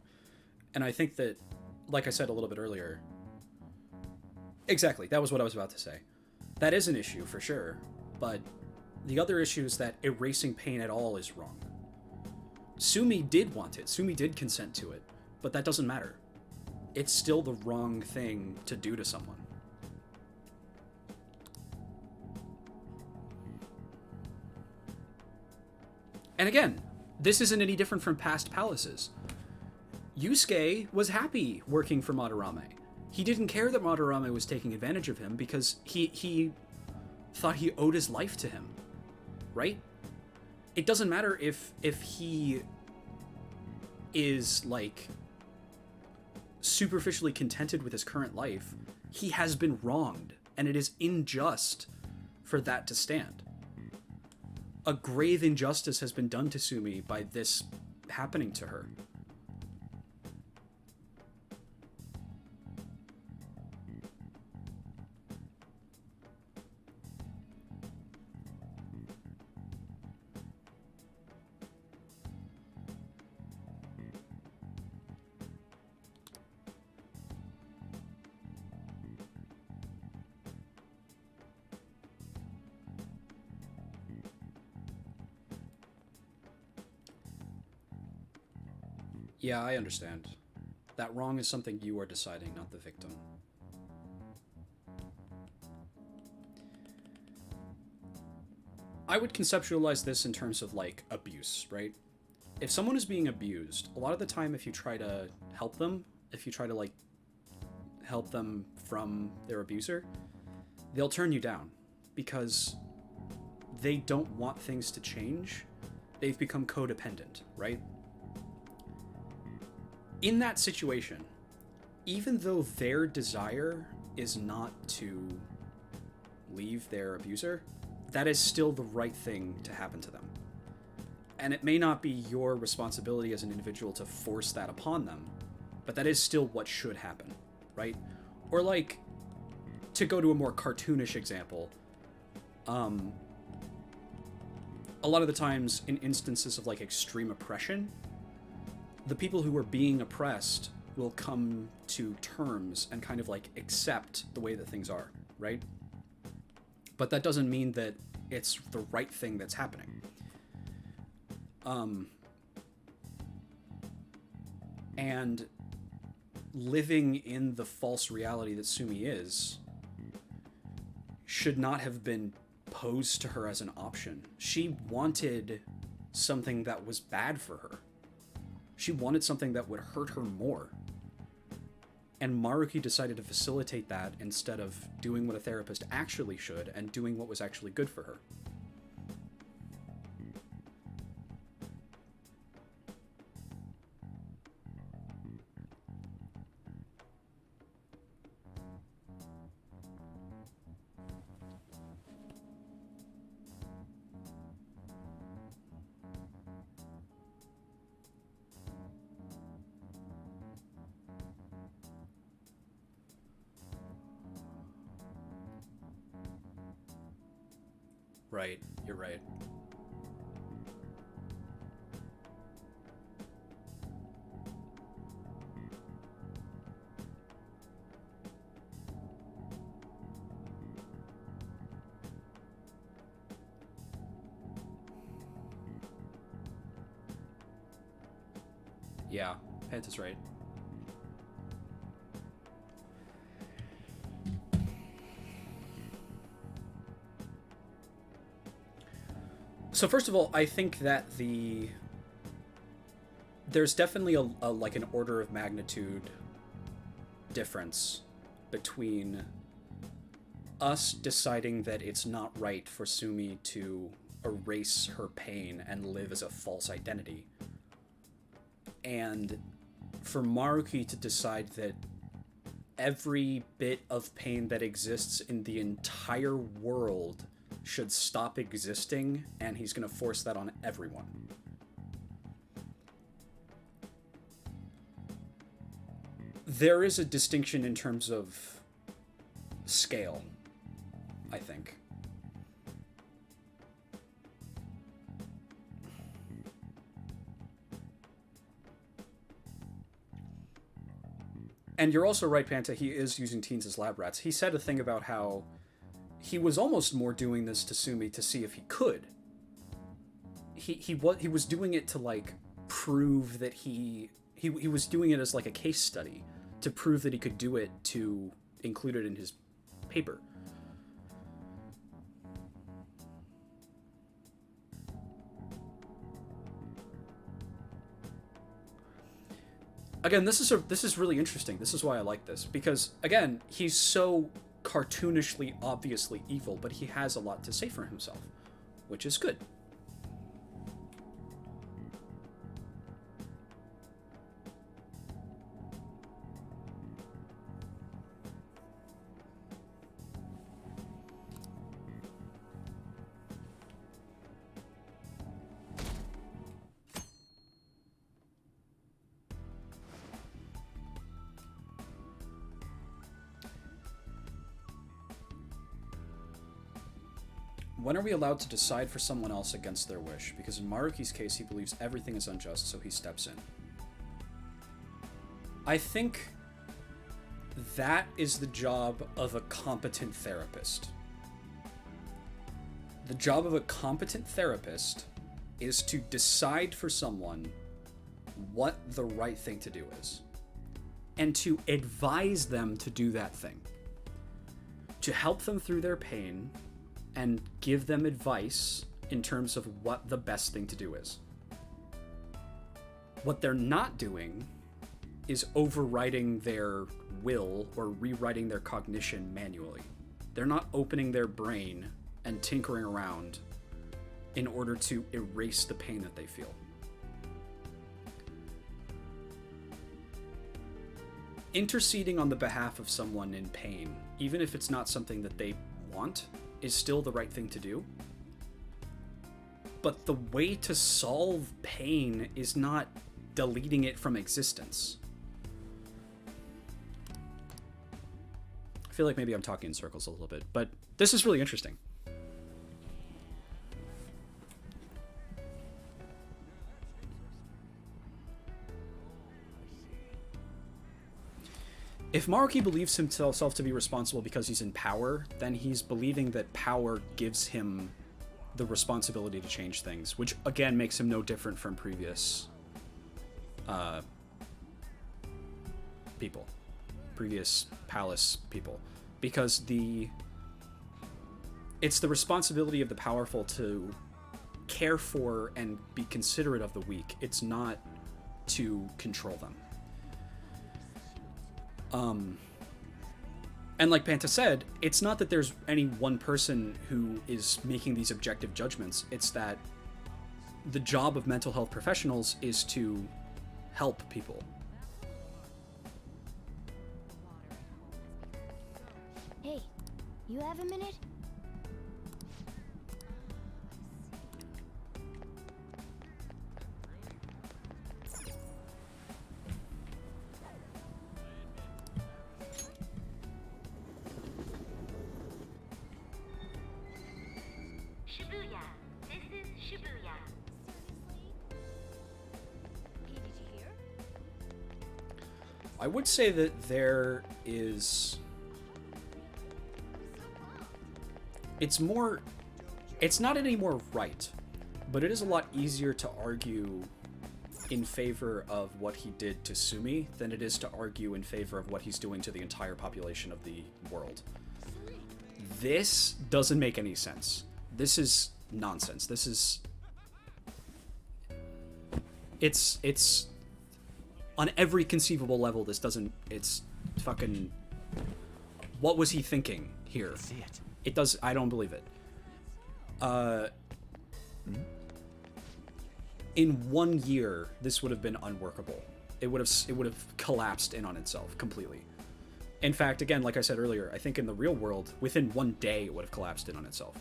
And I think that, like I said a little bit earlier... Exactly, that was what I was about to say. That is an issue, for sure. But the other issue is that erasing pain at all is wrong. Sumi did want it. Sumi did consent to it. But that doesn't matter. It's still the wrong thing to do to someone. And again, this isn't any different from past palaces. Yusuke was happy working for Madarame. He didn't care that Madarame was taking advantage of him because he thought he owed his life to him, right? It doesn't matter if he is, like, superficially contented with his current life. He has been wronged, and it is unjust for that to stand. A grave injustice has been done to Sumi by this happening to her. Yeah, I understand. That wrong is something you are deciding, not the victim. I would conceptualize this in terms of, like, abuse, right? If someone is being abused, a lot of the time if you try to help them, if you try to, like, help them from their abuser, they'll turn you down because they don't want things to change. They've become codependent, right? In that situation, even though their desire is not to leave their abuser, that is still the right thing to happen to them. And it may not be your responsibility as an individual to force that upon them, but that is still what should happen, right? Or, like, to go to a more cartoonish example, a lot of the times in instances of, like, extreme oppression, the people who are being oppressed will come to terms and kind of, like, accept the way that things are, right? But that doesn't mean that it's the right thing that's happening. And living in the false reality that Sumi is should not have been posed to her as an option. She wanted something that was bad for her. She wanted something that would hurt her more. And Maruki decided to facilitate that instead of doing what a therapist actually should and doing what was actually good for her. Right, you're right. Yeah, Panta's right. So first of all, I think that there's definitely a like an order of magnitude difference between us deciding that it's not right for Sumi to erase her pain and live as a false identity, and for Maruki to decide that every bit of pain that exists in the entire world should stop existing, and he's going to force that on everyone. There is a distinction in terms of scale, I think. And you're also right, Panta, he is using teens as lab rats. He said a thing about how he was almost more doing this to Sumi to see if he could. He was doing it to, like, prove that he was doing it as, like, a case study to prove that he could do it, to include it in his paper. Again, this is really interesting. This is why I like this, because again, he's so cartoonishly obviously evil, but he has a lot to say for himself, which is good. When are we allowed to decide for someone else against their wish? Because in Maruki's case, he believes everything is unjust, so he steps in. I think that is the job of a competent therapist. The job of a competent therapist is to decide for someone what the right thing to do is, and to advise them to do that thing, to help them through their pain and give them advice in terms of what the best thing to do is. What they're not doing is overriding their will or rewriting their cognition manually. They're not opening their brain and tinkering around in order to erase the pain that they feel. Interceding on the behalf of someone in pain, even if it's not something that they want, is still the right thing to do. But the way to solve pain is not deleting it from existence. I feel like maybe I'm talking in circles a little bit, but this is really interesting. If Maruki believes himself to be responsible because he's in power, then he's believing that power gives him the responsibility to change things, which again makes him no different from previous previous palace people, because it's the responsibility of the powerful to care for and be considerate of the weak. It's not to control them. And like Panta said, it's not that there's any one person who is making these objective judgments. It's that the job of mental health professionals is to help people. Hey, you have a minute? Shibuya. This is Shibuya. I would say that there is... It's not any more right, but it is a lot easier to argue in favor of what he did to Sumi than it is to argue in favor of what he's doing to the entire population of the world. This doesn't make any sense. This is nonsense. This is... It's... On every conceivable level, this doesn't... It's fucking... What was he thinking here? It does... I don't believe it. In 1 year, this would have been unworkable. It would have collapsed in on itself completely. In fact, again, like I said earlier, I think in the real world, within 1 day, it would have collapsed in on itself.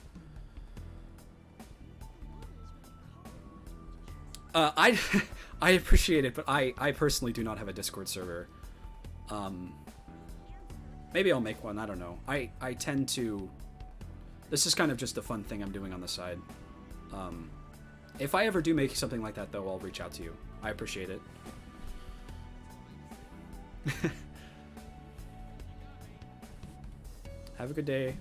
I appreciate it, but I personally do not have a Discord server. Maybe I'll make one, I don't know. I tend to... This is kind of just a fun thing I'm doing on the side. If I ever do make something like that, though, I'll reach out to you. I appreciate it. Have a good day.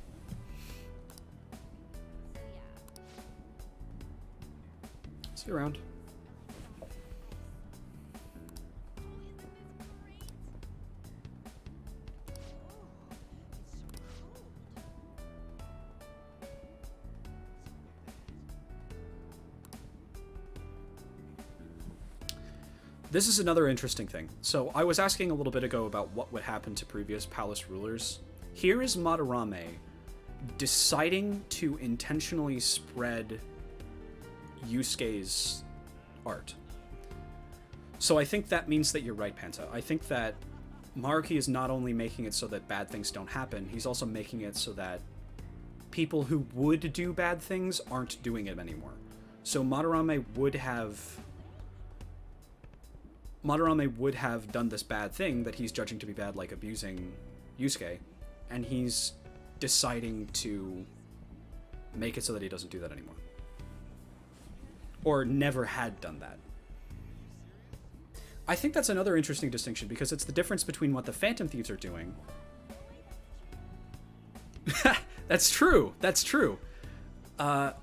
See you around. This is another interesting thing. So I was asking a little bit ago about what would happen to previous palace rulers. Here is Madarame deciding to intentionally spread Yusuke's art. So I think that means that you're right, Panta. I think that Maruki is not only making it so that bad things don't happen, he's also making it so that people who would do bad things aren't doing it anymore. So Madarame would have done this bad thing that he's judging to be bad, like abusing Yusuke, and he's deciding to make it so that he doesn't do that anymore. Or never had done that. I think that's another interesting distinction, because it's the difference between what the Phantom Thieves are doing. That's true. That's true. I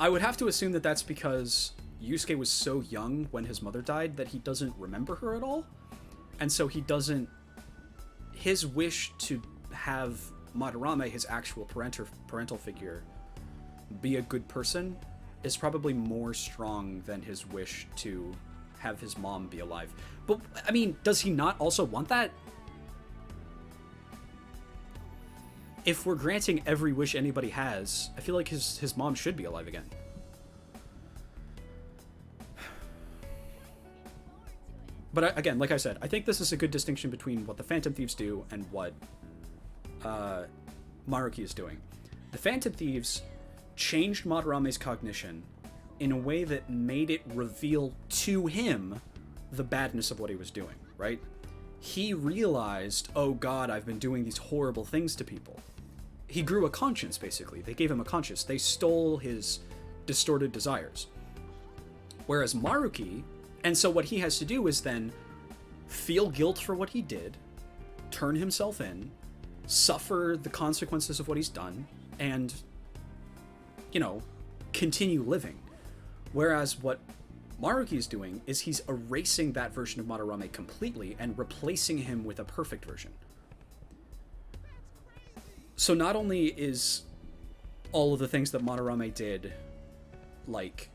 would have to assume that that's because Yusuke was so young when his mother died that he doesn't remember her at all. And so he doesn't... His wish to have Madarame, his actual parental figure, be a good person is probably more strong than his wish to have his mom be alive. But, I mean, does he not also want that? If we're granting every wish anybody has, I feel like his mom should be alive again. But again, like I said, I think this is a good distinction between what the Phantom Thieves do and what Maruki is doing. The Phantom Thieves changed Madarame's cognition in a way that made it reveal to him the badness of what he was doing, right? He realized, oh god, I've been doing these horrible things to people. He grew a conscience, basically. They gave him a conscience. They stole his distorted desires. Whereas Maruki, and so what he has to do is then feel guilt for what he did, turn himself in, suffer the consequences of what he's done, and, you know, continue living. Whereas what Maruki is doing is he's erasing that version of Madarame completely and replacing him with a perfect version. So not only is all of the things that Madarame did, like,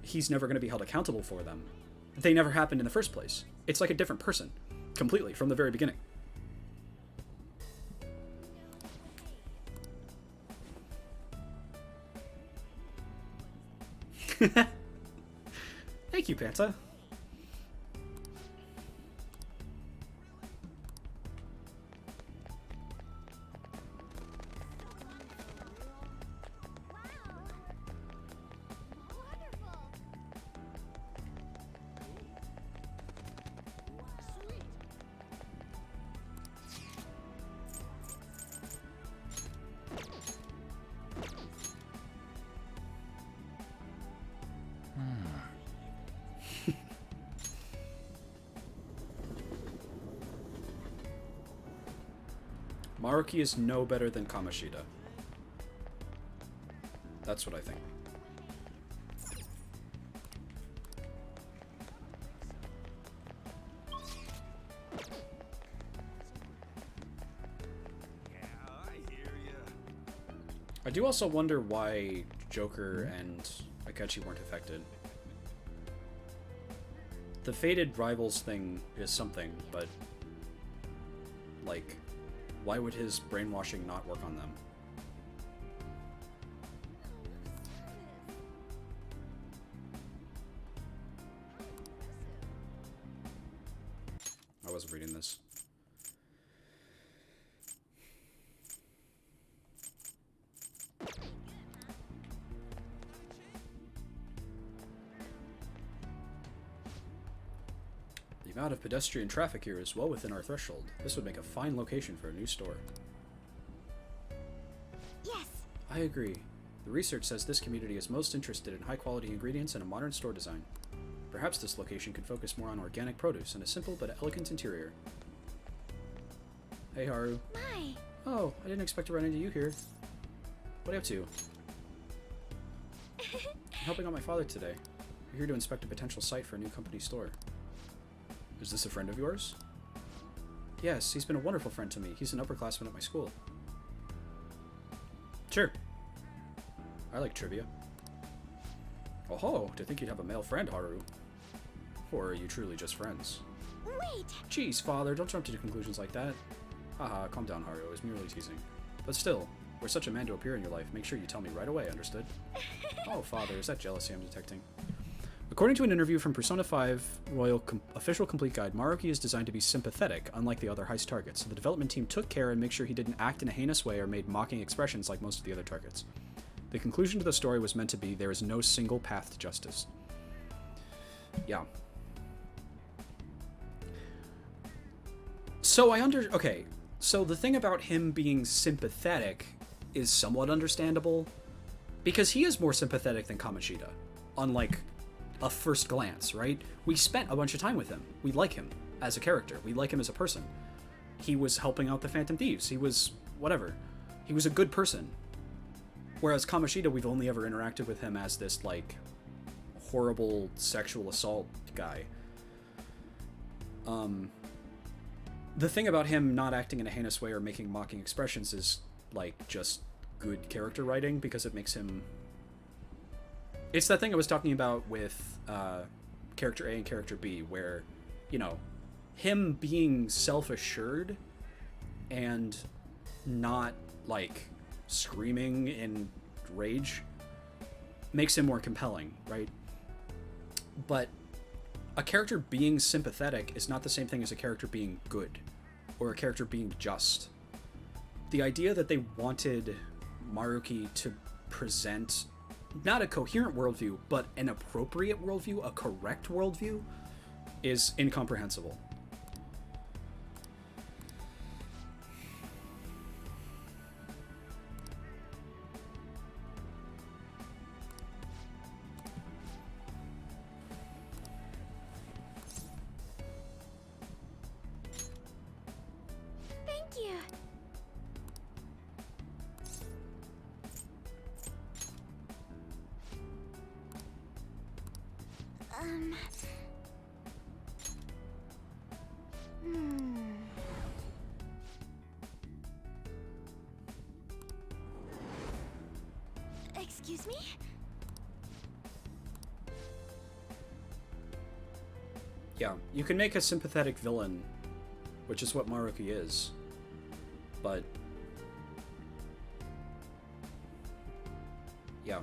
he's never going to be held accountable for them, they never happened in the first place. It's like a different person, completely, from the very beginning. Thank you, Panta. Maruki is no better than Kamoshida. That's what I think. I do also wonder why Joker and Akechi weren't affected. The fated rivals thing is something, but like, why would his brainwashing not work on them? I wasn't reading this. The amount of pedestrian traffic here is well within our threshold. This would make a fine location for a new store. Yes! I agree. The research says this community is most interested in high-quality ingredients and a modern store design. Perhaps this location could focus more on organic produce and a simple but elegant interior. Hey, Haru. My! Oh, I didn't expect to run into you here. What are you up to? I'm helping out my father today. We're here to inspect a potential site for a new company store. Is this a friend of yours? Yes, he's been a wonderful friend to me. He's an upperclassman at my school. Sure. I like trivia. Oh ho, to think you'd have a male friend, Haru. Or are you truly just friends? Wait! Jeez, father, don't jump to conclusions like that. Haha, calm down, Haru. I was merely teasing. But still, were such a man to appear in your life, make sure you tell me right away, understood? Oh, father, is that jealousy I'm detecting? According to an interview from Persona 5 Official Complete Guide, Maruki is designed to be sympathetic, unlike the other heist targets, so the development team took care and made sure he didn't act in a heinous way or made mocking expressions like most of the other targets. The conclusion to the story was meant to be, there is no single path to justice. Yeah. So okay, so the thing about him being sympathetic is somewhat understandable, because he is more sympathetic than Kamoshida, unlike a first glance, right? We spent a bunch of time with him. We like him as a character. We like him as a person. He was helping out the Phantom Thieves. He was whatever. He was a good person. Whereas Kamoshida, we've only ever interacted with him as this, like, horrible sexual assault guy. The thing about him not acting in a heinous way or making mocking expressions is, like, just good character writing, because it makes him... It's that thing I was talking about with character A and character B, where, you know, him being self-assured and not, like, screaming in rage makes him more compelling, right? But a character being sympathetic is not the same thing as a character being good or a character being just. The idea that they wanted Maruki to present not a coherent worldview, but an appropriate worldview, a correct worldview, is incomprehensible. Thank you. Excuse me? Yeah, you can make a sympathetic villain, which is what Maruki is, but... yeah,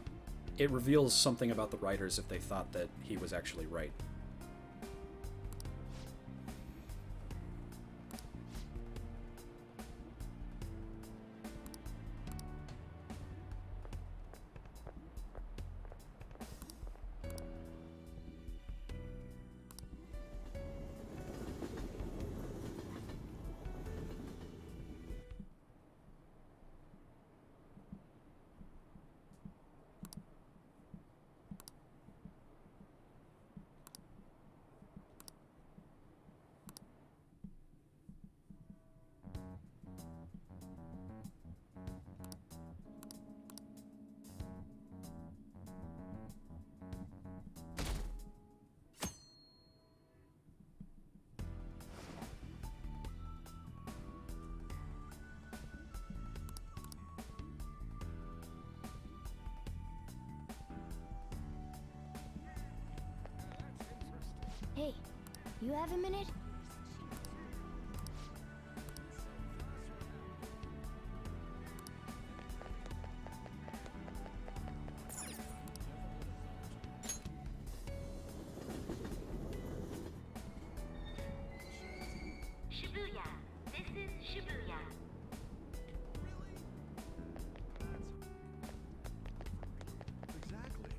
it reveals something about the writers if they thought that he was actually right. Hey, you have a minute? Shibuya. This is Shibuya. Exactly.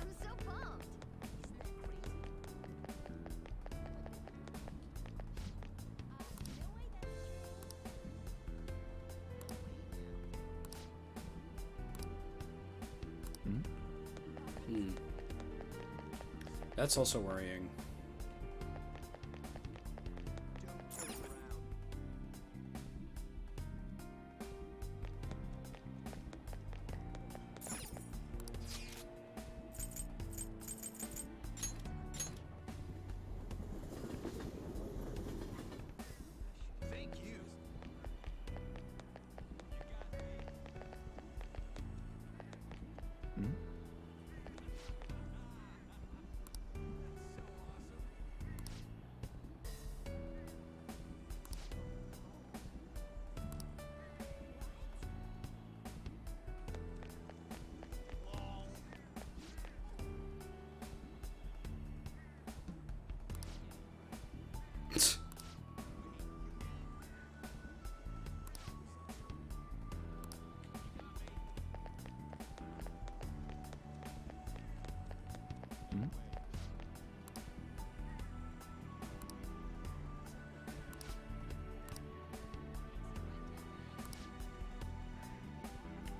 I'm so pumped. That's also worrying. Thank you.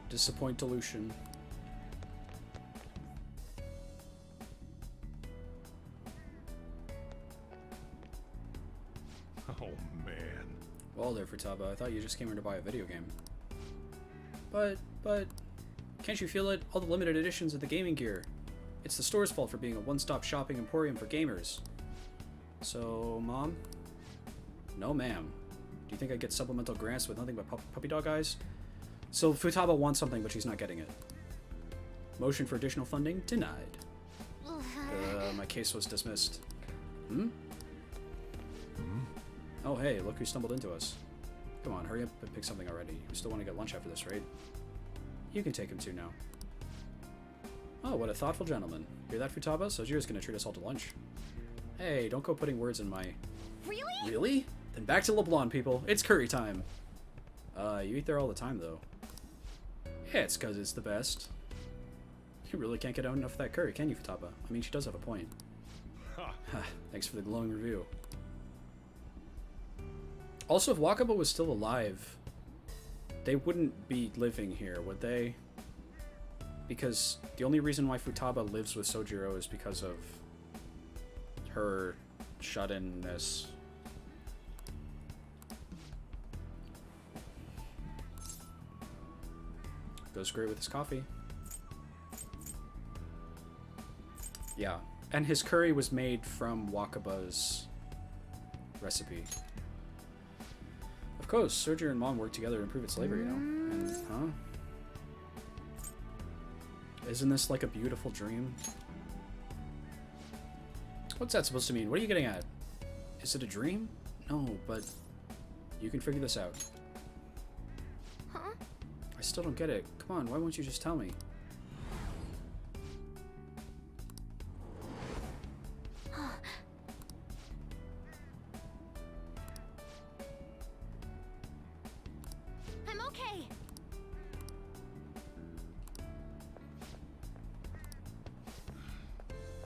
Disappoint dilution. Oh, man. Well there, Futaba, I thought you just came here to buy a video game. But, can't you feel it? All the limited editions of the gaming gear. It's the store's fault for being a one-stop shopping emporium for gamers. So, Mom? No, ma'am. Do you think I get supplemental grants with nothing but puppy dog eyes? So, Futaba wants something, but she's not getting it. Motion for additional funding denied. My case was dismissed. Hmm? Oh, hey, look who stumbled into us. Come on, hurry up and pick something already. We still want to get lunch after this, right? You can take him too now. Oh, what a thoughtful gentleman. Hear that, Futaba? Sojiro's gonna treat us all to lunch. Hey, don't go putting words in my... Really? Really? Then back to LeBlanc, people. It's curry time. You eat there all the time, though. Yeah, it's 'cause it's the best. You really can't get out enough of that curry, can you, Futaba? I mean, she does have a point. Thanks for the glowing review. Also, if Wakaba was still alive, they wouldn't be living here, would they? Because the only reason why Futaba lives with Sojiro is because of her shut-inness. Goes great with his coffee. Yeah, and his curry was made from Wakaba's recipe. Of course, Sojiro and Mom work together to improve its flavor, you know? And, huh? Isn't this like a beautiful dream? What's that supposed to mean? What are you getting at? Is it a dream? No, but you can figure this out. Huh? I still don't get it. Come on, why won't you just tell me? I'm okay.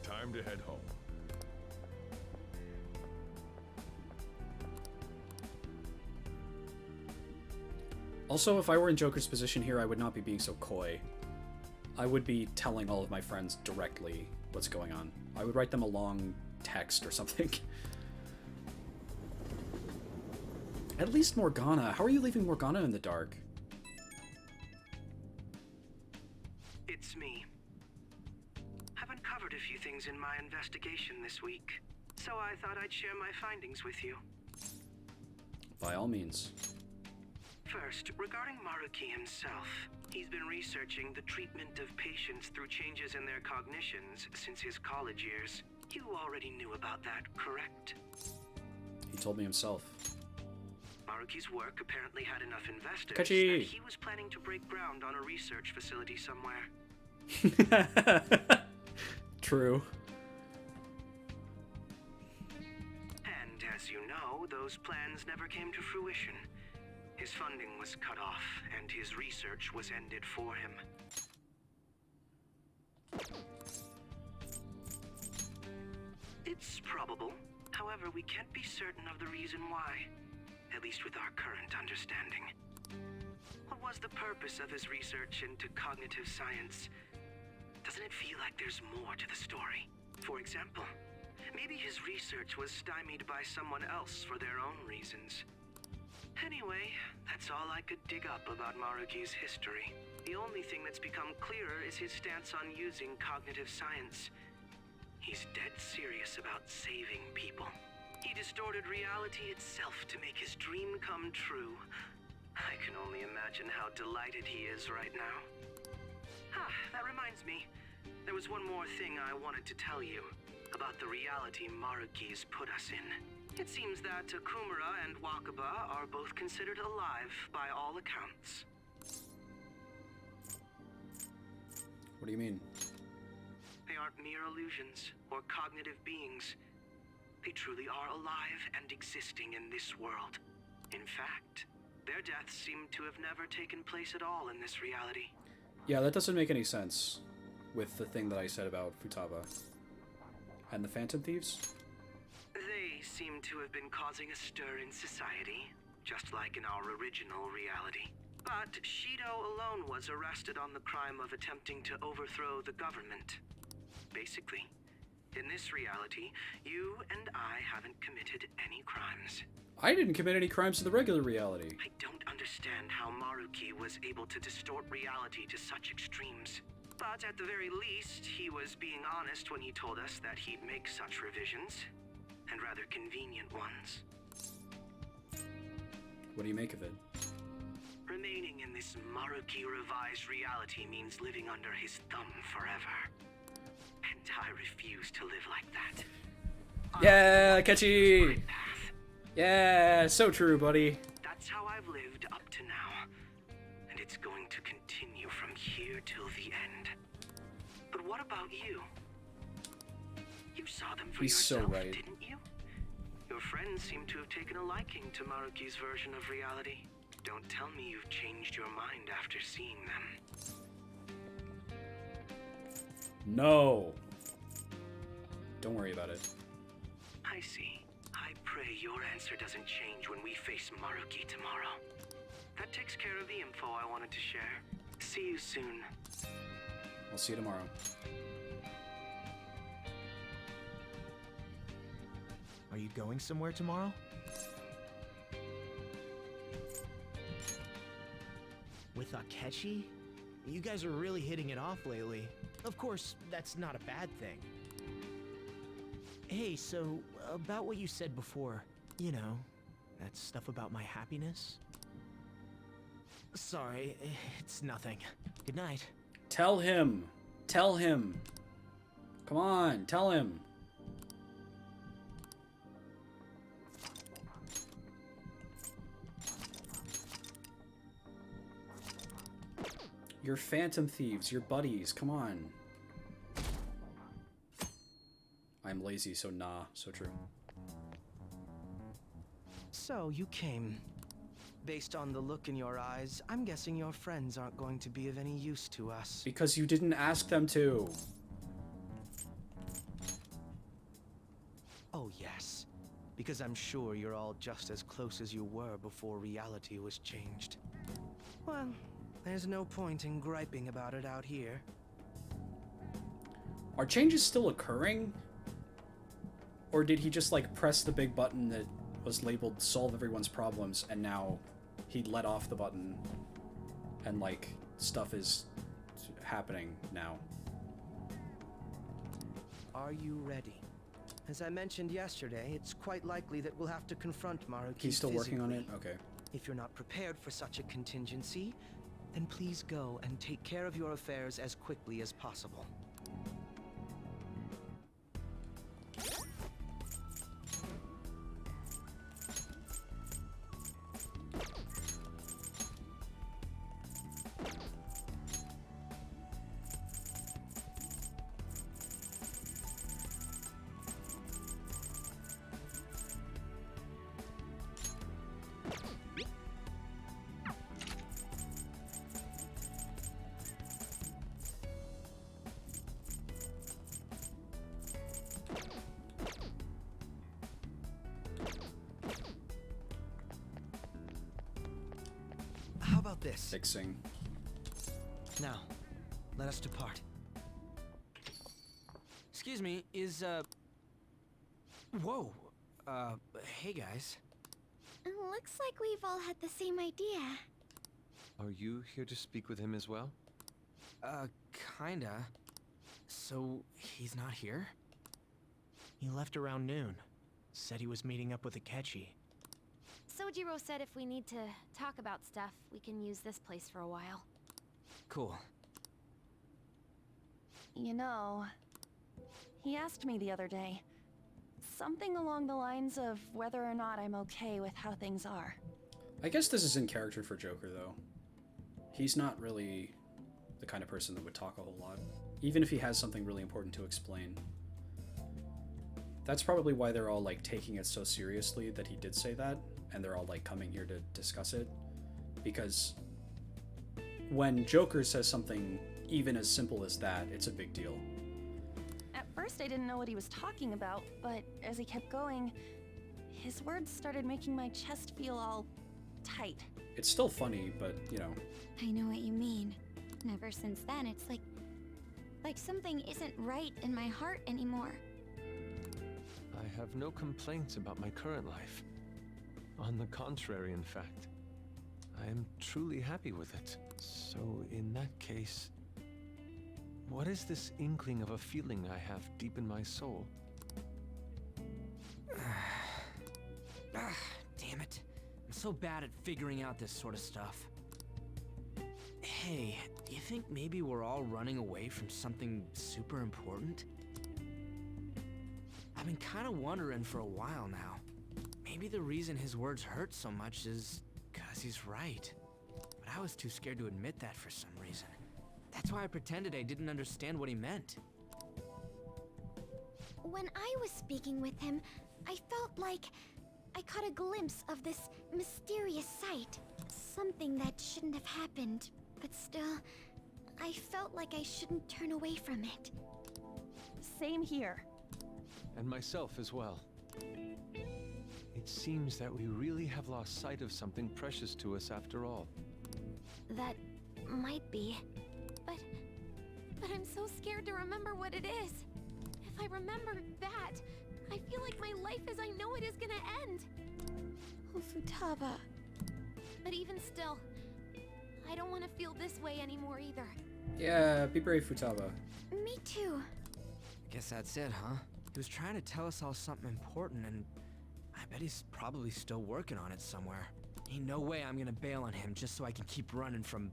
Time to head home. Also, if I were in Joker's position here, I would not be being so coy. I would be telling all of my friends directly what's going on. I would write them a long text or something. At least Morgana. How are you leaving Morgana in the dark? It's me. I've uncovered a few things in my investigation this week, so I thought I'd share my findings with you. By all means. First, regarding Maruki himself, he's been researching the treatment of patients through changes in their cognitions since his college years. You already knew about that, correct? He told me himself. Maruki's work apparently had enough investors Kachi. that he was planning to break ground on a research facility somewhere. True. And as you know, those plans never came to fruition. His funding was cut off, and his research was ended for him. It's probable. However, we can't be certain of the reason why. At least with our current understanding. What was the purpose of his research into cognitive science? Doesn't it feel like there's more to the story? For example, maybe his research was stymied by someone else for their own reasons. Anyway, that's all I could dig up about Maruki's history. The only thing that's become clearer is his stance on using cognitive science. He's dead serious about saving people. He distorted reality itself to make his dream come true. I can only imagine how delighted he is right now. That reminds me. There was one more thing I wanted to tell you about the reality Maruki's put us in. It seems that Okumura and Wakaba are both considered alive by all accounts. What do you mean? They aren't mere illusions or cognitive beings. They truly are alive and existing in this world. In fact, their deaths seem to have never taken place at all in this reality. Yeah, that doesn't make any sense with the thing that I said about Futaba. And the Phantom Thieves? They seem to have been causing a stir in society, just like in our original reality. But Shido alone was arrested on the crime of attempting to overthrow the government. Basically, in this reality, you and I haven't committed any crimes. I didn't commit any crimes in the regular reality. I don't understand how Maruki was able to distort reality to such extremes. But at the very least, he was being honest when he told us that he'd make such revisions, and rather convenient ones. What do you make of it? Remaining in this Maruki revised reality means living under his thumb forever. And I refuse to live like that. Yeah, catchy! Yeah, so true, buddy. That's how I've lived up to now. And it's going to continue from here till the end. But what about you? You saw them for He's yourself, so right. didn't you? Your friends seem to have taken a liking to Maruki's version of reality. Don't tell me you've changed your mind after seeing them. No. Don't worry about it. I see. I pray your answer doesn't change when we face Maruki tomorrow. That takes care of the info I wanted to share. See you soon. I'll see you tomorrow. Are you going somewhere tomorrow? With Akechi? You guys are really hitting it off lately. Of course, that's not a bad thing. Hey, so, about what you said before, you know, that stuff about my happiness? Sorry, it's nothing. Good night. Tell him. Tell him. Come on, tell him. You're phantom thieves, you're buddies, come on. I'm lazy, so nah, so true. So, you came. Based on the look in your eyes, I'm guessing your friends aren't going to be of any use to us. Because you didn't ask them to. Oh, yes. Because I'm sure you're all just as close as you were before reality was changed. Well, there's no point in griping about it out here. Are changes still occurring? Or did he just like press the big button that was labeled solve everyone's problems and now he let off the button and like stuff is happening now? Are you ready? As I mentioned yesterday, it's quite likely that we'll have to confront Maruki. He's still working on it? physically. Okay. If you're not prepared for such a contingency, then please go and take care of your affairs as quickly as possible. How about this? Fixing. Now, let us depart. Excuse me, is, Whoa. Hey guys. Looks like we've all had the same idea. Are you here to speak with him as well? Kinda. So, he's not here? He left around noon. Said he was meeting up with Akechi. Sojiro said if we need to talk about stuff, we can use this place for a while. Cool. You know, he asked me the other day. Something along the lines of whether or not I'm okay with how things are. I guess this is in character for Joker, though. He's not really the kind of person that would talk a whole lot, even if he has something really important to explain. That's probably why they're all, like, taking it so seriously that he did say that, and they're all, like, coming here to discuss it. Because when Joker says something even as simple as that, it's a big deal. At first I didn't know what he was talking about, but as he kept going, his words started making my chest feel all tight. It's still funny, but, you know. I know what you mean. And ever since then, it's like something isn't right in my heart anymore. I have no complaints about my current life. On the contrary, in fact. I am truly happy with it. So, in that case, what is this inkling of a feeling I have deep in my soul? Damn it. I'm so bad at figuring out this sort of stuff. Hey, do you think maybe we're all running away from something super important? I've been kind of wondering for a while now. Maybe the reason his words hurt so much is 'cause he's right. But I was too scared to admit that for some reason. That's why I pretended I didn't understand what he meant. When I was speaking with him, I felt like I caught a glimpse of this mysterious sight. Something that shouldn't have happened, but still, I felt like I shouldn't turn away from it. Same here. And myself as well. It seems that we really have lost sight of something precious to us after all. That might be. But I'm so scared to remember what it is. If I remember that, I feel like my life as I know it is gonna end. Oh, Futaba. But even still, I don't want to feel this way anymore either. Yeah, be brave, Futaba. Me too. Guess that's it, huh? He was trying to tell us all something important, and I bet he's probably still working on it somewhere. Ain't no way I'm gonna bail on him just so I can keep running from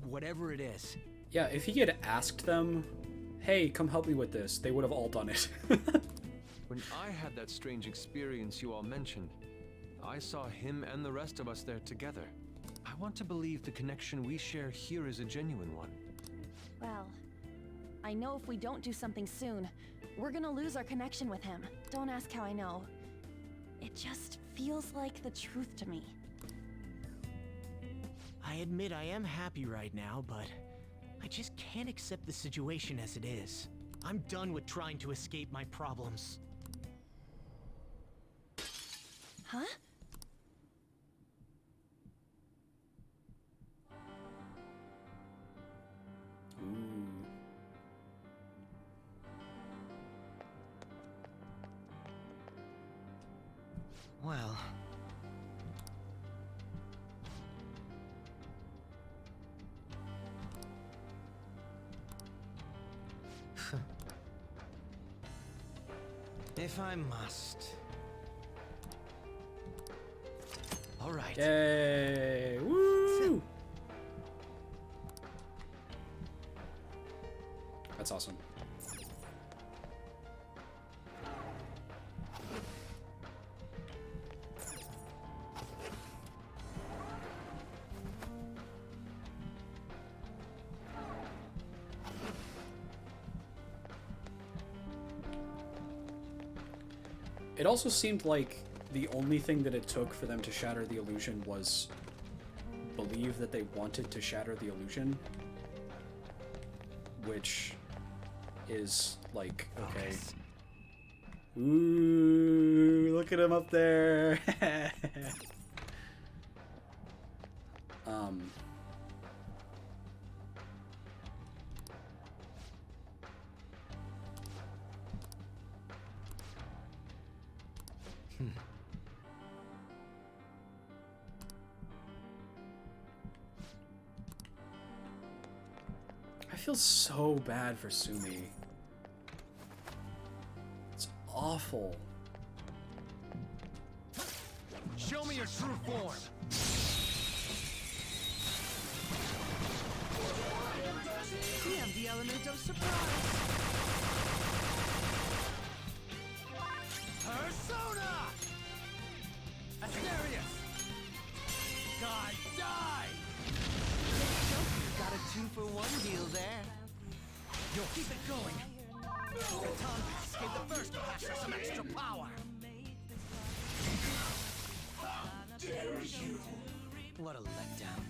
whatever it is. Yeah, if he had asked them, hey, come help me with this, they would have all done it. When I had that strange experience you all mentioned, I saw him and the rest of us there together. I want to believe the connection we share here is a genuine one. Well, I know if we don't do something soon, we're gonna lose our connection with him. Don't ask how I know. It just feels like the truth to me. I admit I am happy right now, but I just can't accept the situation as it is. I'm done with trying to escape my problems. Huh? Well... if I must. All right. Yay! Woo! That's awesome. It also seemed like the only thing that it took for them to shatter the illusion was believe that they wanted to shatter the illusion. Which is like, okay. Ooh, look at him up there. I feel so bad for Sumi. It's awful. Show me your true form. We have the element of surprise. Persona! Asterius! Die, die! Got a 2-for-1 deal there. Yo, keep it going. Baton Pass gave the first passer some extra power. How dare you! What a letdown.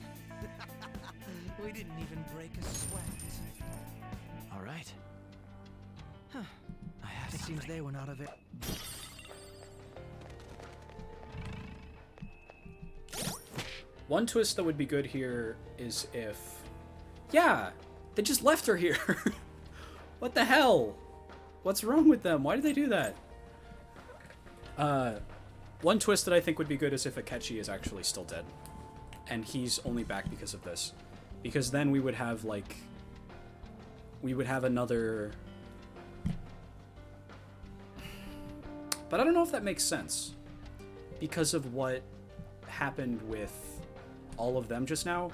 We didn't even break a sweat. All right. Huh. It seems they were not of it. One twist that would be good here is if... Yeah! They just left her here! What the hell? What's wrong with them? Why did they do that? One twist that I think would be good is if Akechi is actually still dead. And he's only back because of this. Because then we would have, like... We would have another... But I don't know if that makes sense. Because of what happened with all of them just now.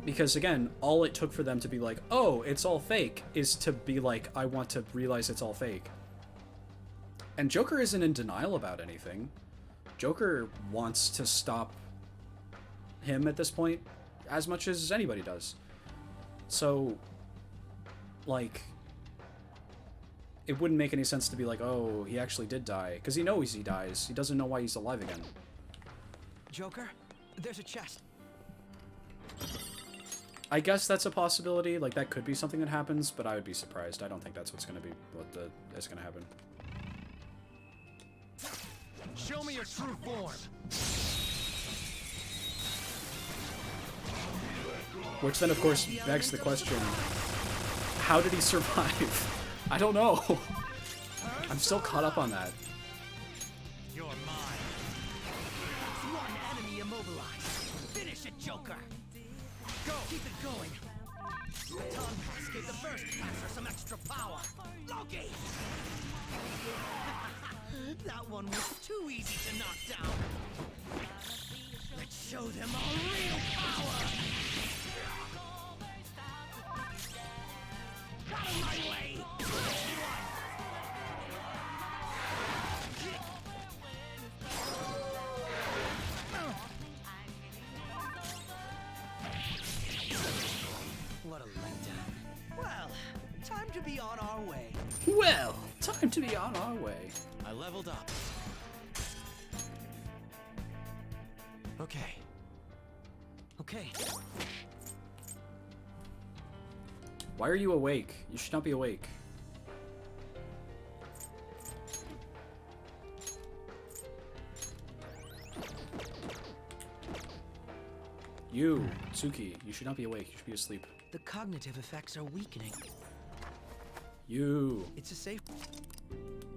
Because, again, all it took for them to be like, oh, it's all fake, is to be like, I want to realize it's all fake. And Joker isn't in denial about anything. Joker wants to stop him at this point as much as anybody does. So, like, it wouldn't make any sense to be like, oh, he actually did die. Because he knows he dies. He doesn't know why he's alive again. Joker, there's a chest. I guess that's a possibility. Like, that could be something that happens, but I would be surprised. I don't think that's what's going to be is going to happen. Show me your true form. Which then, of course, begs the question, how did he survive? I don't know. I'm still caught up on that. You're mine. One enemy immobilized. Finish it, Joker. Go. Keep it going. Baton Pass gave the first passer some extra power. Loki! That one was too easy to knock down. Let's show them our real power. Out of my way! What a letdown. Well, time to be on our way. Well, time to be on our way. I leveled up. Okay. Okay. Why are you awake? You should not be awake. You, Tsuki, you should not be awake. You should be asleep. The cognitive effects are weakening. You. It's a safe...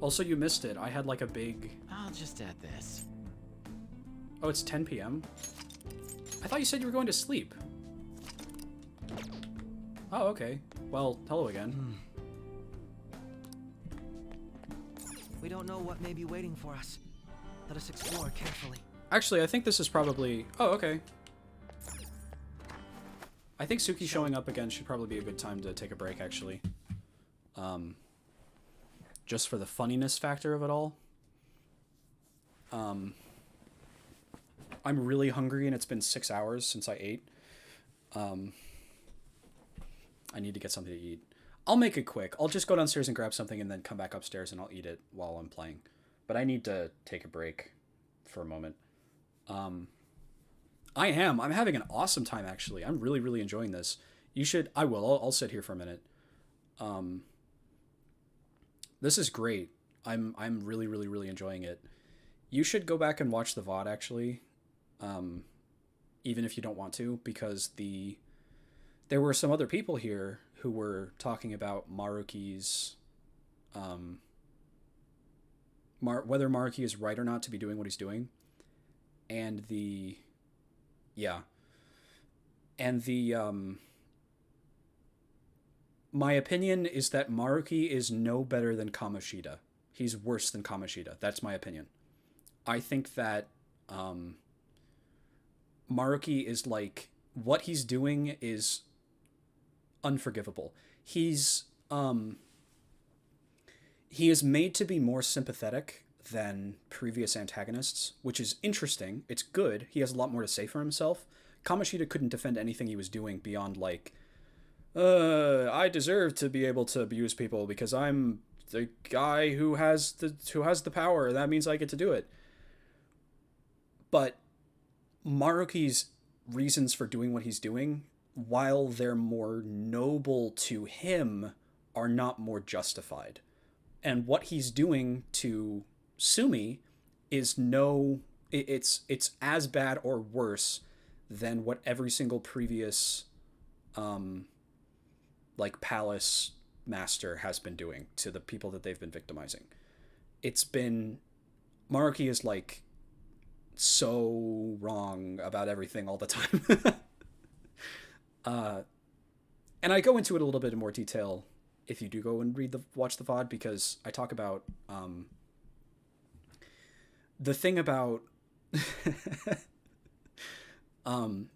Also, you missed it. I had like a big... I'll just add this. Oh, it's 10 p.m.? I thought you said you were going to sleep. Oh, okay. Well, hello again. We don't know what may be waiting for us. Let us explore carefully. Actually, I think this is probably... Oh, okay. I think Suki showing up again should probably be a good time to take a break, actually. Just for the funniness factor of it all. I'm really hungry and it's been 6 hours since I ate. I need to get something to eat. I'll make it quick. I'll just go downstairs and grab something and then come back upstairs and I'll eat it while I'm playing. But I need to take a break for a moment. I'm having an awesome time, actually. I'm really, really enjoying this. You should... I'll sit here for a minute. This is great. I'm really, really, really enjoying it. You should go back and watch the VOD, actually. Even if you don't want to, because there were some other people here who were talking about Maruki's... whether Maruki is right or not to be doing what he's doing. And my opinion is that Maruki is no better than Kamoshida. He's worse than Kamoshida. That's my opinion. I think that Maruki is like... What he's doing is unforgivable. He is made to be more sympathetic than previous antagonists, which is interesting. It's good. He has a lot more to say for himself. Kamoshida couldn't defend anything he was doing beyond like, I deserve to be able to abuse people because I'm the guy who has the power. That means I get to do it. But Maruki's reasons for doing what he's doing, while they're more noble to him, are not more justified. And what he's doing to Sumi is it's as bad or worse than what every single previous like palace master has been doing to the people that they've been victimizing. It's been Maruki is like so wrong about everything all the time. And I go into it a little bit in more detail if you do go and watch the VOD, because I talk about the thing about the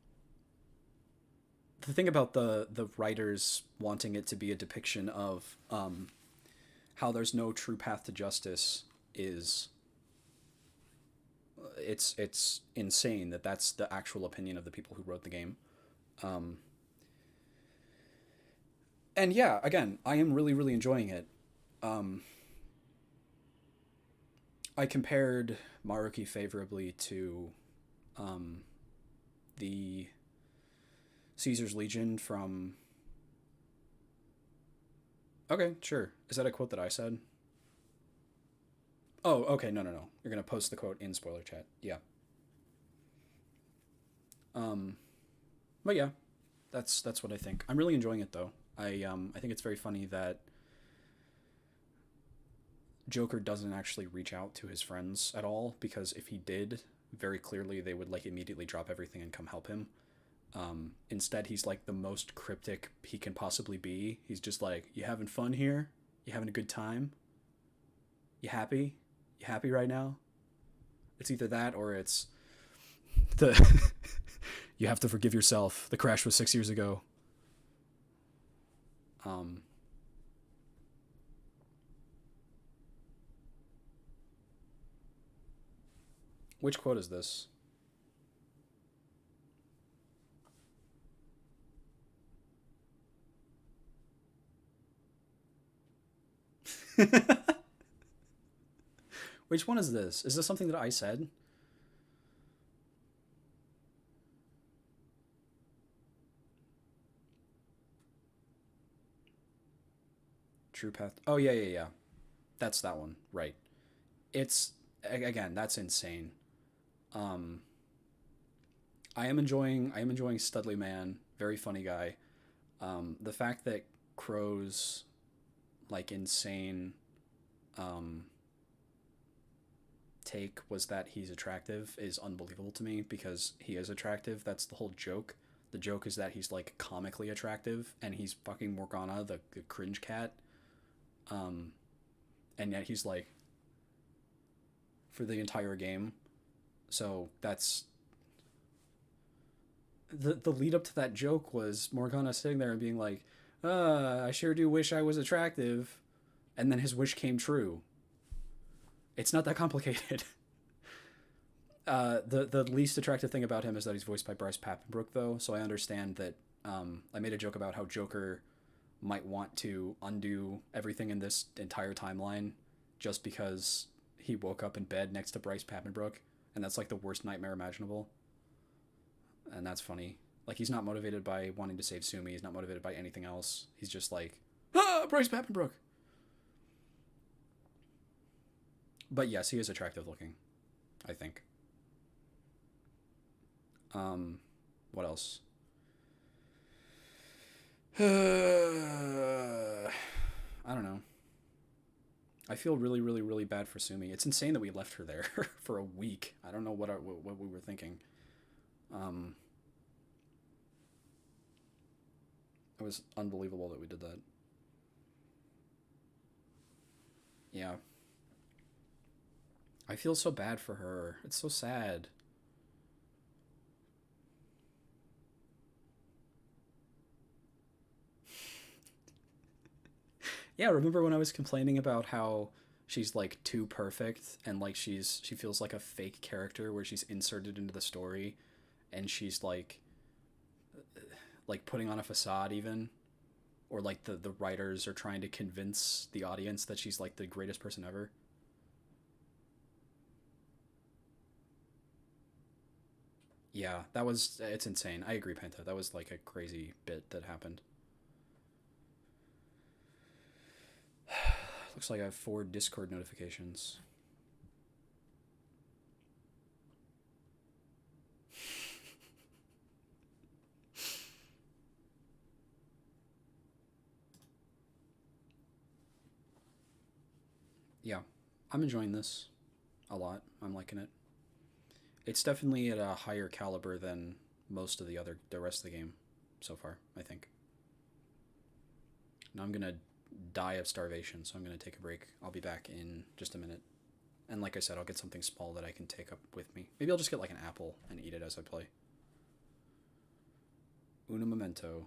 thing about the writers wanting it to be a depiction of how there's no true path to justice is it's insane that that's the actual opinion of the people who wrote the game. And yeah, again, I am really, really enjoying it. I compared Maruki favorably to the Caesar's Legion from... Okay, sure. Is that a quote that I said? Oh, okay, no. You're going to post the quote in spoiler chat. Yeah. But yeah, that's what I think. I'm really enjoying it, though. I think it's very funny that Joker doesn't actually reach out to his friends at all, because if he did, very clearly they would like immediately drop everything and come help him. Instead, he's like the most cryptic he can possibly be. He's just like, you having fun here? You having a good time? You happy? You happy right now? It's either that or it's the you have to forgive yourself. The crash was 6 years ago. Which quote is this? Which one is this? Is this something that I said? True path. Oh, yeah. That's that one. Right. It's, again, that's insane. I am enjoying Studley Man. Very funny guy. The fact that Crow's like insane take was that he's attractive is unbelievable to me, because he is attractive. That's the whole joke. The joke is that he's like comically attractive, and he's fucking Morgana, the cringe cat. And yet he's like for the entire game. So that's the lead up to that joke was Morgana sitting there and being like, I sure do wish I was attractive. And then his wish came true. It's not that complicated. The least attractive thing about him is that he's voiced by Bryce Papenbrook, though, so I understand that. I made a joke about how Joker might want to undo everything in this entire timeline just because he woke up in bed next to Bryce Papenbrook, and that's like the worst nightmare imaginable. And that's funny. Like, he's not motivated by wanting to save Sumi. He's not motivated by anything else. He's just like, Bryce Papenbrook. But yes, he is attractive looking, I think. What else? I don't know. I feel really, really, really bad for Sumi. It's insane that we left her there for a week. I don't know what we were thinking. It was unbelievable that we did that. Yeah. I feel so bad for her. It's so sad. Yeah, remember when I was complaining about how she's like too perfect and like she feels like a fake character where she's inserted into the story and she's like putting on a facade even, or like the writers are trying to convince the audience that she's like the greatest person ever. Yeah, it's insane. I agree, Penta. That was like a crazy bit that happened. Looks like I have 4 Discord notifications. yeah, I'm enjoying this a lot. I'm liking it. It's definitely at a higher caliber than most of the rest of the game so far, I think. Now I'm gonna die of starvation, so I'm gonna take a break. I'll be back in just a minute. And like I said, I'll get something small that I can take up with me. Maybe I'll just get like an apple and eat it as I play. Uno momento.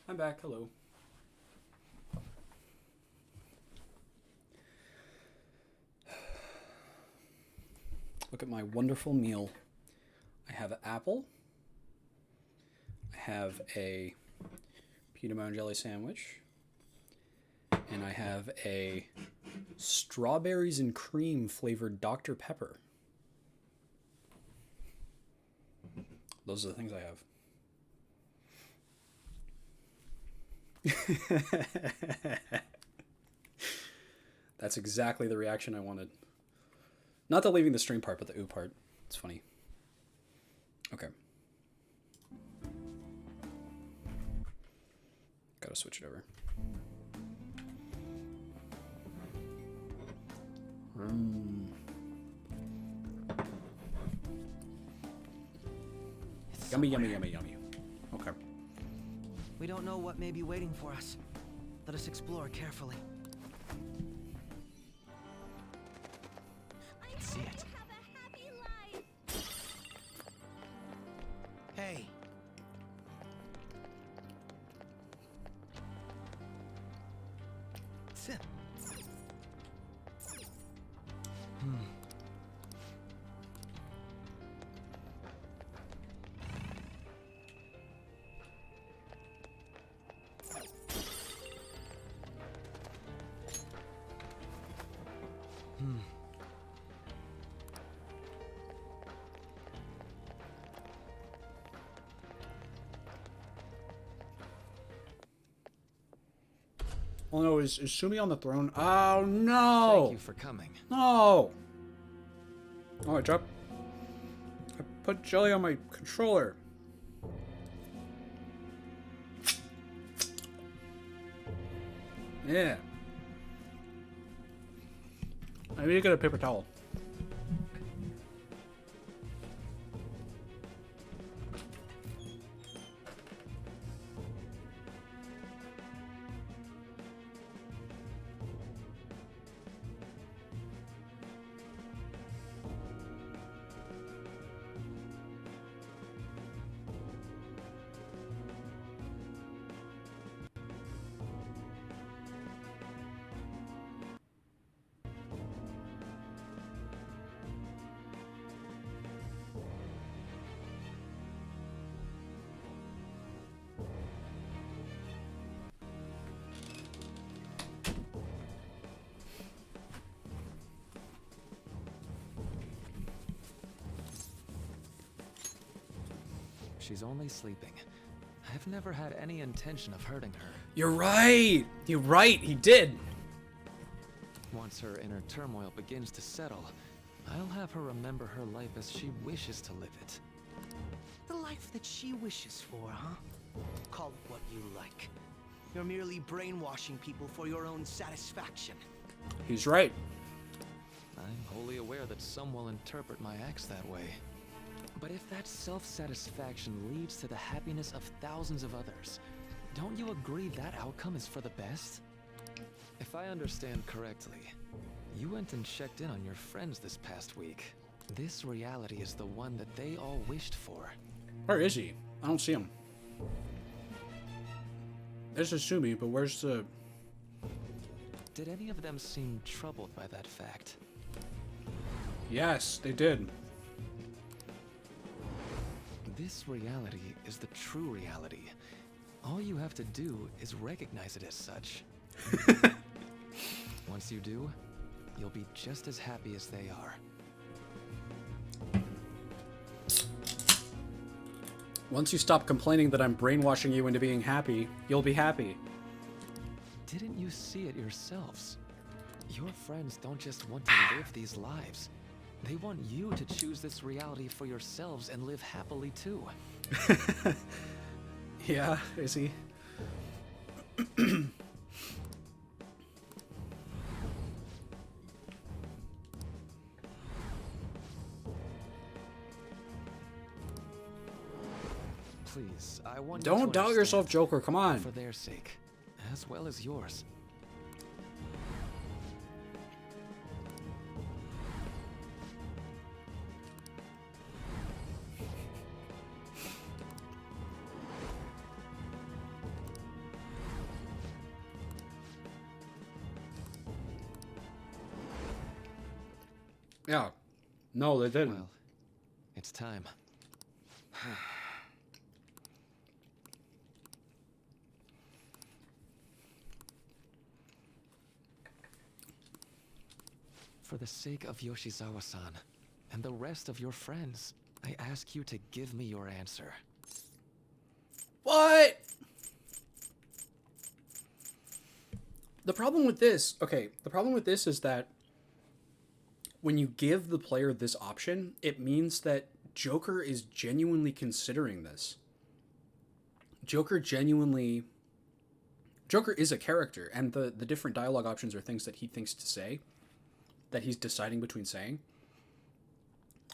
I'm back. Hello. Look at my wonderful meal. I have an apple. I have a peanut butter and jelly sandwich. And I have a strawberries and cream flavored Dr. Pepper. Those are the things I have. That's exactly the reaction I wanted. Not the leaving the stream part, but the ooh part. It's funny. Okay. Gotta switch it over. Yummy, yummy, yummy, yummy. Okay. We don't know what may be waiting for us. Let us explore carefully. I can see it. Hey. Sit. Oh no, is Sumi on the throne? Oh no! Thank you for coming. No! Oh, I put jelly on my controller. Yeah. I need to get a paper towel. She's only sleeping. I've never had any intention of hurting her. You're right! You're right, he did! Once her inner turmoil begins to settle, I'll have her remember her life as she wishes to live it. The life that she wishes for, huh? Call it what you like. You're merely brainwashing people for your own satisfaction. He's right. I'm wholly aware that some will interpret my acts that way. But if that self-satisfaction leads to the happiness of thousands of others, don't you agree that outcome is for the best? If I understand correctly, you went and checked in on your friends this past week. This reality is the one that they all wished for. Where is he? I don't see him. This is Sumi, but where's the... Did any of them seem troubled by that fact? Yes, they did. This reality is the true reality. All you have to do is recognize it as such. Once you do, you'll be just as happy as they are. Once you stop complaining that I'm brainwashing you into being happy, you'll be happy. Didn't you see it yourselves? Your friends don't just want to live these lives. They want you to choose this reality for yourselves and live happily too. Yeah, is he? Please, I want Don't you to doubt yourself, understand, Joker, come on. For their sake, as well as yours. Yeah. No, they didn't. Well, it's time. For the sake of Yoshizawa-san and the rest of your friends, I ask you to give me your answer. What? The problem with this, okay, the problem with this is that when you give the player this option, it means that Joker is genuinely considering this. Joker is a character, and the different dialogue options are things that he thinks to say, that he's deciding between saying.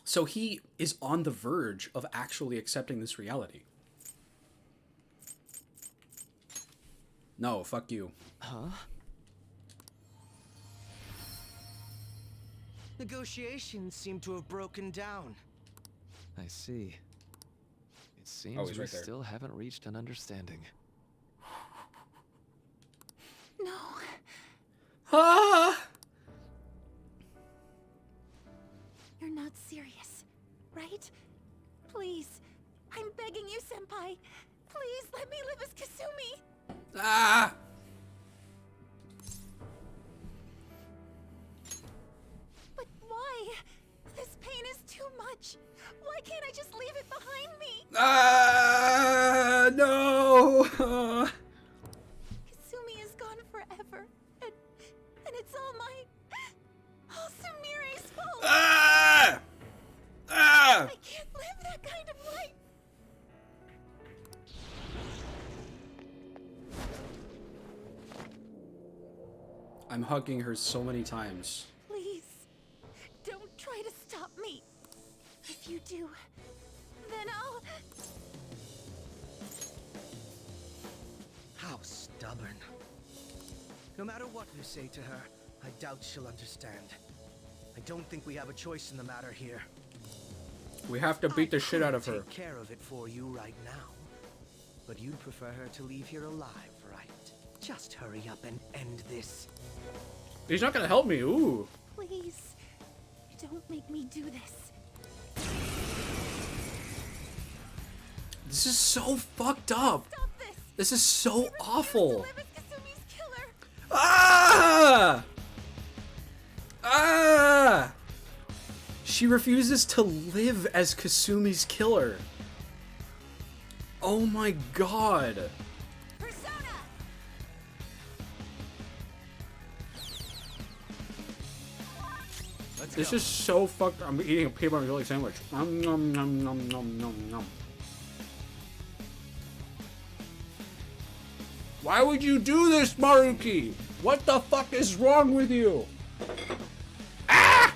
So he is on the verge of actually accepting this reality. No, fuck you. Huh? Negotiations seem to have broken down. I see. It seems he's we right there. still haven't reached an understanding. No. Ah! You're not serious, right? Please. I'm begging you, Senpai. Please let me live as Kasumi. Ah! But why? This pain is too much. Why can't I just leave it behind me? Ah! No! Kasumi is gone forever. And it's all Sumire's fault. Ah! Ah! I can't live that kind of life. I'm hugging her so many times. Please, don't try to stop me. If you do, then I'll... How stubborn. No matter what you say to her, I doubt she'll understand. I don't think we have a choice in the matter here. We have to beat the shit out of her. Take care of it for you right now. But you'd prefer her to leave here alive, right? Just hurry up and end this. He's not gonna help me, ooh. Please, don't make me do this. This is so fucked up. Stop this. This is so awful. Live as Kasumi's killer. Ah! Ah! She refuses to live as Kasumi's killer. Oh my god. Persona. This is so fucked. I'm eating a peanut butter and jelly sandwich. Nom nom nom nom nom nom nom. Why would you do this, Maruki? What the fuck is wrong with you? Ah!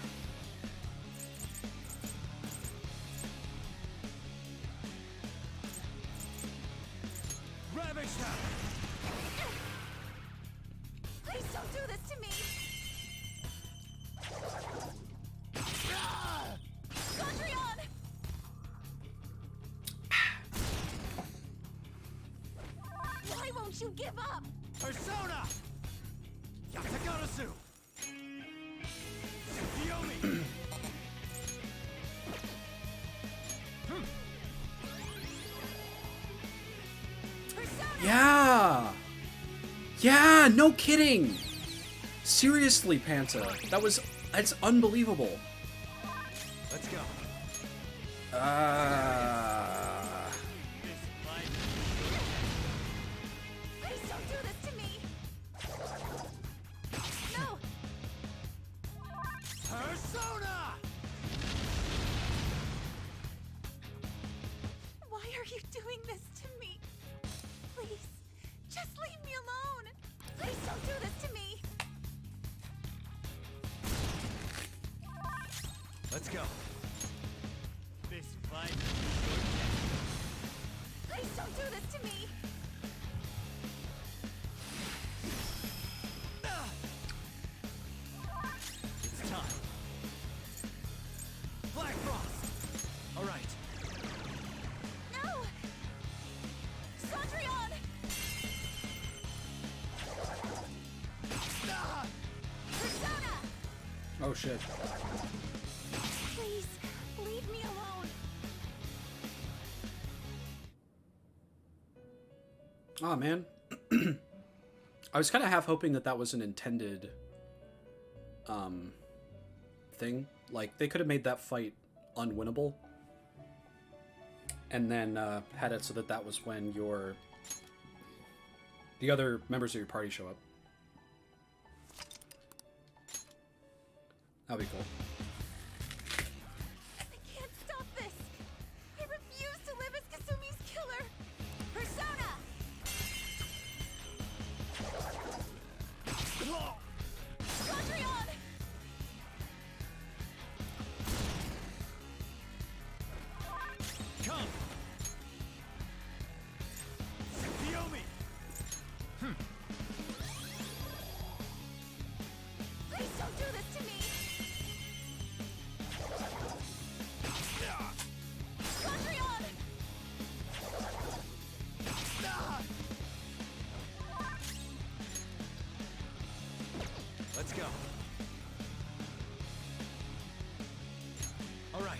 Ravage them! Please don't do this to me. Gondrion! Why won't you give up? Persona! Yatagarasu! Tsukiyomi! Yeah! Yeah, no kidding! Seriously, Panta. That's unbelievable. Let's go. Please don't do this to me. No! Persona! Why are you doing this to me? Please, just leave me alone. Please don't do this to me. Let's go. This fight. Please don't do this to me. It's time. Black Frost! Alright. No! Sondrion! Ah! Persona! Oh shit. Oh man, I was kind of half hoping that that was an intended thing. Like they could have made that fight unwinnable, and then had it so that that was when the other members of your party show up. That'd be cool. I can't stop this! I refuse to live as Kasumi's killer! Persona! Gondrion! Come! Yomi! Please don't do this to me! Gondrion! Let's go. All right.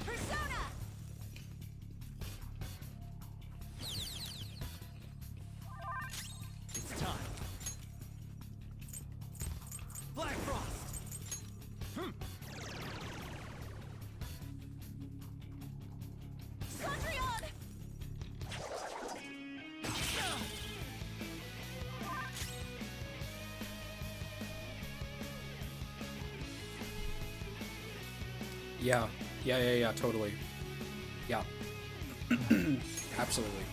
Persona! It's time. Black Frost. Gondrion! Yeah, totally. Yeah. Absolutely.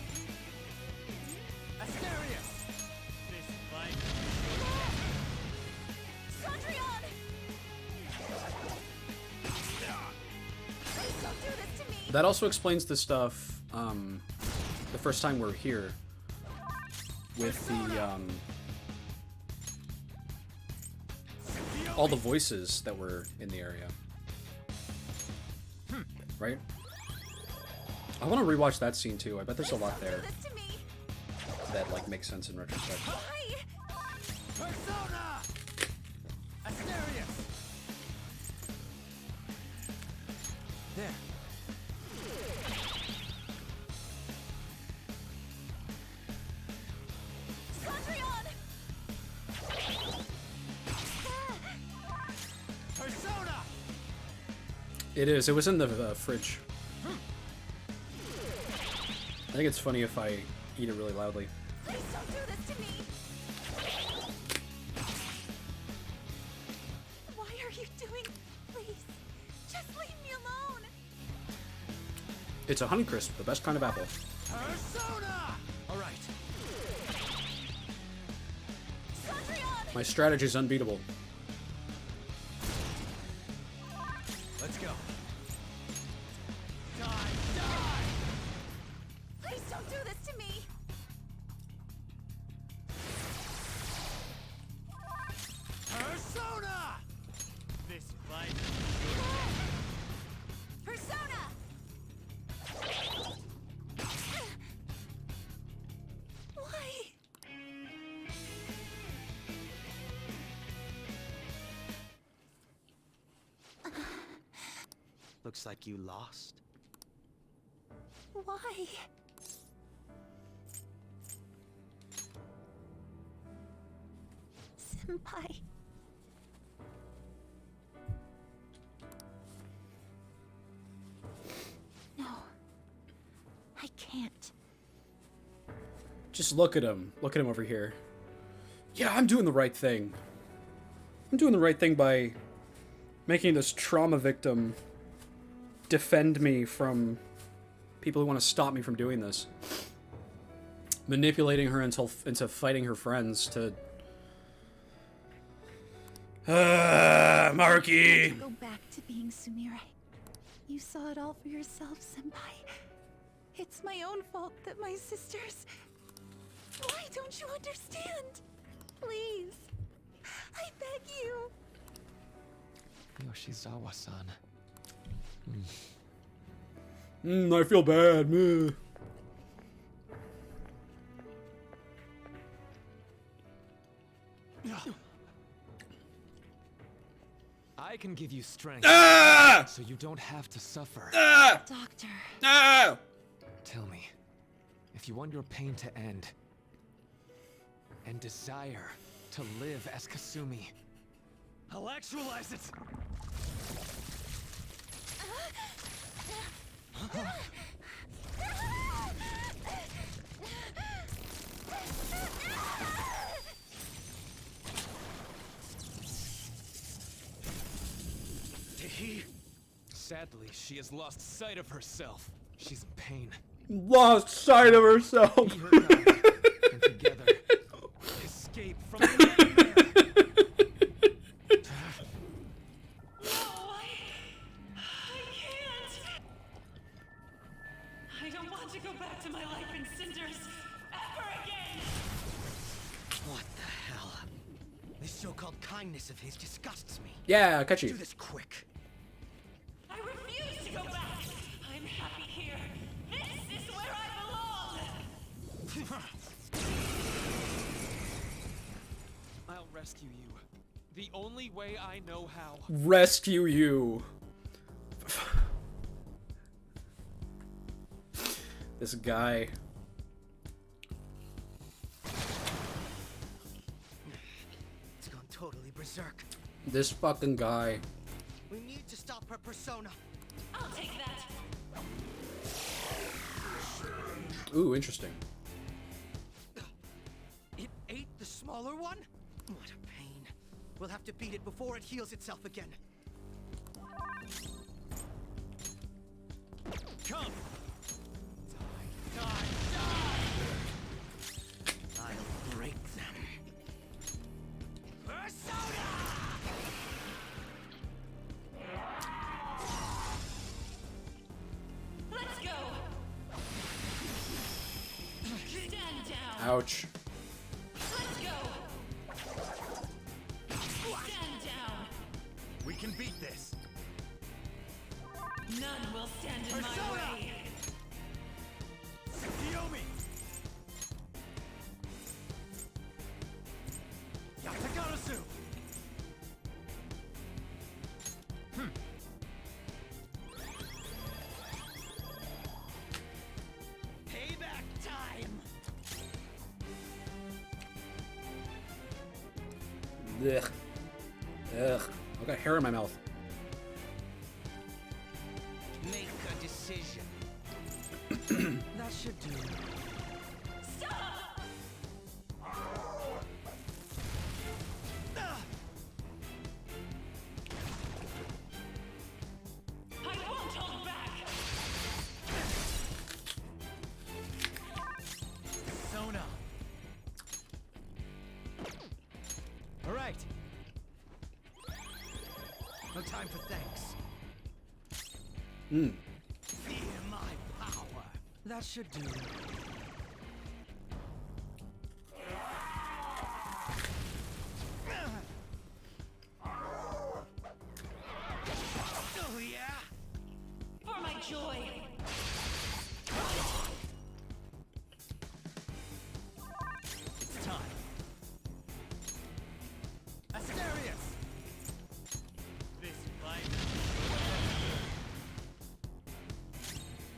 Asterius. This fight. Gondrion! Please don't do this to me! That also explains the stuff, the first time we're here with the, all the voices that were in the area. Right? I want to rewatch that scene too. I bet there's a lot there that, like, makes sense in retrospect. Persona! Asterius. There. Gondrion! Persona! It is. It was in the fridge. I think it's funny if I eat it really loudly. Please don't do this to me! Why are you doing? Please, just leave me alone! It's a Honeycrisp, the best kind of apple. Persona! All right. My strategy's unbeatable. Let's go. Please don't do this to me! Persona! This fight. Persona! Why? Looks like you lost. Why? Senpai. No. I can't. Just look at him. Look at him over here. Yeah, I'm doing the right thing. I'm doing the right thing by making this trauma victim defend me from people who want to stop me from doing this. Manipulating her into fighting her friends to... Maruki! Go back to being Sumire. You saw it all for yourself, Senpai. It's my own fault that my sisters... Why don't you understand? Please. I beg you. Yoshizawa-san. I feel bad. Meh. I can give you strength, Ah! so you don't have to suffer. Ah! Doctor. No! Tell me, if you want your pain to end, and desire to live as Kasumi, I'll actualize it! Sadly, she has lost sight of herself. She's in pain. Lost sight of herself. Be her guide, and together, escape from the nightmare. I don't want to go back to my life in cinders ever again! What the hell? This so-called kindness of his disgusts me. Yeah, I'll catch you. Do this quick. I refuse to go back! I'm happy here! This is where I belong! I'll rescue you. The only way I know how. Rescue you. This guy. It's gone totally berserk. This fucking guy. We need to stop her persona. I'll take that! Ooh, interesting. It ate the smaller one? What a pain. We'll have to beat it before it heals itself again. Come! Die! I'll break them. Persona! Let's go! Stand down! Ouch. Let's go! Stand down! We can beat this! None will stand in my Persona! way! Yomi! Yatagarasu! Payback time! Ugh. Ugh. I've got hair in my mouth. Make a decision. That should do. Stop! I won't hold back! Persona! All right. No time for thanks. Hmm. Fear my power. That should do. Oh yeah. For my joy! It's time! Asterius! This fight...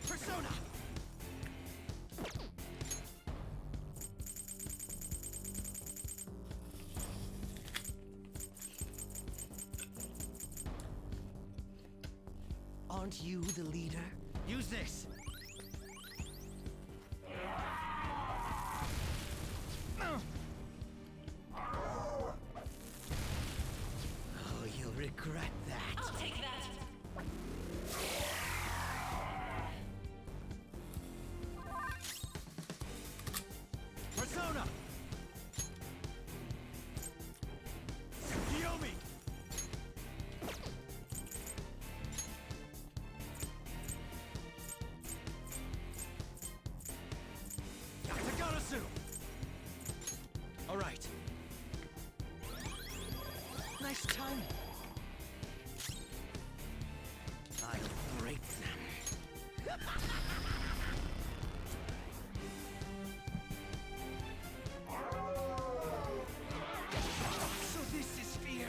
Persona! Aren't you the leader? Use this! Oh, you'll regret that. I'll take that! Persona! Yomi! Yatagarasu! All right. Nice timing. I'll break them. So this is fear.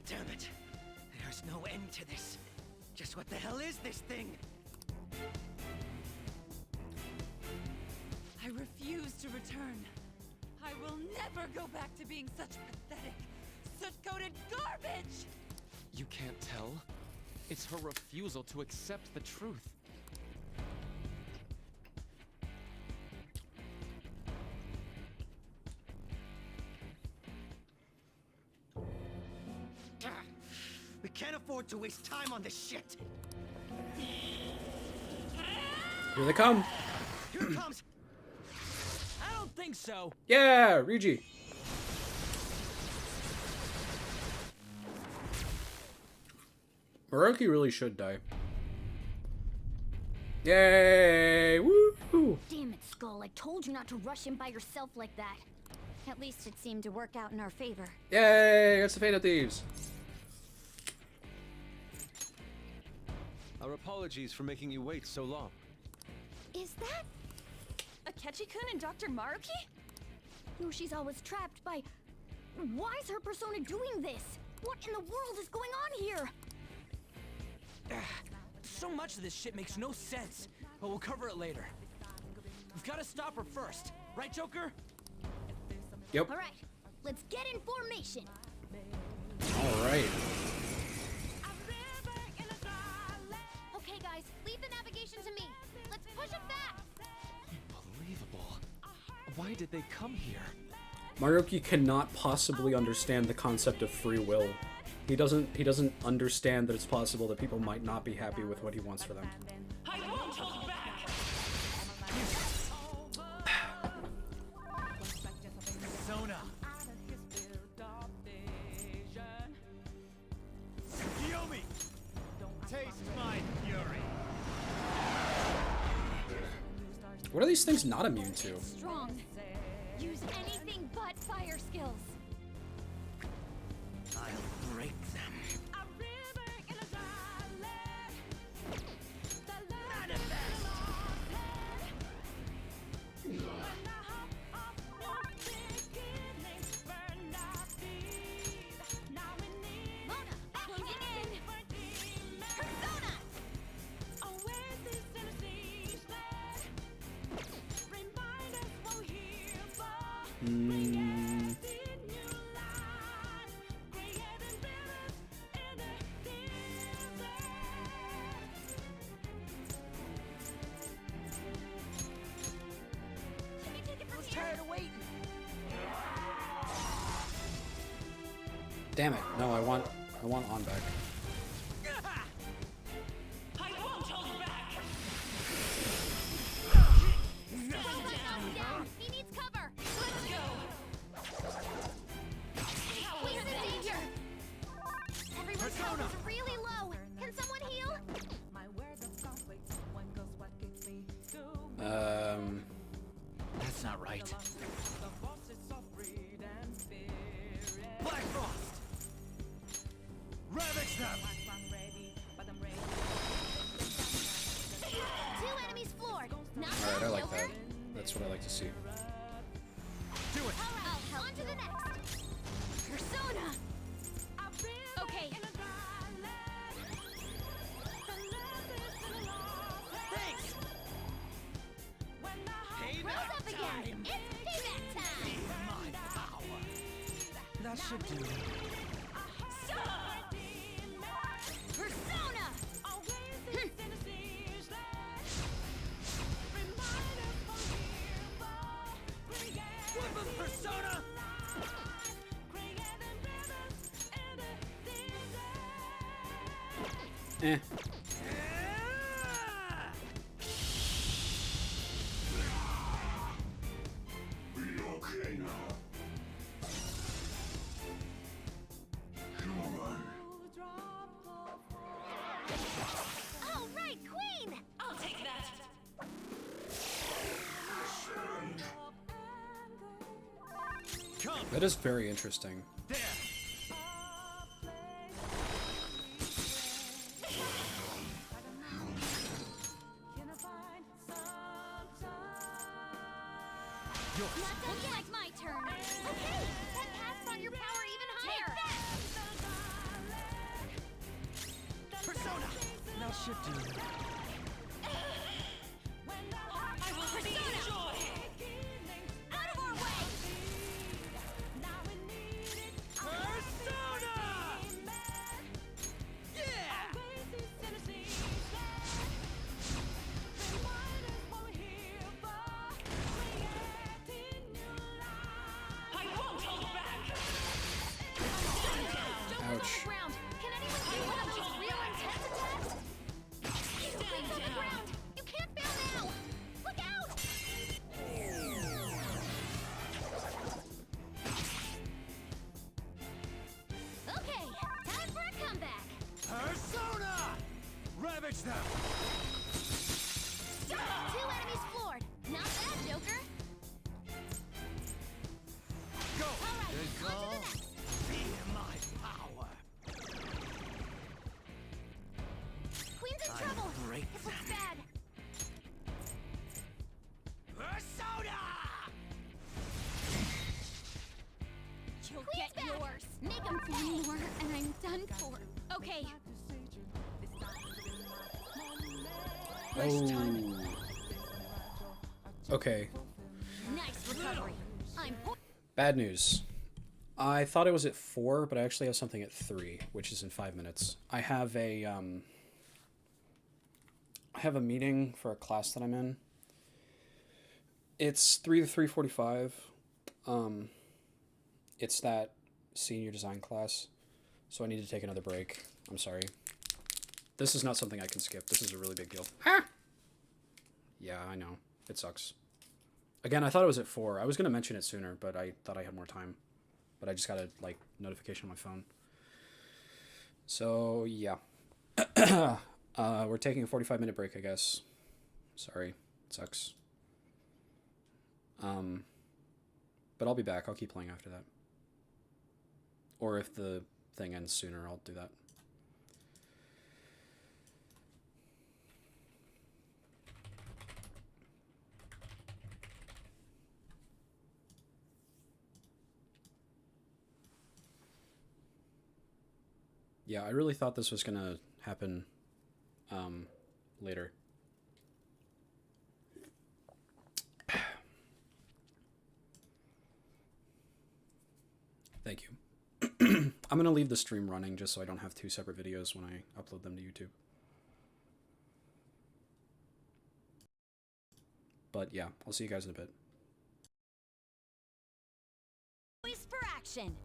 Damn it. There's to this. Just what the hell is this thing? I refuse to return. I will never go back to being such pathetic, soot-coated garbage! You can't tell? It's her refusal to accept the truth. We can't afford to waste time on this shit. Here they come. Here it comes. I don't think so. Yeah, Ryuji. Maroki really should die. Yay! Woo! Damn it, Skull. I told you not to rush him by yourself like that. At least it seemed to work out in our favor. Yay! It's the Fate of Thieves. Our apologies for making you wait so long. Is that Akechi-kun and Dr. Maruki? Yoshi's always trapped by... Why is her persona doing this? What in the world is going on here? So much of this shit makes no sense, but we'll cover it later. We've got to stop her first, right, Joker? Yep. All right, let's get in formation. All right. Okay, guys, leave the navigation to me. Let's push it back. Unbelievable. Why did they come here? Maruki cannot possibly understand the concept of free will. He doesn't understand that it's possible that people might not be happy with what he wants for them. I won't hold back! Sona. Yomi. Taste my fury. What are these things not immune to? Strong. Use anything but fire skills. I'll break them. Damn it! No, I want on back. I won't hold back! He needs cover. Let's go! He's in danger. Everyone's health is really low. Can someone heal? That's not right. Black Frost. Ravage them. Two enemies floored. Not All right, I bad, like Joker. that. That's what I like to see. Do it. All right, on to the next. Persona. Okay. Thanks. Rose up again. It's payback time. My power. That should do it. Persona. Weapon persona. Eh. Be okay now. Human. All right, Queen. I'll take that! Come. That is very interesting. There. Looks like my turn. Okay, that casts on your power even higher. should do. I will bring joy! Out of our way! Persona! Yeah! I won't hold back! Ouch. Ground. Can anyone do one of those real intense attacks? Queen's on the ground. You can't fail now. Look out! Okay, time for a comeback. Persona! Ravage them! Two enemies floored. Not bad, Joker. Go! All right, Good on to the call. next. Feel my power. Queen's in I'm trouble. great. This looks bad. Persona! You'll get yours. Make him one more, and I'm done for. Okay. Oh. Okay. Nice recovery. I'm. Bad news. I thought it was at 4, but I actually have something at 3, which is in 5 minutes. I have a meeting for a class that I'm in. It's 3 to 3:45. It's that senior design class, so I need to take another break. I'm sorry. This is not something I can skip. This is a really big deal. Ah! Yeah, I know. It sucks. Again, I thought it was at 4. I was going to mention it sooner, but I thought I had more time. But I just got a, like, notification on my phone. So, yeah. We're taking a 45-minute break, I guess. Sorry. It sucks. But I'll be back. I'll keep playing after that. Or if the thing ends sooner, I'll do that. Yeah, I really thought this was gonna happen later. Thank you. I'm gonna leave the stream running just so I don't have 2 separate videos when I upload them to YouTube. But yeah, I'll see you guys in a bit. Poised for action.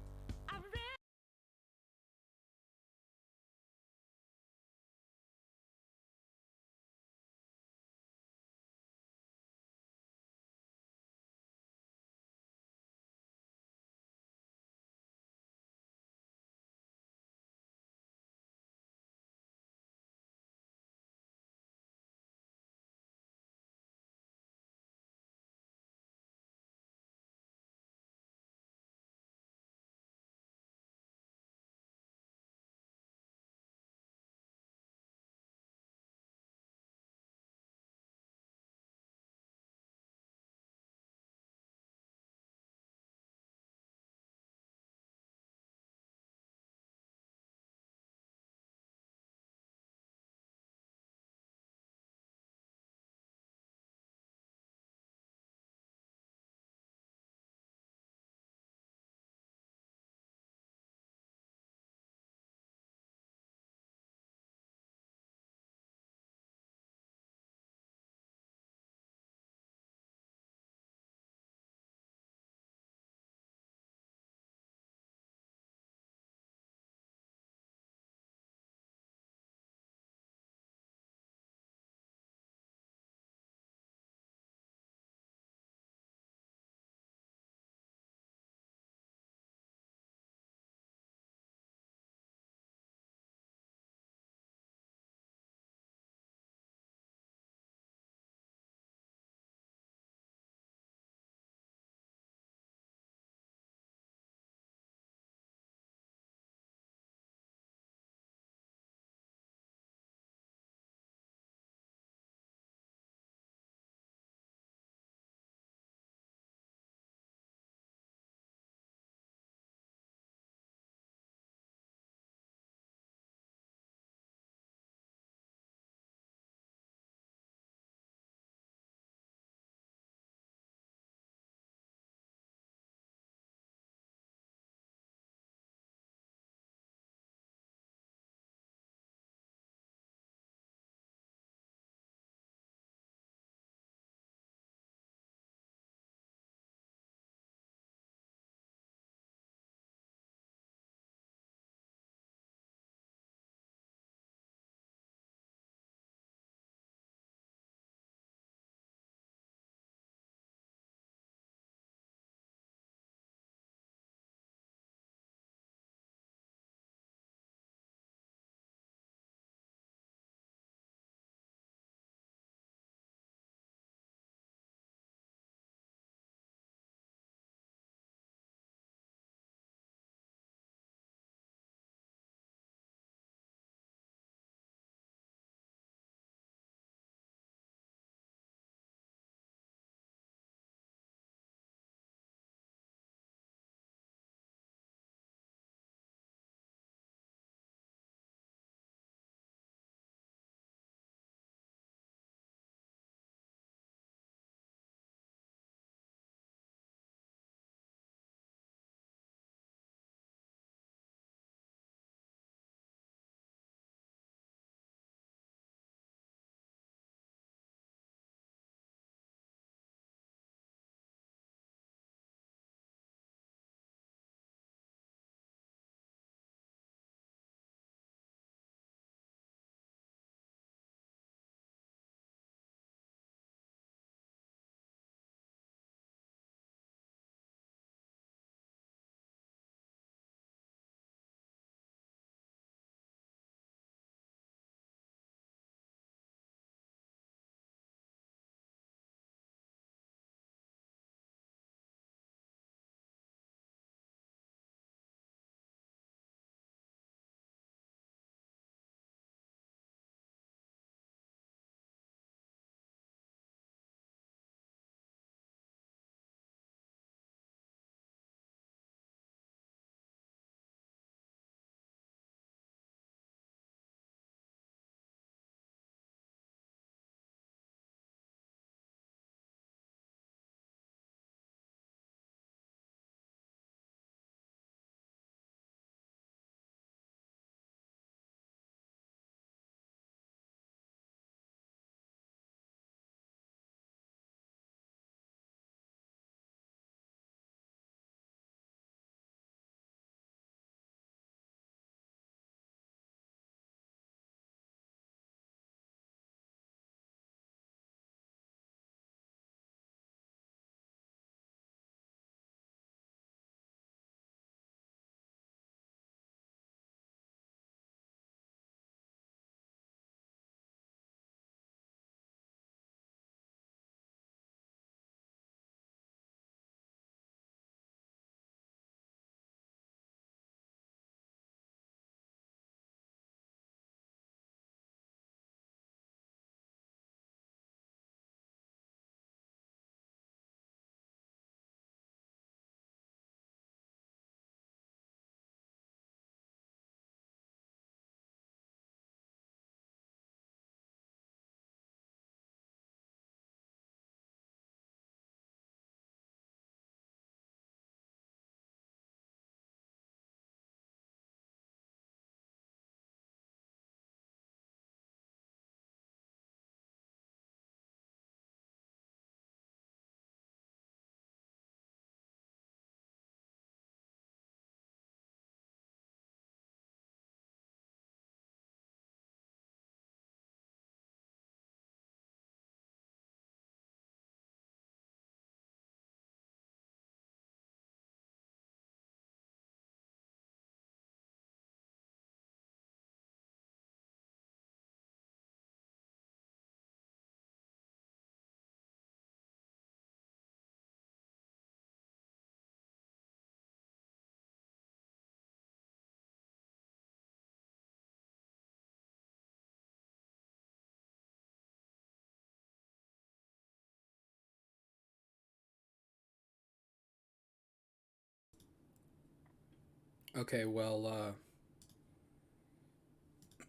Okay, well,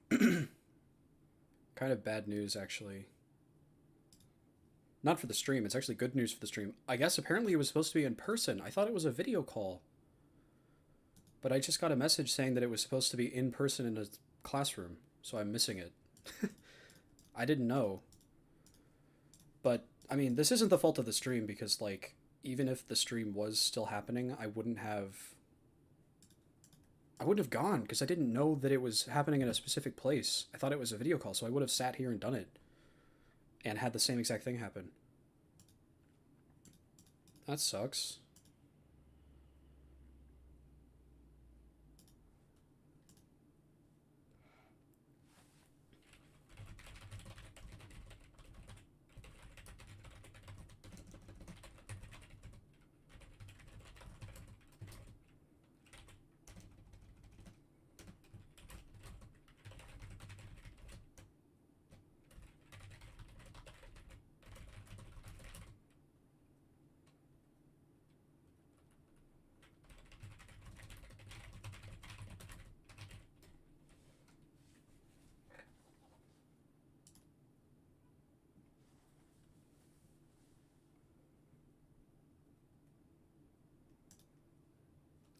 kind of bad news, actually. Not for the stream, it's actually good news for the stream. I guess apparently it was supposed to be in person. I thought it was a video call. But I just got a message saying that it was supposed to be in person in a classroom, so I'm missing it. I didn't know. But, I mean, this isn't the fault of the stream because, like, even if the stream was still happening, I wouldn't have gone because I didn't know that it was happening in a specific place. I thought it was a video call, so I would have sat here and done it and had the same exact thing happen. That sucks.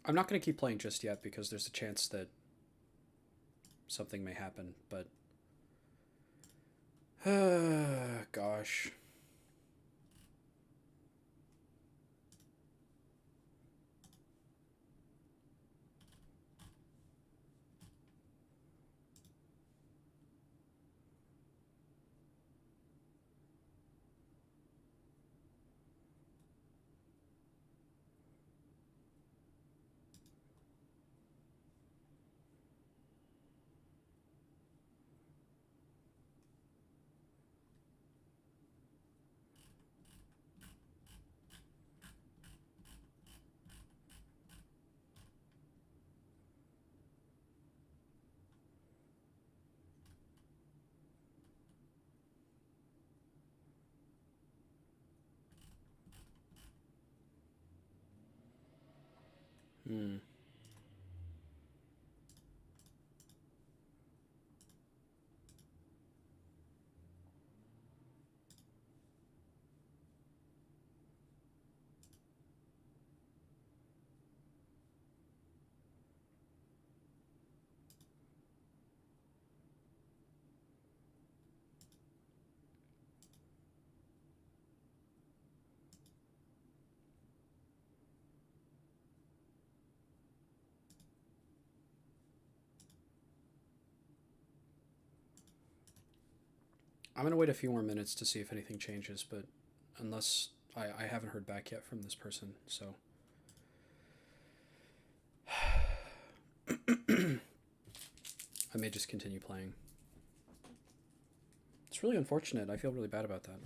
I'm not going to keep playing just yet because there's a chance that something may happen, but... gosh. Hmm. I'm going to wait a few more minutes to see if anything changes, but unless I haven't heard back yet from this person, so... I may just continue playing. It's really unfortunate. I feel really bad about that.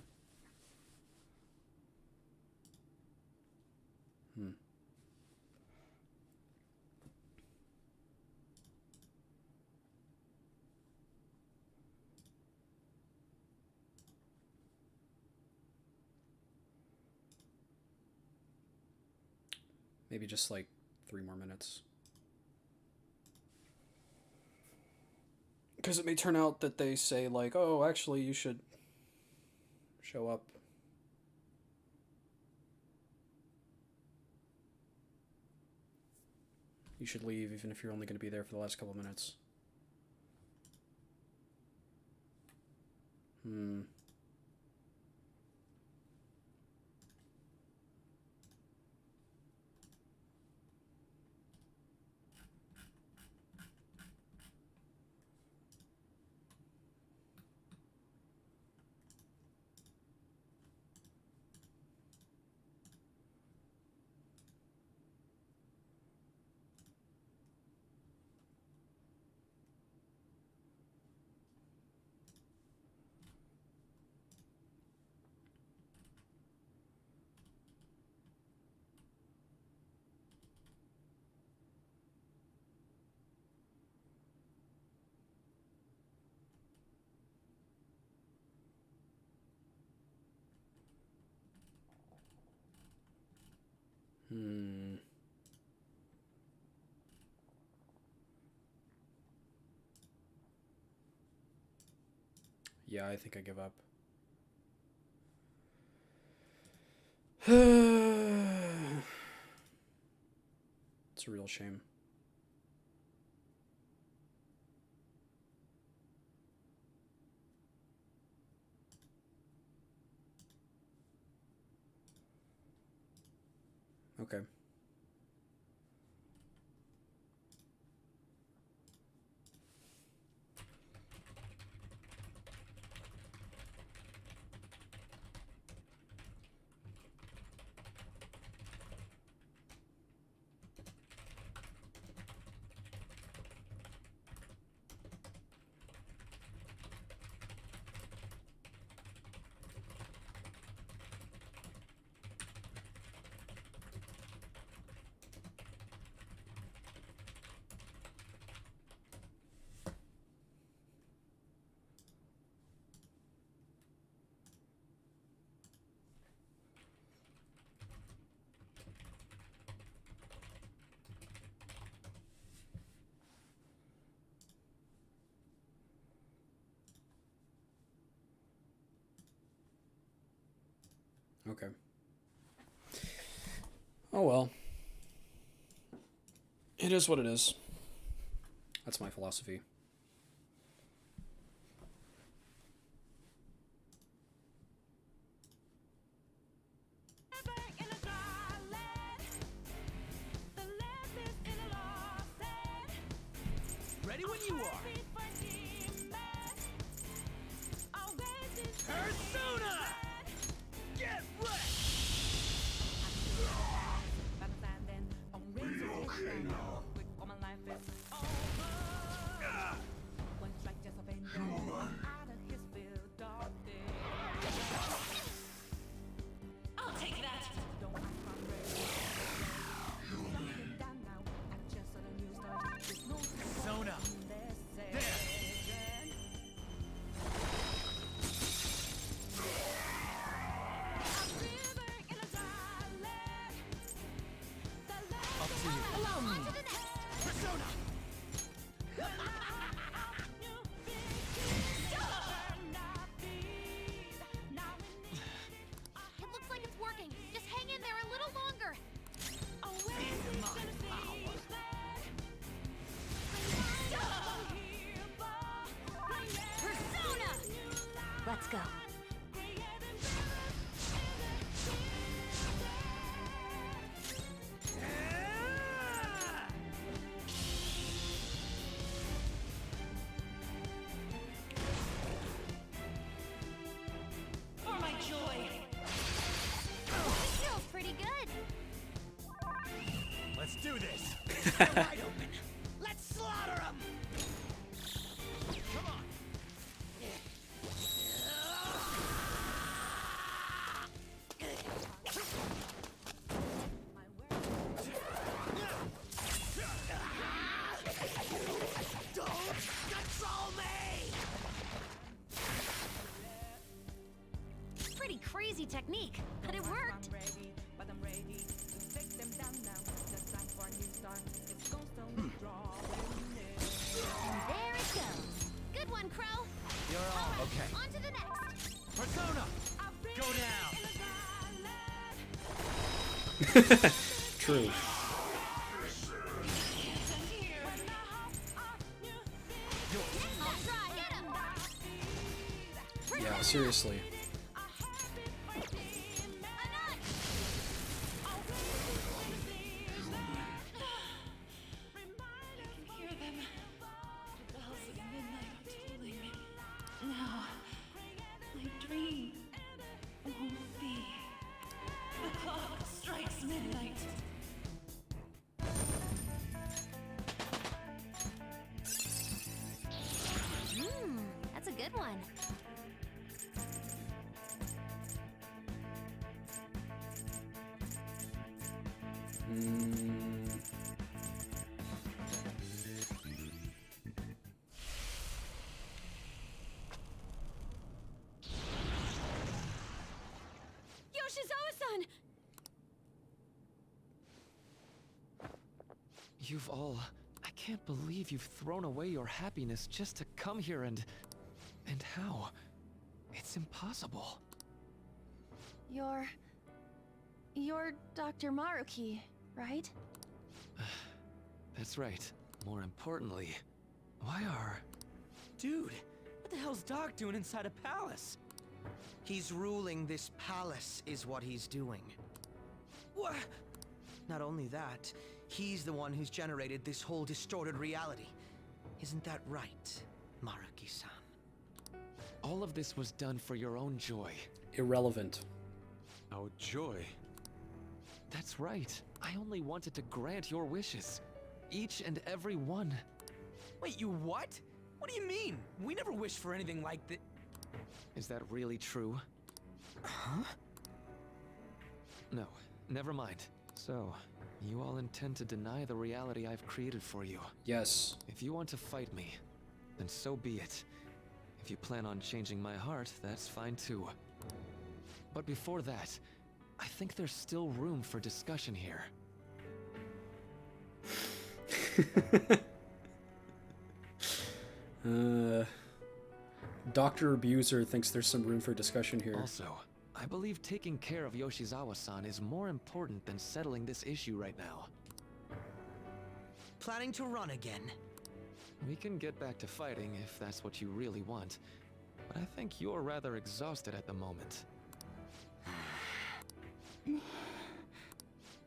Hmm. Maybe just like 3 more minutes. Because it may turn out that they say, like, oh, actually, you should show up. You should leave, even if you're only going to be there for the last couple minutes. Hmm. Hmm. Yeah, I think I give up. It's a real shame. Okay. Okay. Oh well. It is what it is. That's my philosophy. Ready when you are. Persona! Get wrecked! Okay now. I'll take that. Persona! There! Up to you. Allow me. Persona! It looks like it's working. Just hang in there a little longer. Feel my power. Persona! Let's go. For my joy. Feels pretty good. Let's do this! They're wide open! Let's slaughter them! Come on! Don't control me! Pretty crazy technique, but it worked. There it goes. Good one, Crow. You're on. Okay. On to the next. Persona! Go down! True. That's right, hit him. Yeah, seriously. Hear them. The bells of midnight are tolling. Now, my dream won't be. The clock strikes midnight. That's a good one. Yoshizawa-san! You've all... I can't believe you've thrown away your happiness just to come here and... And how? It's impossible. You're Dr. Maruki, right? That's right. More importantly, why are... Dude, what the hell's Doc doing inside a palace? He's ruling this palace, is what he's doing. What? Not only that, he's the one who's generated this whole distorted reality. Isn't that right, Maruki-san? All of this was done for your own joy. Irrelevant. Our joy? That's right. I only wanted to grant your wishes. Each and every one. Wait, you what? What do you mean? We never wished for anything like that. Is that really true? Huh? No, never mind. So, you all intend to deny the reality I've created for you? Yes. If you want to fight me, then so be it. If you plan on changing my heart, that's fine too. But before that, I think there's still room for discussion here. Dr. Abuser thinks there's some room for discussion here. Also, I believe taking care of Yoshizawa-san is more important than settling this issue right now. Planning to run again? We can get back to fighting if that's what you really want, but I think you're rather exhausted at the moment.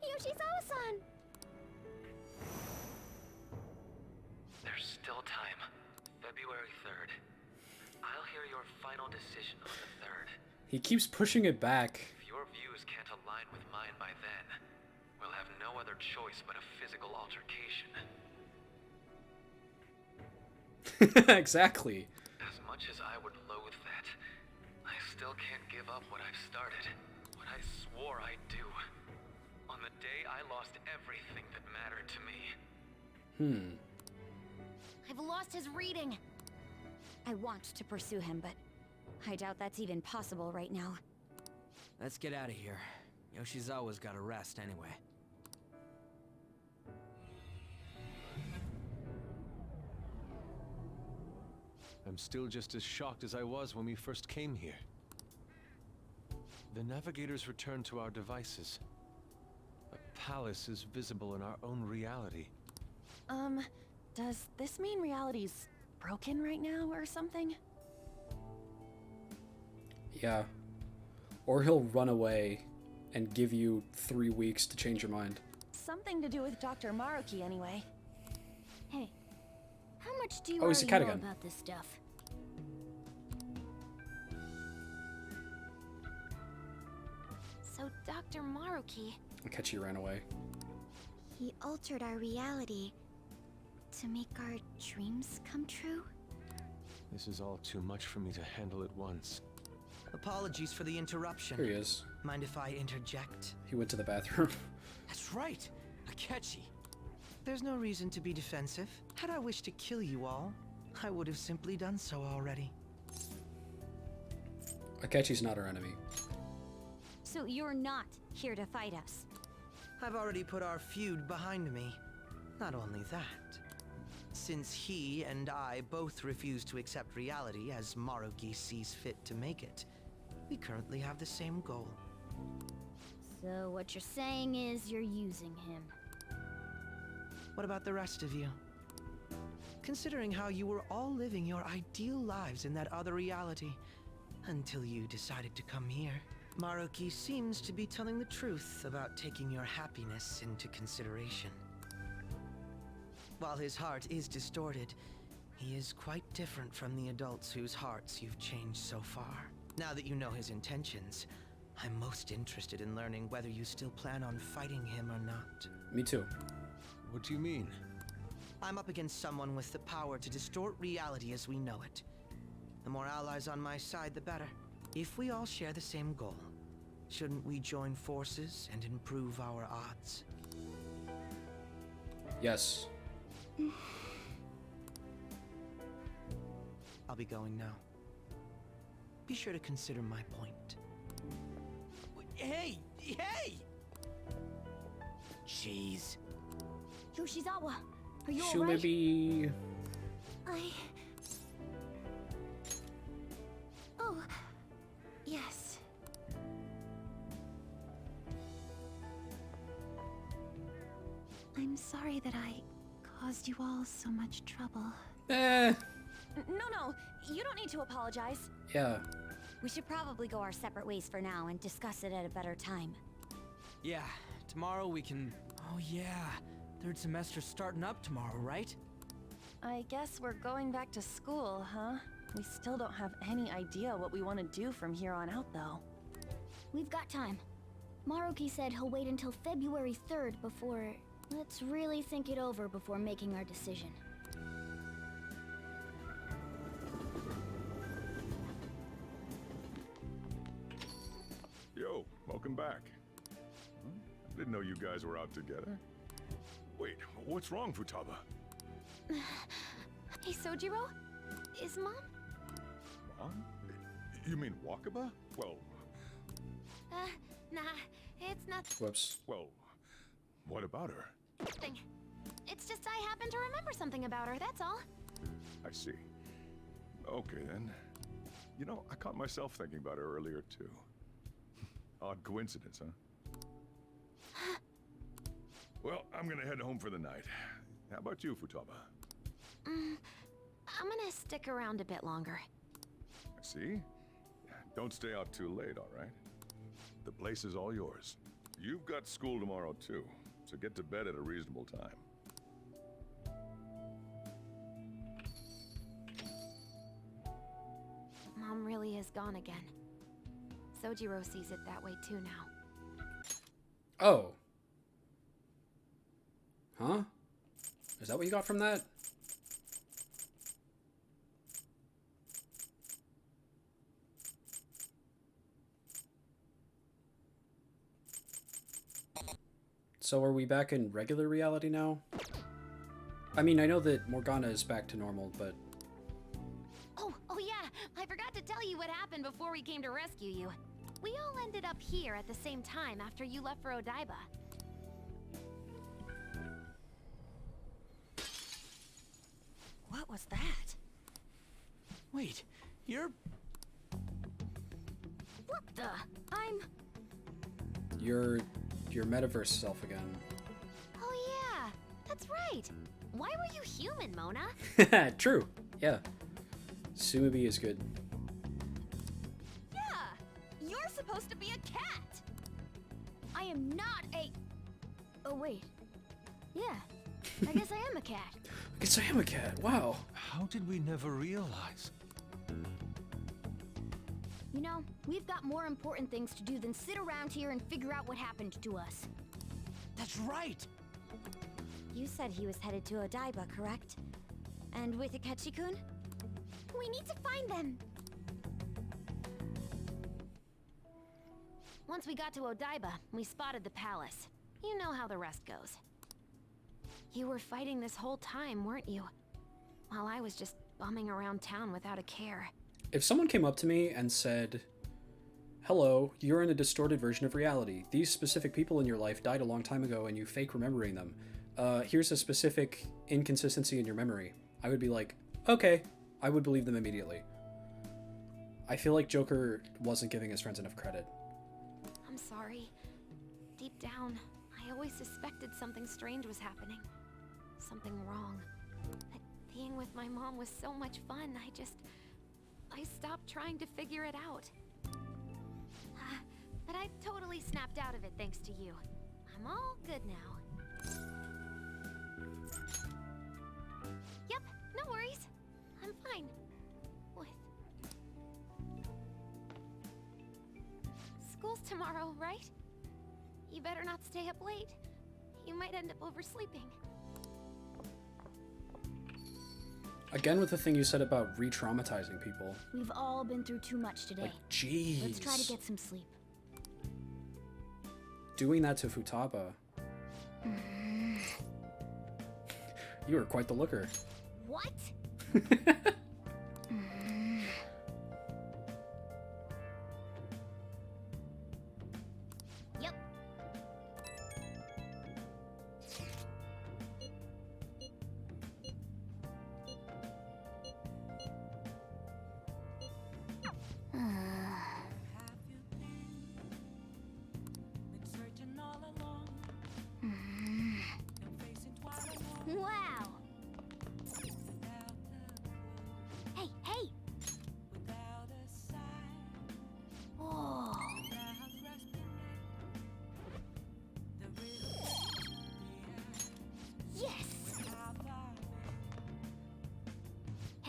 Yoshizawa-san! There's still time. February 3rd. I'll hear your final decision on the 3rd. He keeps pushing it back. If your views can't align with mine by then, we'll have no other choice but a physical altercation. Exactly. As much as I would loathe that, I still can't give up what I've started. What I swore I'd do. On the day I lost everything that mattered to me. I've lost his reading. I want to pursue him, but I doubt that's even possible right now. Let's get out of here. Yoshizawa's gotta rest anyway. I'm still just as shocked as I was when we first came here. The navigators returned to our devices. A palace is visible in our own reality. Does this mean reality's broken right now or something? Yeah. Or he'll run away and give you 3 weeks to change your mind. Something to do with Dr. Maruki anyway. Hey, how much do you Oh, he's a already know Kataga. about this stuff? So Dr. Maruki, Akechi ran away. He altered our reality to make our dreams come true? This is all too much for me to handle at once. Apologies for the interruption. Here he is. Mind if I interject? He went to the bathroom. That's right! Akechi! There's no reason to be defensive. Had I wished to kill you all, I would have simply done so already. Akechi's not our enemy. so you're not here to fight us? I've already put our feud behind me. Not only that, since he and I both refuse to accept reality as Maruki sees fit to make it, we currently have the same goal. So what you're saying is you're using him. What about the rest of you? Considering how you were all living your ideal lives in that other reality, until you decided to come here, Maruki seems to be telling the truth about taking your happiness into consideration. While his heart is distorted, he is quite different from the adults whose hearts you've changed so far. Now that you know his intentions, I'm most interested in learning whether you still plan on fighting him or not. Me too. What do you mean? I'm up against someone with the power to distort reality as we know it. The more allies on my side, the better. If we all share the same goal, shouldn't we join forces and improve our odds? Yes. I'll be going now. Be sure to consider my point. Hey! Hey! Jeez. Yoshizawa, are you Should alright? Oh, Yes. I'm sorry that I caused you all so much trouble. Eh. No, you don't need to apologize. Yeah. We should probably go our separate ways for now and discuss it at a better time. Yeah, tomorrow we can... Oh yeah, third semester's starting up tomorrow, right? I guess we're going back to school, huh? We still don't have any idea what we want to do from here on out, though. We've got time. Maruki said he'll wait until February 3rd before... Let's really think it over before making our decision. Yo, welcome back. I didn't know you guys were out together. Wait, what's wrong, Futaba? Hey, Sojiro? Is Mom? Mom? You mean Wakaba? Well... Nah, it's not... Whoops. Well, what about her? Nothing. It's just I happen to remember something about her, that's all. I see. Okay, then. You know, I caught myself thinking about her earlier, too. Odd coincidence, huh? Well, I'm gonna head home for the night. How about you, Futaba? I'm gonna stick around a bit longer. I see. Don't stay out too late, all right? The place is all yours. You've got school tomorrow, too, so get to bed at a reasonable time. Mom really is gone again. Sojiro sees it that way too now. Oh. Huh? Is that what you got from that? So are we back in regular reality now? I mean, I know that Morgana is back to normal, but... Oh yeah, I forgot to tell you what happened before we came to rescue you. We all ended up here at the same time after you left for Odaiba. What was that? Wait, you're... What the? I'm... Your metaverse self again. Oh yeah, that's right. Why were you human, Mona? True. Yeah. Sumibi is good. Yeah, you're supposed to be a cat. I am not a... Oh wait. Yeah, I guess I am a cat. I guess I am a cat. Wow. How did we never realize? You know, we've got more important things to do than sit around here and figure out what happened to us. That's right! You said he was headed to Odaiba, correct? And with Akechi-kun? We need to find them! Once we got to Odaiba, we spotted the palace. You know how the rest goes. You were fighting this whole time, weren't you? While I was just bumming around town without a care. If someone came up to me and said, "Hello, you're in a distorted version of reality. These specific people in your life died a long time ago and you fake remembering them. Here's a specific inconsistency in your memory," I would be like, okay, I would believe them immediately. I feel like Joker wasn't giving his friends enough credit. I'm sorry. Deep down, I always suspected something strange was happening. Something wrong. But being with my mom was so much fun, I stopped trying to figure it out. But I totally snapped out of it thanks to you. I'm all good now. Yep, no worries. I'm fine. With... School's tomorrow, right? You better not stay up late. You might end up oversleeping. Again with the thing you said about re-traumatizing people. We've all been through too much today. Like, jeez. Let's try to get some sleep. Doing that to Futaba. You are quite the looker. What? Yep.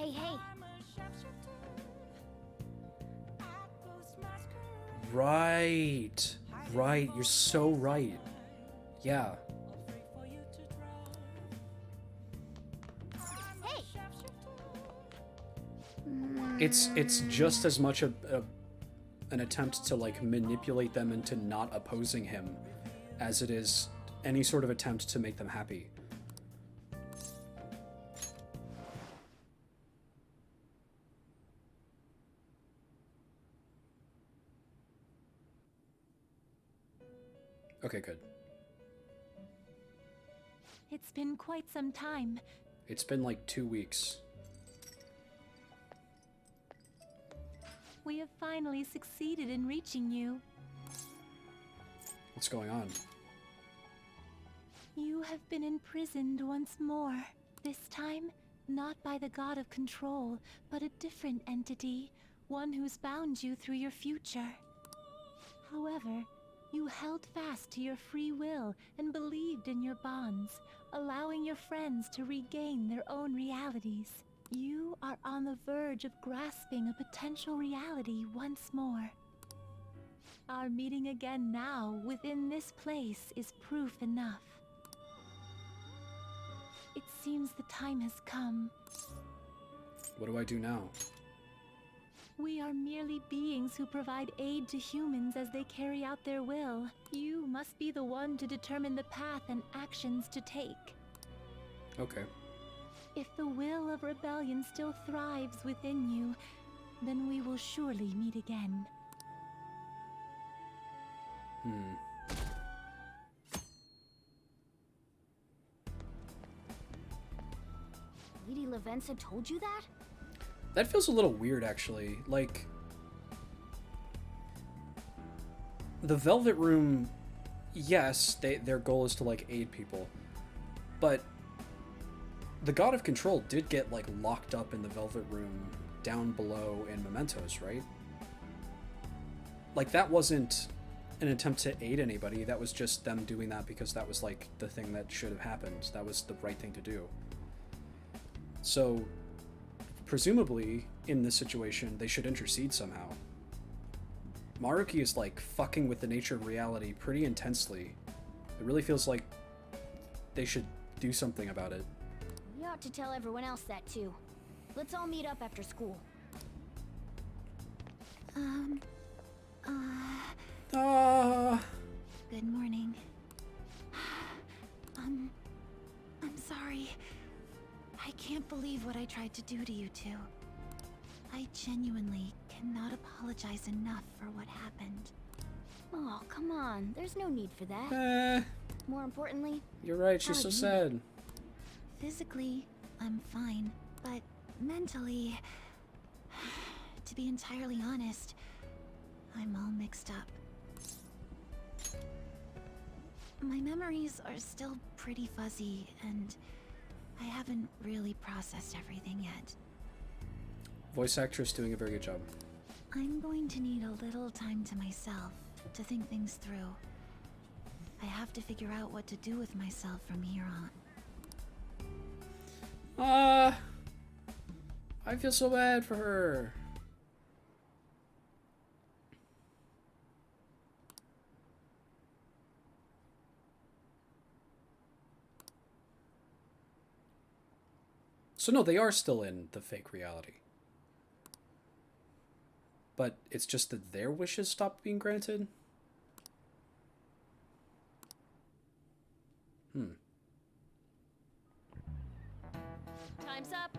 Hey, hey. Right. Right. You're so right. Yeah. Hey. It's just as much an attempt to like manipulate them into not opposing him as it is any sort of attempt to make them happy. Okay, good. It's been quite some time. It's been like 2 weeks. We have finally succeeded in reaching you. What's going on? You have been imprisoned once more. This time, not by the god of control, but a different entity, one who's bound you through your future. However, you held fast to your free will and believed in your bonds, allowing your friends to regain their own realities. You are on the verge of grasping a potential reality once more. Our meeting again now within this place is proof enough. It seems the time has come. What do I do now? We are merely beings who provide aid to humans as they carry out their will. You must be the one to determine the path and actions to take. Okay. If the will of rebellion still thrives within you, then we will surely meet again. Lady Lavenza told you that? That feels a little weird, actually. Like, the Velvet Room, yes, their goal is to, like, aid people. But the God of Control did get, like, locked up in the Velvet Room down below in Mementos, right? Like, that wasn't an attempt to aid anybody. That was just them doing that because that was, like, the thing that should have happened. That was the right thing to do. So presumably, in this situation, they should intercede somehow. Maruki is, like, fucking with the nature of reality pretty intensely. It really feels like they should do something about it. You ought to tell everyone else that, too. Let's all meet up after school. Good morning. I'm sorry. I can't believe what I tried to do to you two. I genuinely cannot apologize enough for what happened. Oh, come on. There's no need for that. More importantly, You're right, she's so sad. Physically, I'm fine, but mentally, to be entirely honest, I'm all mixed up. My memories are still pretty fuzzy, and I haven't really processed everything yet. Voice actress doing a very good job. I'm going to need a little time to myself to think things through. I have to figure out what to do with myself from here on. I feel so bad for her. So no, they are still in the fake reality. But it's just that their wishes stopped being granted? Time's up.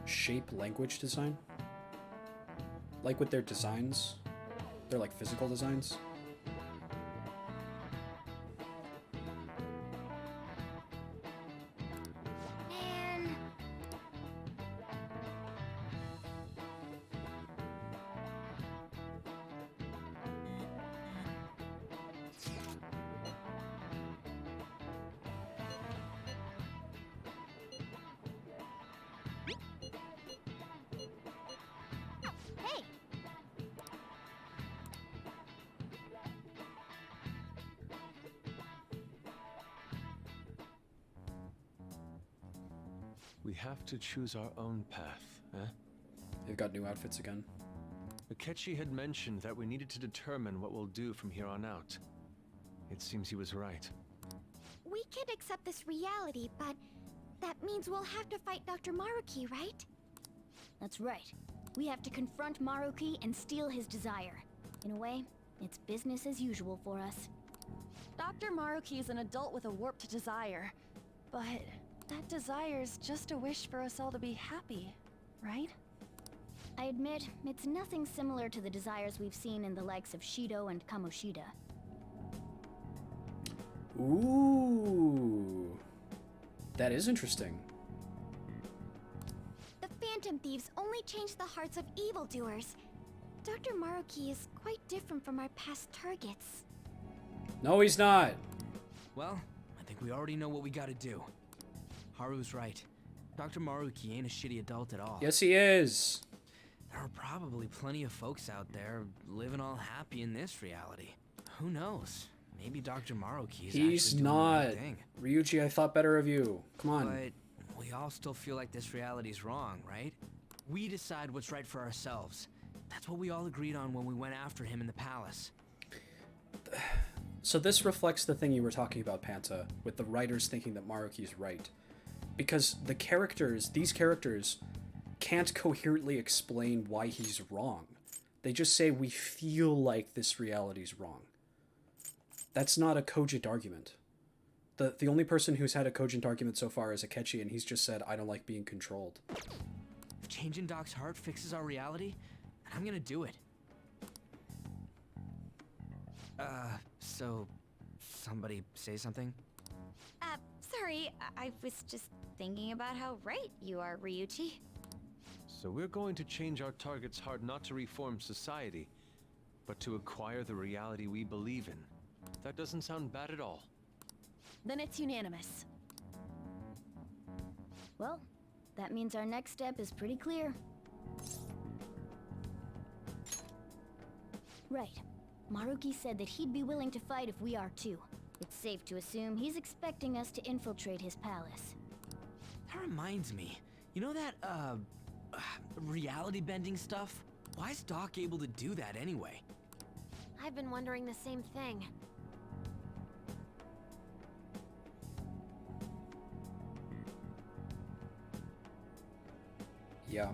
Shape language design? Like with their designs? They're like physical designs? Man. We have to choose our own path, eh? They've got new outfits again. Akechi had mentioned that we needed to determine what we'll do from here on out. It seems he was right. We can accept this reality, but that means we'll have to fight Dr. Maruki, right? That's right. We have to confront Maruki and steal his desire. In a way, it's business as usual for us. Dr. Maruki is an adult with a warped desire, but that desire's just a wish for us all to be happy, right? I admit, it's nothing similar to the desires we've seen in the likes of Shido and Kamoshida. Ooh. That is interesting. The Phantom Thieves only change the hearts of evildoers. Dr. Maruki is quite different from our past targets. No, he's not. Well, I think we already know what we gotta do. Haru's right. Dr. Maruki ain't a shitty adult at all. Yes, he is. There are probably plenty of folks out there living all happy in this reality. Who knows? Maybe Dr. Maruki is He's actually doing the not. right thing. Ryuji, I thought better of you. Come on. But we all still feel like this reality's wrong, right? We decide what's right for ourselves. That's what we all agreed on when we went after him in the palace. So this reflects the thing you were talking about, Panta, with the writers thinking that Maruki's right. Because these characters, can't coherently explain why he's wrong. They just say, we feel like this reality's wrong. That's not a cogent argument. The only person who's had a cogent argument so far is Akechi, and he's just said, I don't like being controlled. If changing Doc's heart fixes our reality, then I'm gonna do it. So somebody say something? Sorry, I was just thinking about how right you are, Ryuji. So we're going to change our target's heart not to reform society, but to acquire the reality we believe in. That doesn't sound bad at all. Then it's unanimous. Well, that means our next step is pretty clear. Right. Maruki said that he'd be willing to fight if we are too. It's safe to assume he's expecting us to infiltrate his palace. That reminds me. You know that, reality bending stuff? Why is Doc able to do that anyway? I've been wondering the same thing. Yeah.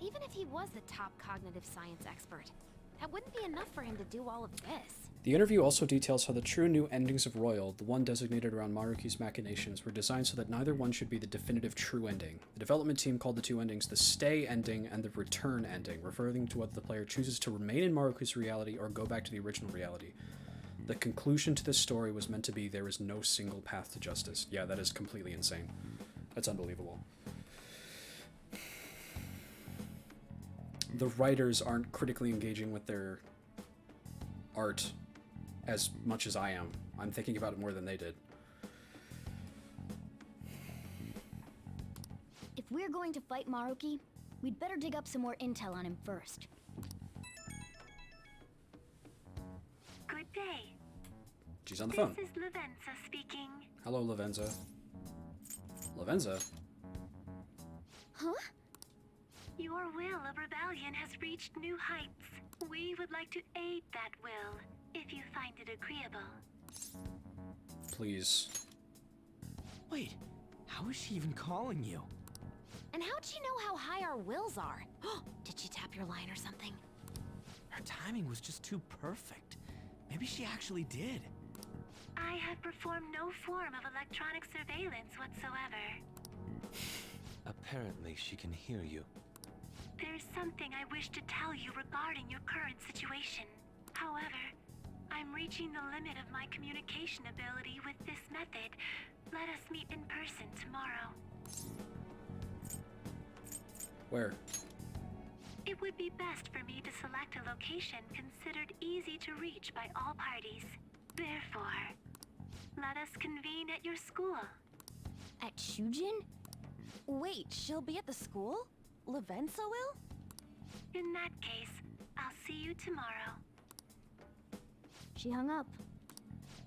Even if he was the top cognitive science expert, that wouldn't be enough for him to do all of this. The interview also details how the true new endings of Royal, the one designated around Maruki's machinations, were designed so that neither one should be the definitive true ending. The development team called the two endings the stay ending and the return ending, referring to whether the player chooses to remain in Maruki's reality or go back to the original reality. The conclusion to this story was meant to be there is no single path to justice. Yeah, that is completely insane. That's unbelievable. The writers aren't critically engaging with their art as much as I am. I'm thinking about it more than they did. If we're going to fight Maruki, we'd better dig up some more intel on him first. Good day. She's on the phone. This is Lavenza speaking. Hello, Lavenza. Lavenza? Huh? Your will of rebellion has reached new heights. We would like to aid that will, if you find it agreeable. Please. Wait, how is she even calling you? And how'd she know how high our wills are? Did she tap your line or something? Her timing was just too perfect. Maybe she actually did. I have performed no form of electronic surveillance whatsoever. Apparently, she can hear you. There's something I wish to tell you regarding your current situation. However, I'm reaching the limit of my communication ability with this method. Let us meet in person tomorrow. Where? It would be best for me to select a location considered easy to reach by all parties. Therefore, let us convene at your school. At Shujin? Wait, she'll be at the school? Lavenza will? In that case, I'll see you tomorrow. She hung up.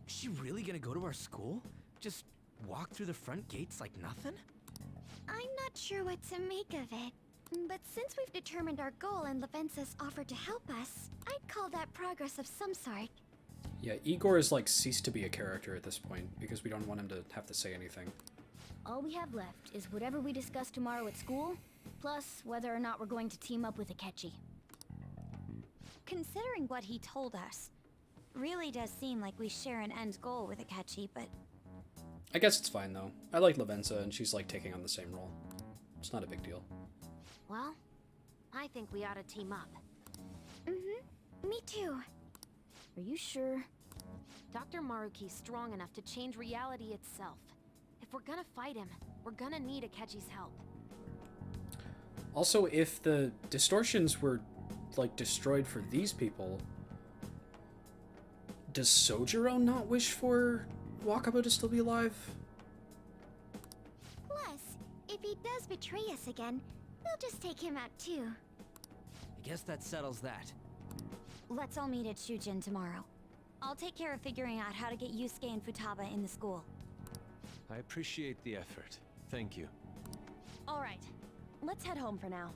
Is she really gonna go to our school? Just walk through the front gates like nothing? I'm not sure what to make of it. But since we've determined our goal and Lavenza's offered to help us, I'd call that progress of some sort. Yeah, Igor is like ceased to be a character at this point because we don't want him to have to say anything. All we have left is whatever we discuss tomorrow at school, plus whether or not we're going to team up with Akechi. Considering what he told us, really does seem like we share an end goal with Akechi, but I guess it's fine though. I like Lavenza and she's like taking on the same role. It's not a big deal. well, I think we ought to team up. Me too. Are you sure? Dr. Maruki's strong enough to change reality itself. If we're gonna fight him, we're gonna need Akechi's help. Also, if the distortions were like destroyed for these people, does Sojiro not wish for Wakaba to still be alive? Plus, if he does betray us again, we'll just take him out too. I guess that settles that. Let's all meet at Shujin tomorrow. I'll take care of figuring out how to get Yusuke and Futaba in the school. I appreciate the effort. Thank you. All right, let's head home for now.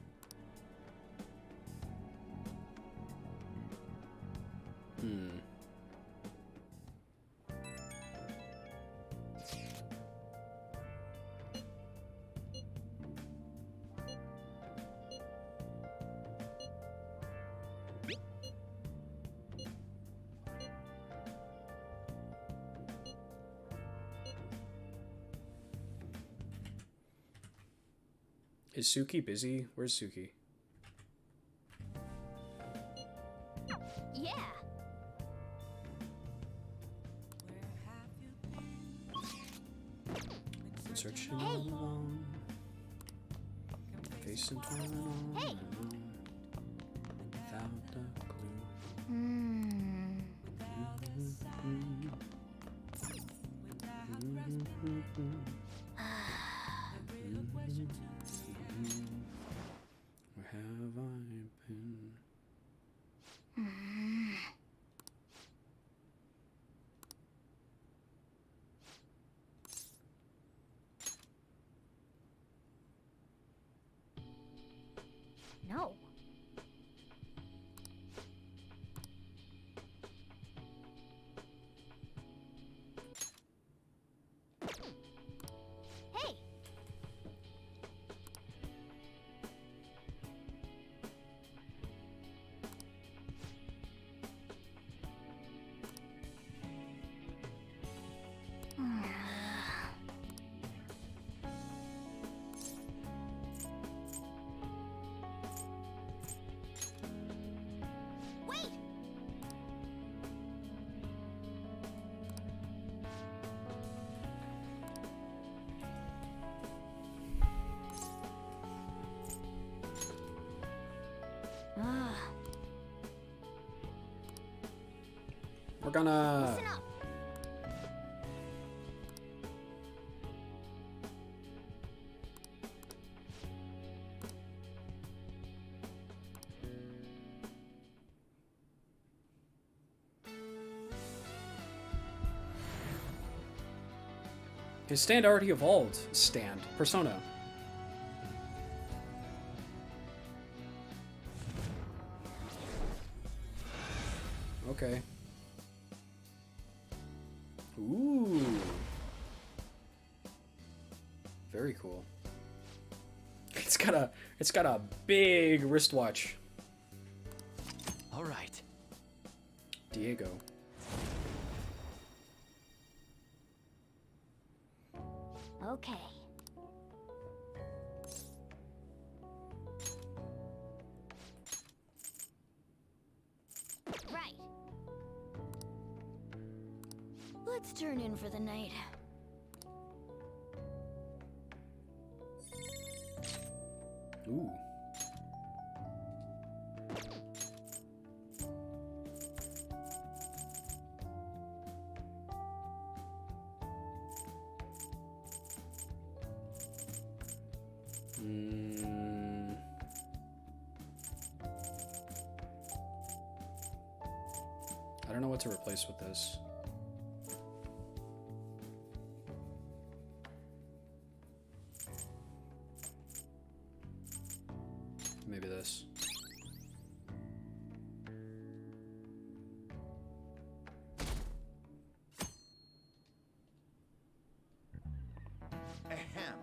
Is Suki busy? Where's Suki? Yeah. Searching Hey. along, facing on Hey. without a clue. Where have I been? No. Hey. Wait. We're gonna... Listen up. His stand already evolved. Stand. Persona. Okay. Ooh. Very cool. It's got a big wristwatch. All right. Diego. Okay. Right. Let's turn in for the night. Ooh. I don't know what to replace with this. maybe this. Ahem.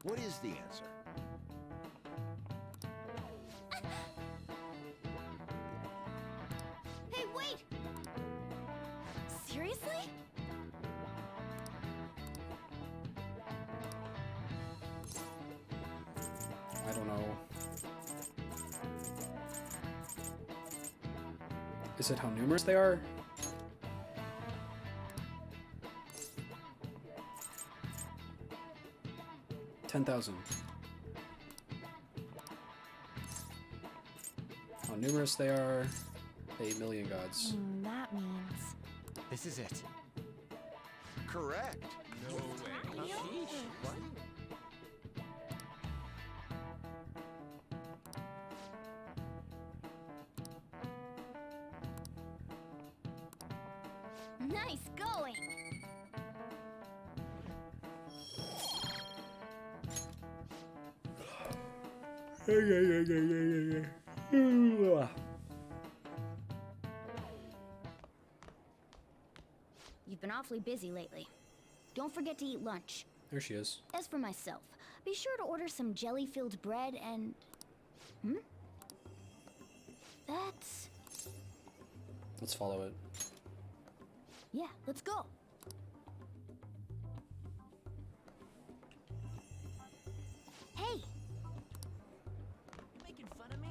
What is the answer? Hey, wait! Seriously? I don't know. Is it how numerous they are? $10,000. How numerous they are? 8 million gods. That means... This is it. Correct. No way. What? Nice going! You've been awfully busy lately. Don't forget to eat lunch. There she is. As for myself, be sure to order some jelly-filled bread and... That's... Let's follow it. Yeah, let's go. Hey! Making fun of me?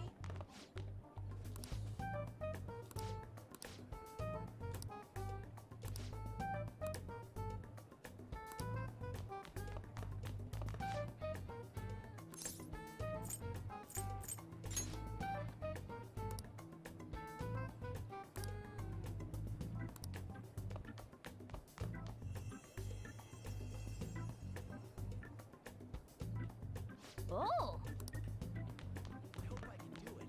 Oh! I hope I can do it.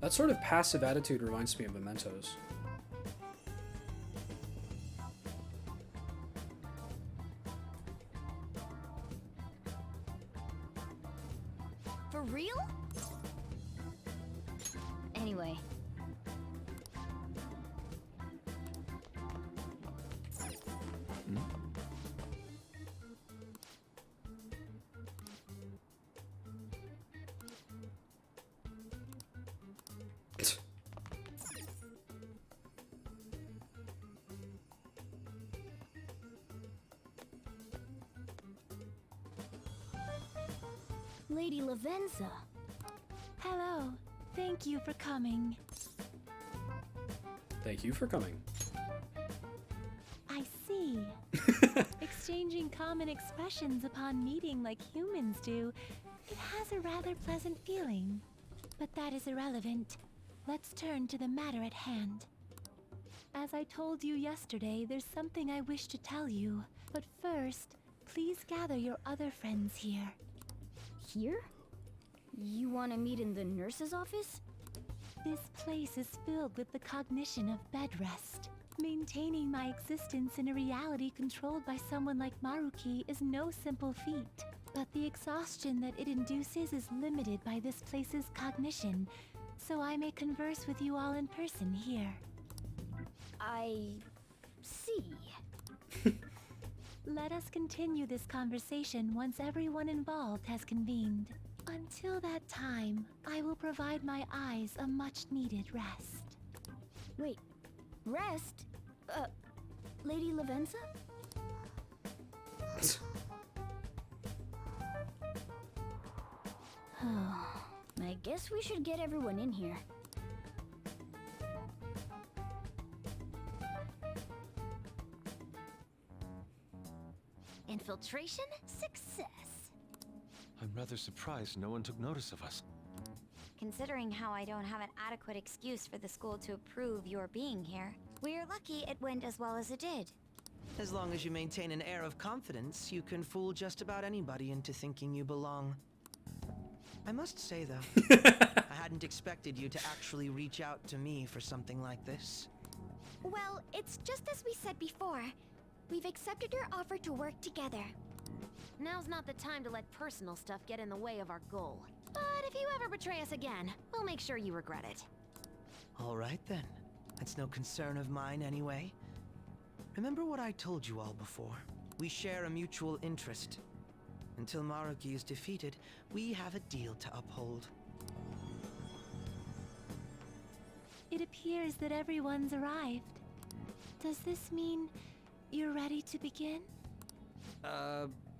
That sort of passive attitude reminds me of Mementos. For real? Anyway. Lady Lavenza. Hello. Thank you for coming. Thank you for coming. I see. Exchanging common expressions upon meeting like humans do, it has a rather pleasant feeling. But that is irrelevant. Let's turn to the matter at hand. As I told you yesterday, there's something I wish to tell you. But first, please gather your other friends here. Here? You want to meet in the nurse's office? This place is filled with the cognition of bed rest. Maintaining my existence in a reality controlled by someone like Maruki is no simple feat. But the exhaustion that it induces is limited by this place's cognition, so I may converse with you all in person here. I... see. Let us continue this conversation once everyone involved has convened. Until that time, I will provide my eyes a much-needed rest. Wait, rest? Lady Lavenza? I guess we should get everyone in here. Infiltration success. I'm rather surprised no one took notice of us. Considering how I don't have an adequate excuse for the school to approve your being here, we're lucky it went as well as it did. As long as you maintain an air of confidence, you can fool just about anybody into thinking you belong. I must say, though, I hadn't expected you to actually reach out to me for something like this. Well, it's just as we said before. We've accepted your offer to work together. Now's not the time to let personal stuff get in the way of our goal. But if you ever betray us again, we'll make sure you regret it. All right, then. That's no concern of mine, anyway. Remember what I told you all before. We share a mutual interest. Until Maruki is defeated, we have a deal to uphold. It appears that everyone's arrived. Does this mean you're ready to begin?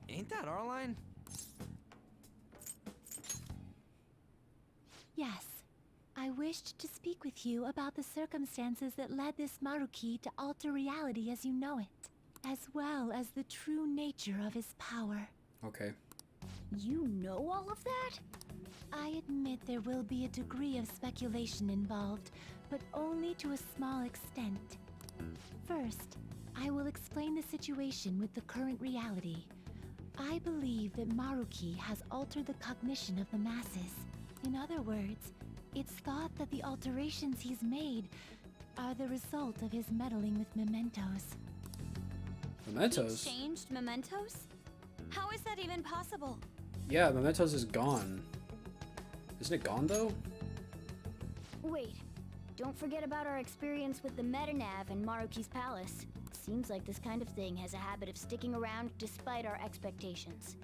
Ain't that our line? Yes. I wished to speak with you about the circumstances that led this Maruki to alter reality as you know it, as well as the true nature of his power. Okay. You know all of that? I admit there will be a degree of speculation involved, but only to a small extent. First, I will explain the situation with the current reality. I believe that Maruki has altered the cognition of the masses. In other words, it's thought that the alterations he's made are the result of his meddling with mementos. Mementos? He changed mementos? How is that even possible? Yeah, mementos is gone. Isn't it gone though? Wait, don't forget about our experience with the Metanav and Maruki's palace. Seems like this kind of thing has a habit of sticking around despite our expectations.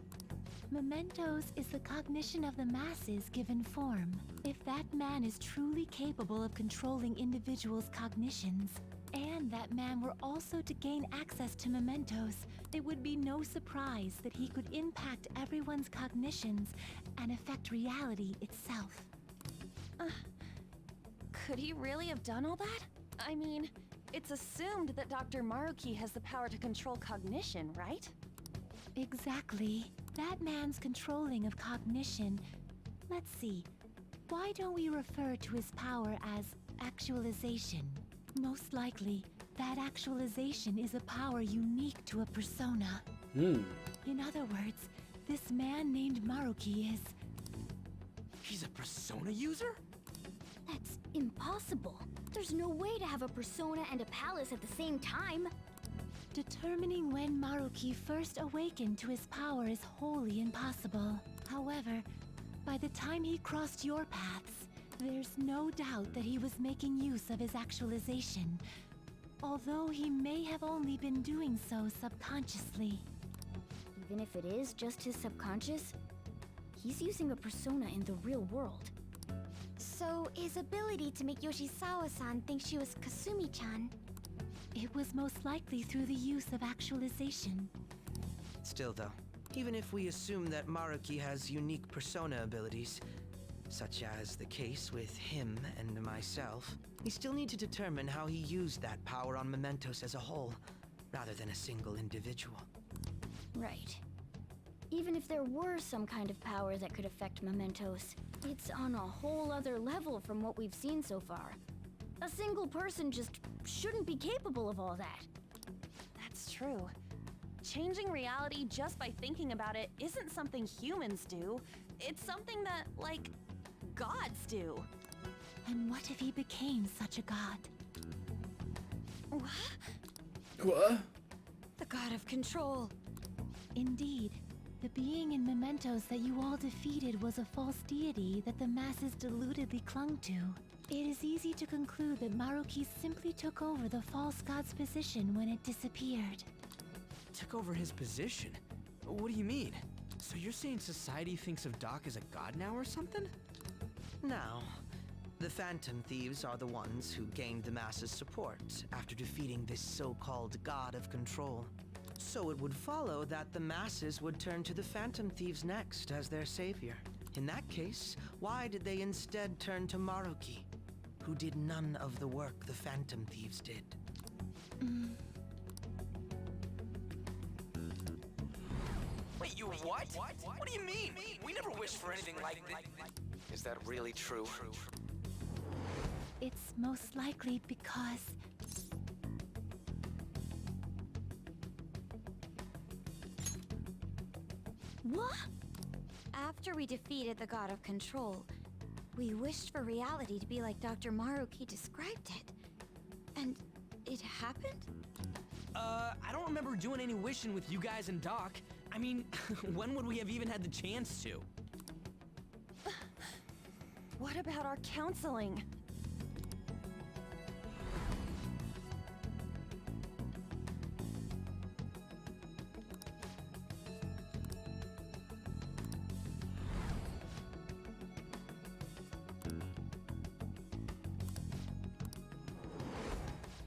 Mementos is the cognition of the masses given form. If that man is truly capable of controlling individuals' cognitions, and that man were also to gain access to mementos, it would be no surprise that he could impact everyone's cognitions and affect reality itself. Could he really have done all that? I mean, it's assumed that Dr. Maruki has the power to control cognition, right? Exactly. That man's controlling of cognition. Let's see. Why don't we refer to his power as actualization? Most likely, that actualization is a power unique to a persona. In other words, this man named Maruki is... He's a persona user? That's impossible. There's no way to have a persona and a palace at the same time. Determining when Maruki first awakened to his power is wholly impossible. However, by the time he crossed your paths, there's no doubt that he was making use of his actualization, although he may have only been doing so subconsciously. Even if it is just his subconscious, he's using a persona in the real world. So, his ability to make Yoshizawa-san think she was Kasumi-chan... It was most likely through the use of actualization. Still, though, even if we assume that Maruki has unique persona abilities, such as the case with him and myself, we still need to determine how he used that power on mementos as a whole, rather than a single individual. Right. Even if there were some kind of power that could affect mementos, it's on a whole other level from what we've seen so far. A single person just shouldn't be capable of all that. That's true. Changing reality just by thinking about it isn't something humans do. It's something that, like, gods do. And what if he became such a god? What? The god of control. Indeed. The being in mementos that you all defeated was a false deity that the masses deludedly clung to. It is easy to conclude that Maruki simply took over the false god's position when it disappeared. Took over his position? What do you mean? So you're saying society thinks of Doc as a god now or something? Now, the Phantom Thieves are the ones who gained the masses' support after defeating this so-called god of control. So it would follow that the masses would turn to the Phantom Thieves next as their savior. In that case, why did they instead turn to Maruki, who did none of the work the Phantom Thieves did? Wait, you what? What do you mean? We never wished for anything like this. Is that really true? It's most likely because... What? After we defeated the God of Control, we wished for reality to be like Dr. Maruki described it. And it happened? I don't remember doing any wishing with you guys and Doc. I mean, when would we have even had the chance to? What about our counseling?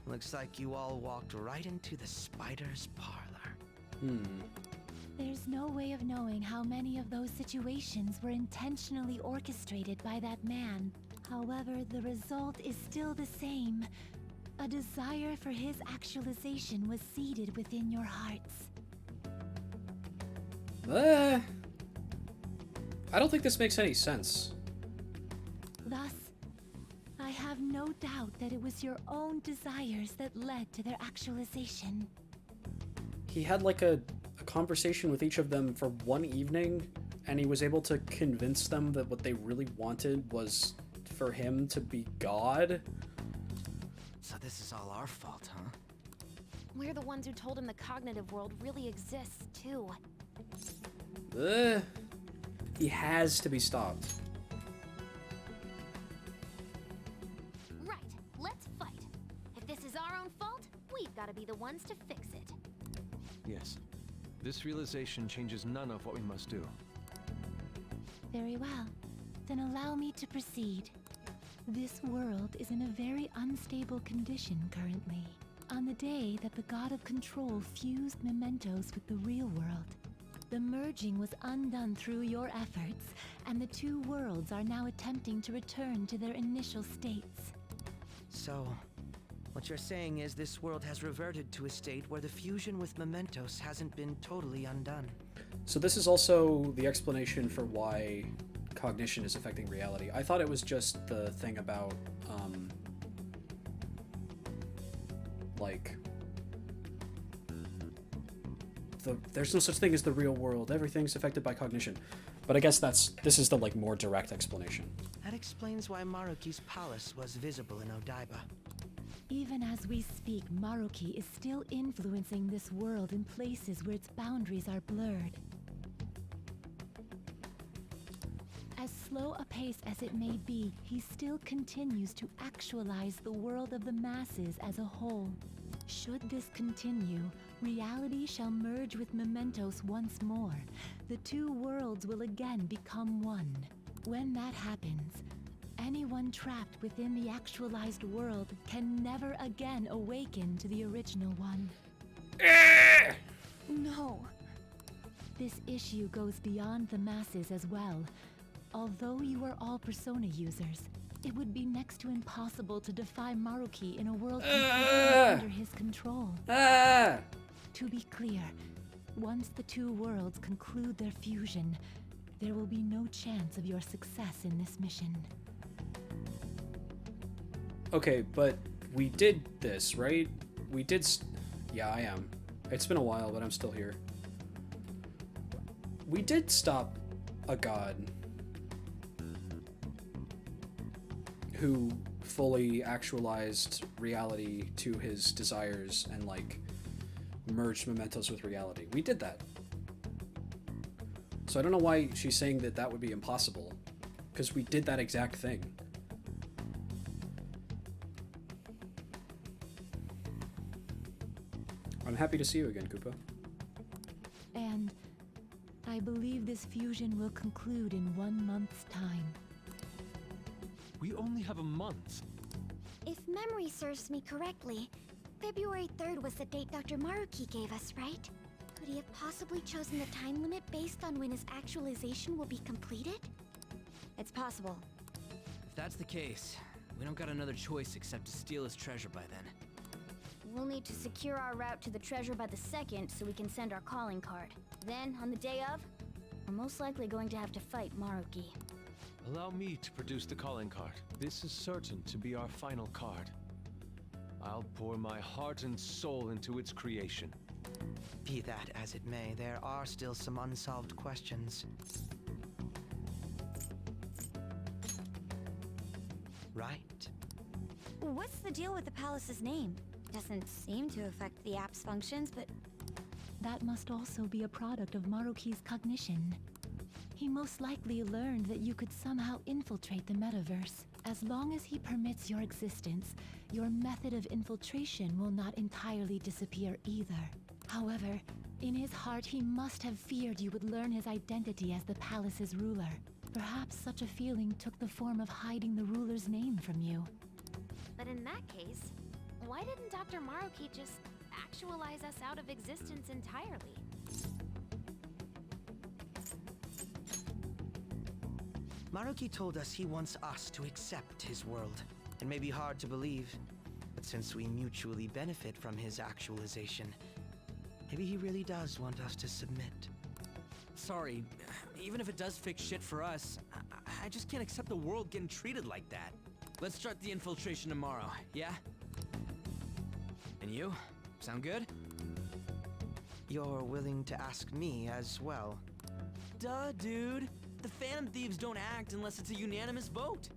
Looks like you all walked right into the spider's parlor. There's no way of knowing how many of those situations were intentionally orchestrated by that man. However, the result is still the same. A desire for his actualization was seeded within your hearts. I don't think this makes any sense. Thus, I have no doubt that it was your own desires that led to their actualization. He had like a conversation with each of them for one evening, and he was able to convince them that what they really wanted was for him to be God. So this is all our fault, huh? We're the ones who told him the cognitive world really exists, too. He has to be stopped. Right, let's fight. If this is our own fault, we've got to be the ones to fix it. Yes. This realization changes none of what we must do. Very well. Then allow me to proceed. This world is in a very unstable condition currently. On the day that the God of Control fused mementos with the real world, the merging was undone through your efforts, and the two worlds are now attempting to return to their initial states. So, what you're saying is this world has reverted to a state where the fusion with mementos hasn't been totally undone. So this is also the explanation for why cognition is affecting reality. I thought it was just the thing about, like, there's no such thing as the real world. Everything's affected by cognition. But I guess this is the, like, more direct explanation. That explains why Maruki's palace was visible in Odaiba. Even as we speak, Maruki is still influencing this world in places where its boundaries are blurred. As slow a pace as it may be, he still continues to actualize the world of the masses as a whole. Should this continue, reality shall merge with mementos once more. The two worlds will again become one. When that happens, anyone trapped within the actualized world can never again awaken to the original one. No. This issue goes beyond the masses as well. Although you are all Persona users, it would be next to impossible to defy Maruki in a world completely under his control. To be clear, once the two worlds conclude their fusion, there will be no chance of your success in this mission. Okay, but we did this, right? We did yeah, I am. It's been a while, but I'm still here. We did stop a god who fully actualized reality to his desires and, like, merged mementos with reality. We did that. So I don't know why she's saying that that would be impossible, because we did that exact thing. I'm happy to see you again, Koopa. And I believe this fusion will conclude in 1 month's time. We only have a month. If memory serves me correctly, February 3rd was the date Dr. Maruki gave us, right? Could he have possibly chosen the time limit based on when his actualization will be completed? It's possible. If that's the case, we don't got another choice except to steal his treasure by then. We'll need to secure our route to the treasure by the second so we can send our calling card. Then, on the day of, we're most likely going to have to fight Maruki. Allow me to produce the calling card. This is certain to be our final card. I'll pour my heart and soul into its creation. Be that as it may, there are still some unsolved questions. Right? What's the deal with the palace's name? Doesn't seem to affect the app's functions, but... That must also be a product of Maruki's cognition. He most likely learned that you could somehow infiltrate the metaverse. As long as he permits your existence, your method of infiltration will not entirely disappear either. However, in his heart he must have feared you would learn his identity as the palace's ruler. Perhaps such a feeling took the form of hiding the ruler's name from you. But in that case, why didn't Dr. Maruki just actualize us out of existence entirely? Maruki told us he wants us to accept his world. It may be hard to believe, but since we mutually benefit from his actualization, maybe he really does want us to submit. Sorry, even if it does fix shit for us, I just can't accept the world getting treated like that. Let's start the infiltration tomorrow, yeah? And you? Sound good? You're willing to ask me as well? Duh, dude. The Phantom Thieves don't act unless it's a unanimous vote.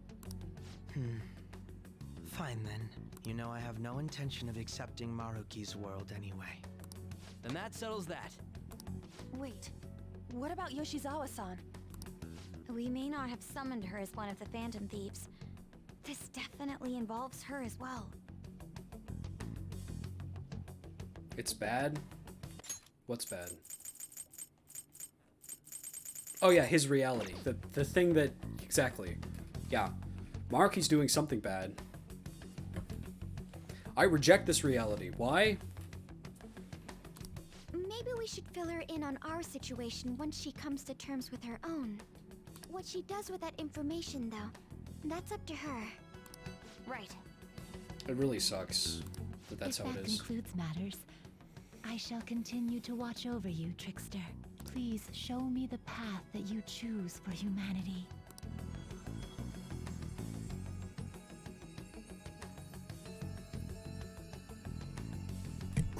Fine then. You know I have no intention of accepting Maruki's world anyway. Then that settles that. Wait, what about Yoshizawa-san? We may not have summoned her as one of the Phantom Thieves. This definitely involves her as well. It's bad? What's bad? Oh yeah, his reality. The thing that... Exactly. Yeah. Maruki's doing something bad. I reject this reality. Why? Maybe we should fill her in on our situation once she comes to terms with her own. What she does with that information, though, that's up to her. Right. It really sucks that that's how it is. If that concludes matters, I shall continue to watch over you, Trickster. Please show me the path that you choose for humanity.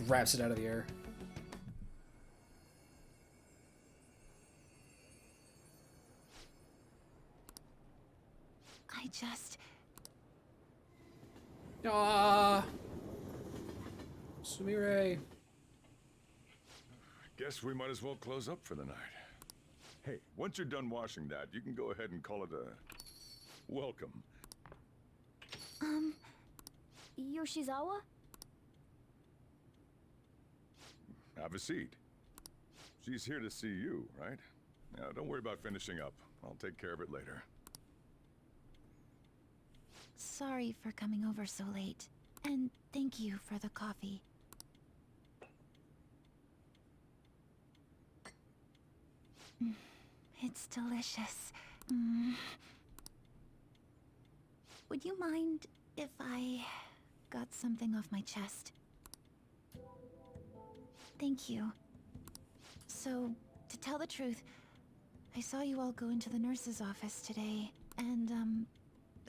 Grabs it out of the air. I just... Ah, Sumire. Guess we might as well close up for the night. Hey, once you're done washing that, you can go ahead and call it a welcome. Yoshizawa? Have a seat. She's here to see you, right? Now, don't worry about finishing up. I'll take care of it later. Sorry for coming over so late. And thank you for the coffee. It's delicious. Would you mind if I got something off my chest? Thank you. So, to tell the truth, I saw you all go into the nurse's office today, and,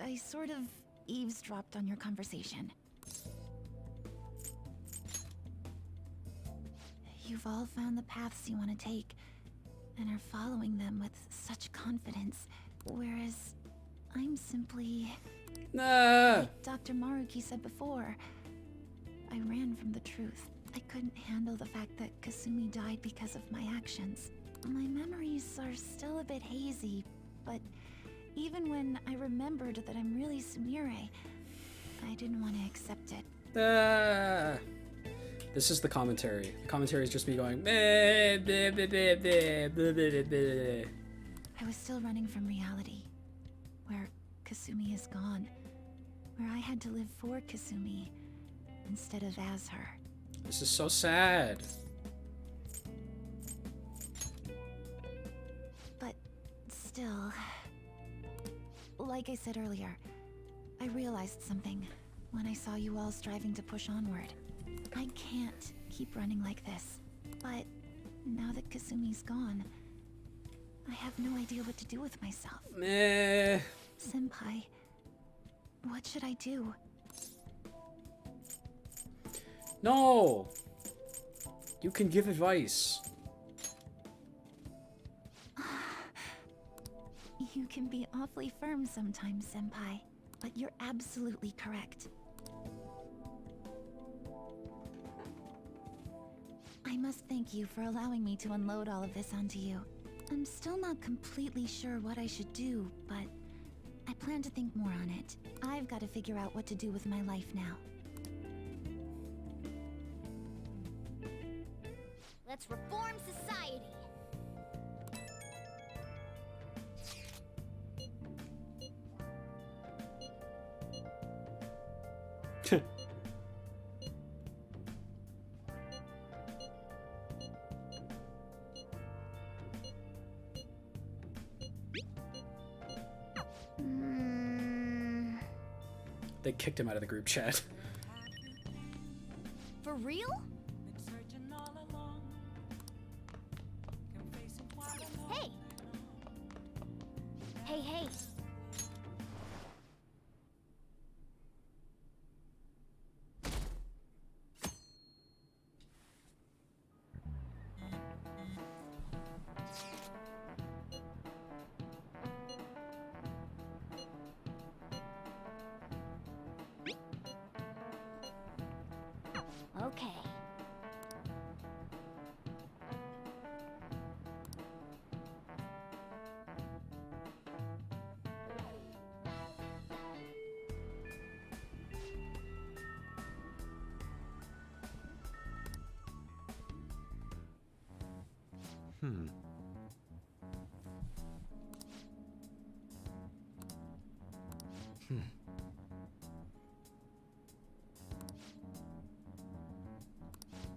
I sort of eavesdropped on your conversation. You've all found the paths you want to take, and are following them with such confidence, whereas I'm simply... Like Dr. Maruki said before, I ran from the truth. I couldn't handle the fact that Kasumi died because of my actions. My memories are still a bit hazy, but even when I remembered that I'm really Sumire, I didn't want to accept it. This is the commentary. The commentary is just me going... "Meh, bleh, bleh, bleh, bleh, bleh, bleh, bleh." I was still running from reality, where Kasumi is gone, where I had to live for Kasumi instead of as her. This is so sad. But still, like I said earlier, I realized something when I saw you all striving to push onward. I can't keep running like this. But now that Kasumi's gone, I have no idea what to do with myself. Meh. Senpai, what should I do? No! You can give advice. You can be awfully firm sometimes, Senpai, but you're absolutely correct. I must thank you for allowing me to unload all of this onto you. I'm still not completely sure what I should do, but I plan to think more on it. I've got to figure out what to do with my life now. Let's reform society. They kicked him out of the group chat. For real? Hey! Hey, hey! Okay.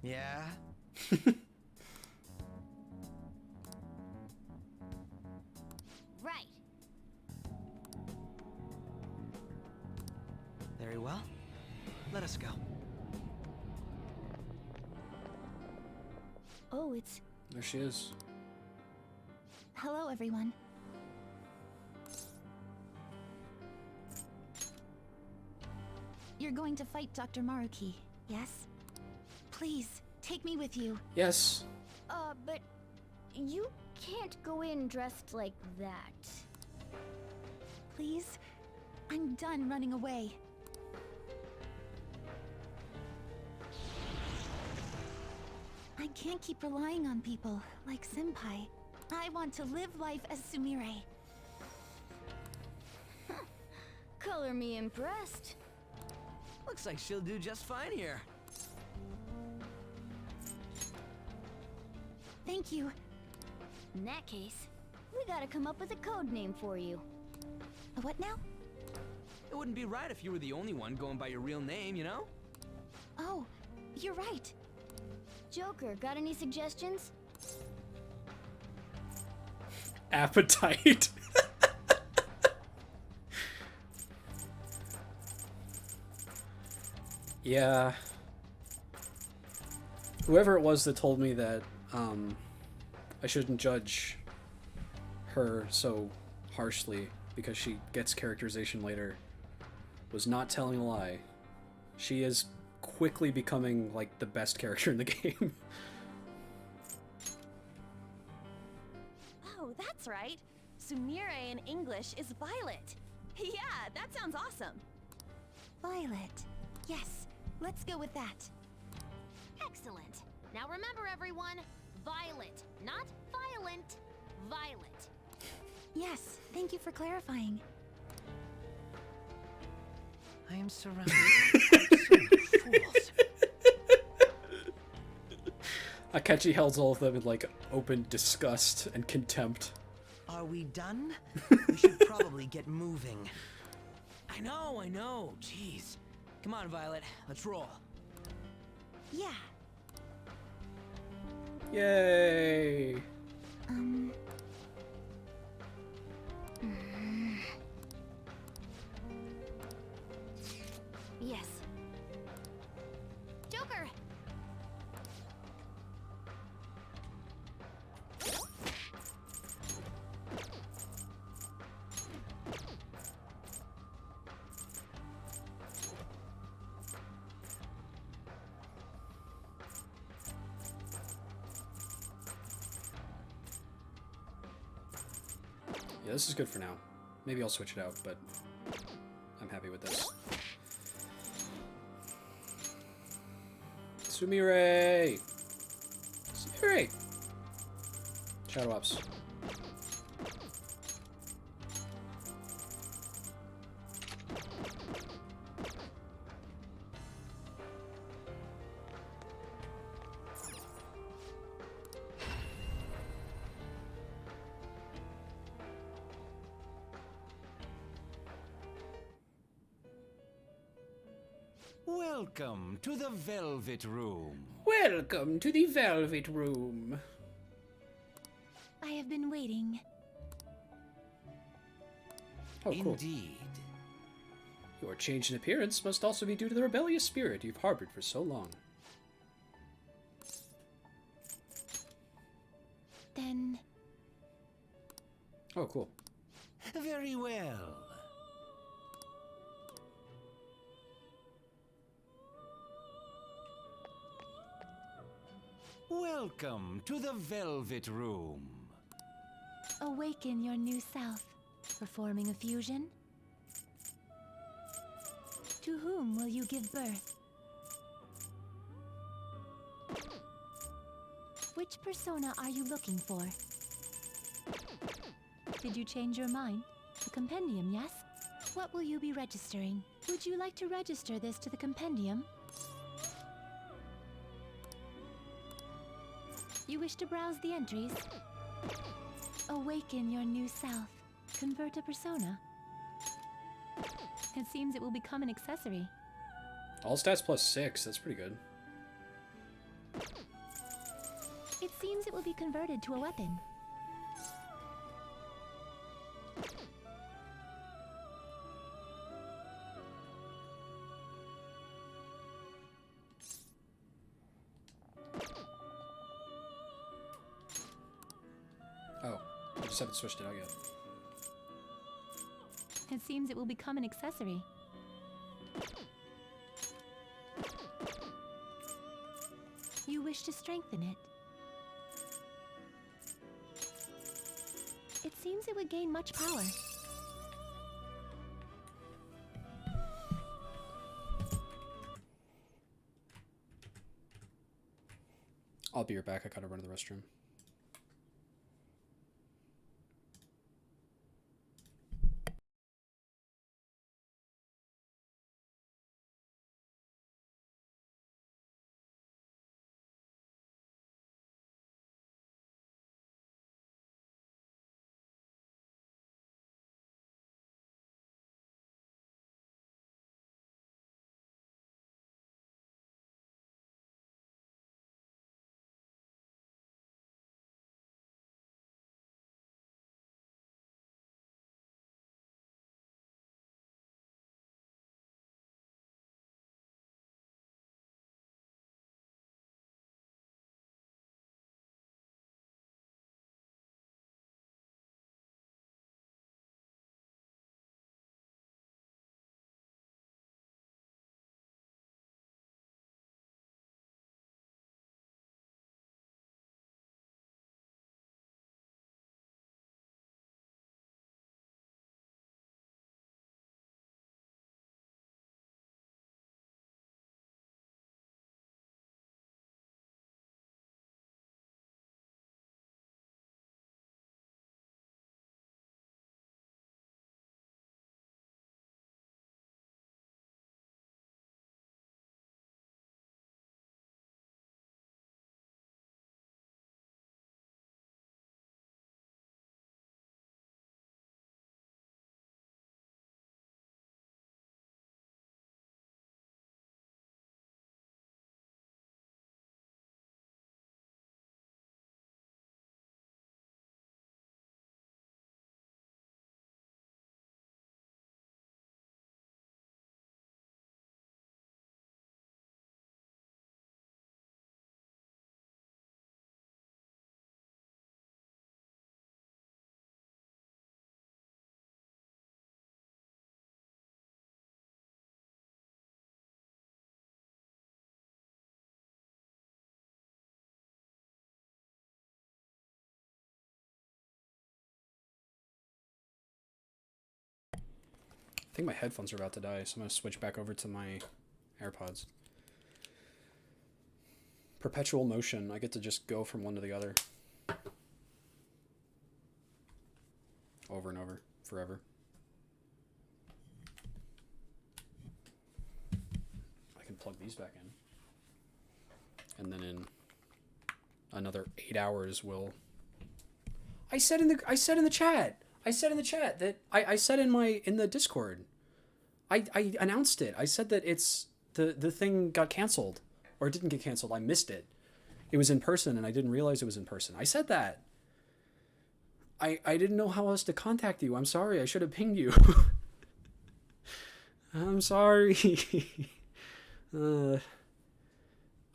Yeah? Right. Very well. Let us go. Oh, it's... There she is. Hello, everyone. You're going to fight Dr. Maruki, yes? Please, take me with you. Yes. But you can't go in dressed like that. Please? I'm done running away. I can't keep relying on people like Senpai. I want to live life as Sumire. Color me impressed. Looks like she'll do just fine here. Thank you. In that case, we gotta come up with a code name for you. What now? It wouldn't be right if you were the only one going by your real name, you know? Oh, you're right. Joker, got any suggestions? Appetite. Yeah. Whoever it was that told me that I shouldn't judge her so harshly because she gets characterization later was not telling a lie. She is quickly becoming like the best character in the game. Oh, that's right. Sumire in English is Violet. Yeah, that sounds awesome. Violet. Yes, let's go with that. Excellent. Now remember, everyone, Violet, not violent. Violet. Yes, thank you for clarifying. I am surrounded by so many fools. Akechi holds all of them in like open disgust and contempt. Are we done? We should probably get moving. I know. Jeez. Come on, Violet. Let's roll. Yeah. Yay! Yes. Joker, this is good for now. Maybe I'll switch it out, but I'm happy with this. Sumire! Sumire! Shadow Ops. Welcome to the Velvet Room. Welcome to the Velvet Room. I have been waiting. Oh, cool. Indeed. Your change in appearance must also be due to the rebellious spirit you've harbored for so long. Then... Oh, cool. Very well. Welcome to the Velvet Room. awaken your new self, performing a fusion? To whom will you give birth? Which persona are you looking for? Did you change your mind? The compendium, yes? What will you be registering? Would you like to register this to the compendium? You wish to browse the entries? Awaken your new self. Convert a persona. It seems it will become an accessory. All stats plus 6, that's pretty good. It seems it will be converted to a weapon. Oh, I just haven't switched it out yet. It seems it will become an accessory. You wish to strengthen it. It seems it would gain much power. I'll be right back. I gotta run to the restroom. I think my headphones are about to die, so I'm gonna switch back over to my AirPods. Perpetual motion. I get to just go from one to the other. Over and over. Forever. I can plug these back in. And then in another 8 hours we'll... I said in the chat. I said in the chat that I said in the Discord. I announced it. I said that it's the thing got canceled, or it didn't get canceled. I missed it. It was in person and I didn't realize it was in person. I said that. I didn't know how else to contact you. I'm sorry. I should have pinged you. I'm sorry.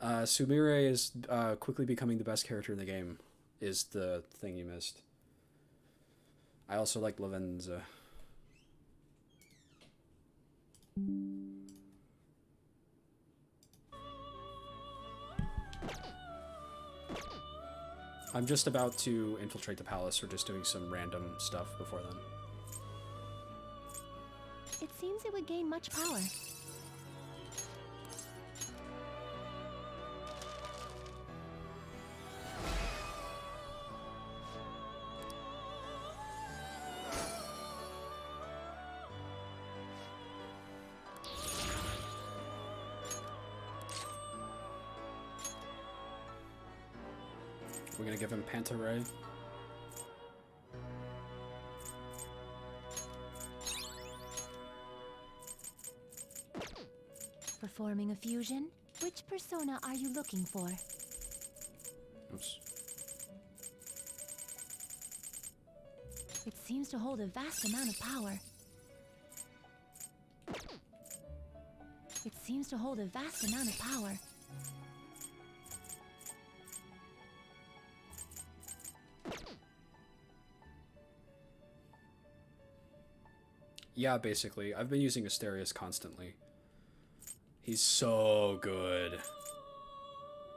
Sumire is quickly becoming the best character in the game is the thing you missed. I also like Lavenza. I'm just about to infiltrate the palace. We're just doing some random stuff before then. It seems it would gain much power. We're gonna give him Panta Ray. Performing a fusion? Which persona are you looking for? Oops. It seems to hold a vast amount of power. It seems to hold a vast amount of power. Yeah, basically. I've been using Asterius constantly. He's so good.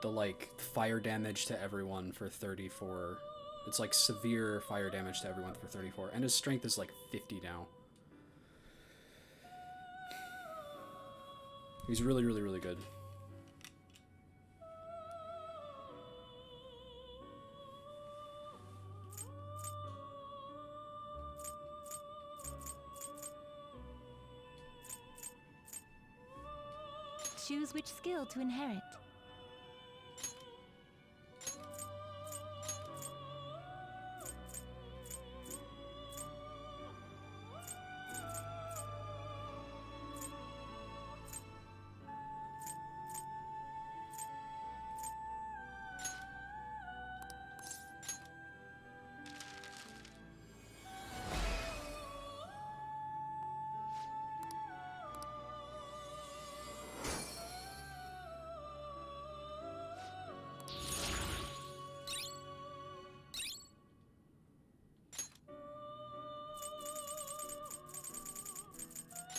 The, like, fire damage to everyone for 34. It's, like, severe fire damage to everyone for 34. And his strength is, like, 50 now. He's really, really, really good. Choose which skill to inherit.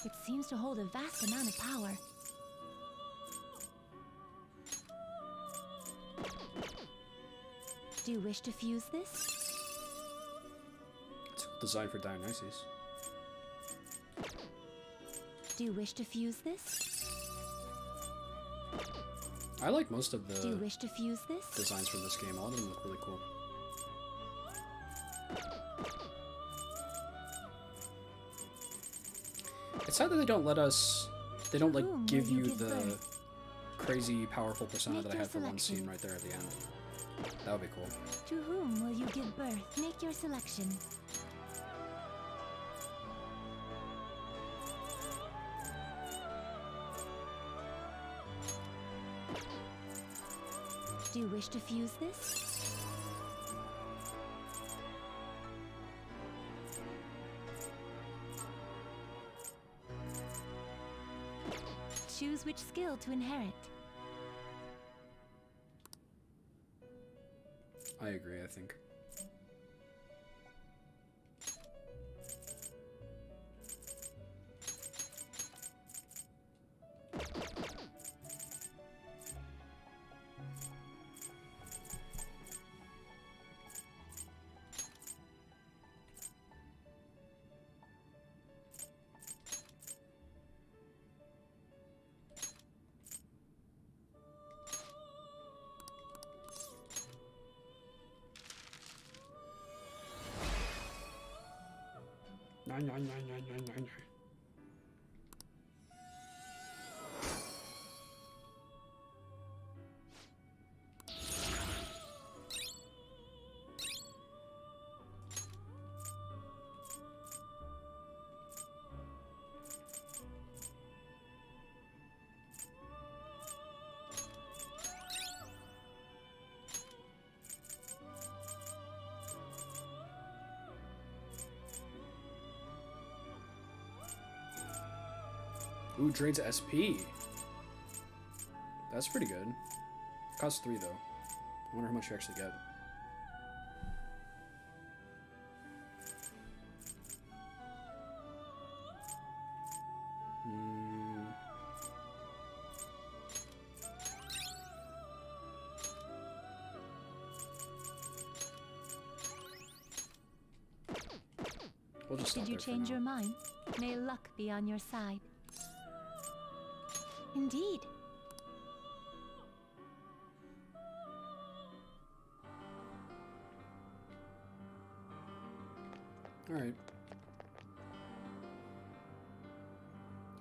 It seems to hold a vast amount of power. Do you wish to fuse this? It's designed for Dionysus. Do you wish to fuse this? I like most of Do you the wish to fuse this? designs from this game. All of them look really cool. It's sad that they don't let us... They don't, like, whom give will you you give the birth? crazy, powerful persona Make that I your had for one selection. scene right there at the end. That would be cool. To whom will you give birth? Make your selection. Do you wish to fuse this? Choose which skill to inherit. I agree, I think. Ooh, drains SP. That's pretty good. Costs 3 though. I wonder how much you actually get. We'll just Did you change your mind? May luck be on your side. Indeed. Alright.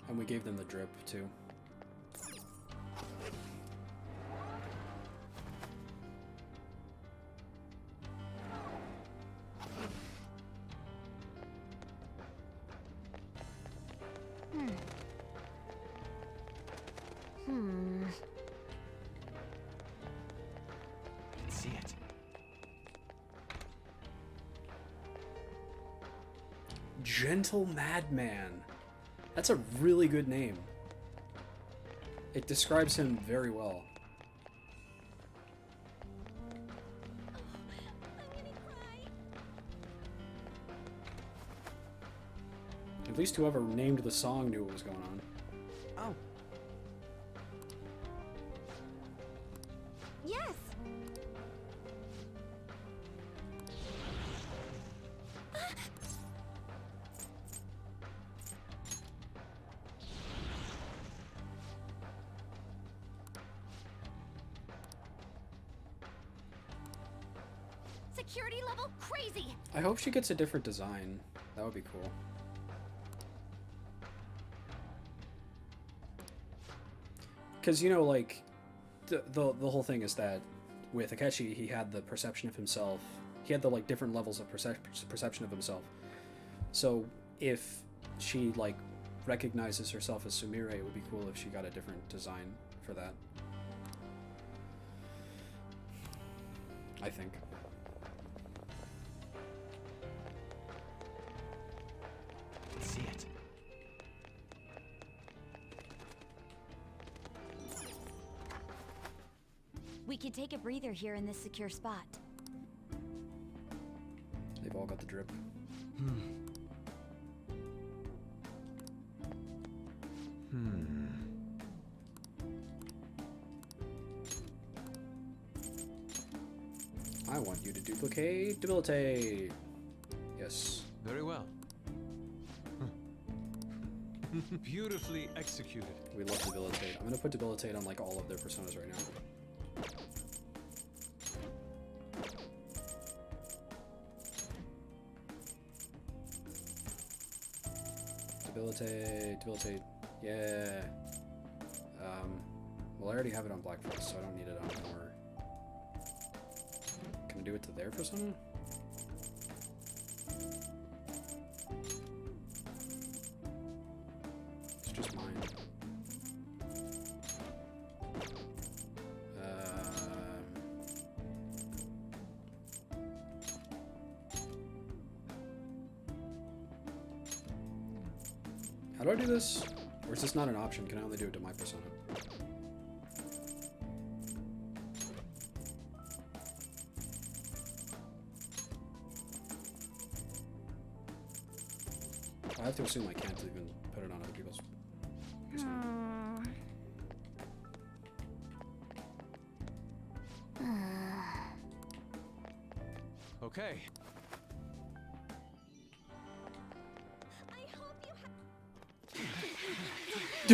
And we gave them the drip, too. I can see it. Gentle Madman. That's a really good name. It describes him very well. At least whoever named the song knew what was going on. Oh. Yes! Security level crazy! I hope she gets a different design. That would be cool. Because, you know, like, the whole thing is that with Akechi, he had the perception of himself. He had the, like, different levels of perception of himself. So, if she, like, recognizes herself as Sumire, it would be cool if she got a different design for that. I think. I can see it. We could take a breather here in this secure spot. They've all got the drip. I want you to duplicate, debilitate. Yes. Very well. Beautifully executed. We love debilitate. I'm gonna put debilitate on like all of their personas right now. Debilitate, yeah. Well, I already have it on Blackfoot, so I don't need it on more. Can I do it to their persona? It's just mine. How do I do this? Or is this not an option? Can I only do it to my persona? I have to assume I can't even put it on other people's persona. Okay. We're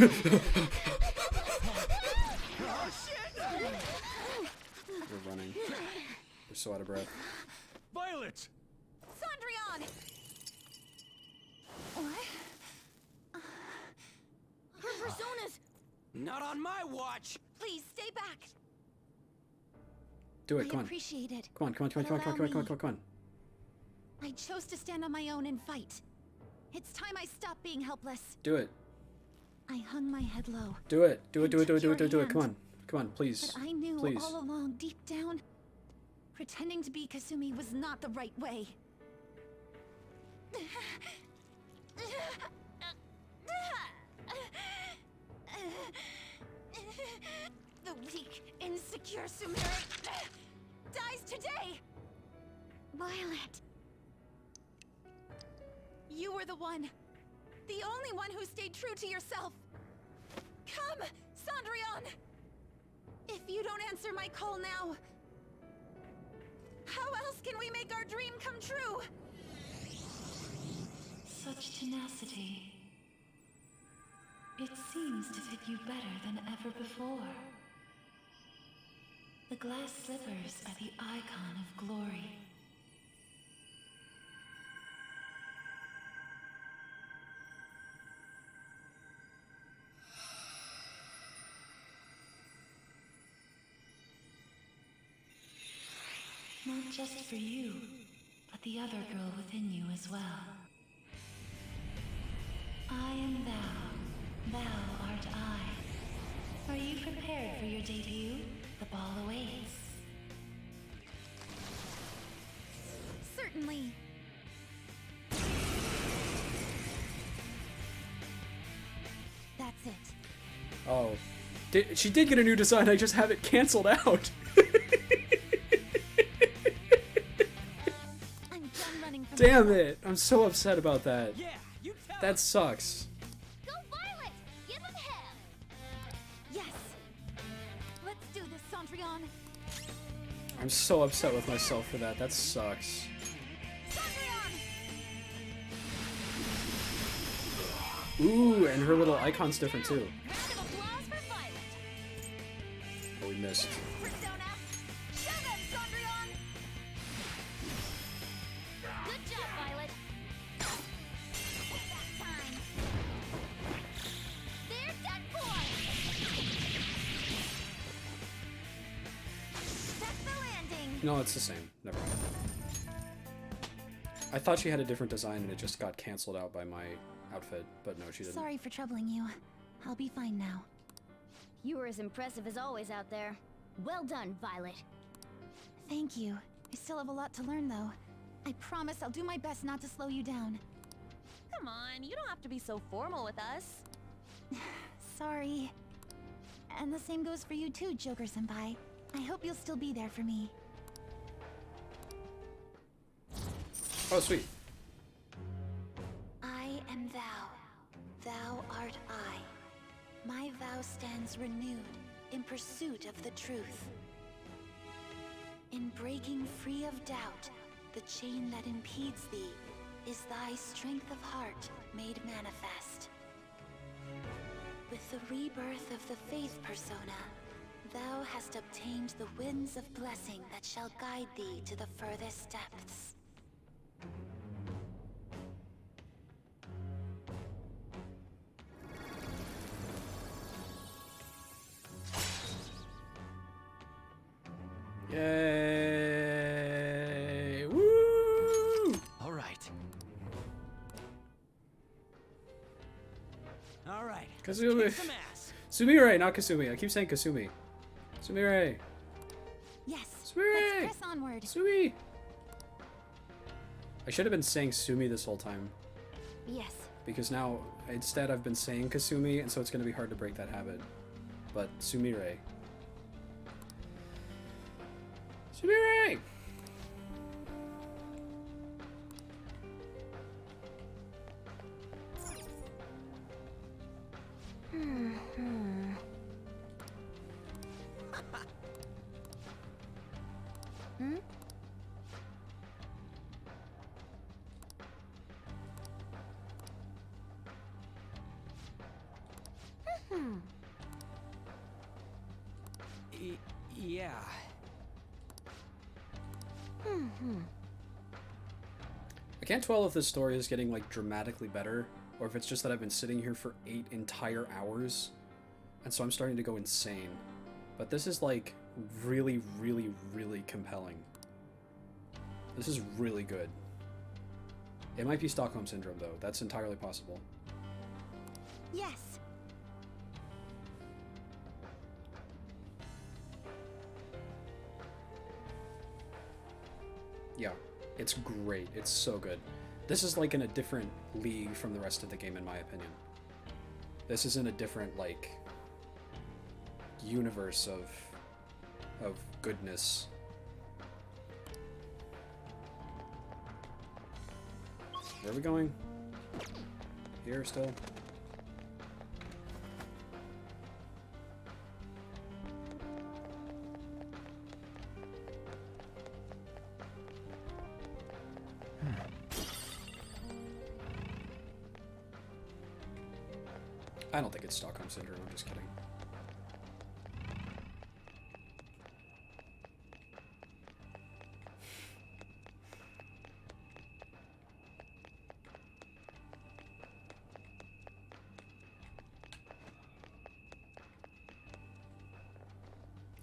running. We're so out of breath. Violet! Sondrion! What? Her personas! Not on my watch! Please stay back. Do it, I come on. appreciate it. Come on, come on, come on, come on, come on, come on, come on, come on. I chose to stand on my own and fight. It's time I stop being helpless. Do it. I hung my head low. Do it. Do it, and do it, do took it, do your it, do it, do it. Come on. hand. Come on, please. But I knew Please. all along, deep down, pretending to be Kasumi was not the right way. The weak, insecure Sumire dies today! Violet! You were the one. The only one who stayed true to yourself. Come, Cendrillon! If you don't answer my call now, how else can we make our dream come true? Such tenacity. It seems to fit you better than ever before. The glass slippers are the icon of glory. Not just for you, but the other girl within you as well. I am thou, thou art I. Are you prepared for your debut? The ball awaits. Certainly. That's it. Oh. She did get a new design, I just have it canceled out. I'm done running from Damn it! I'm so upset about that. Yeah, you tell That sucks. Go Violet! Give him hell! Yes. Let's do this, Cendrillon. I'm so upset with myself for that. That sucks. Ooh, and her little icon's different too. Round of applause for Violet! Oh, we missed. Persona! Show them, Cendrillon! Good job, Violet! That time! There's that boy! That's the landing! No, it's the same. Never mind. I thought she had a different design and it just got canceled out by my outfit, but no, she didn't. Sorry for troubling you. I'll be fine now. You were as impressive as always out there. Well done, Violet. Thank you. I still have a lot to learn, though. I promise I'll do my best not to slow you down. Come on, you don't have to be so formal with us. Sorry. And the same goes for you too, Joker-senpai. I hope you'll still be there for me. Oh, sweet. I am thou. Thou art I. My vow stands renewed in pursuit of the truth. In breaking free of doubt, the chain that impedes thee is thy strength of heart made manifest. With the rebirth of the faith persona, thou hast obtained the winds of blessing that shall guide thee to the furthest depths. Yay! Woo! All right. All right. Kasumi. Kick some ass. Sumire, not Kasumi. I keep saying Kasumi. Sumire. Yes. Sumire. Let's press onward. Sumi. I should have been saying Sumi this whole time. Yes. Because now, instead I've been saying Kasumi, and so it's going to be hard to break that habit. But Sumire. Sumire! Hmm? Yeah. I can't tell if this story is getting like dramatically better, or if it's just that I've been sitting here for 8 entire hours, and so I'm starting to go insane. But this is like really, really, really compelling. This is really good. It might be Stockholm Syndrome though. That's entirely possible. Yes. Yeah, it's great. It's so good. This is like in a different league from the rest of the game, in my opinion. This is in a different, like, universe of goodness. Where are we going? Here still? I don't think it's Stockholm Syndrome, I'm just kidding.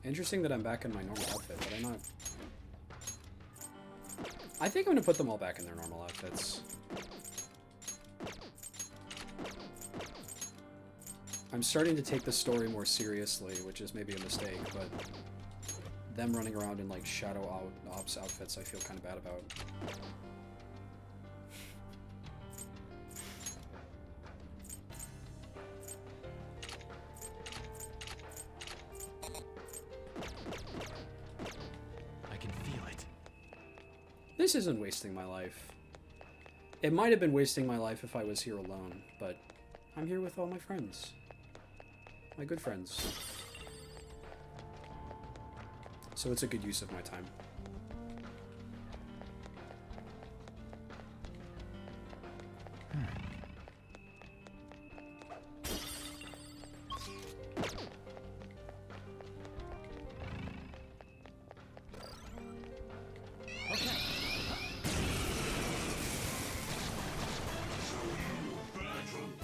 Interesting that I'm back in my normal outfit, but I'm not... I think I'm gonna put them all back in their normal outfits. I'm starting to take the story more seriously, which is maybe a mistake, but them running around in like Shadow Ops outfits I feel kind of bad about. I can feel it. This isn't wasting my life. It might have been wasting my life if I was here alone, but I'm here with all my friends. My good friends. So it's a good use of my time.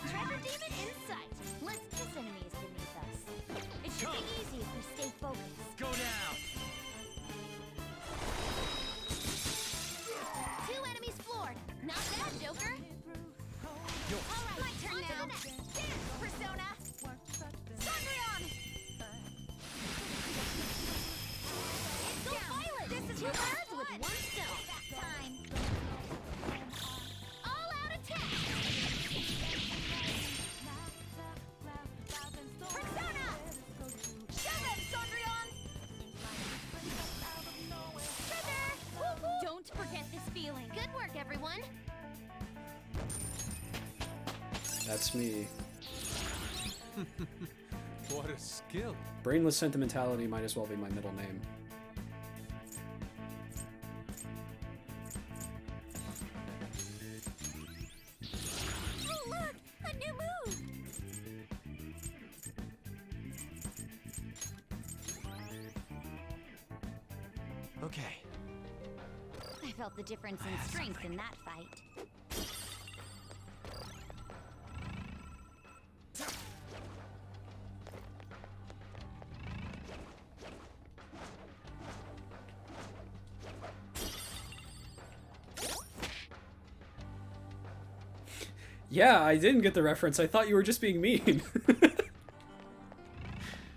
Trevor Demon in sight. Let's kiss enemies beneath us. It should be easy if we stay focused. Go down. 2 enemies floored. Not bad, Joker. All right, my turn now. Dance, Persona. Cendrillon. Go violent. This is 2 birds with 1 stone. Time. All out attack. Persona. Shove it, Cendrillon. Trigger. Don't forget this feeling. Good work, everyone. That's me. What a skill. Brainless sentimentality might as well be my middle name. Oh, look! A new move! Okay. I felt the difference in strength in that fight. Yeah, I didn't get the reference. I thought you were just being mean.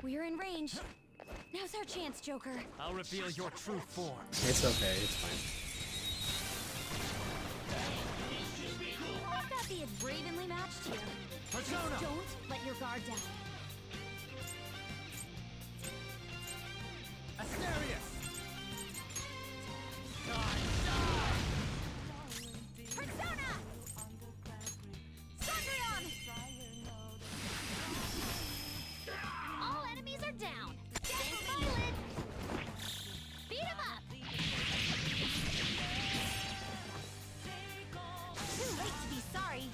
We're in range. Now's our chance, Joker. I'll reveal your true form. It's okay, it's fine. You must not be as bravenly matched here. Persona! Don't let your guard down. Asterius! Persona! Cendrillon! All enemies are down. Stay violent. Beat 'em up. Too late to be sorry.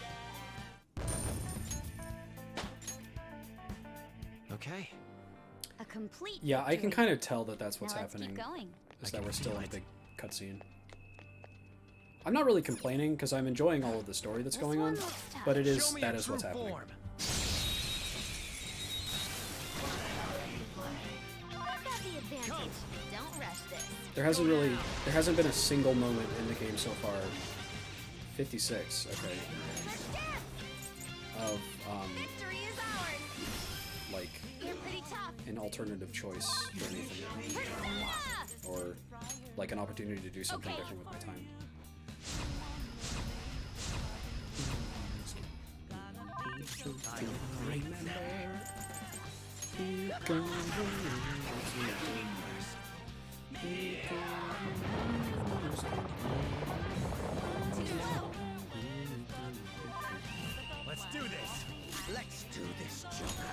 Okay. A complete Yeah, I can victory. kind of tell that that's what's Now let's happening. keep going. Is that we're still in a big cutscene. I'm not really complaining because I'm enjoying all of the story that's going on, but it is that is what's happening. Don't rush this. There hasn't been a single moment in the game so far. 56, okay. Of Victory is ours. like You're pretty tough. an alternative choice for anything, or like an opportunity to do something different with my time. Let's do this. Let's do this, Joker.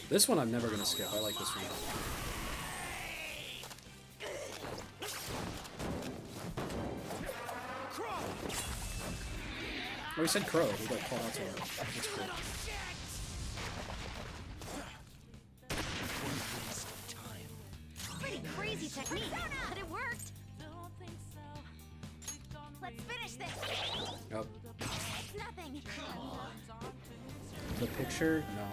This one I'm never gonna skip. I like this one. Oh, he said crow. He got called out to him. That's cool. Pretty crazy technique, but it worked. Let's finish this. Yep. It's nothing. The picture? No.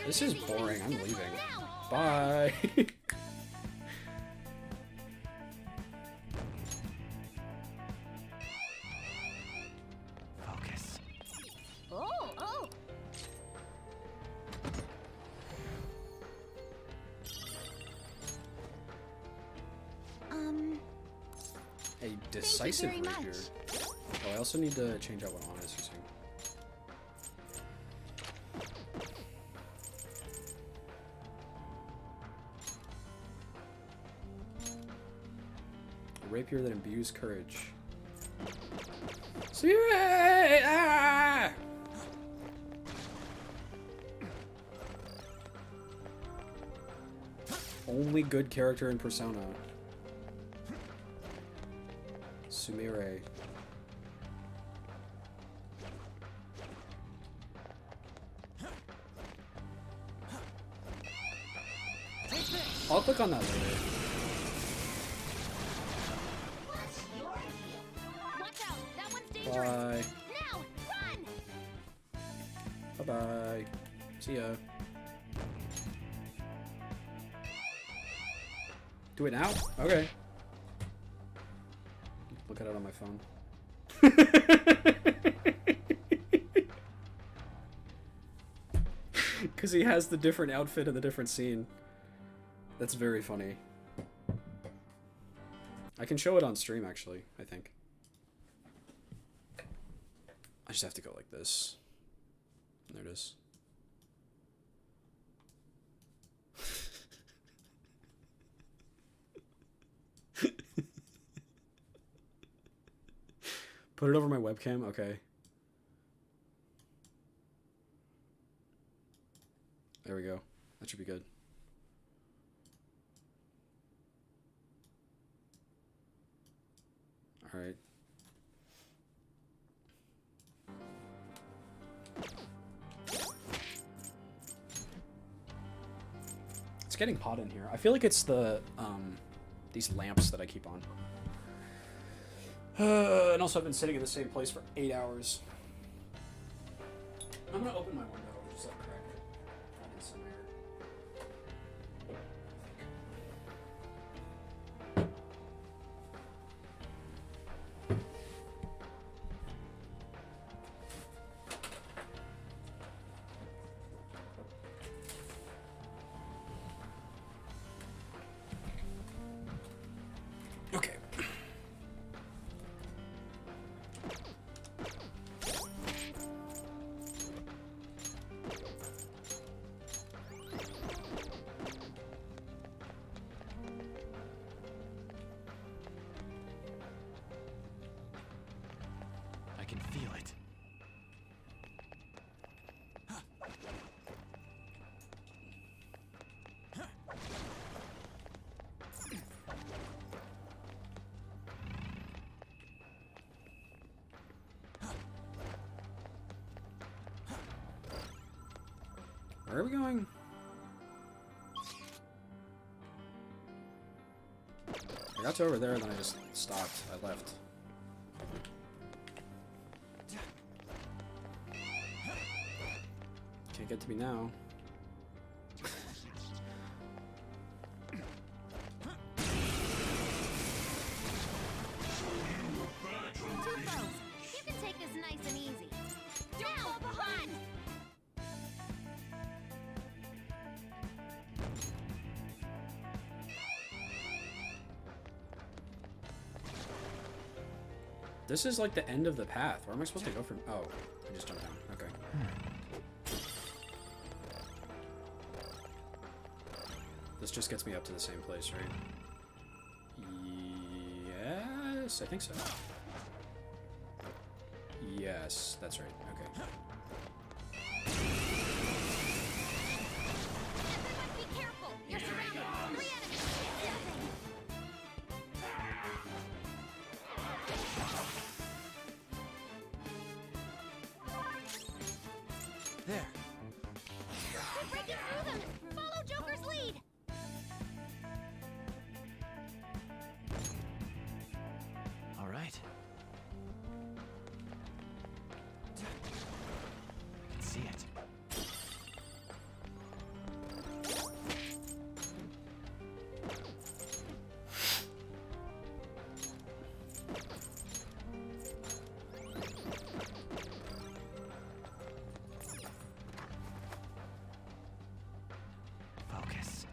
This is boring. I'm leaving. Bye. Focus. Oh. A decisive very rapier. Oh, I also need to change out what Anna's using. A rapier that imbues courage. Ah! Only good character in Persona. Sumire. I'll click on that later. Watch out. That one's dangerous. Bye. Now, run. Bye-bye. See ya. Do it now? Okay. Look at it on my phone. Because he has the different outfit in the different scene. That's very funny. I can show it on stream, actually, I think. I just have to go like this. There it is. Put it over my webcam? Okay. There we go. That should be good. Alright. It's getting hot in here. I feel like it's the, these lamps that I keep on. And also I've been sitting in the same place for 8 hours. I'm gonna open my window and just like crack it. Get some air. Okay. I can feel it. Where are we going? I got to over there, and then I just stopped. I left. Can't get to me now. You can take this nice and easy. Don't fall behind! This is like the end of the path. Where am I supposed to go from? Oh, I just jumped down. Okay. This just gets me up to the same place, right? Yes, I think so. Yes, that's right. Okay. Everyone be careful! You're surrounded! 3 enemies! There. We're breaking through them! Follow Joker's lead! All right. I can see it. Focus.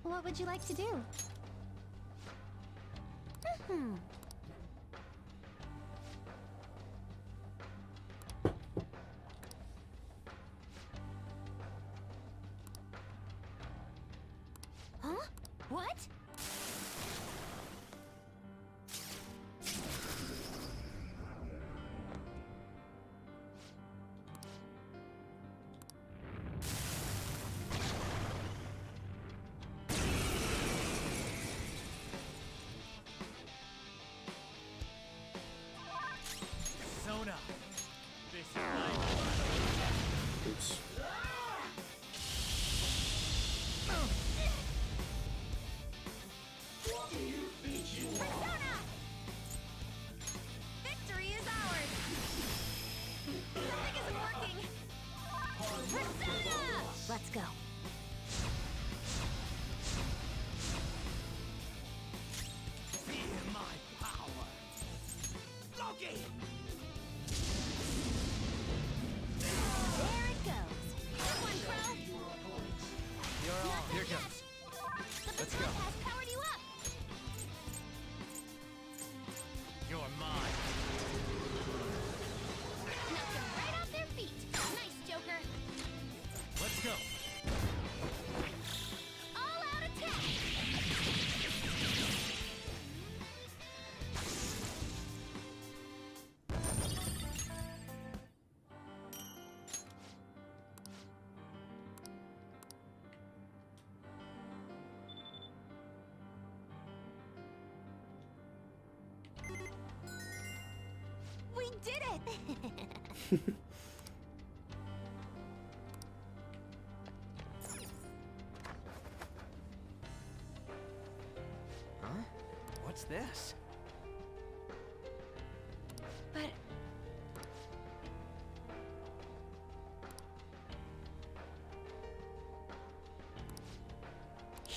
What would you like to do? Huh? What? Persona. This is Oops. Persona! Victory is ours! Something isn't working! Persona! Let's go. Feel my power. Loki! There it goes! Good one, Crow! You're all. Here goes. The Let's baton go. has powered you up! You're mine. Knocked them right off their feet! Nice, Joker! Let's go. All out attack! We did it! Huh? What's this? But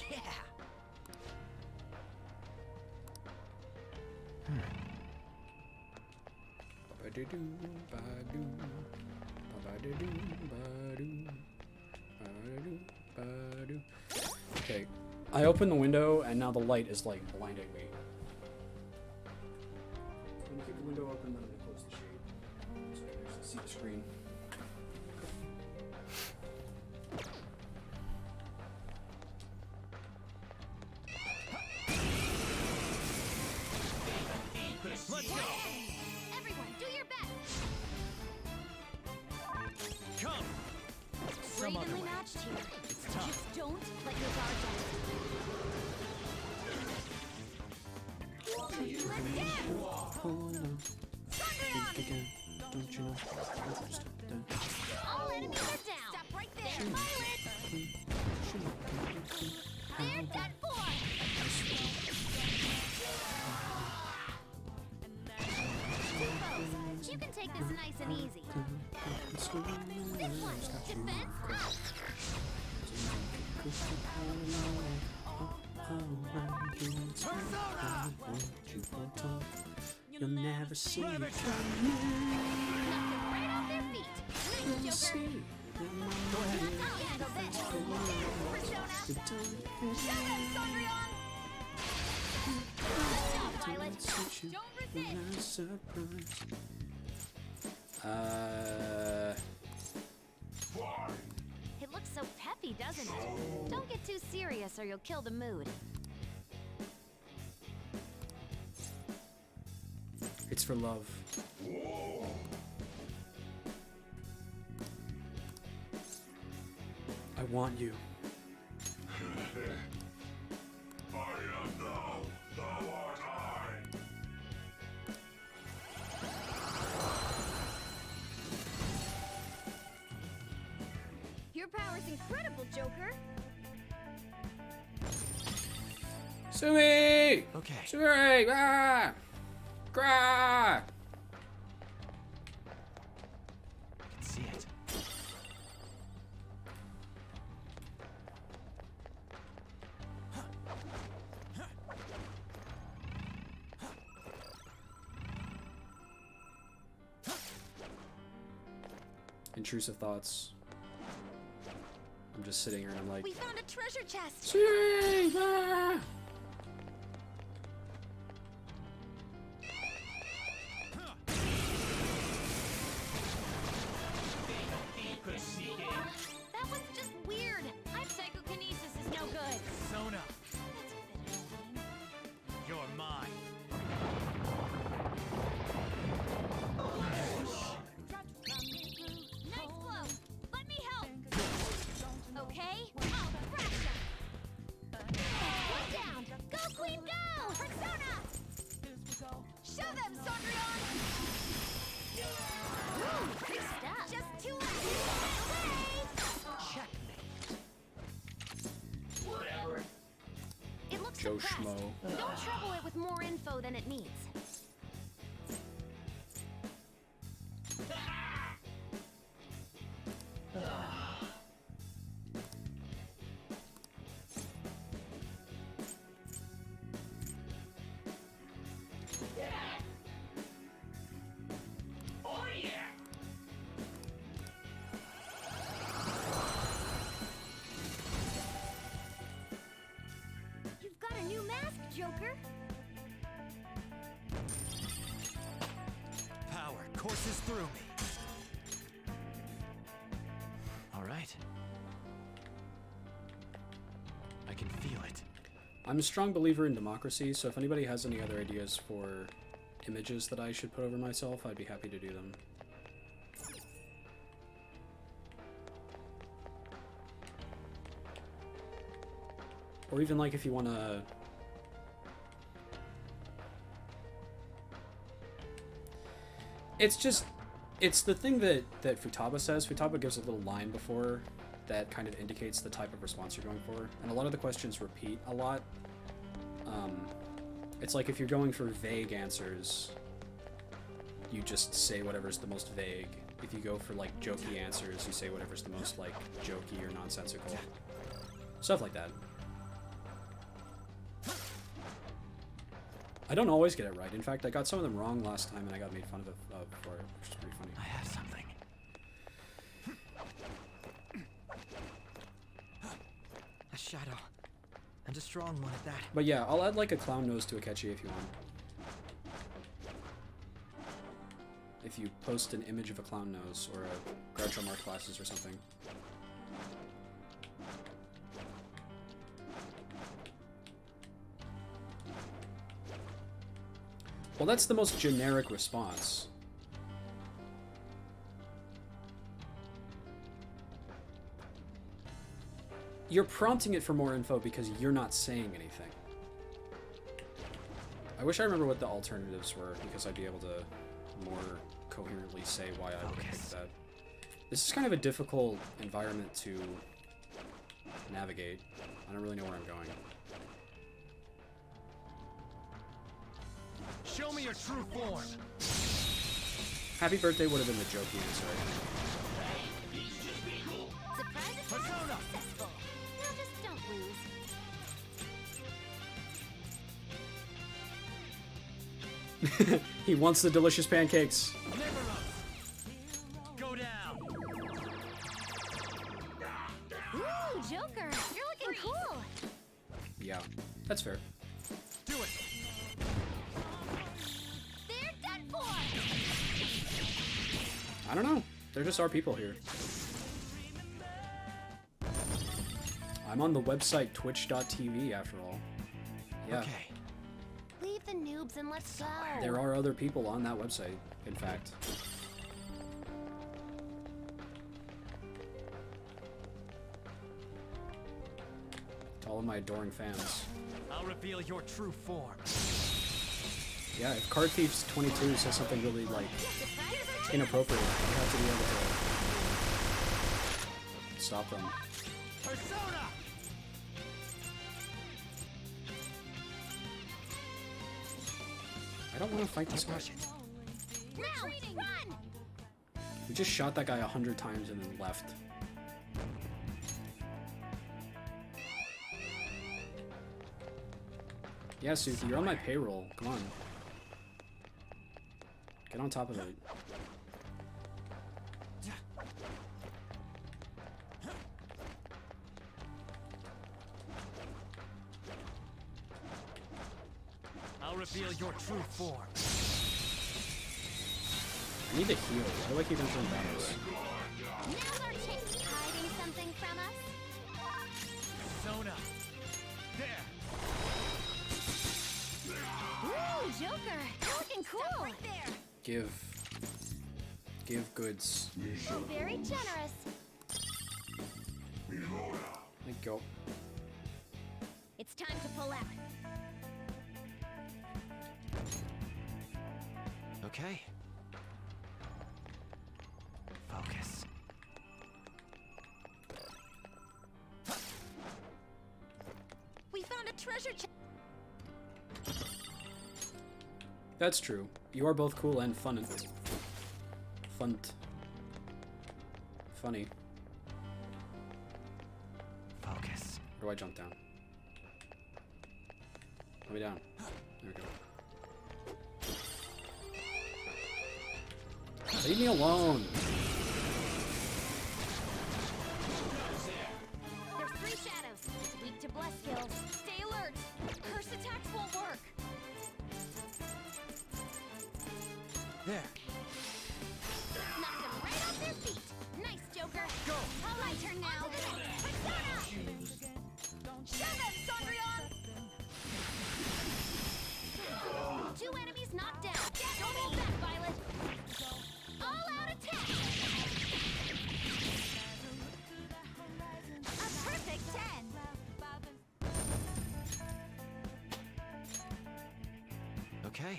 Yeah. Ba-da-doo, ba-doo, ba-ba-da-doo, ba-doo, ba-da-doo, ba-doo. Okay, I opened the window and now the light is like blinding me. I'm gonna keep the window open, then I'm gonna close the shade so I can actually see the screen. Let's go. Everyone, do your best! Come. We're Some other evenly way. matched here. It's tough. Just don't let your guard down. Let's dance! Think again, don't you know? Just done. All enemies are down! Step There's that four! You can take this nice and easy. This one, defense up! You'll never see it coming. Right off their feet! Nice, Joker! Go ahead. I'll handle this! Persona! Shove him, Sondrion! Good job, Violet! Don't resist! It looks so peppy, doesn't it? Don't get too serious or you'll kill the mood. It's for love. I want you. I am thou, thou art I. Your power's incredible, Joker! Sumi! Okay. Sumi! Ah! Grah! I can see it. Intrusive thoughts. I'm just sitting here and I'm like, We found a treasure chest! Sumi! Ah! That one's just weird! Psychokinesis is no good! Sona, you're mine. Nice blow! Let me help! Okay? I'll crash them! One down! Go, Queen, go! Persona! Shove them, Sondrion! Ooh, good stuff! Just two left! Whatever. It looks Joe suppressed. Schmo. Don't trouble it with more info than it needs. Oh yeah. You've got a new mask, Joker! Power courses through me. All right. I can feel it. I'm a strong believer in democracy, so if anybody has any other ideas for images that I should put over myself, I'd be happy to do them. Or even like if you want to... It's just... It's the thing that Futaba says. Futaba gives a little line before that kind of indicates the type of response you're going for. And a lot of the questions repeat a lot. It's like if you're going for vague answers, you just say whatever's the most vague. If you go for like jokey answers, you say whatever's the most like jokey or nonsensical. Stuff like that. I don't always get it right. In fact, I got some of them wrong last time and I got made fun of for it, which is pretty funny. I have something. A shadow. And a strong one at that. But yeah, I'll add like a clown nose to Akechi if you want. If you post an image of a clown nose or a Groucho Marx glasses or something. Well, that's the most generic response. You're prompting it for more info because you're not saying anything. I wish I remember what the alternatives were because I'd be able to more coherently say why I would pick that. This is kind of a difficult environment to navigate. I don't really know where I'm going. Show me your true form. Happy birthday would have been the jokey answer. Surprise is Persona! successful. Now just don't lose. He wants the delicious pancakes. Go down. Ooh, Joker, you're looking cool. Yeah, that's fair. Do it. They're done for. I don't know. There just are people here. I'm on the website twitch.tv after all. Yeah. Okay. Leave the noobs and let's go. There are other people on that website, in fact. To all of my adoring fans. I'll reveal your true form. Yeah, if Card Thieves 22 says something really, like, inappropriate, you have to be able to stop them. Persona! I don't want to fight this guy. Now, run! We just shot that guy 100 times and then left. Yeah, Suki, you're on my payroll. Come on. Get on top of it. I'll reveal your true form. I need to heal. Why do I keep entering battles? Now's our chance. Hiding something from us? Persona. There. Ooh, Joker, you're looking cool. Right there. Give goods. Very generous. There you go. It's time to pull out. Okay. Focus. We found a treasure chest. That's true. You are both cool and funny. Focus. Where do I jump down? Let me down. There we go. Leave me alone. There's 3 shadows. Weak to bless skills. Stay alert. Curse attacks won't work. There. Knocked them right off their feet. Nice, Joker. Go. All my turn now. Persona! Show them, Sondrion! 2 enemies knocked down. Don't hold back, Violet. All-out attack! A perfect 10. Okay.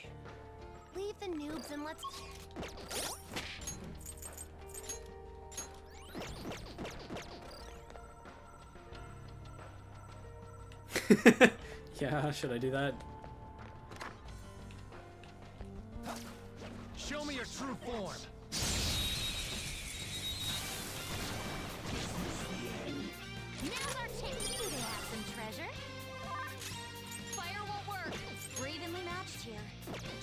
Leave the noobs and let's... Yeah, should I do that? Show me your true form. Now's our chance. Do they have some treasure? Fire won't work. We're evenly matched here.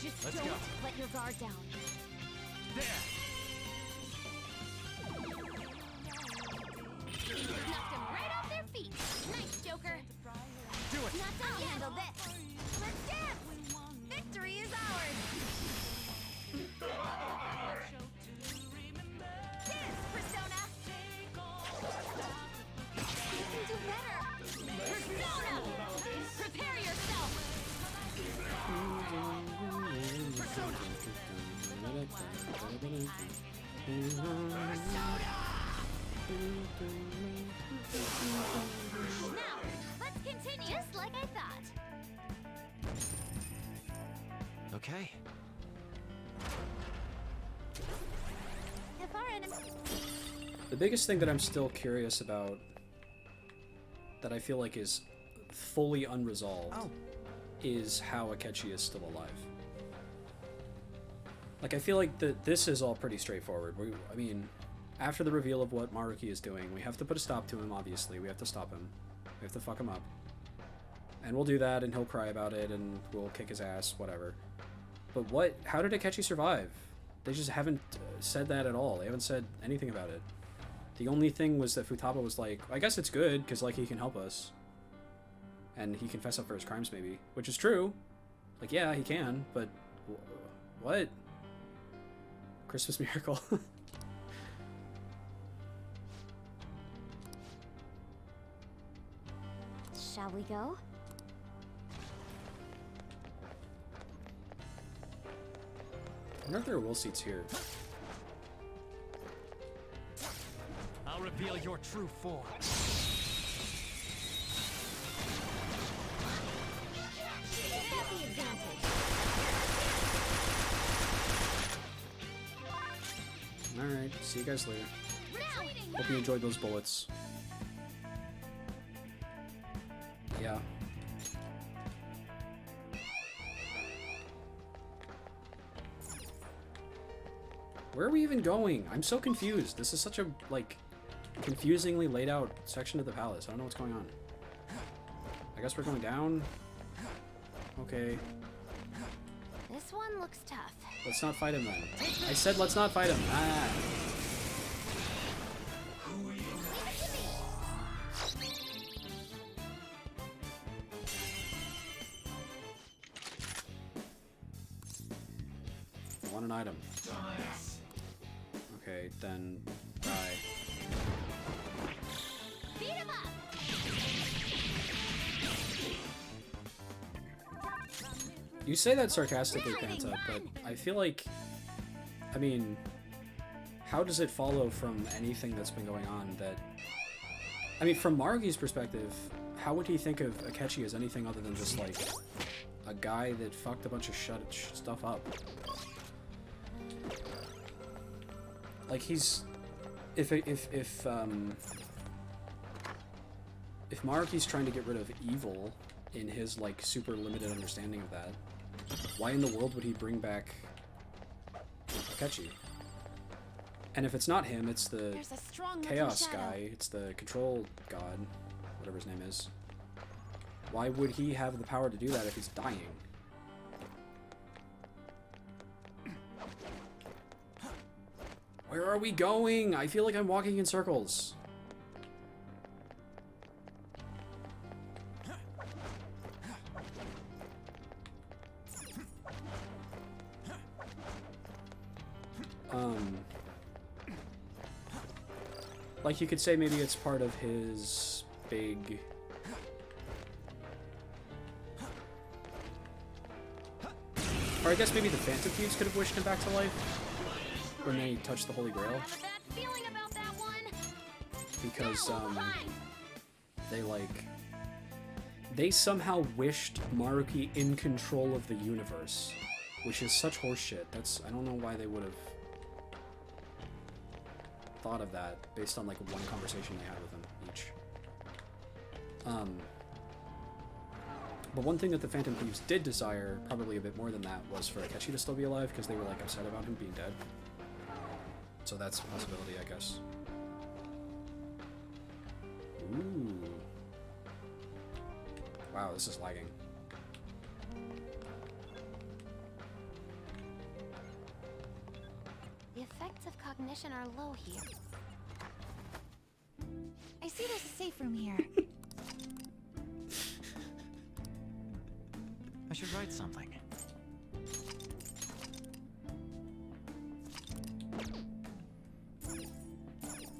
Just Let's don't go. let your guard down. There. Knocked them right off their feet. Nice, Joker. Do it. Not done yet. Handle this. Let's dance. Victory is ours. Dance, Persona. You can do better. Persona. Prepare yourself. Now, let's continue. Just like I thought. Okay. If our enemy... The biggest thing that I'm still curious about, that I feel like is fully unresolved, is how Akechi is still alive. Like, I feel like this is all pretty straightforward. I mean, after the reveal of what Maruki is doing, we have to put a stop to him, obviously. We have to stop him. We have to fuck him up. And we'll do that, and he'll cry about it, and we'll kick his ass, whatever. But how did Akechi survive? They just haven't said that at all. They haven't said anything about it. The only thing was that Futaba was like, I guess it's good, because, like, he can help us. And he can fess up for his crimes, maybe. Which is true. Like, yeah, he can, but... What? Christmas miracle. Shall we go? I wonder if there are will seats here. I'll reveal your true form. Alright, see you guys later. Hope you enjoyed those bullets. Yeah. Where are we even going? I'm so confused. This is such a, like, confusingly laid out section of the palace. I don't know what's going on. I guess we're going down. Okay. This one looks tough. Let's not fight him then. I said let's not fight him. Ah. I want an item. Okay, then die. Beat him up. You say that sarcastically, Panta, but I feel like, I mean, how does it follow from anything that's been going on that, I mean, from Maruki's perspective, how would he think of Akechi as anything other than just, like, a guy that fucked a bunch of stuff up? Like, he's, if Maruki's trying to get rid of evil in his, like, super limited understanding of that, why in the world would he bring back Akechi? And if it's not him, it's the chaos guy, it's the control god, whatever his name is. Why would he have the power to do that if he's dying? Where are we going? I feel like I'm walking in circles. Like, you could say maybe it's part of his big... Or I guess maybe the Phantom Thieves could have wished him back to life when they touched the Holy Grail. Because, they somehow wished Maruki in control of the universe, which is such horseshit. I don't know why they would have thought of that based on, like, one conversation they had with him each. But one thing that the Phantom Thieves did desire, probably a bit more than that, was for Akechi to still be alive, because they were, like, upset about him being dead. So that's a possibility, I guess. Ooh. Wow, this is lagging. The effects of cognition are low here. I see there's a safe room here. I should write something.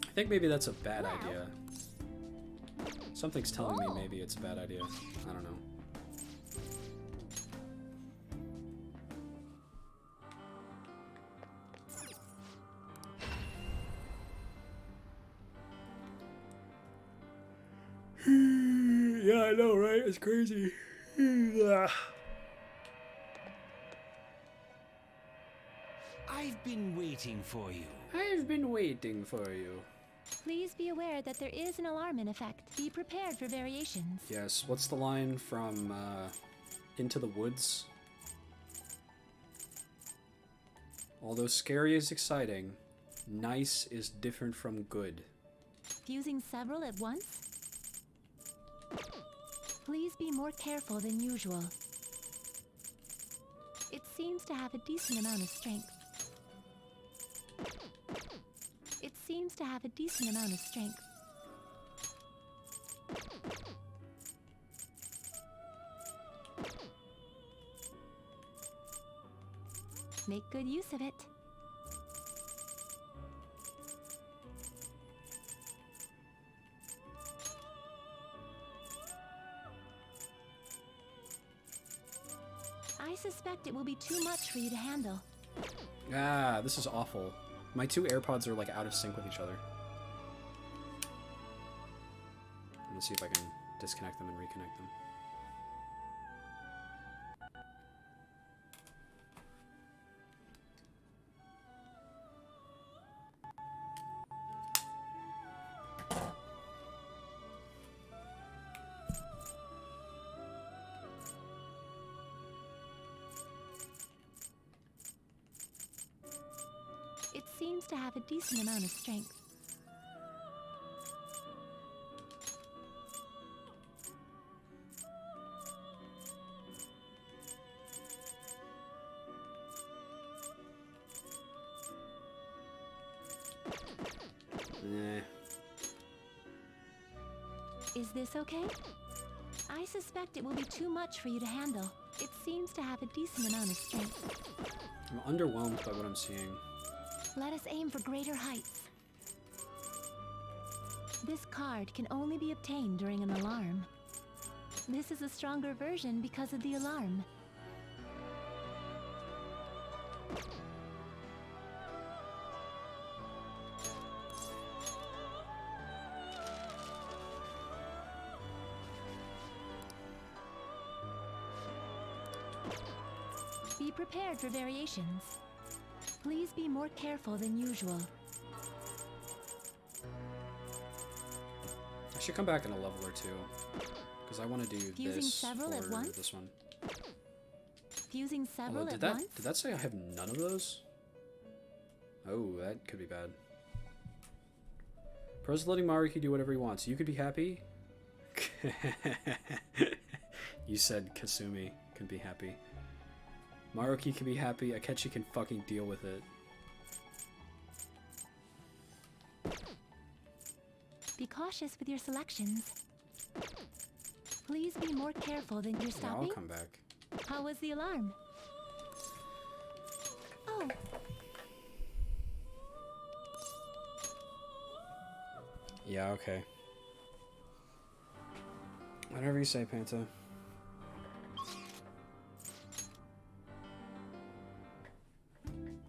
I think maybe that's a bad idea. Something's telling me maybe it's a bad idea. I don't know. Yeah, I know, right? It's crazy. I've been waiting for you. I've been waiting for you. Please be aware that there is an alarm in effect. Be prepared for variations. Yes, what's the line from Into the Woods? Although scary is exciting, nice is different from good. Fusing several at once? Please be more careful than usual. It seems to have a decent amount of strength. It seems to have a decent amount of strength. Make good use of it. I suspect it will be too much for you to handle. Ah, this is awful. My two AirPods are like out of sync with each other. I'm gonna see if I can disconnect them and reconnect them. It seems to have a decent amount of strength. Eh. Is this okay? I suspect it will be too much for you to handle. It seems to have a decent amount of strength. I'm underwhelmed by what I'm seeing. Let us aim for greater heights. This card can only be obtained during an alarm. This is a stronger version because of the alarm. Be prepared for variations. Please be more careful than usual. I should come back in a level or two, because I want to do Fusing this several at for once? this one. Fusing several Although, at did once? that say I have none of those? Oh, that could be bad. Pro's letting Maruki do whatever he wants. You could be happy? You said Kasumi can be happy. Maruki can be happy. Akechi can fucking deal with it. Be cautious with your selections. Please be more careful than you're Yeah, stopping. I'll come back. How was the alarm? Oh. Yeah, okay. Whatever you say, Panta.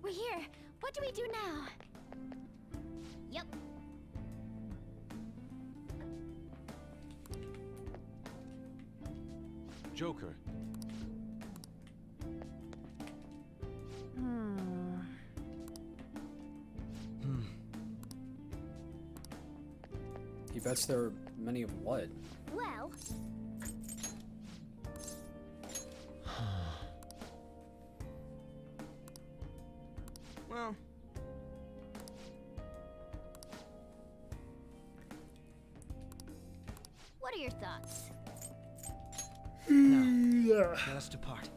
We're here. What do we do now? Yep. Joker. He bets there are many of what? Well, Well, what are your thoughts? Now, let us depart.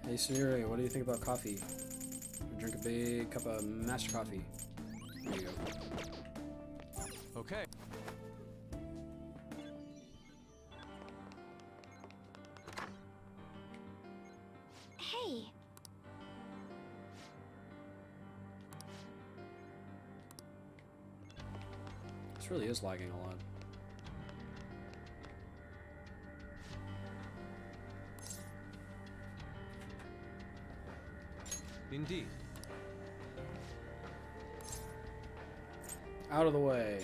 Hey, Sumire, what do you think about coffee? I drink a big cup of master coffee. There you go. Okay. Hey, This really is lagging a lot. Indeed. Out of the way.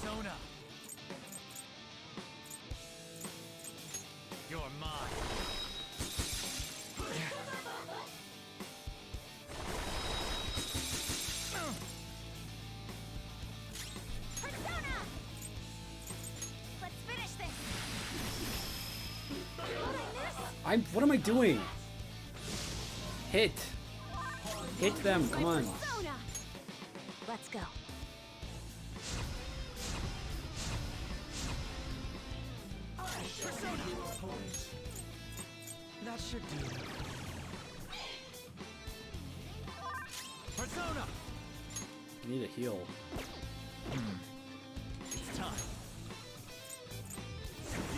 Persona. You're mine. Persona! Let's finish this. What am I doing? Hit. Hit them, come on. Persona! Let's go. Persona. That should do it. Persona. I need a heal. It's time.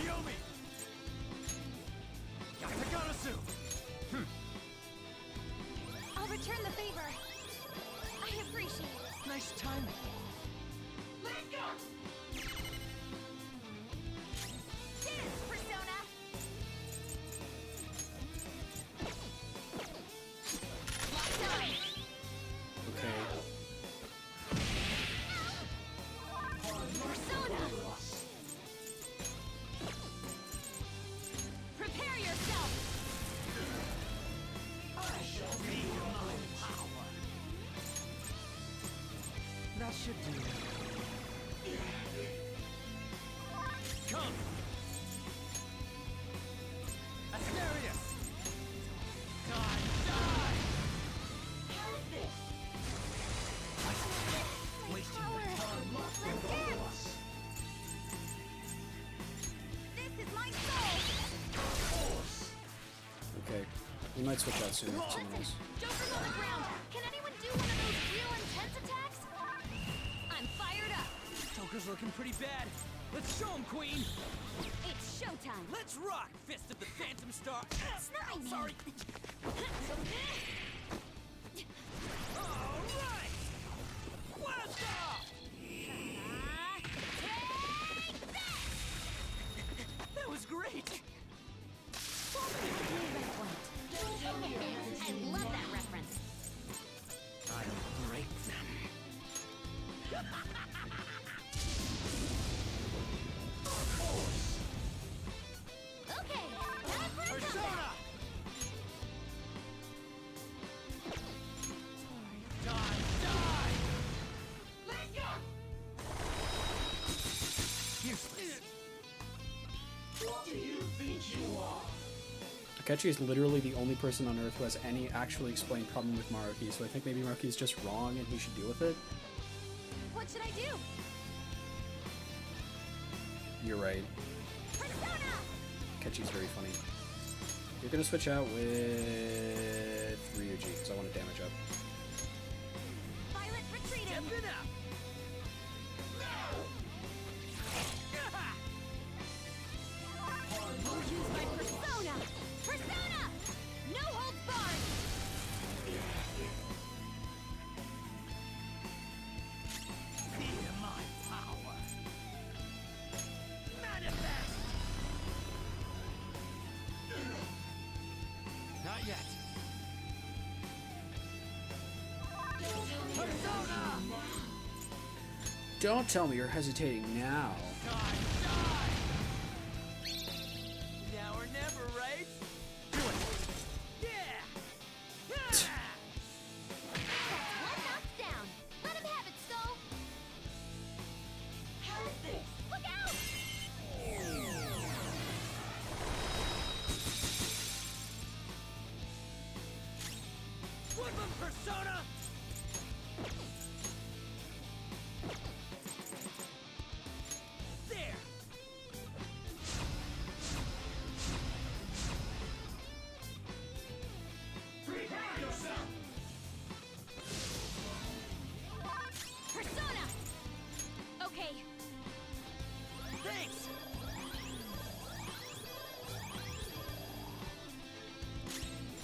Yomi. Kataga. I'll return the favor. I appreciate it. Nice timing. Let's go! Cheers, Persona! Locked on. Okay. Persona! Prepare yourself! I shall be my power. That should do it. Come. Asterius. Die, die. How is this? Wasting my time. Let's dance! This is my soul! Okay. We might switch out soon with someone else. Joker's on the ground! Can anyone do one of those real intense attacks? I'm fired up! Joker's looking pretty bad. Let's show him, Queen. It's showtime! Let's rock, Fist of the Phantom Star. Snotty man. Sorry. All right. Blast off. That was great. I love that reference. I'll break them. Okay, time for a Persona. comeback. Die, die. Let's go! Useless. What do you think you are? Akechi is literally the only person on Earth who has any actually explained problem with Maruki, so I think maybe Maruki is just wrong and he should deal with it. What should I do? You're right. Persona! Akechi's very funny. You're gonna switch out with Ryuji, because I want to damage up. Violet retreating! Step it up. I'll use my persona! Persona! No holds barred! Feel my power. Manifest. Not yet. Persona. Don't tell me you're hesitating now. Die, die. Now or never, right? Do it. Yeah. That's one knocked down. Let him have it, Skull. How is this? Look out! Flip him, Persona. There. Prepare yourself! Persona! Okay, Thanks.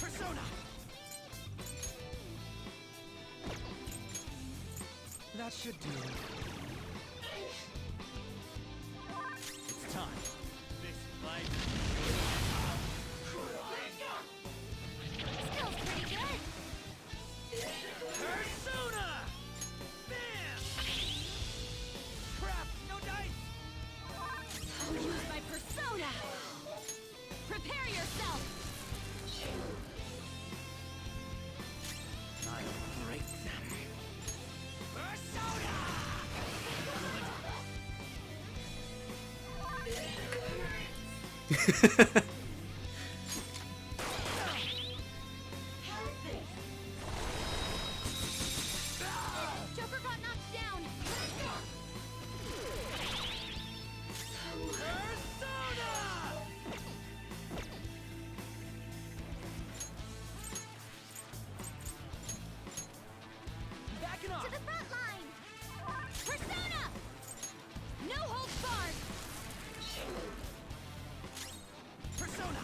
Persona. That That should do. It's time. This fight. Skill's pretty good. Persona! Bam! Crap! No dice! I'll use my persona. Prepare yourself. I'll break them. Persona! Joker got knocked down. Backing off! To the front line. Persona. No holds barred. Persona!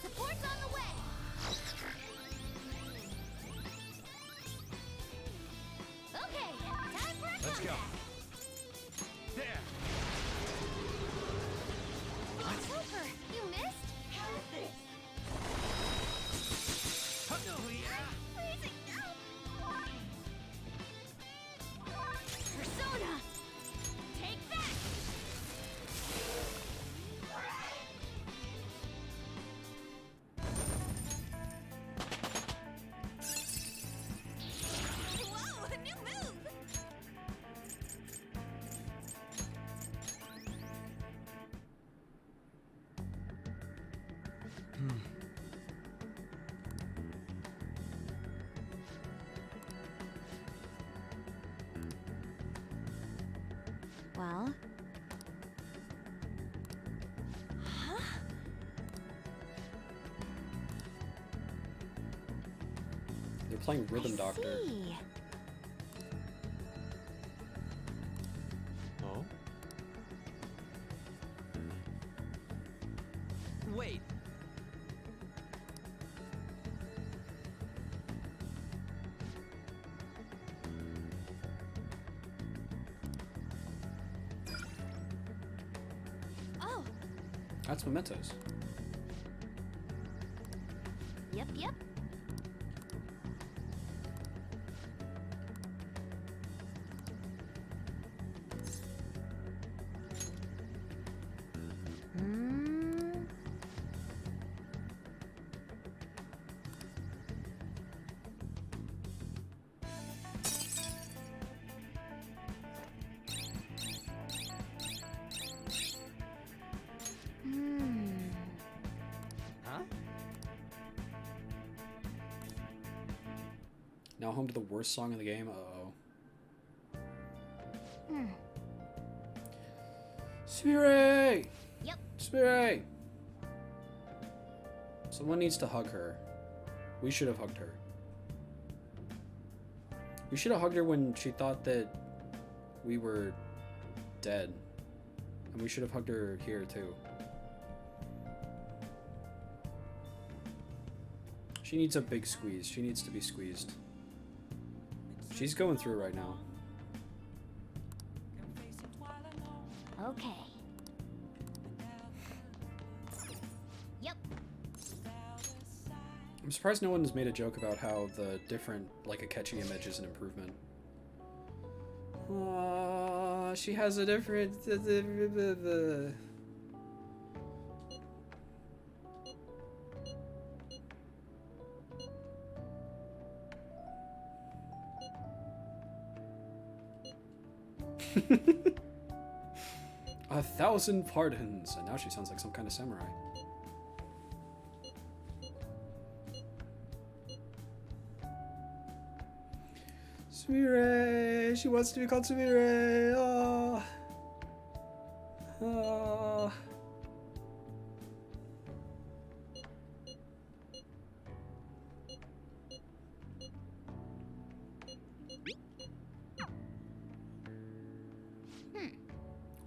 Support's on the way. Okay, time for a Let's go. comeback. There! Joker, you missed. Freezing out. Persona. Take that. Whoa, a new move. Well, They're playing Rhythm Doctor. see. Oh? Wait. Oh, That's mementos. yep, yep. Hmm. Hmm. Huh? Now home to the worst song in the game. Uh-oh. Hmm. Spirit! Yep. Spirit! Someone needs to hug her. We should have hugged her. We should have hugged her when she thought that we were dead. And we should have hugged her here too. She needs a big squeeze. She needs to be squeezed. She's going through right now. Okay. Yep. I'm surprised no one has made a joke about how the different, like, Akechi image is an improvement. Aww, she has a different... A thousand pardons, and now she sounds like some kind of samurai. Sumire! She wants to be called Sumire! Oh. Oh.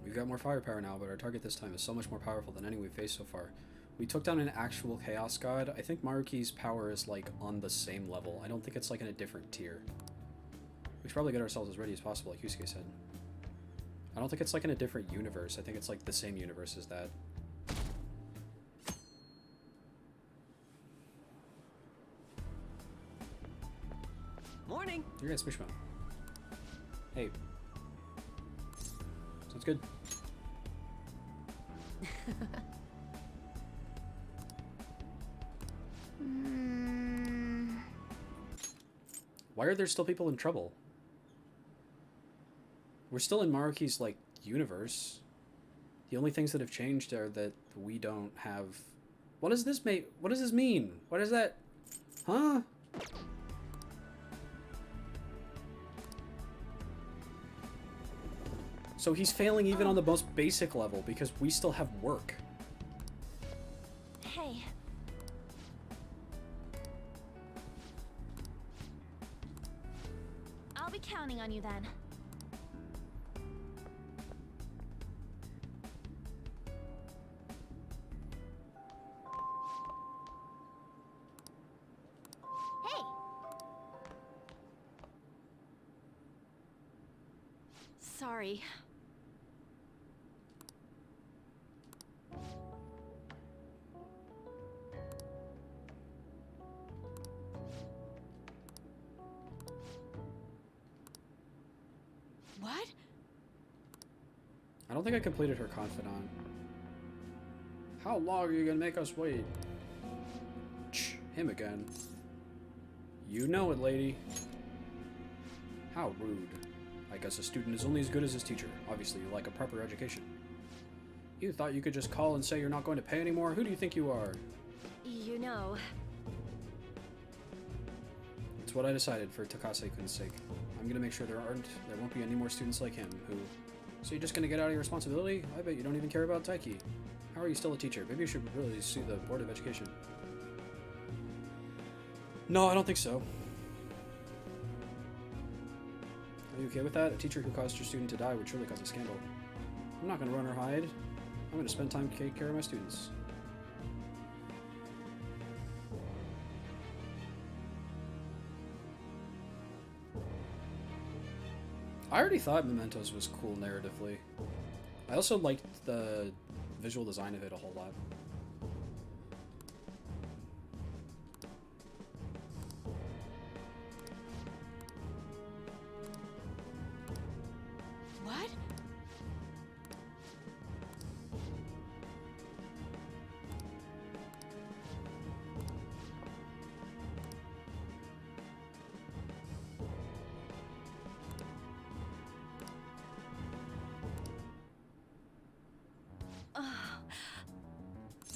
We've got more firepower now, but our target this time is so much more powerful than any we've faced so far. We took down an actual Chaos God. I think Maruki's power is like on the same level. I don't think it's like in a different tier. We should probably get ourselves as ready as possible, like Yusuke said. I don't think it's like in a different universe. I think it's like the same universe as that. Morning. You're gonna Smishmo. Hey. Sounds good. Why are there still people in trouble? We're still in Maruki's, like, universe. The only things that have changed are that we don't have... What does this make? What does this mean? What is that? Huh? So he's failing even on the most basic level because we still have work. Hey. I'll be counting on you then. Hey! Sorry. What? I don't think I completed her confidant. How long are you gonna make us wait? Shh, him again. You know it, lady. How rude. I guess a student is only as good as his teacher. Obviously, you like a proper education. You thought you could just call and say you're not going to pay anymore? Who do you think you are? You know... It's what I decided for Takase-kun's sake. I'm gonna make sure there won't be any more students like him who... So you're just gonna get out of your responsibility? I bet you don't even care about Taiki. How are you still a teacher? Maybe you should really see the Board of Education. No, I don't think so. Are you okay with that? A teacher who caused your student to die would surely cause a scandal. I'm not gonna run or hide. I'm gonna spend time to take care of my students. I already thought Mementos was cool narratively. I also liked the visual design of it a whole lot. What?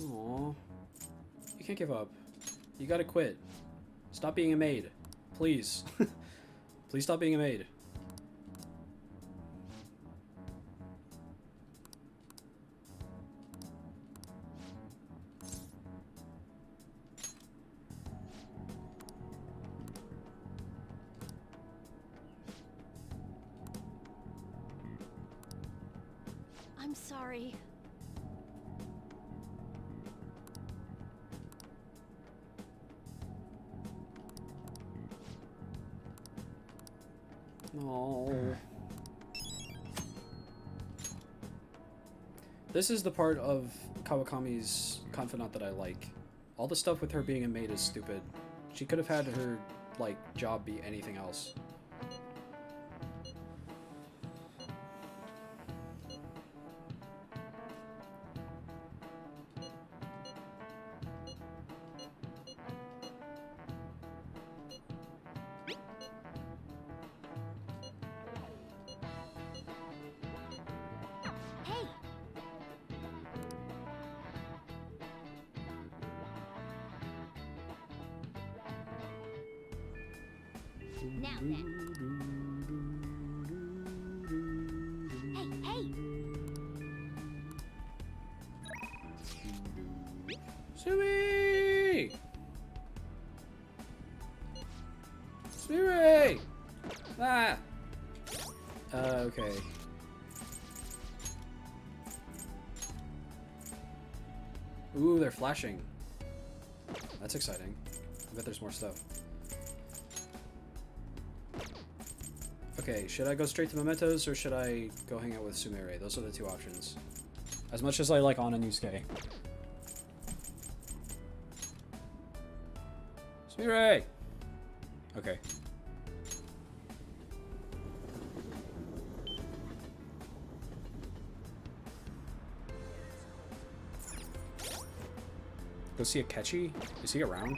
Aww. You can't give up. You gotta quit. Stop being a maid. Please. Please stop being a maid. I'm sorry. No. This is the part of Kawakami's confidant that I like. All the stuff with her being a maid is stupid. She could have had her, like, job be anything else. Hey! Now then. Hey, hey! Sumi! Sumi! Ah! Okay. Ooh, they're flashing. That's exciting. I bet there's more stuff. Okay, should I go straight to Mementos or should I go hang out with Sumire? Those are the two options. As much as I like Anna Nusuke. Sumire! Okay. Go see Akechi? Is he around?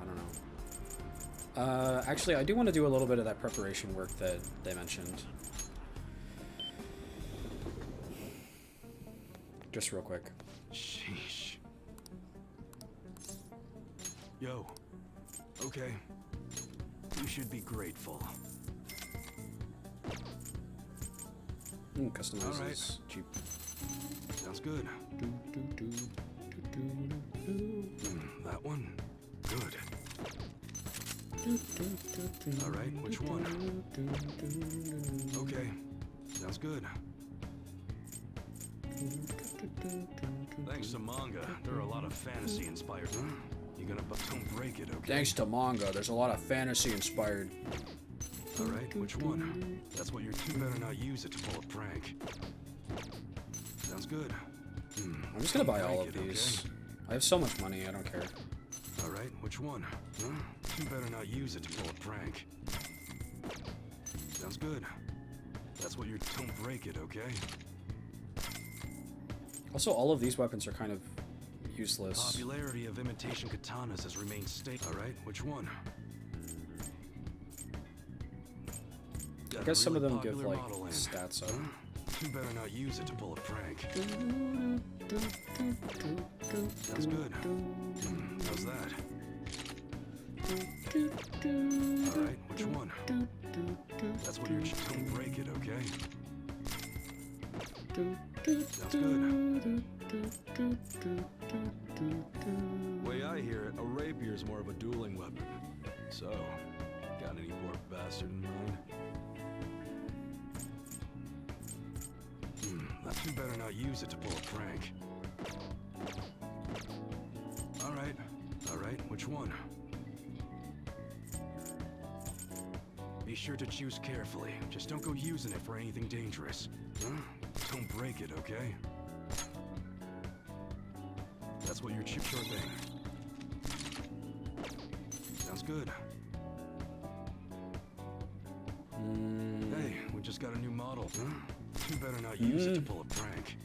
I don't know. Actually, I do want to do a little bit of that preparation work that they mentioned. Just real quick. Sheesh. Yo. Okay. You should be grateful. Customizes. Alright. Cheap. Sounds good. That one? Good. Alright, which one? Okay. Sounds good. Thanks to manga, there are a lot of fantasy inspired. You gonna don't break it, okay? Thanks to manga, there's a lot of fantasy inspired. Alright, which one? That's what you better not use it to pull a prank. Sounds good. I'm just gonna buy all of these. Okay? I have so much money, I don't care. Alright, which one? You better not use it to pull a prank. Sounds good. That's what you don't break it, okay? Also, all of these weapons are kind of useless. Popularity of imitation katanas has remained stable. Alright, which one? I guess some of them give, like, stats up. You better not use it to pull a prank. Sounds good. How's that? Alright, which one? That's what you're... Don't break it, okay? Sounds good. Way I hear it, a rapier's more of a dueling weapon. So, got any poor bastard in mind? You better not use it to pull a prank. Alright, which one? Be sure to choose carefully. Just don't go using it for anything dangerous. Don't break it, okay? That's what you're sure thing. Sounds good. Hey, we just got a new model. You better not use it to pull a prank.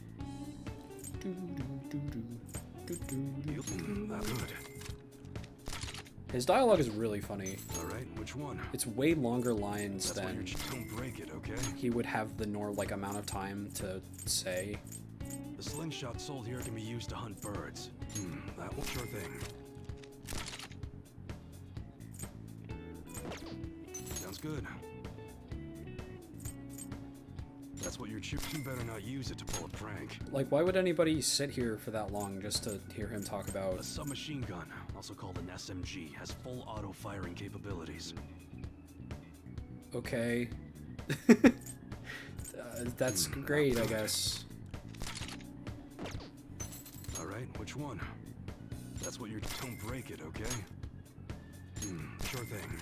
Not good. His dialogue is really funny. Alright, which one? It's way longer lines than don't break it, okay? he would have the amount of time to say. The slingshot sold here can be used to hunt birds. That will sure thing. Sounds good. That's what you're you better not use it to pull a prank. Like, why would anybody sit here for that long just to hear him talk about... A submachine gun, also called an SMG, has full auto-firing capabilities. Okay. That's great, I guess. Alright, which one? That's what you're... Don't break it, okay? Sure thing.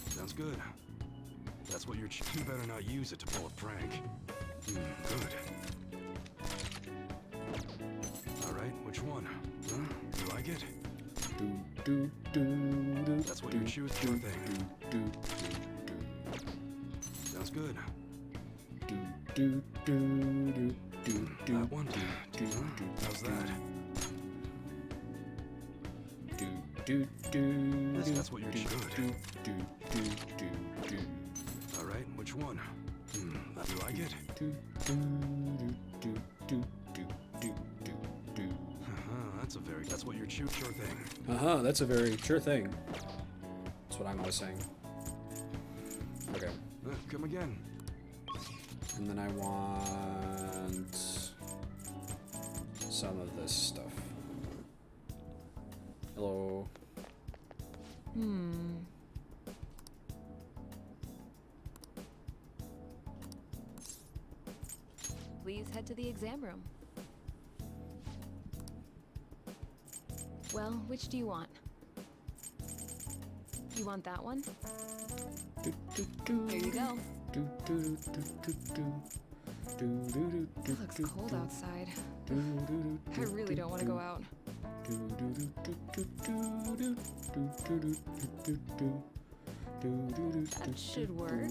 Sounds good. That's what you're... You better not use it to pull a prank. Good. Alright, which one? You like it? That's what you choose. Sure thing. Sounds good. That one? How's that? That's what you're good. Alright, which one? You like it? That's what you're sure thing. That's a very sure thing. That's what I'm always saying. Okay. Come again. And then I want some of this stuff. Hello. please head to the exam room. Well, which do you want? You want that one? Here you go. It looks cold outside. I really don't want to go out. That should work.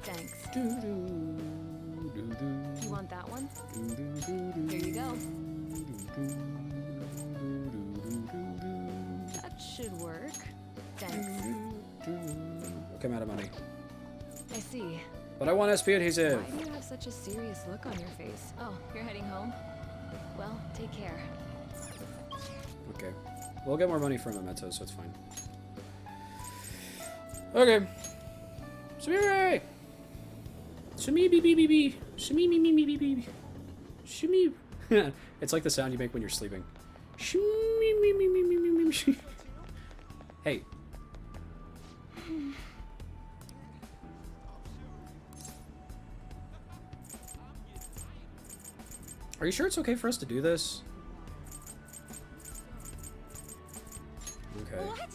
Thanks. You want that one? Here you go. That should work. Thanks. Okay, I'm out of money. I see. But I want SP adhesive. Why do you have such a serious look on your face? Oh, you're heading home? Well, take care. Okay. We'll get more money from Mementos, so it's fine. Okay. Sumire! Shumi bee bee bee bee. Shumi me me me me me. Shumi. It's like the sound you make when you're sleeping. Shumi me me me me me me. Hey. Are you sure it's okay for us to do this? Okay. What?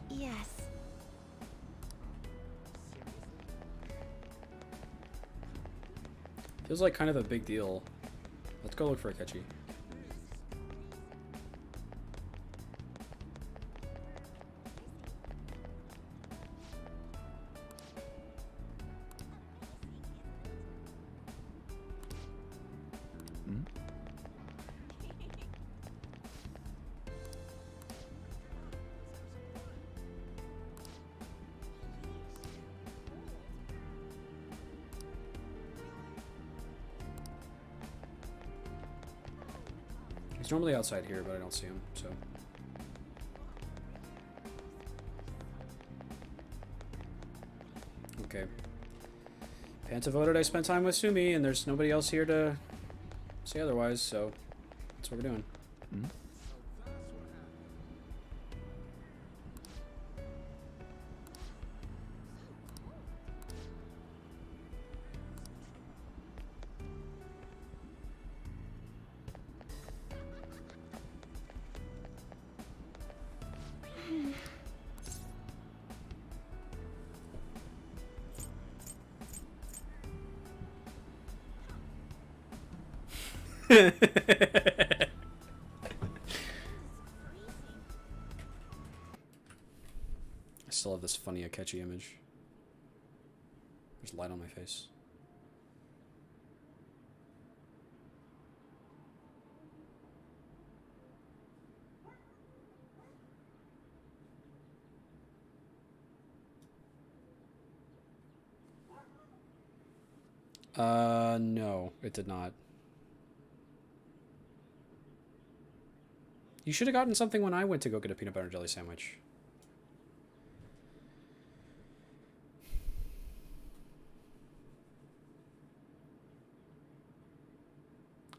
Yes. Feels like kind of a big deal. Let's go look for a Akechi. He's normally outside here, but I don't see him, so. Okay. Panta voted I spent time with Sumi, and there's nobody else here to say otherwise, so that's what we're doing. I still have this funny Akechi image. There's light on my face. No, it did not. You should have gotten something when I went to go get a peanut butter and jelly sandwich.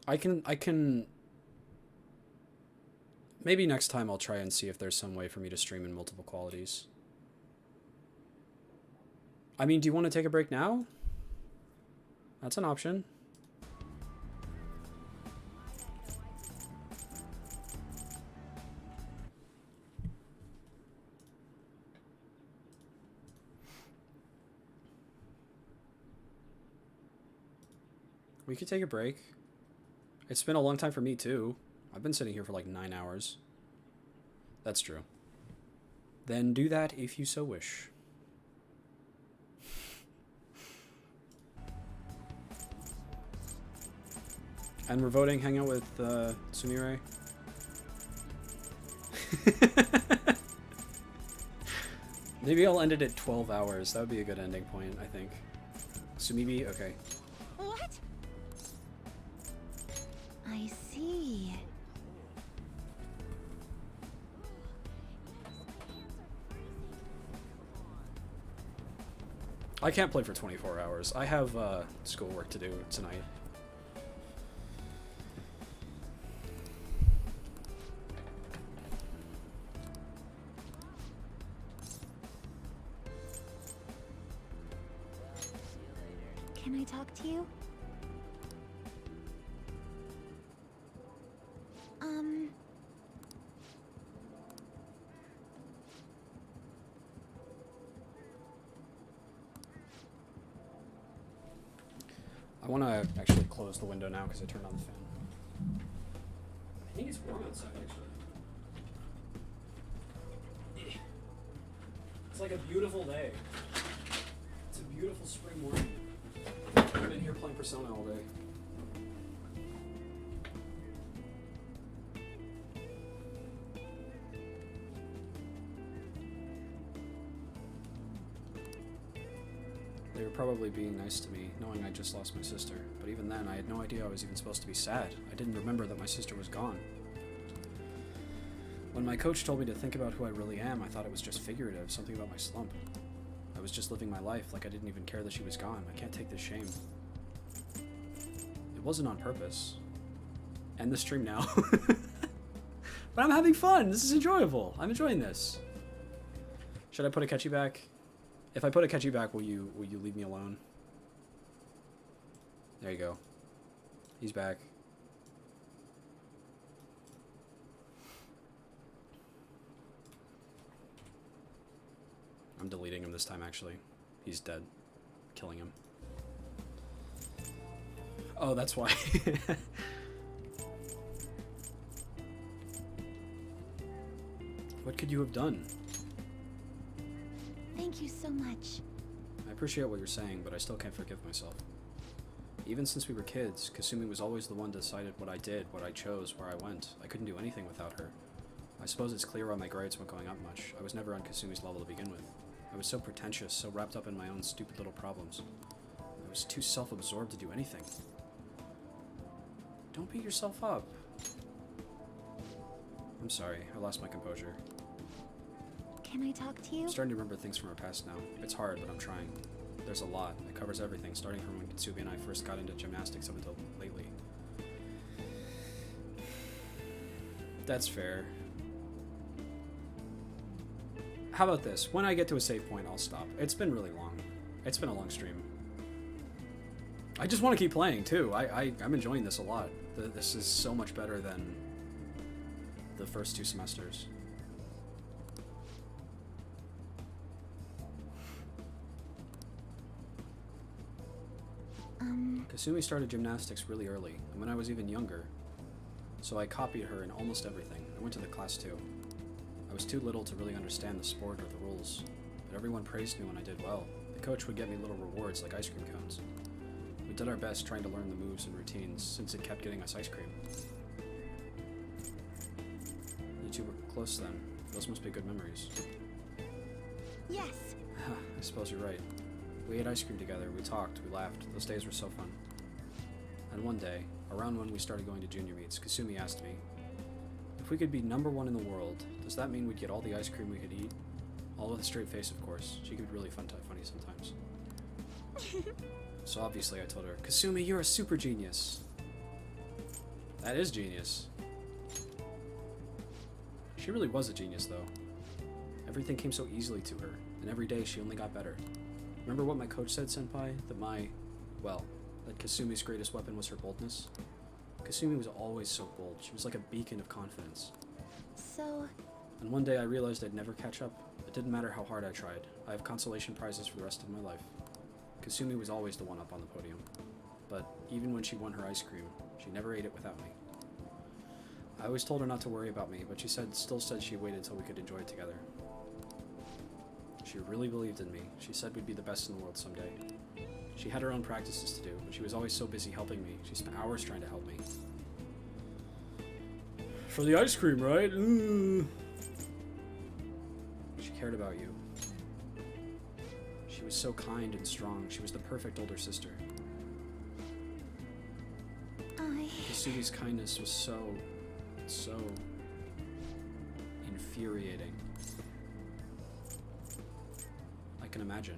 I can... Maybe next time I'll try and see if there's some way for me to stream in multiple qualities. I mean, do you want to take a break now? That's an option. We could take a break. It's been a long time for me, too. I've been sitting here for like 9 hours. That's true. Then do that if you so wish. And we're voting, hang out with Sumire. Maybe I'll end it at 12 hours. That would be a good ending point, I think. Sumibi? Okay. What? I see. I can't play for 24 hours. I have schoolwork to do tonight. Can I talk to you? I want to actually close the window now because I turned on the fan. I think it's warm outside, actually. It's like a beautiful day. It's a beautiful spring morning. I've been here playing Persona all day. They were probably being nice to me, knowing I just lost my sister. But even then, I had no idea I was even supposed to be sad. I didn't remember that my sister was gone. When my coach told me to think about who I really am, I thought it was just figurative, something about my slump. I was just living my life like I didn't even care that she was gone. I can't take this shame. It wasn't on purpose. End the stream now. But I'm having fun. This is enjoyable. I'm enjoying this. Should I put a catchy back? If I put a catchy back, will you leave me alone? There you go. He's back. I'm deleting him this time, actually. He's dead. Killing him. Oh, that's why. What could you have done? Thank you so much. I appreciate what you're saying, but I still can't forgive myself. Even since we were kids, Kasumi was always the one that decided what I did, what I chose, where I went. I couldn't do anything without her. I suppose it's clear why my grades weren't going up much. I was never on Kasumi's level to begin with. I was so pretentious, so wrapped up in my own stupid little problems. I was too self-absorbed to do anything. Don't beat yourself up. I'm sorry, I lost my composure. Can I talk to you? I'm starting to remember things from our past now. It's hard, but I'm trying. There's a lot. It covers everything, starting from when Katsubi and I first got into gymnastics up until lately. That's fair. How about this? When I get to a save point, I'll stop. It's been really long. It's been a long stream. I just want to keep playing, too. I'm enjoying this a lot. This is so much better than the first 2 semesters. Kasumi started gymnastics really early, and when I was even younger, so I copied her in almost everything. I went to the class too. I was too little to really understand the sport or the rules, but everyone praised me when I did well. The coach would get me little rewards like ice cream cones. We did our best trying to learn the moves and routines, since it kept getting us ice cream. You two were close then. Those must be good memories. Yes. I suppose you're right. We ate ice cream together, we talked, we laughed. Those days were so fun. And one day, around when we started going to junior meets, Kasumi asked me, if we could be #1 in the world, does that mean we'd get all the ice cream we could eat? All with a straight face, of course. She could be really funny sometimes. So obviously I told her, Kasumi, you're a super genius. That is genius. She really was a genius, though. Everything came so easily to her, and every day she only got better. Remember what my coach said, Senpai? That Kasumi's greatest weapon was her boldness? Kasumi was always so bold. She was like a beacon of confidence. So... And one day I realized I'd never catch up. It didn't matter how hard I tried. I have consolation prizes for the rest of my life. Kasumi was always the one up on the podium. But even when she won her ice cream, she never ate it without me. I always told her not to worry about me, but she still said she waited till we could enjoy it together. She really believed in me. She said we'd be the best in the world someday. She had her own practices to do, but she was always so busy helping me. She spent hours trying to help me. For the ice cream, right? Ooh. She cared about you. She was so kind and strong. She was the perfect older sister. Kasumi's kindness was so infuriating. I can imagine.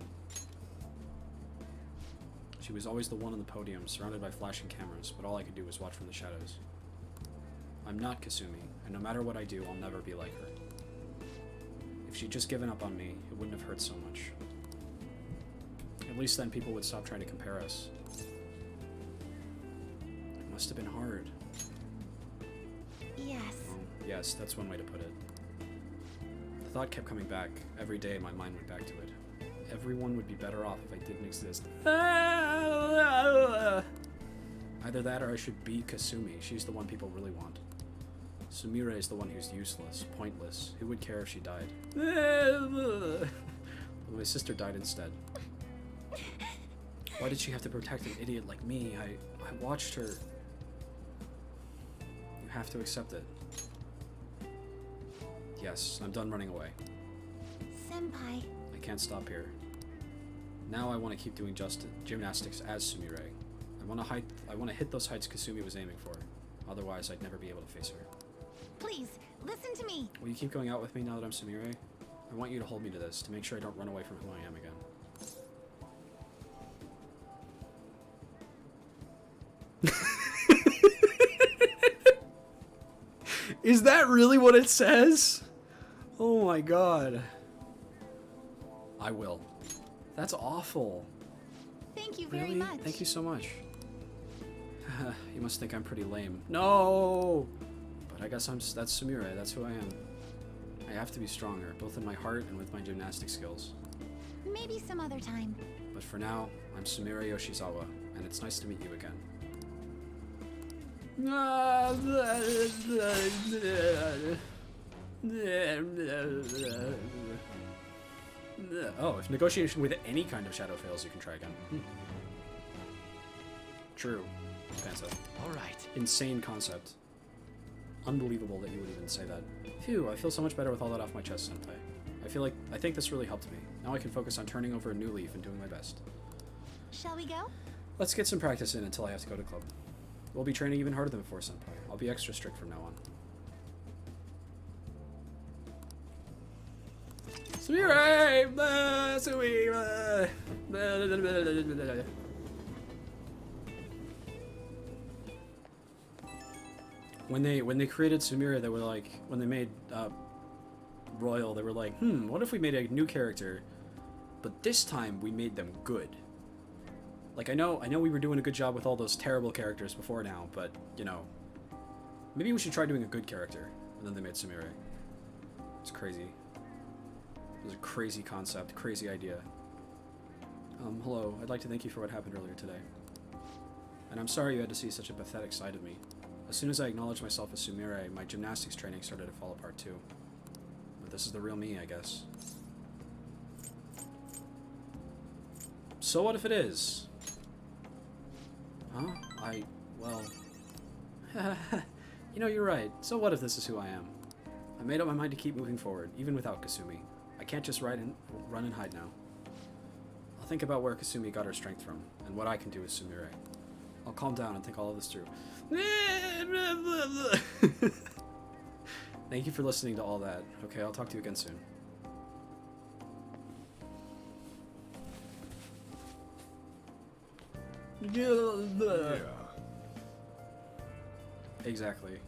She was always the one on the podium, surrounded by flashing cameras, but all I could do was watch from the shadows. I'm not Kasumi, and no matter what I do, I'll never be like her. If she'd just given up on me, it wouldn't have hurt so much. At least then people would stop trying to compare us. It must have been hard. Yes. Oh, yes, that's one way to put it. The thought kept coming back. Every day my mind went back to it. Everyone would be better off if I didn't exist. Either that or I should beat Kasumi. She's the one people really want. Sumire is the one who's useless, pointless. Who would care if she died? My sister died instead. Why did she have to protect an idiot like me? I watched her. You have to accept it. Yes, I'm done running away. Senpai. I can't stop here. Now I want to keep doing gymnastics as Sumire. I want to hit those heights Kasumi was aiming for. Otherwise, I'd never be able to face her. Please, listen to me. Will you keep going out with me now that I'm Sumire? I want you to hold me to this, to make sure I don't run away from who I am again. Is that really what it says? Oh my god. I will. That's awful. Thank you Really? very much. Thank you so much. You must think I'm pretty lame. No! But I guess that's Sumire, that's who I am. I have to be stronger, both in my heart and with my gymnastic skills. Maybe some other time. But for now, I'm Sumire Yoshizawa, and it's nice to meet you again. Oh, if negotiation with any kind of shadow fails, you can try again. True. Panta. Alright. Insane concept. Unbelievable that you would even say that. Phew, I feel so much better with all that off my chest, Senpai. I think this really helped me. Now I can focus on turning over a new leaf and doing my best. Shall we go? Let's get some practice in until I have to go to club. We'll be training even harder than before, Senpai. I'll be extra strict from now on. Sumire! Sumire! When they created Sumire, they were like, when they made Royal, they were like, what if we made a new character, but this time we made them good. Like, I know we were doing a good job with all those terrible characters before now, but, you know, maybe we should try doing a good character. And then they made Sumire. It's crazy. It was a crazy concept, crazy idea. Hello, I'd like to thank you for what happened earlier today. And I'm sorry you had to see such a pathetic side of me. As soon as I acknowledged myself as Sumire, my gymnastics training started to fall apart too. But this is the real me, I guess. So what if it is? Huh? Well... You know, you're right. So what if this is who I am? I made up my mind to keep moving forward, even without Kasumi. I can't just run and hide now. I'll think about where Kasumi got her strength from, and what I can do as Sumire. I'll calm down and think all of this through. Thank you for listening to all that. Okay, I'll talk to you again soon. Yeah. Exactly.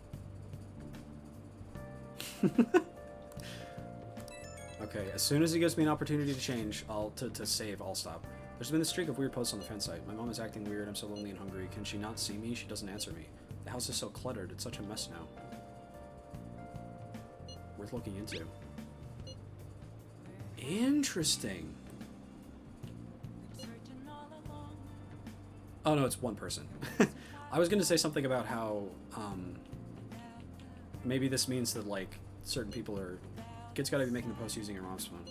Okay, as soon as he gives me an opportunity to change, to save, I'll stop. There's been a streak of weird posts on the fan site. My mom is acting weird, I'm so lonely and hungry. Can she not see me? She doesn't answer me. The house is so cluttered, it's such a mess now. Worth looking into. Interesting. Oh no, it's one person. I was gonna say something about how, maybe this means that, like, certain people are... Kid's gotta be making the post using your mom's phone.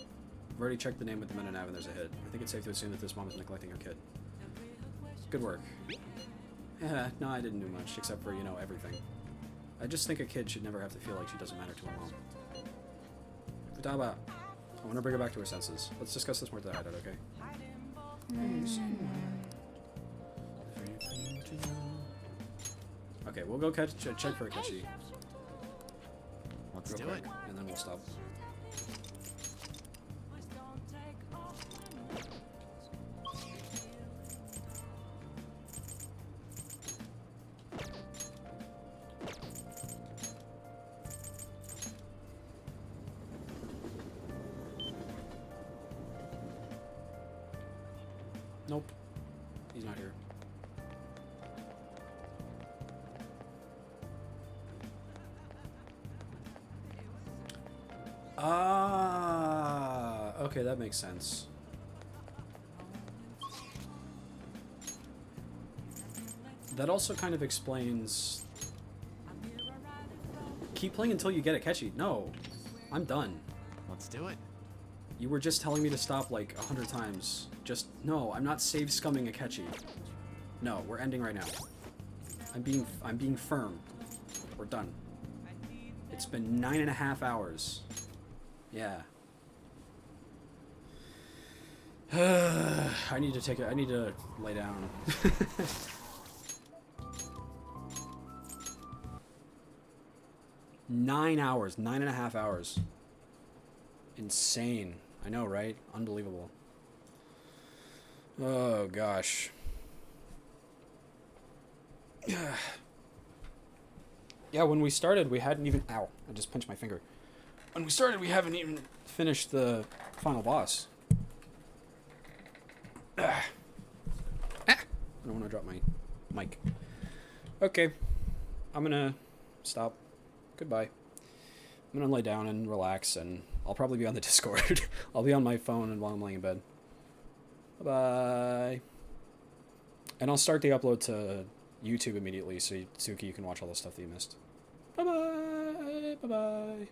I've already checked the name with the meta nav and there's a hit. I think it's safe to assume that this mom is neglecting her kid. Good work. Yeah, no, I didn't do much, except for, you know, everything. I just think a kid should never have to feel like she doesn't matter to her mom. Futaba, I want to bring her back to her senses. Let's discuss this more to the hideout, okay? Okay, we'll go check for Akechi. Let's Real do quick, it. and then we'll stop. Nope. He's not here. Ah, okay, that makes sense. That also kind of explains... Keep playing until you get it catchy. No, I'm done. Let's do it. You were just telling me to stop like 100 times. Just, no, I'm not save scumming a catchy. No, we're ending right now. I'm being firm. We're done. It's been 9.5 hours. Yeah. I need to lay down. 9 hours, 9.5 hours. Insane. I know, right? Unbelievable. Oh, gosh. Yeah, when we started, we hadn't even... Ow, I just pinched my finger. When we started, we haven't even finished the final boss. I don't want to drop my mic. Okay. I'm gonna stop. Goodbye. I'm gonna lay down and relax, and I'll probably be on the Discord. I'll be on my phone and while I'm laying in bed. Bye-bye. And I'll start the upload to YouTube immediately, so Suki, you can watch all the stuff that you missed. Bye-bye. Bye-bye.